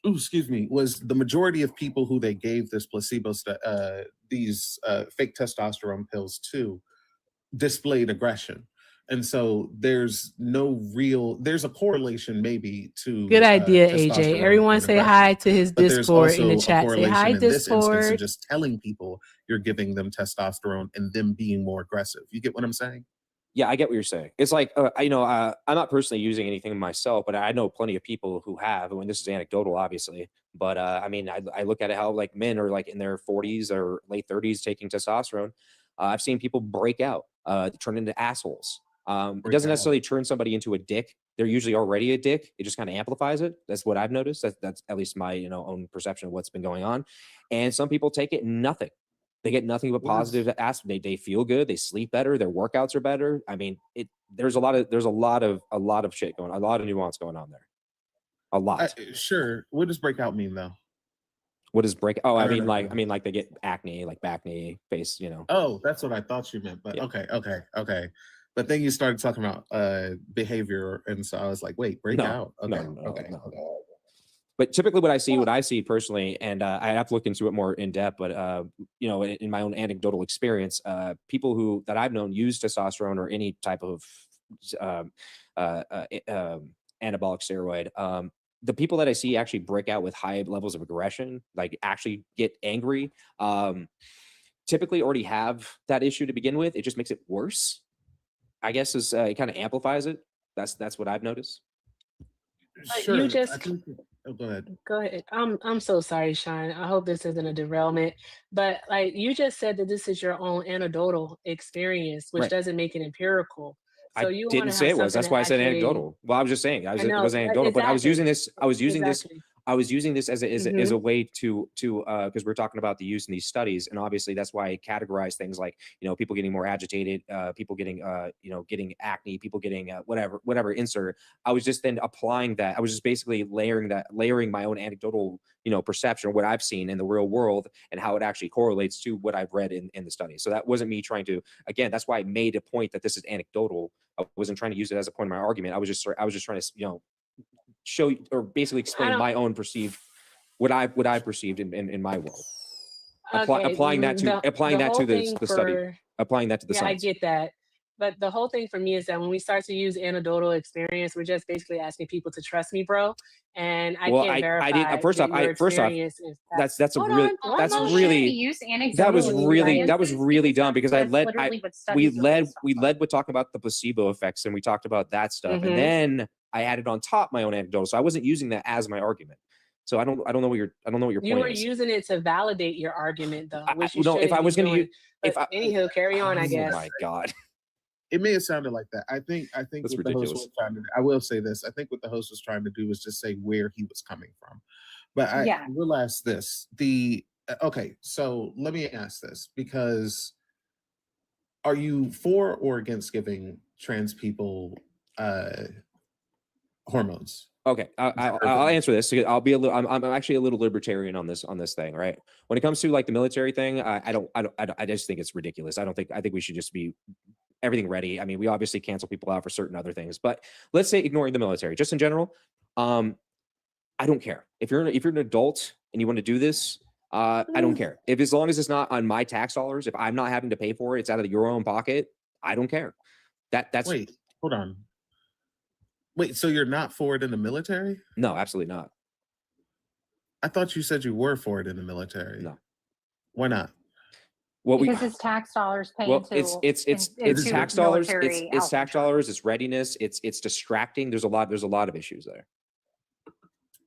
excuse me, was the majority of people who they gave this these fake testosterone pills to displayed aggression. And so there's a correlation maybe to
Good idea, AJ.
testosterone
Everyone
and
say
aggression.
hi to his
But there's
Discord in the
also a
chat. Say
correlation
hi,
in this instance to
Discord.
just telling people you're giving them testosterone and them being more aggressive. You get what I'm saying?
Yeah, I get what you're saying. It's like, I'm not personally using anything myself, but I know plenty of people who have. I mean, this is anecdotal, obviously, but I mean, I look at it how like men are like in their 40s or late 30s taking testosterone. I've seen people break out, turn into assholes. It doesn't necessarily turn somebody into a dick. They're usually already a dick. It just kind of amplifies it. That's what I've noticed. That's at least my own perception of what's been going on. And some people take it nothing. They get nothing but positive aspect. They feel good. They sleep better. Their workouts are better. I mean, there's a lot of shit going on, a lot of nuance going on there. A lot.
Sure. What does breakout mean though?
What does break? Oh, I
don't
mean,
know.
like they get acne, like back knee, face.
Oh, that's what I thought you meant. But okay. But then you started talking about behavior, and so I was like, wait, breakout. Okay.
But typically what I see personally, and I have to look into it more in depth, but in my own anecdotal experience, people that I've known use testosterone or any type of anabolic steroid, the people that I see actually break out with high levels of aggression, like actually get angry, typically already have that issue to begin with. It just makes it worse, I guess, it kind of amplifies it. That's what I've noticed.
Sure.
You just
Oh, go ahead.
Go ahead. I'm so sorry, Sean. I hope this isn't a derailment, but like you just said that this is your own anecdotal experience, which
Right.
doesn't make it empirical. So
I
you
didn't
want to
say
have
it was.
something
That's
that
why I said
actually.
anecdotal. Well, I was just saying
I
it
know,
was anecdotal, but I was using this.
Exactly.
I was using this as a
Mhm.
way to because we're talking about the use in these studies, and obviously that's why I categorize things like people getting more agitated, people getting getting acne, people getting whatever insert. I was just then applying that. I was just basically layering my own anecdotal perception of what I've seen in the real world and how it actually correlates to what I've read in the study. So that wasn't me trying to. Again, that's why I made a point that this is anecdotal. I wasn't trying to use it as a point of my argument. I was just trying to show or basically explain my own perceived what I perceived in my world. Applying that to the study. Applying that to the
Yeah, I
science.
get that. But the whole thing for me is that when we start to use anecdotal experience, we're just basically asking people to trust me, bro. And I can't verify.
I didn't. First
that
off,
your experience is
that's a
Hold
really
on, one
that's
moment.
really
use
that was
anecdotal
really
experiences
dumb because
that's literally what
we
studies are based
led with talking about the placebo effects and we talked about that stuff and
Mhm.
then I added on top my own anecdotal, so I wasn't using that as my argument. So I don't know what your
You were
point is.
using it to validate your argument, though, which you
no, if
shouldn't
I
be
was going to
doing.
use, if I,
Anywho, carry on, I guess.
oh my god,
It may have sounded like that. I think
that's
what the host
ridiculous.
was trying to do, I will say this. I think what the host was trying to do was just say where he was coming from. But I
Yeah.
will ask this. Okay, so let me ask this because are you for or against giving trans people hormones?
Okay, I'll answer this. I'll be a little. I'm actually a little libertarian on this thing, right? When it comes to like the military thing, I just think it's ridiculous. I think we should just be everything ready. I mean, we obviously cancel people out for certain other things, but let's say ignoring the military, just in general, I don't care if you're an adult and you want to do this. I don't care if as long as it's not on my tax dollars. If I'm not having to pay for it, it's out of your own pocket. I don't care. That's
Wait, hold on. Wait, so you're not for it in the military?
No, absolutely not.
I thought you said you were for it in the military.
No.
Why not?
Well,
because it's tax dollars paying
well,
into
it's tax dollars. It's tax dollars. It's readiness. It's distracting. There's a lot of issues there.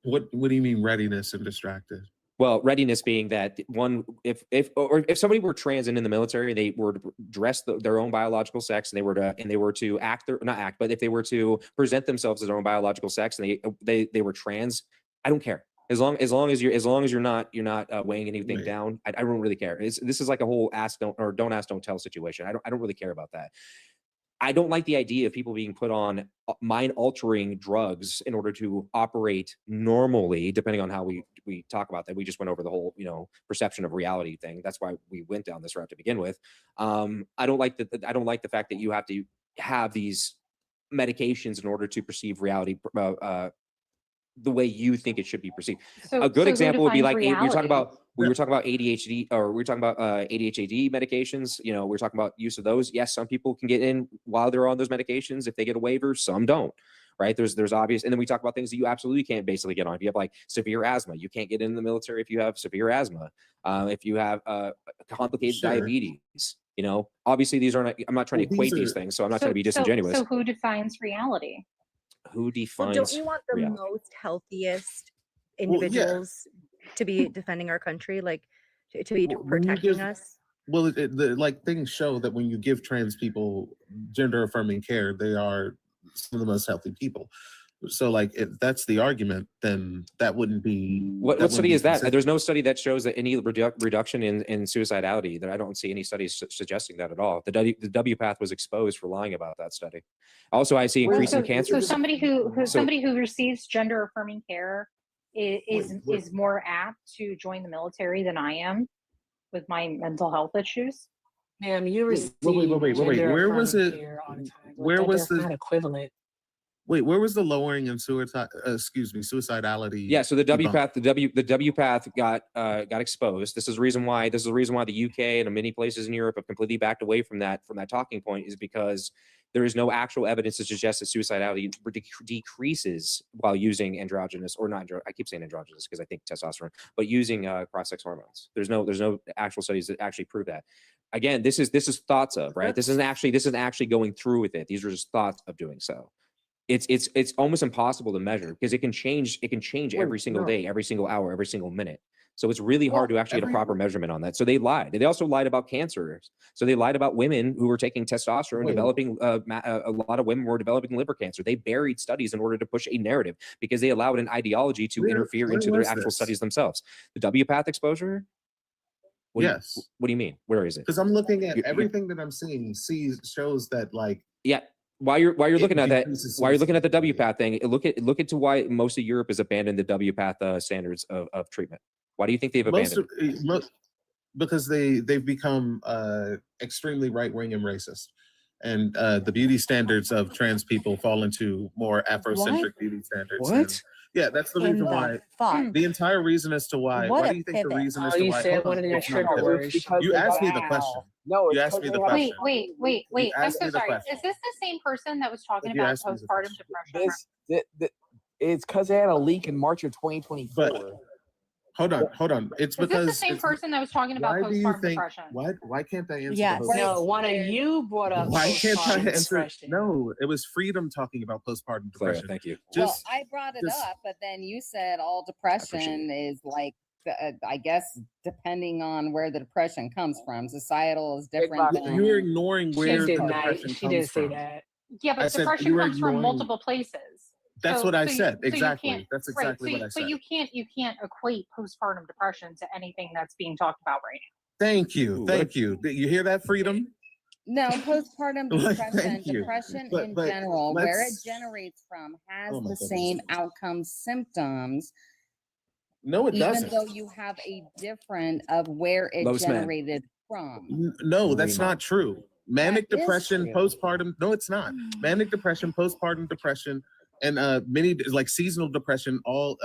What do you mean readiness and distracted?
Well, readiness being that one, if somebody were trans and in the military, they were to dress their own biological sex, and they were to not act, but if they were to present themselves as their own biological sex, and they were trans, I don't care. As long as you're not weighing anything down, I don't really care. This is like a whole don't ask, don't tell situation. I don't really care about that. I don't like the idea of people being put on mind-altering drugs in order to operate normally, depending on how we we talk about that. We just went over the whole, perception of reality thing. That's why we went down this route to begin with. I don't like the fact that you have to have these medications in order to perceive reality the way you think it should be perceived. A good example would be like we were talking about ADHD, or we were talking about ADHD medications. We're talking about use of those. Yes, some people can get in while they're on those medications if they get a waiver. Some don't. Right? There's obvious, and then we talk about things that you absolutely can't basically get on. If you have like severe asthma, you can't get in the military if you have severe asthma. If you have complicated diabetes, obviously these are not. I'm not trying to equate these things, so I'm not trying to be disingenuous.
So who defines reality?
Who defines?
Well, don't you want the
reality?
most healthiest individuals to be defending our country, like to be protecting us?
Well, like things show that when you give trans people gender affirming care, they are some of the most healthy people. So, like, if that's the argument, then that wouldn't be.
What study is that? There's no study that shows that any reduction in suicidality. That I don't see any studies suggesting that at all. The WPATH was exposed for lying about that study. Also, I see increasing cancer.
So somebody who receives gender affirming care is more apt to join the military than I am with my mental health issues.
Ma'am, you received
wait. Where was it? Where was the
equivalent?
Wait, where was the lowering in suicidality?
Yeah, so the WPATH, the WPATH got exposed. This is the reason why the UK and many places in Europe have completely backed away from that talking point, is because there is no actual evidence to suggest that suicidality decreases while using androgynous, or not. I keep saying androgynous because I think testosterone, but using cross-sex hormones. There's no actual studies that actually prove that. Again, this is thoughts of, right? This isn't actually going through with it. These are just thoughts of doing so. It's almost impossible to measure because it can change every single day, every single hour, every single minute. So it's really hard to actually get a proper measurement on that. So they lied. They also lied about cancers. So they lied about women who were taking testosterone, developing a lot of women were developing liver cancer. They buried studies in order to push a narrative because they allowed an ideology to interfere into their actual studies themselves. The WPATH exposure. What do you mean? Where is it?
Because I'm looking at everything that I'm seeing. Shows that like
While you're looking at that, while you're looking at the WPATH thing, look into why most of Europe has abandoned the WPATH standards of treatment. Why do you think they've abandoned?
Because they've become extremely right wing and racist, and the beauty standards of trans people fall into more Afrocentric beauty standards.
What?
Yeah, that's the reason why. The entire reason as to why. Why do you think the reason as to why?
Said one of your trigger words.
You asked me the question.
No,
you asked me the question.
Wait. I'm so sorry. Is this the same person that was talking about postpartum depression?
It's because they had a leak in March of 2024.
But hold on. It's because
is this the same person that was talking about postpartum depression?
Why can't I answer?
Yes. No, one of you brought up.
Why can't I answer? No, it was Freedom talking about postpartum depression.
Thank you.
Well, I brought it up, but then you said all depression is like, I guess, depending on where the depression comes from. Societal is different.
You're ignoring where the depression
she didn't say that.
Yeah, but depression comes from multiple places.
That's what I said. Exactly. That's exactly what I said.
So you can't equate postpartum depression to anything that's being talked about right now.
Thank you. You hear that, Freedom?
No, postpartum depression, depression
But
in general, where it
let's-
generates from has
Oh my
the
goodness.
same outcome symptoms.
No, it
even
doesn't.
though you have a different of where it
Lois Mann.
generated from.
No, that's not true. Manic
That is
depression,
true.
postpartum. No, it's not. Manic depression, postpartum depression, and many like seasonal depression all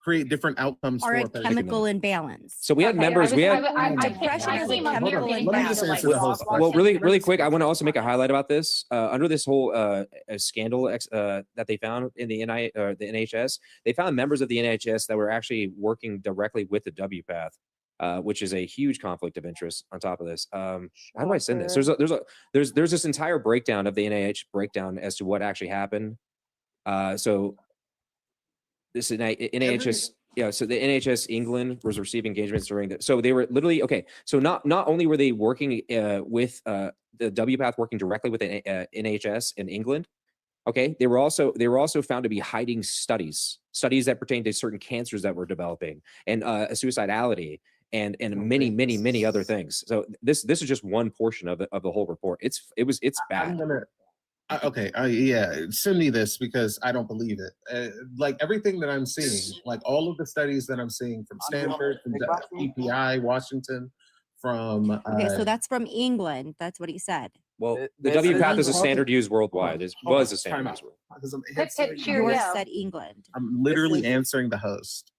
create different outcomes
Are
for
a
a patient.
chemical imbalance.
So we had members. We had.
Depression is a chemical
Let me just
imbalance.
answer the host question.
Well, really quick, I want to also make a highlight about this. Under this whole scandal that they found in the the NHS, they found members of the NHS that were actually working directly with the WPATH, which is a huge conflict of interest. On top of this, how do I send this? There's this entire breakdown of the NIH breakdown as to what actually happened. So this is NHS. Yeah, so the NHS England was receiving engagements during that. So they were literally okay. So not only were they working with the WPATH working directly with the NHS in England, okay, they were also found to be hiding studies that pertain to certain cancers that were developing and suicidality and many other things. So this is just one portion of the whole report. It's bad.
Yeah, send me this because I don't believe it. Like everything that I'm seeing, like all of the studies that I'm seeing from Stanford, from EPI, Washington, from
Okay, so that's from England. That's what he said.
Well, the
this is
WPATH is a
England.
standard used worldwide. It
Hold
was
on,
a standard
time
used
out.
worldwide.
Because
Yours said England.
I'm literally answering the host.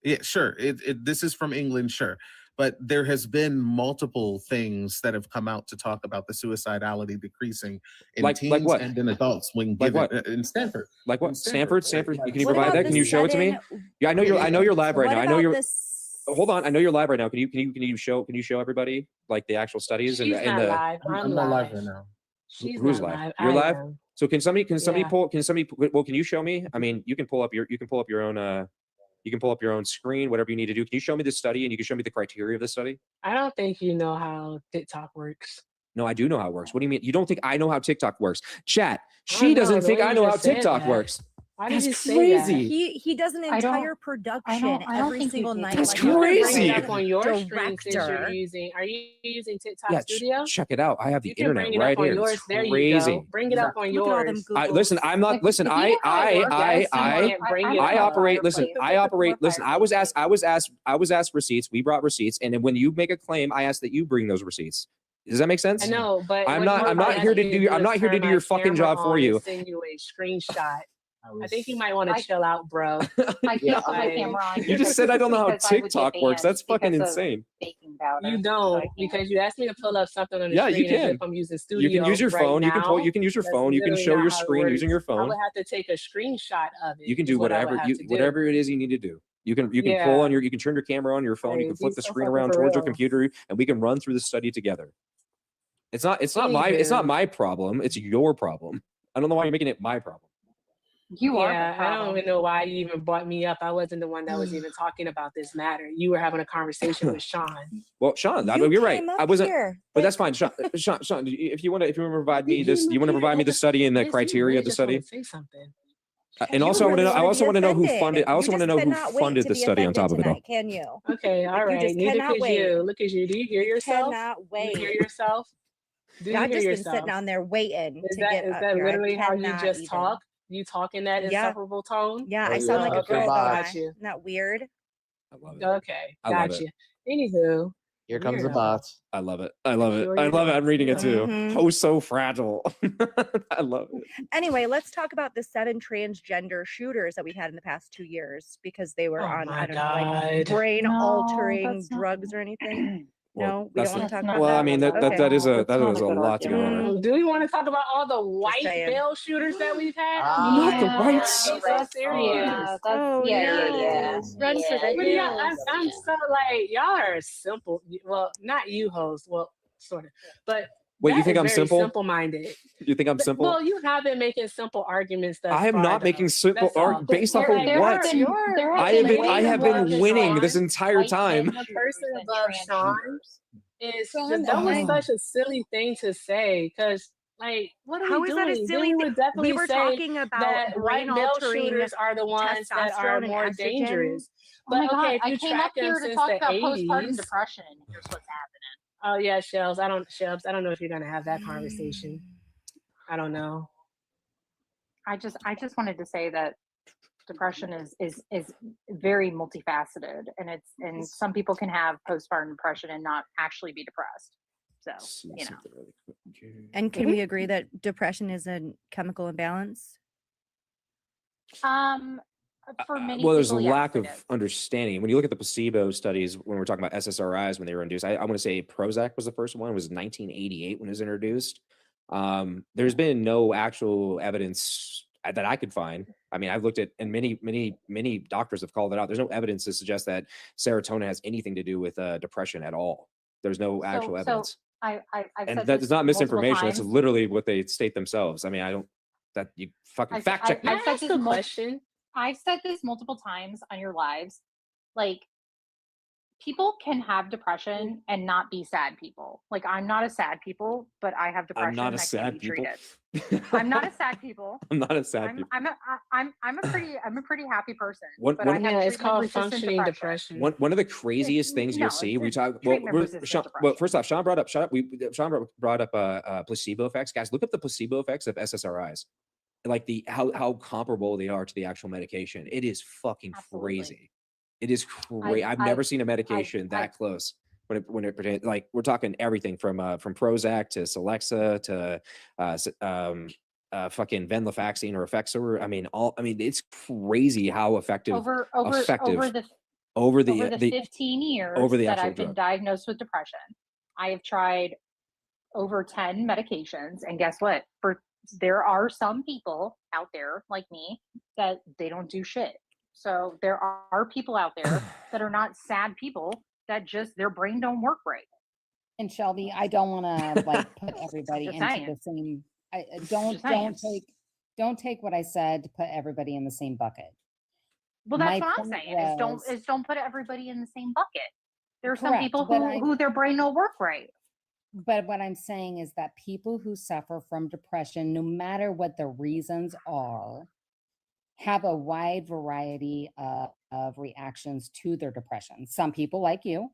Yeah, sure. This is from England, sure. But there has been multiple things that have come out to talk about the suicidality decreasing in
Like
teens
what?
and in adults when
Like
given
what?
in Stanford.
Like what?
In
Stanford? Can you
What
provide
about
that?
the
Can you show it to me?
7
Yeah, I know you're live right
What
now. I know
about
you're.
this?
Hold on, I know you're live right now. Can you show everybody like the actual studies and
She's
and
not
the
live. I'm
not
live.
live right now.
She's
who's
not
live?
live.
You're
I
live.
am.
So can somebody
Yeah.
pull? Well, can you show me? I mean, you can pull up your own. You can pull up your own screen, whatever you need to do. Can you show me the study and you can show me the criteria of the study?
I don't think you know how TikTok works.
No, I do know how it works. What do you mean? You don't think I know how TikTok works? Chat.
I
She
don't know,
doesn't
the
think
way
I
you
know how
just said
TikTok
that.
works.
Why did
That's
you say
crazy.
He does an
I don't-
entire production
I don't
every
think you
single
did
night.
That's
like
You can bring
crazy.
it up on your screen since you're
director.
using. Are you using TikTok
Yeah,
Studio?
check it out. I have the
You can
internet
bring it
right
up on
here.
yours.
It's
There you
crazy.
go. Bring it up on
Look at all them
yours.
Googles.
Listen, I'm not. Listen, I
you
operate. Listen,
fireplace.
I operate. Listen, I was asked receipts. We brought receipts, and then when you make a claim, I ask that you bring those receipts. Does that make sense?
I know, but
I'm
what
not
I'm
here to
asking
do.
you
I'm
is
not here to
turn
do
my
your fucking
camera
job for
on
you.
and send you a screenshot. I think you might want to chill out, bro.
I can't put my camera on.
You just said I don't know how
because I would get
TikTok works.
banned
That's fucking
because of
insane.
baking powder.
You
so I
don't
can't.
because you asked me to pull up something on the
Yeah, you
screen as
can.
if I'm using Studio.
You can use your
right
phone. You
now.
can use your
That's
phone. You can
literally
show
not
your
how it
screen using your
works. I
phone.
would have to take a screenshot of it.
You can
is
do
what I would
whatever
have to do.
whatever it is you need to do. You can pull
Yeah.
on you can turn your camera on your phone. You can
Like,
flip
be
the
so
screen
fucking
around
for
towards your
real.
computer, and we can run through the study together. It's not my problem. It's your problem. I don't know why you're making it my problem.
You are the
Yeah, I don't
problem.
even know why you even brought me up. I wasn't the one that was even talking about this matter. You were having a conversation with Sean.
Well, Sean,
You
you're right.
came up
I wasn't,
here.
but that's fine. Sean, if you want to provide me this, you want to provide me the study and the criteria of the study.
Say something.
And also, I want to know. I also want to know who funded. I also want to know who
cannot wait
funded
to
the
be
study on top of it all.
tonight, can you?
Okay, all
You
right.
just
Neither
cannot
could
wait.
you. Look at you. Do you hear yourself?
Cannot
Do
wait.
you hear yourself? Do you
I've
hear
just been
yourself?
sitting on there waiting
Is
to
that
get
is
up
that
here. I
literally how you
cannot
just
even.
talk? You talk in that
Yeah.
insufferable tone?
Yeah,
Oh,
I sound
yeah.
like a
Okay,
girl, don't I?
got you.
Isn't that weird?
I love it.
Okay,
I love
got
it.
you. Anywho,
Here comes the
weirdo.
bots.
I love it. I love it.
Sure
I
you
love it.
do.
I'm reading it too.
Mhm.
Oh, so fragile. I love it.
Anyway, let's talk about the 7 transgender shooters that we've had in the past 2 years because they were
Oh
on,
my
I don't know, like
God.
brain
No,
altering
that's not.
drugs or anything.
Well,
No, we
that's
don't want
the-
to talk
not-
about
well, I
that.
mean that
Okay.
that is a
That's not a
a
good
lot to go
argument.
on.
Do we want to talk about all the white
saying.
male shooters that we've had?
Not the
Yeah.
white
Be so serious.
Yeah, that's,
Oh,
yeah.
Run for the
What do y'all,
hills.
I'm so like, y'all are simple. Well, not you, host. Well, sort of. But
Wait, you
that
think
is
I'm
very
simple?
simple-minded.
You think I'm simple?
Well, you have been making simple arguments thus
I am
far,
not
though.
making simple
That's all.
based off
You're
of
like,
what?
There
I
have
have been
way
I have
more
been
than
winning
one
this entire
white
time.
male
The
shooters
person
than
above
trans
Sean
shooters.
is
Sean,
that was
okay.
such a silly thing to say because like what are
How
we
is
doing?
that a
Then
silly
we
thing?
would definitely
We were
say
talking about
that white
brain
male
altering
shooters are the ones that are
testosterone and
more
estrogen.
dangerous.
Oh my
But
God,
okay, if
I
you
came
track
up
them
here to
since
talk
the
about postpartum
80s.
depression, and here's what's happening.
Oh yeah, Shells. I don't know if you're gonna have that conversation. I don't know.
I just wanted to say that depression is very multifaceted, and some people can have postpartum depression and not actually be depressed. So you know.
And can we agree that depression is a chemical imbalance?
For many
Well, there's a
people, yes,
lack
it
of
is.
understanding. When you look at the placebo studies, when we're talking about SSRIs, when they were induced, I want to say Prozac was the first one. It was 1988 when it was introduced. There's been no actual evidence that I could find. I mean, I've looked at, and many doctors have called it out. There's no evidence to suggest that serotonin has anything to do with depression at all. There's no actual evidence.
I've
And
said
that
this
is not
multiple
misinformation. That's
times.
literally what they state themselves. I mean, I don't, that you fucking fact check me.
I've said this
question.
I've said this multiple times on your lives. Like, people can have depression and not be sad people. Like I'm not a sad people, but I have depression
I'm not a
that can
sad
be
people.
treated. I'm not a sad people.
I'm not a sad people.
I'm a pretty happy person.
One-
but
one-
I have
Yeah, it's called
treatment-resistant
functioning
depression.
depression.
One of the craziest things
No,
you'll see,
it's
we talk. Well,
treatment-resistant
Sean,
depression.
first off, Sean brought up placebo effects. Guys, look up the placebo effects of SSRIs, like how comparable they are to the actual medication. It is fucking crazy. It is crazy. I've never seen a medication that close when it pertains. Like we're talking everything from Prozac to Celexa to fucking venlafaxine or Effexor. I mean, it's crazy how effective
over the 15 years
over the
that
actual
I've been
drug.
diagnosed with depression, I have tried over 10 medications, and guess what? There are some people out there like me that they don't do shit. So there are people out there that are not sad people that just their brain don't work right.
And Shelby, I don't want to like put everybody
Just
into
saying.
the same.
Just saying.
Don't take what I said to put everybody in the same bucket.
Well, that's
My
what I'm
point
saying.
was-
Is don't put everybody in the same bucket. There are some
Correct,
people
but
who their brain don't work right.
But what I'm saying is that people who suffer from depression, no matter what the reasons are, have a wide variety of reactions to their depression. Some people like you.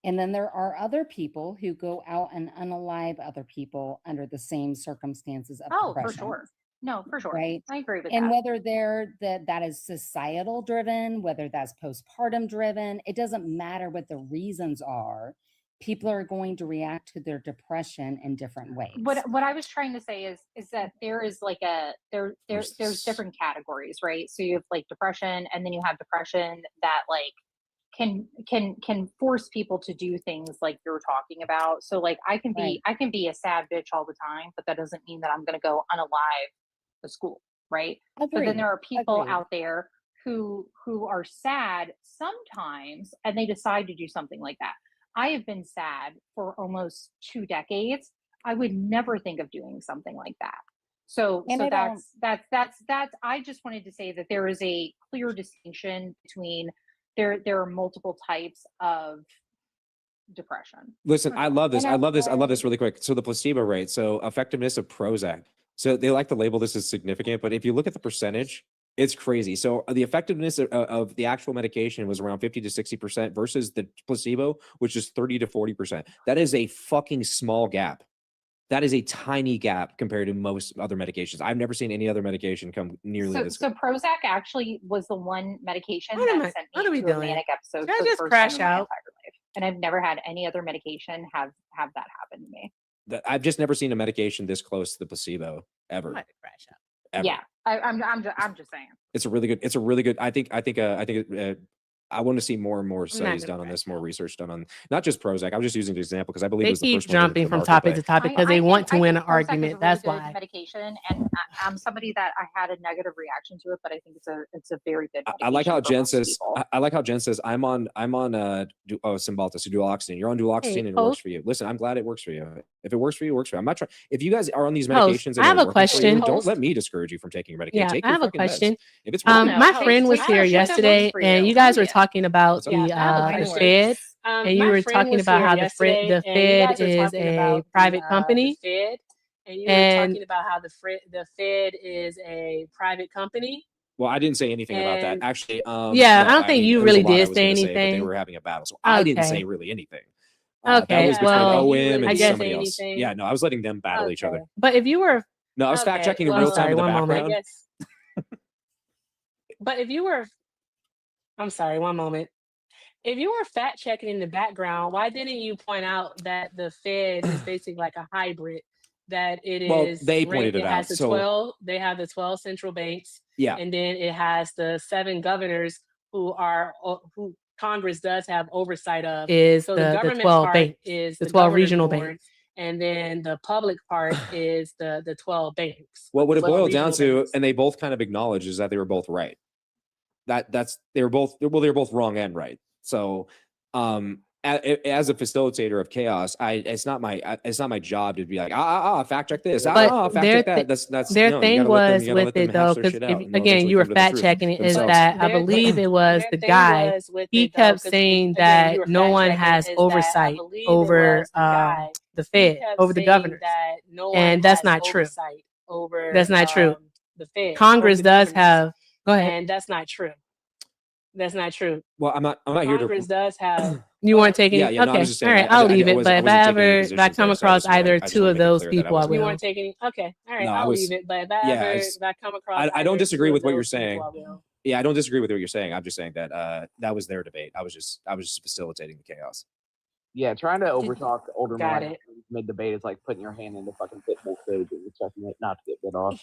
And then there are other people who go out and unalive other people under the same circumstances of
Oh,
depression.
for sure. No, for sure.
Right.
I agree with
And
that.
whether that is societal driven, whether that's postpartum driven, it doesn't matter what the reasons are. People are going to react to their depression in different ways.
What I was trying to say is that there is like there's different categories, right? So you have like depression, and then you have depression that like can force people to do things like you're talking about. So like I can be a sad bitch all the time, but that doesn't mean that I'm going to go unalive the school, right? But then there are people out there who are sad sometimes, and they decide to do something like that. I have been sad for almost 2 decades. I would never think of doing something like that. So that's I just wanted to say that there is a clear distinction between there are multiple types of depression.
Listen, I love this. I love this really quick. So the placebo rate, so effectiveness of Prozac. So they like to label this as significant, but if you look at the percentage, it's crazy. So the effectiveness of the actual medication was around 50 to 60% versus the placebo, which is 30 to 40%. That is a fucking small gap. That is a tiny gap compared to most other medications. I've never seen any other medication come nearly this.
So Prozac actually was the one medication
What
that sent
are we
me to a
doing?
manic episode
Did I
for the
just
first
crash
time in my
out?
entire life. And I've never had any other medication have that happen to me.
I've just never seen a medication this close to the placebo ever.
Crash out.
Ever.
Yeah, I'm just saying.
It's a really good. I think I want to see more and more studies done on this, more research done on not just Prozac. I was just using the example because I believe it
They
was the
keep
first one to hit
jumping
the
from
market,
topic
but-
to topic because they want to win an
Prozac is
argument.
a
That's
really good
why.
medication, and I'm somebody that I had a negative reaction to it, but I think it's a very good.
I like how
medication for
Jen
most
says.
people.
I like how Jen says I'm on Cymbalta, so duloxetine. You're on duloxetine and it works for you. Listen, I'm glad it works for you. If it works for you, it works for you. I'm not trying. If you guys are on these
Host,
medications,
I
and
have
they're
a
working for you,
question.
don't let me discourage you from taking your medication.
Yeah,
Take
I
your
have a
fucking meds.
question.
If it's working,
My friend was here yesterday, and you guys were talking about the Fed, and you were talking about how the Fed is a private company. And you were talking about how the Fed is a private company.
Well, I didn't say anything about that.
And-
Actually,
Yeah,
no,
I don't think
mean,
you
there was a
really
lot I
did
was
say
gonna but they
anything.
were having a battle, so I didn't say
Okay.
really anything.
Okay,
That was between
well,
OM
I
and
guess
somebody else.
anything.
Yeah, no, I was letting them battle each other.
But if you were,
No, I was fact checking in real time in the
one moment.
background.
But if you were, I'm sorry, one moment. If you were fact checking in the background, why didn't you point out that the Fed is basically like a hybrid? That it is.
Well, they pointed it
has
out,
the
so-
12. They have the 12 central banks.
Yeah.
And then it has the 7 governors who Congress does have oversight of.
Is
so
the
government
12
part
banks,
is
the
the
12
governor's
regional
board,
banks.
and then the public part is the 12 banks.
Well, what it
12
boiled down
regional
to,
banks.
and they both kind of acknowledged, is that they were both right. They were both wrong and right. So, as a facilitator of chaos, it's not my job to be like fact check this,
But
fact check that. That's
their
no, you
thing
gotta let them,
was
you gotta
with
let them
it though,
hash their
because
shit out. and they'll
again,
eventually
you were
come to the
fact
truth
checking it. Is
themselves.
that I believe it was the guy. He kept saying that no one has oversight over the Fed, over the governors, and that's not true. That's not true. Congress does have. Go ahead.
And that's not true. That's not true.
Well, I'm not here
Congress
to.
does have.
You weren't taking
Yeah,
it?
yeah. No, I
Okay.
was just
All
saying.
right. I'll leave it. But if I
wasn't taking any
ever if I
positions
come
there, so I
across
just wanna-
either
I just
two
wanna
of
make it
those
clear that I
people, I
wasn't-
You
will.
weren't taking. Okay. All right.
No, I
I'll
was-
leave it. But if I
yeah,
ever
it's-
if I come across,
I don't
either
disagree
two
with
of
what you're
those people,
saying.
I will.
Yeah, I don't disagree with what you're saying. I'm just saying that that was their debate. I was just facilitating the chaos.
Yeah, trying to overtalk older
Got
millennials mid debate is like putting your hand into fucking pitbull food and expecting it not to get bit off.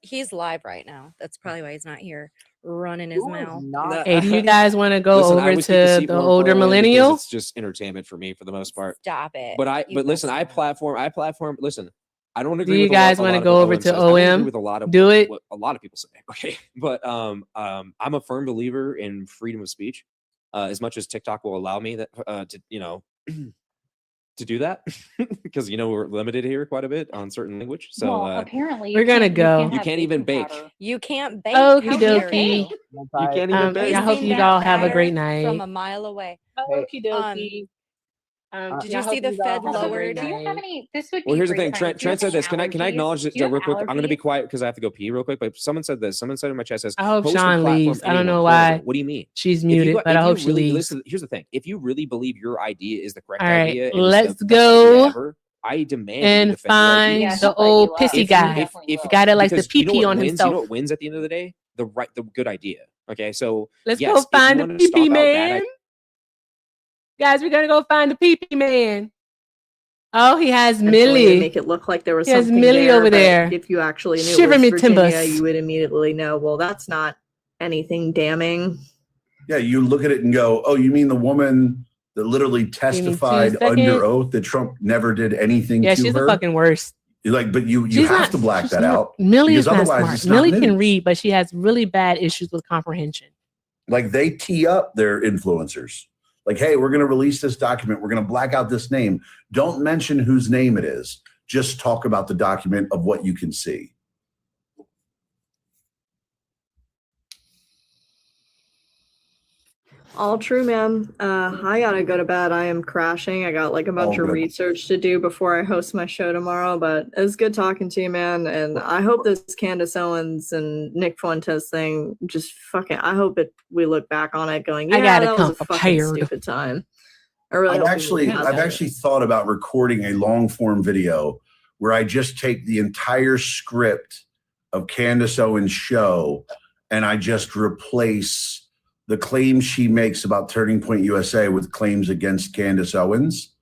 He's live right now. That's probably why he's not here running his mouth.
Hey, do you guys want to go
Listen, I
over
always keep the
to
seat
the
warm for
older
a win because
millennial?
It's just entertainment for me for the most part.
Stop it.
But
You
listen,
messed
I platform. Listen, I don't agree
Do you
with
guys
want to
go over to
I don't agree
OM?
with a lot of
Do it.
what a lot of people say. Okay, but I'm a firm believer in freedom of speech. As much as TikTok will allow me that to to do that because we're limited here quite a bit on certain language. So
Well, apparently
we're gonna go.
You can't even bake.
You can't bake.
Okie
How dare
dokie.
you?
You can't even bake.
I hope
Seen
you
that
all have a great
batter from
night.
a mile away.
Okie dokie.
Did you see the Fed lowered?
Do you have any? This would be
Well, here's the
great
thing.
timing. Do you
Trent
have
said this. Can I
allergies?
acknowledge this
Do you have
real quick? I'm going to be
allergies?
quiet because I have to go pee real quick. But someone said this. Someone said in my chat says,
I hope
"Host a
Sean
platform
leaves. I don't
anyone
know
horrible."
why
What do you mean?
she's
If you
muted,
go-
but
if
I
you
hope she
really
leaves.
listen, here's the thing. If you really believe your idea is the correct
All right,
idea, and
let's
it's the best idea
go
ever, I demand you
and
defend your idea.
find the old pissy guy. The guy that likes to
because you know
pee
what
on
wins? You
himself.
know what wins at the end of the day? The good idea. Okay, so
Let's
yes,
go
if you
find the
want to stomp
pee
out bad
man. Guys, we're gonna go find the pee man. Oh, he has
Intentionally to
Millie.
make it look like there was
He has
something
Millie
there,
over
but
there.
if you actually knew
Shiver
it
me
was Virginia,
timbers.
you would immediately know, well, that's not anything damning.
Yeah, you look at it and go, "Oh, you mean the woman that literally testified under
seconds?
oath that Trump never did anything
Yeah,
to
she's
her?"
the fucking worst.
You're like, but you
She's
have
not-
to black
she's
that
not-
out.
Millie
because
is not
otherwise
smart.
it's not
Millie
news.
can read, but she has really bad issues with comprehension.
Like they tee up their influencers. Like, hey, we're going to release this document. We're going to black out this name. Don't mention whose name it is. Just talk about the document of what you can see.
All true, man. I gotta go to bed. I am crashing. I got like a bunch
Oh,
of
good.
research to do before I host my show tomorrow, but it was good talking to you, man. And I hope this Candace Owens and Nick Fuentes thing just fucking, I hope we look back on it going,
I
yeah,
gotta
that
come
was a fucking
prepared.
stupid time. I really
I've
hope
actually,
people look
I've
at it.
actually thought about recording a long form video where I just take the entire script of Candace Owens' show and I just replace the claims she makes about Turning Point USA with claims against Candace Owens,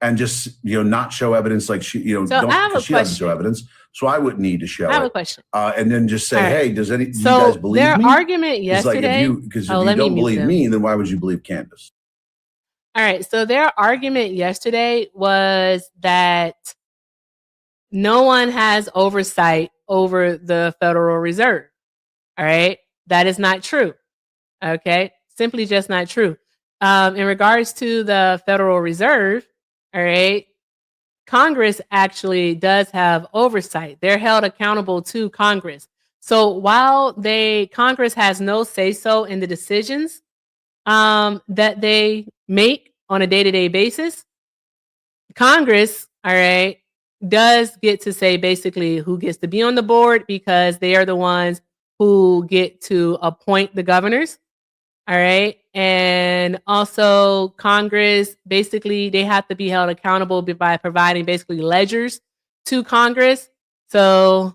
and just not show evidence like she
So I have a
because she doesn't show
question.
evidence, so I wouldn't need to show
I have a
it.
question.
And then just say,
All right.
hey, do you
So
guys believe
their
me?
argument
It's like
yesterday.
because if
Oh,
you
let me
don't
mute
believe
them.
me, then why would you believe Candace?
All right. So their argument yesterday was that no one has oversight over the Federal Reserve. All right. That is not true. Okay. Simply just not true. In regards to the Federal Reserve, all right, Congress actually does have oversight. They're held accountable to Congress. So while Congress has no say-so in the decisions that they make on a day-to-day basis, Congress, all right, does get to say basically who gets to be on the board because they are the ones who get to appoint the governors. All right. And also Congress, basically, they have to be held accountable by providing basically ledgers to Congress. So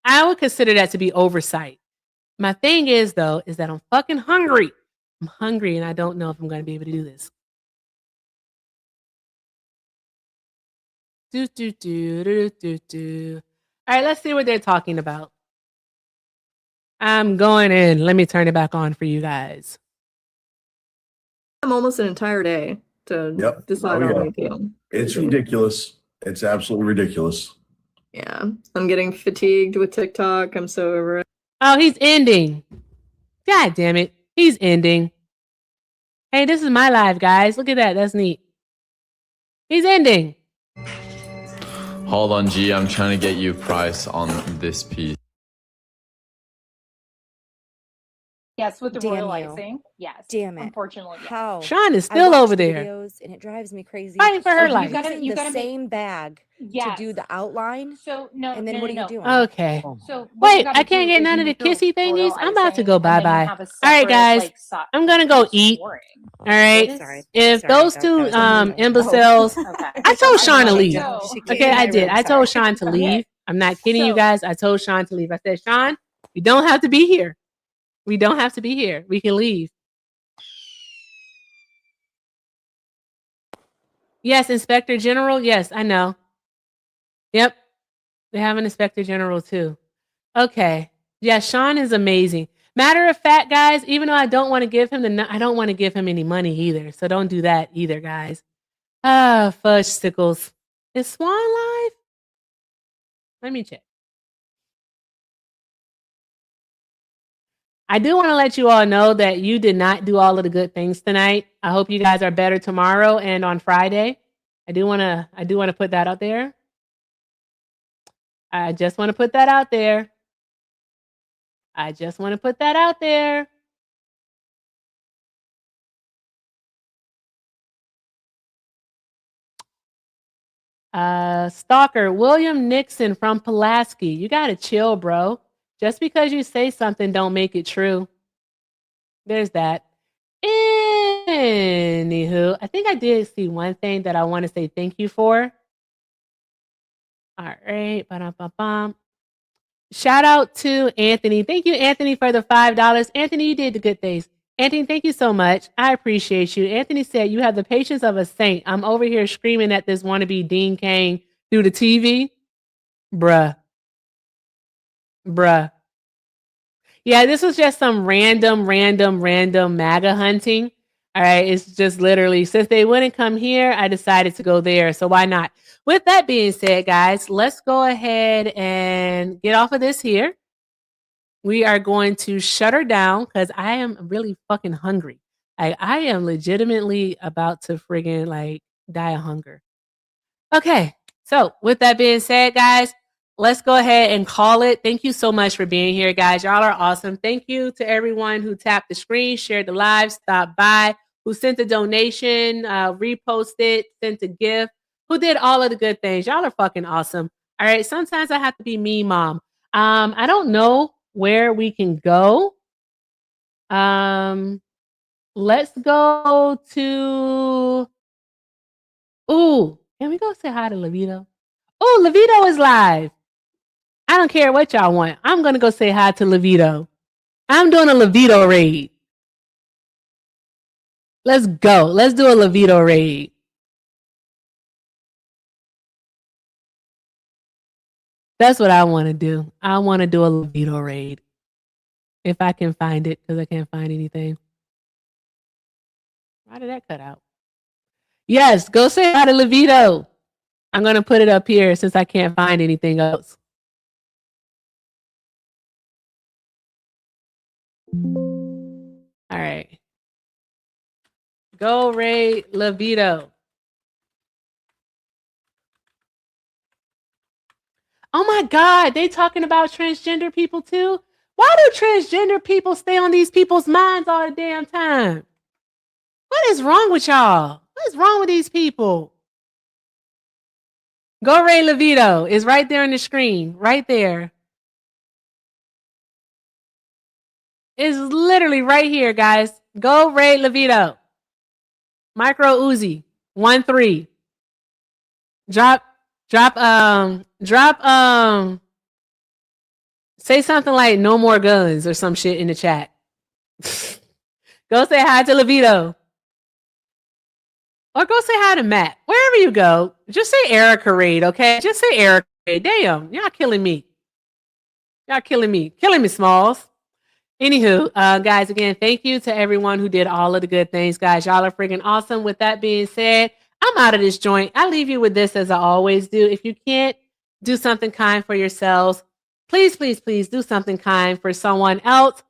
I would consider that to be oversight. My thing is, though, is that I'm fucking hungry. I'm hungry and I don't know if I'm going to be able to do this. All right, let's see what they're talking about. I'm going in. Let me turn it back on for you guys.
I'm almost an entire day to decide on anything.
It's ridiculous. It's absolutely ridiculous.
Yeah, I'm getting fatigued with TikTok. I'm so over it.
Oh, he's ending. God damn it. He's ending. Hey, this is my live, guys. Look at that. That's neat. He's ending.
Hold on, G. I'm trying to get you a price on this piece.
Yes, with the
Damn
royal
you.
icing. Yes.
Damn it.
Unfortunately, yes.
How?
Sean is
I
still
watch
over
the
there.
videos and it drives me crazy.
Fighting for her
You're
life.
using
you
the
gotta make-
same bag to do the outline.
So no,
And then
no,
what
no,
are you
no.
doing?
Okay.
So what you
Wait,
gotta
I can't
do
get
is
none
you
of the
make your
kissy thingies.
royal
I'm about to
icing,
go
and then you
bye-bye.
have a
All right,
separate,
guys.
like,
I'm gonna go eat.
boring.
All right.
What is-
If
Sorry,
those
that
two
was amazing.
imbeciles,
Okay.
I told Sean to
gotta
leave.
go.
She came
Okay,
in
I
my
did.
room,
I told
sorry.
Sean to
Okay.
leave. I'm not kidding you
So-
guys. I told Sean to leave. I said, Sean, you don't have to be here. We don't have to be here. We can leave. Yes, Inspector General. Yes, I know. Yep. They have an Inspector General too. Okay. Yeah, Sean is amazing. Matter of fact, guys, even though I don't want to give him I don't want to give him any money either. So don't do that either, guys. Ah, fudge stickles. Is Swan live? Let me check. I do want to let you all know that you did not do all of the good things tonight. I hope you guys are better tomorrow and on Friday. I do want to put that out there. I just want to put that out there. I just want to put that out there. Stalker, William Nixon from Pulaski. You got to chill, bro. Just because you say something don't make it true. There's that. Anywho, I think I did see one thing that I want to say thank you for. All right. Ba-dum-bum-bum. Shout out to Anthony. Thank you, Anthony, for the $5. Anthony, you did the good things. Anthony, thank you so much. I appreciate you. Anthony said, you have the patience of a saint. I'm over here screaming at this wannabe Dean Cain through the TV. Bruh. Yeah, this was just some random MAGA hunting. All right. It's just literally, since they wouldn't come here, I decided to go there. So why not? With that being said, guys, let's go ahead and get off of this here. We are going to shut her down because I am really fucking hungry. I am legitimately about to friggin' like die of hunger. Okay. So with that being said, guys, let's go ahead and call it. Thank you so much for being here, guys. Y'all are awesome. Thank you to everyone who tapped the screen, shared the live, stopped by, who sent a donation, reposted, sent a gift, who did all of the good things. Y'all are fucking awesome. All right. Sometimes I have to be me, mom. I don't know where we can go. Let's go to. Ooh, can we go say hi to Levito? Oh, Levito is live. I don't care what y'all want. I'm gonna go say hi to Levito. I'm doing a Levito raid. Let's go. Let's do a Levito raid. That's what I want to do. I want to do a Levito raid. If I can find it, because I can't find anything. Why did that cut out? Yes, go say hi to Levito. I'm going to put it up here since I can't find anything else. All right. Go raid Levito. Oh my God, they talking about transgender people too? Why do transgender people stay on these people's minds all the damn time? What is wrong with y'all? What is wrong with these people? Go Ray Levito is right there on the screen, right there. It's literally right here, guys. Go Ray Levito. Micro Uzi 1-3. Drop. Say something like no more guns or some shit in the chat. Go say hi to Levito. Or go say hi to Matt. Wherever you go, just say Erica Raid, okay? Just say Erica Raid. Damn, y'all killing me. Y'all killing me. Killing me, Smalls. Anywho, guys, again, thank you to everyone who did all of the good things, guys. Y'all are freaking awesome. With that being said, I'm out of this joint. I leave you with this as I always do. If you can't do something kind for yourselves, please, please, please do something kind for someone else.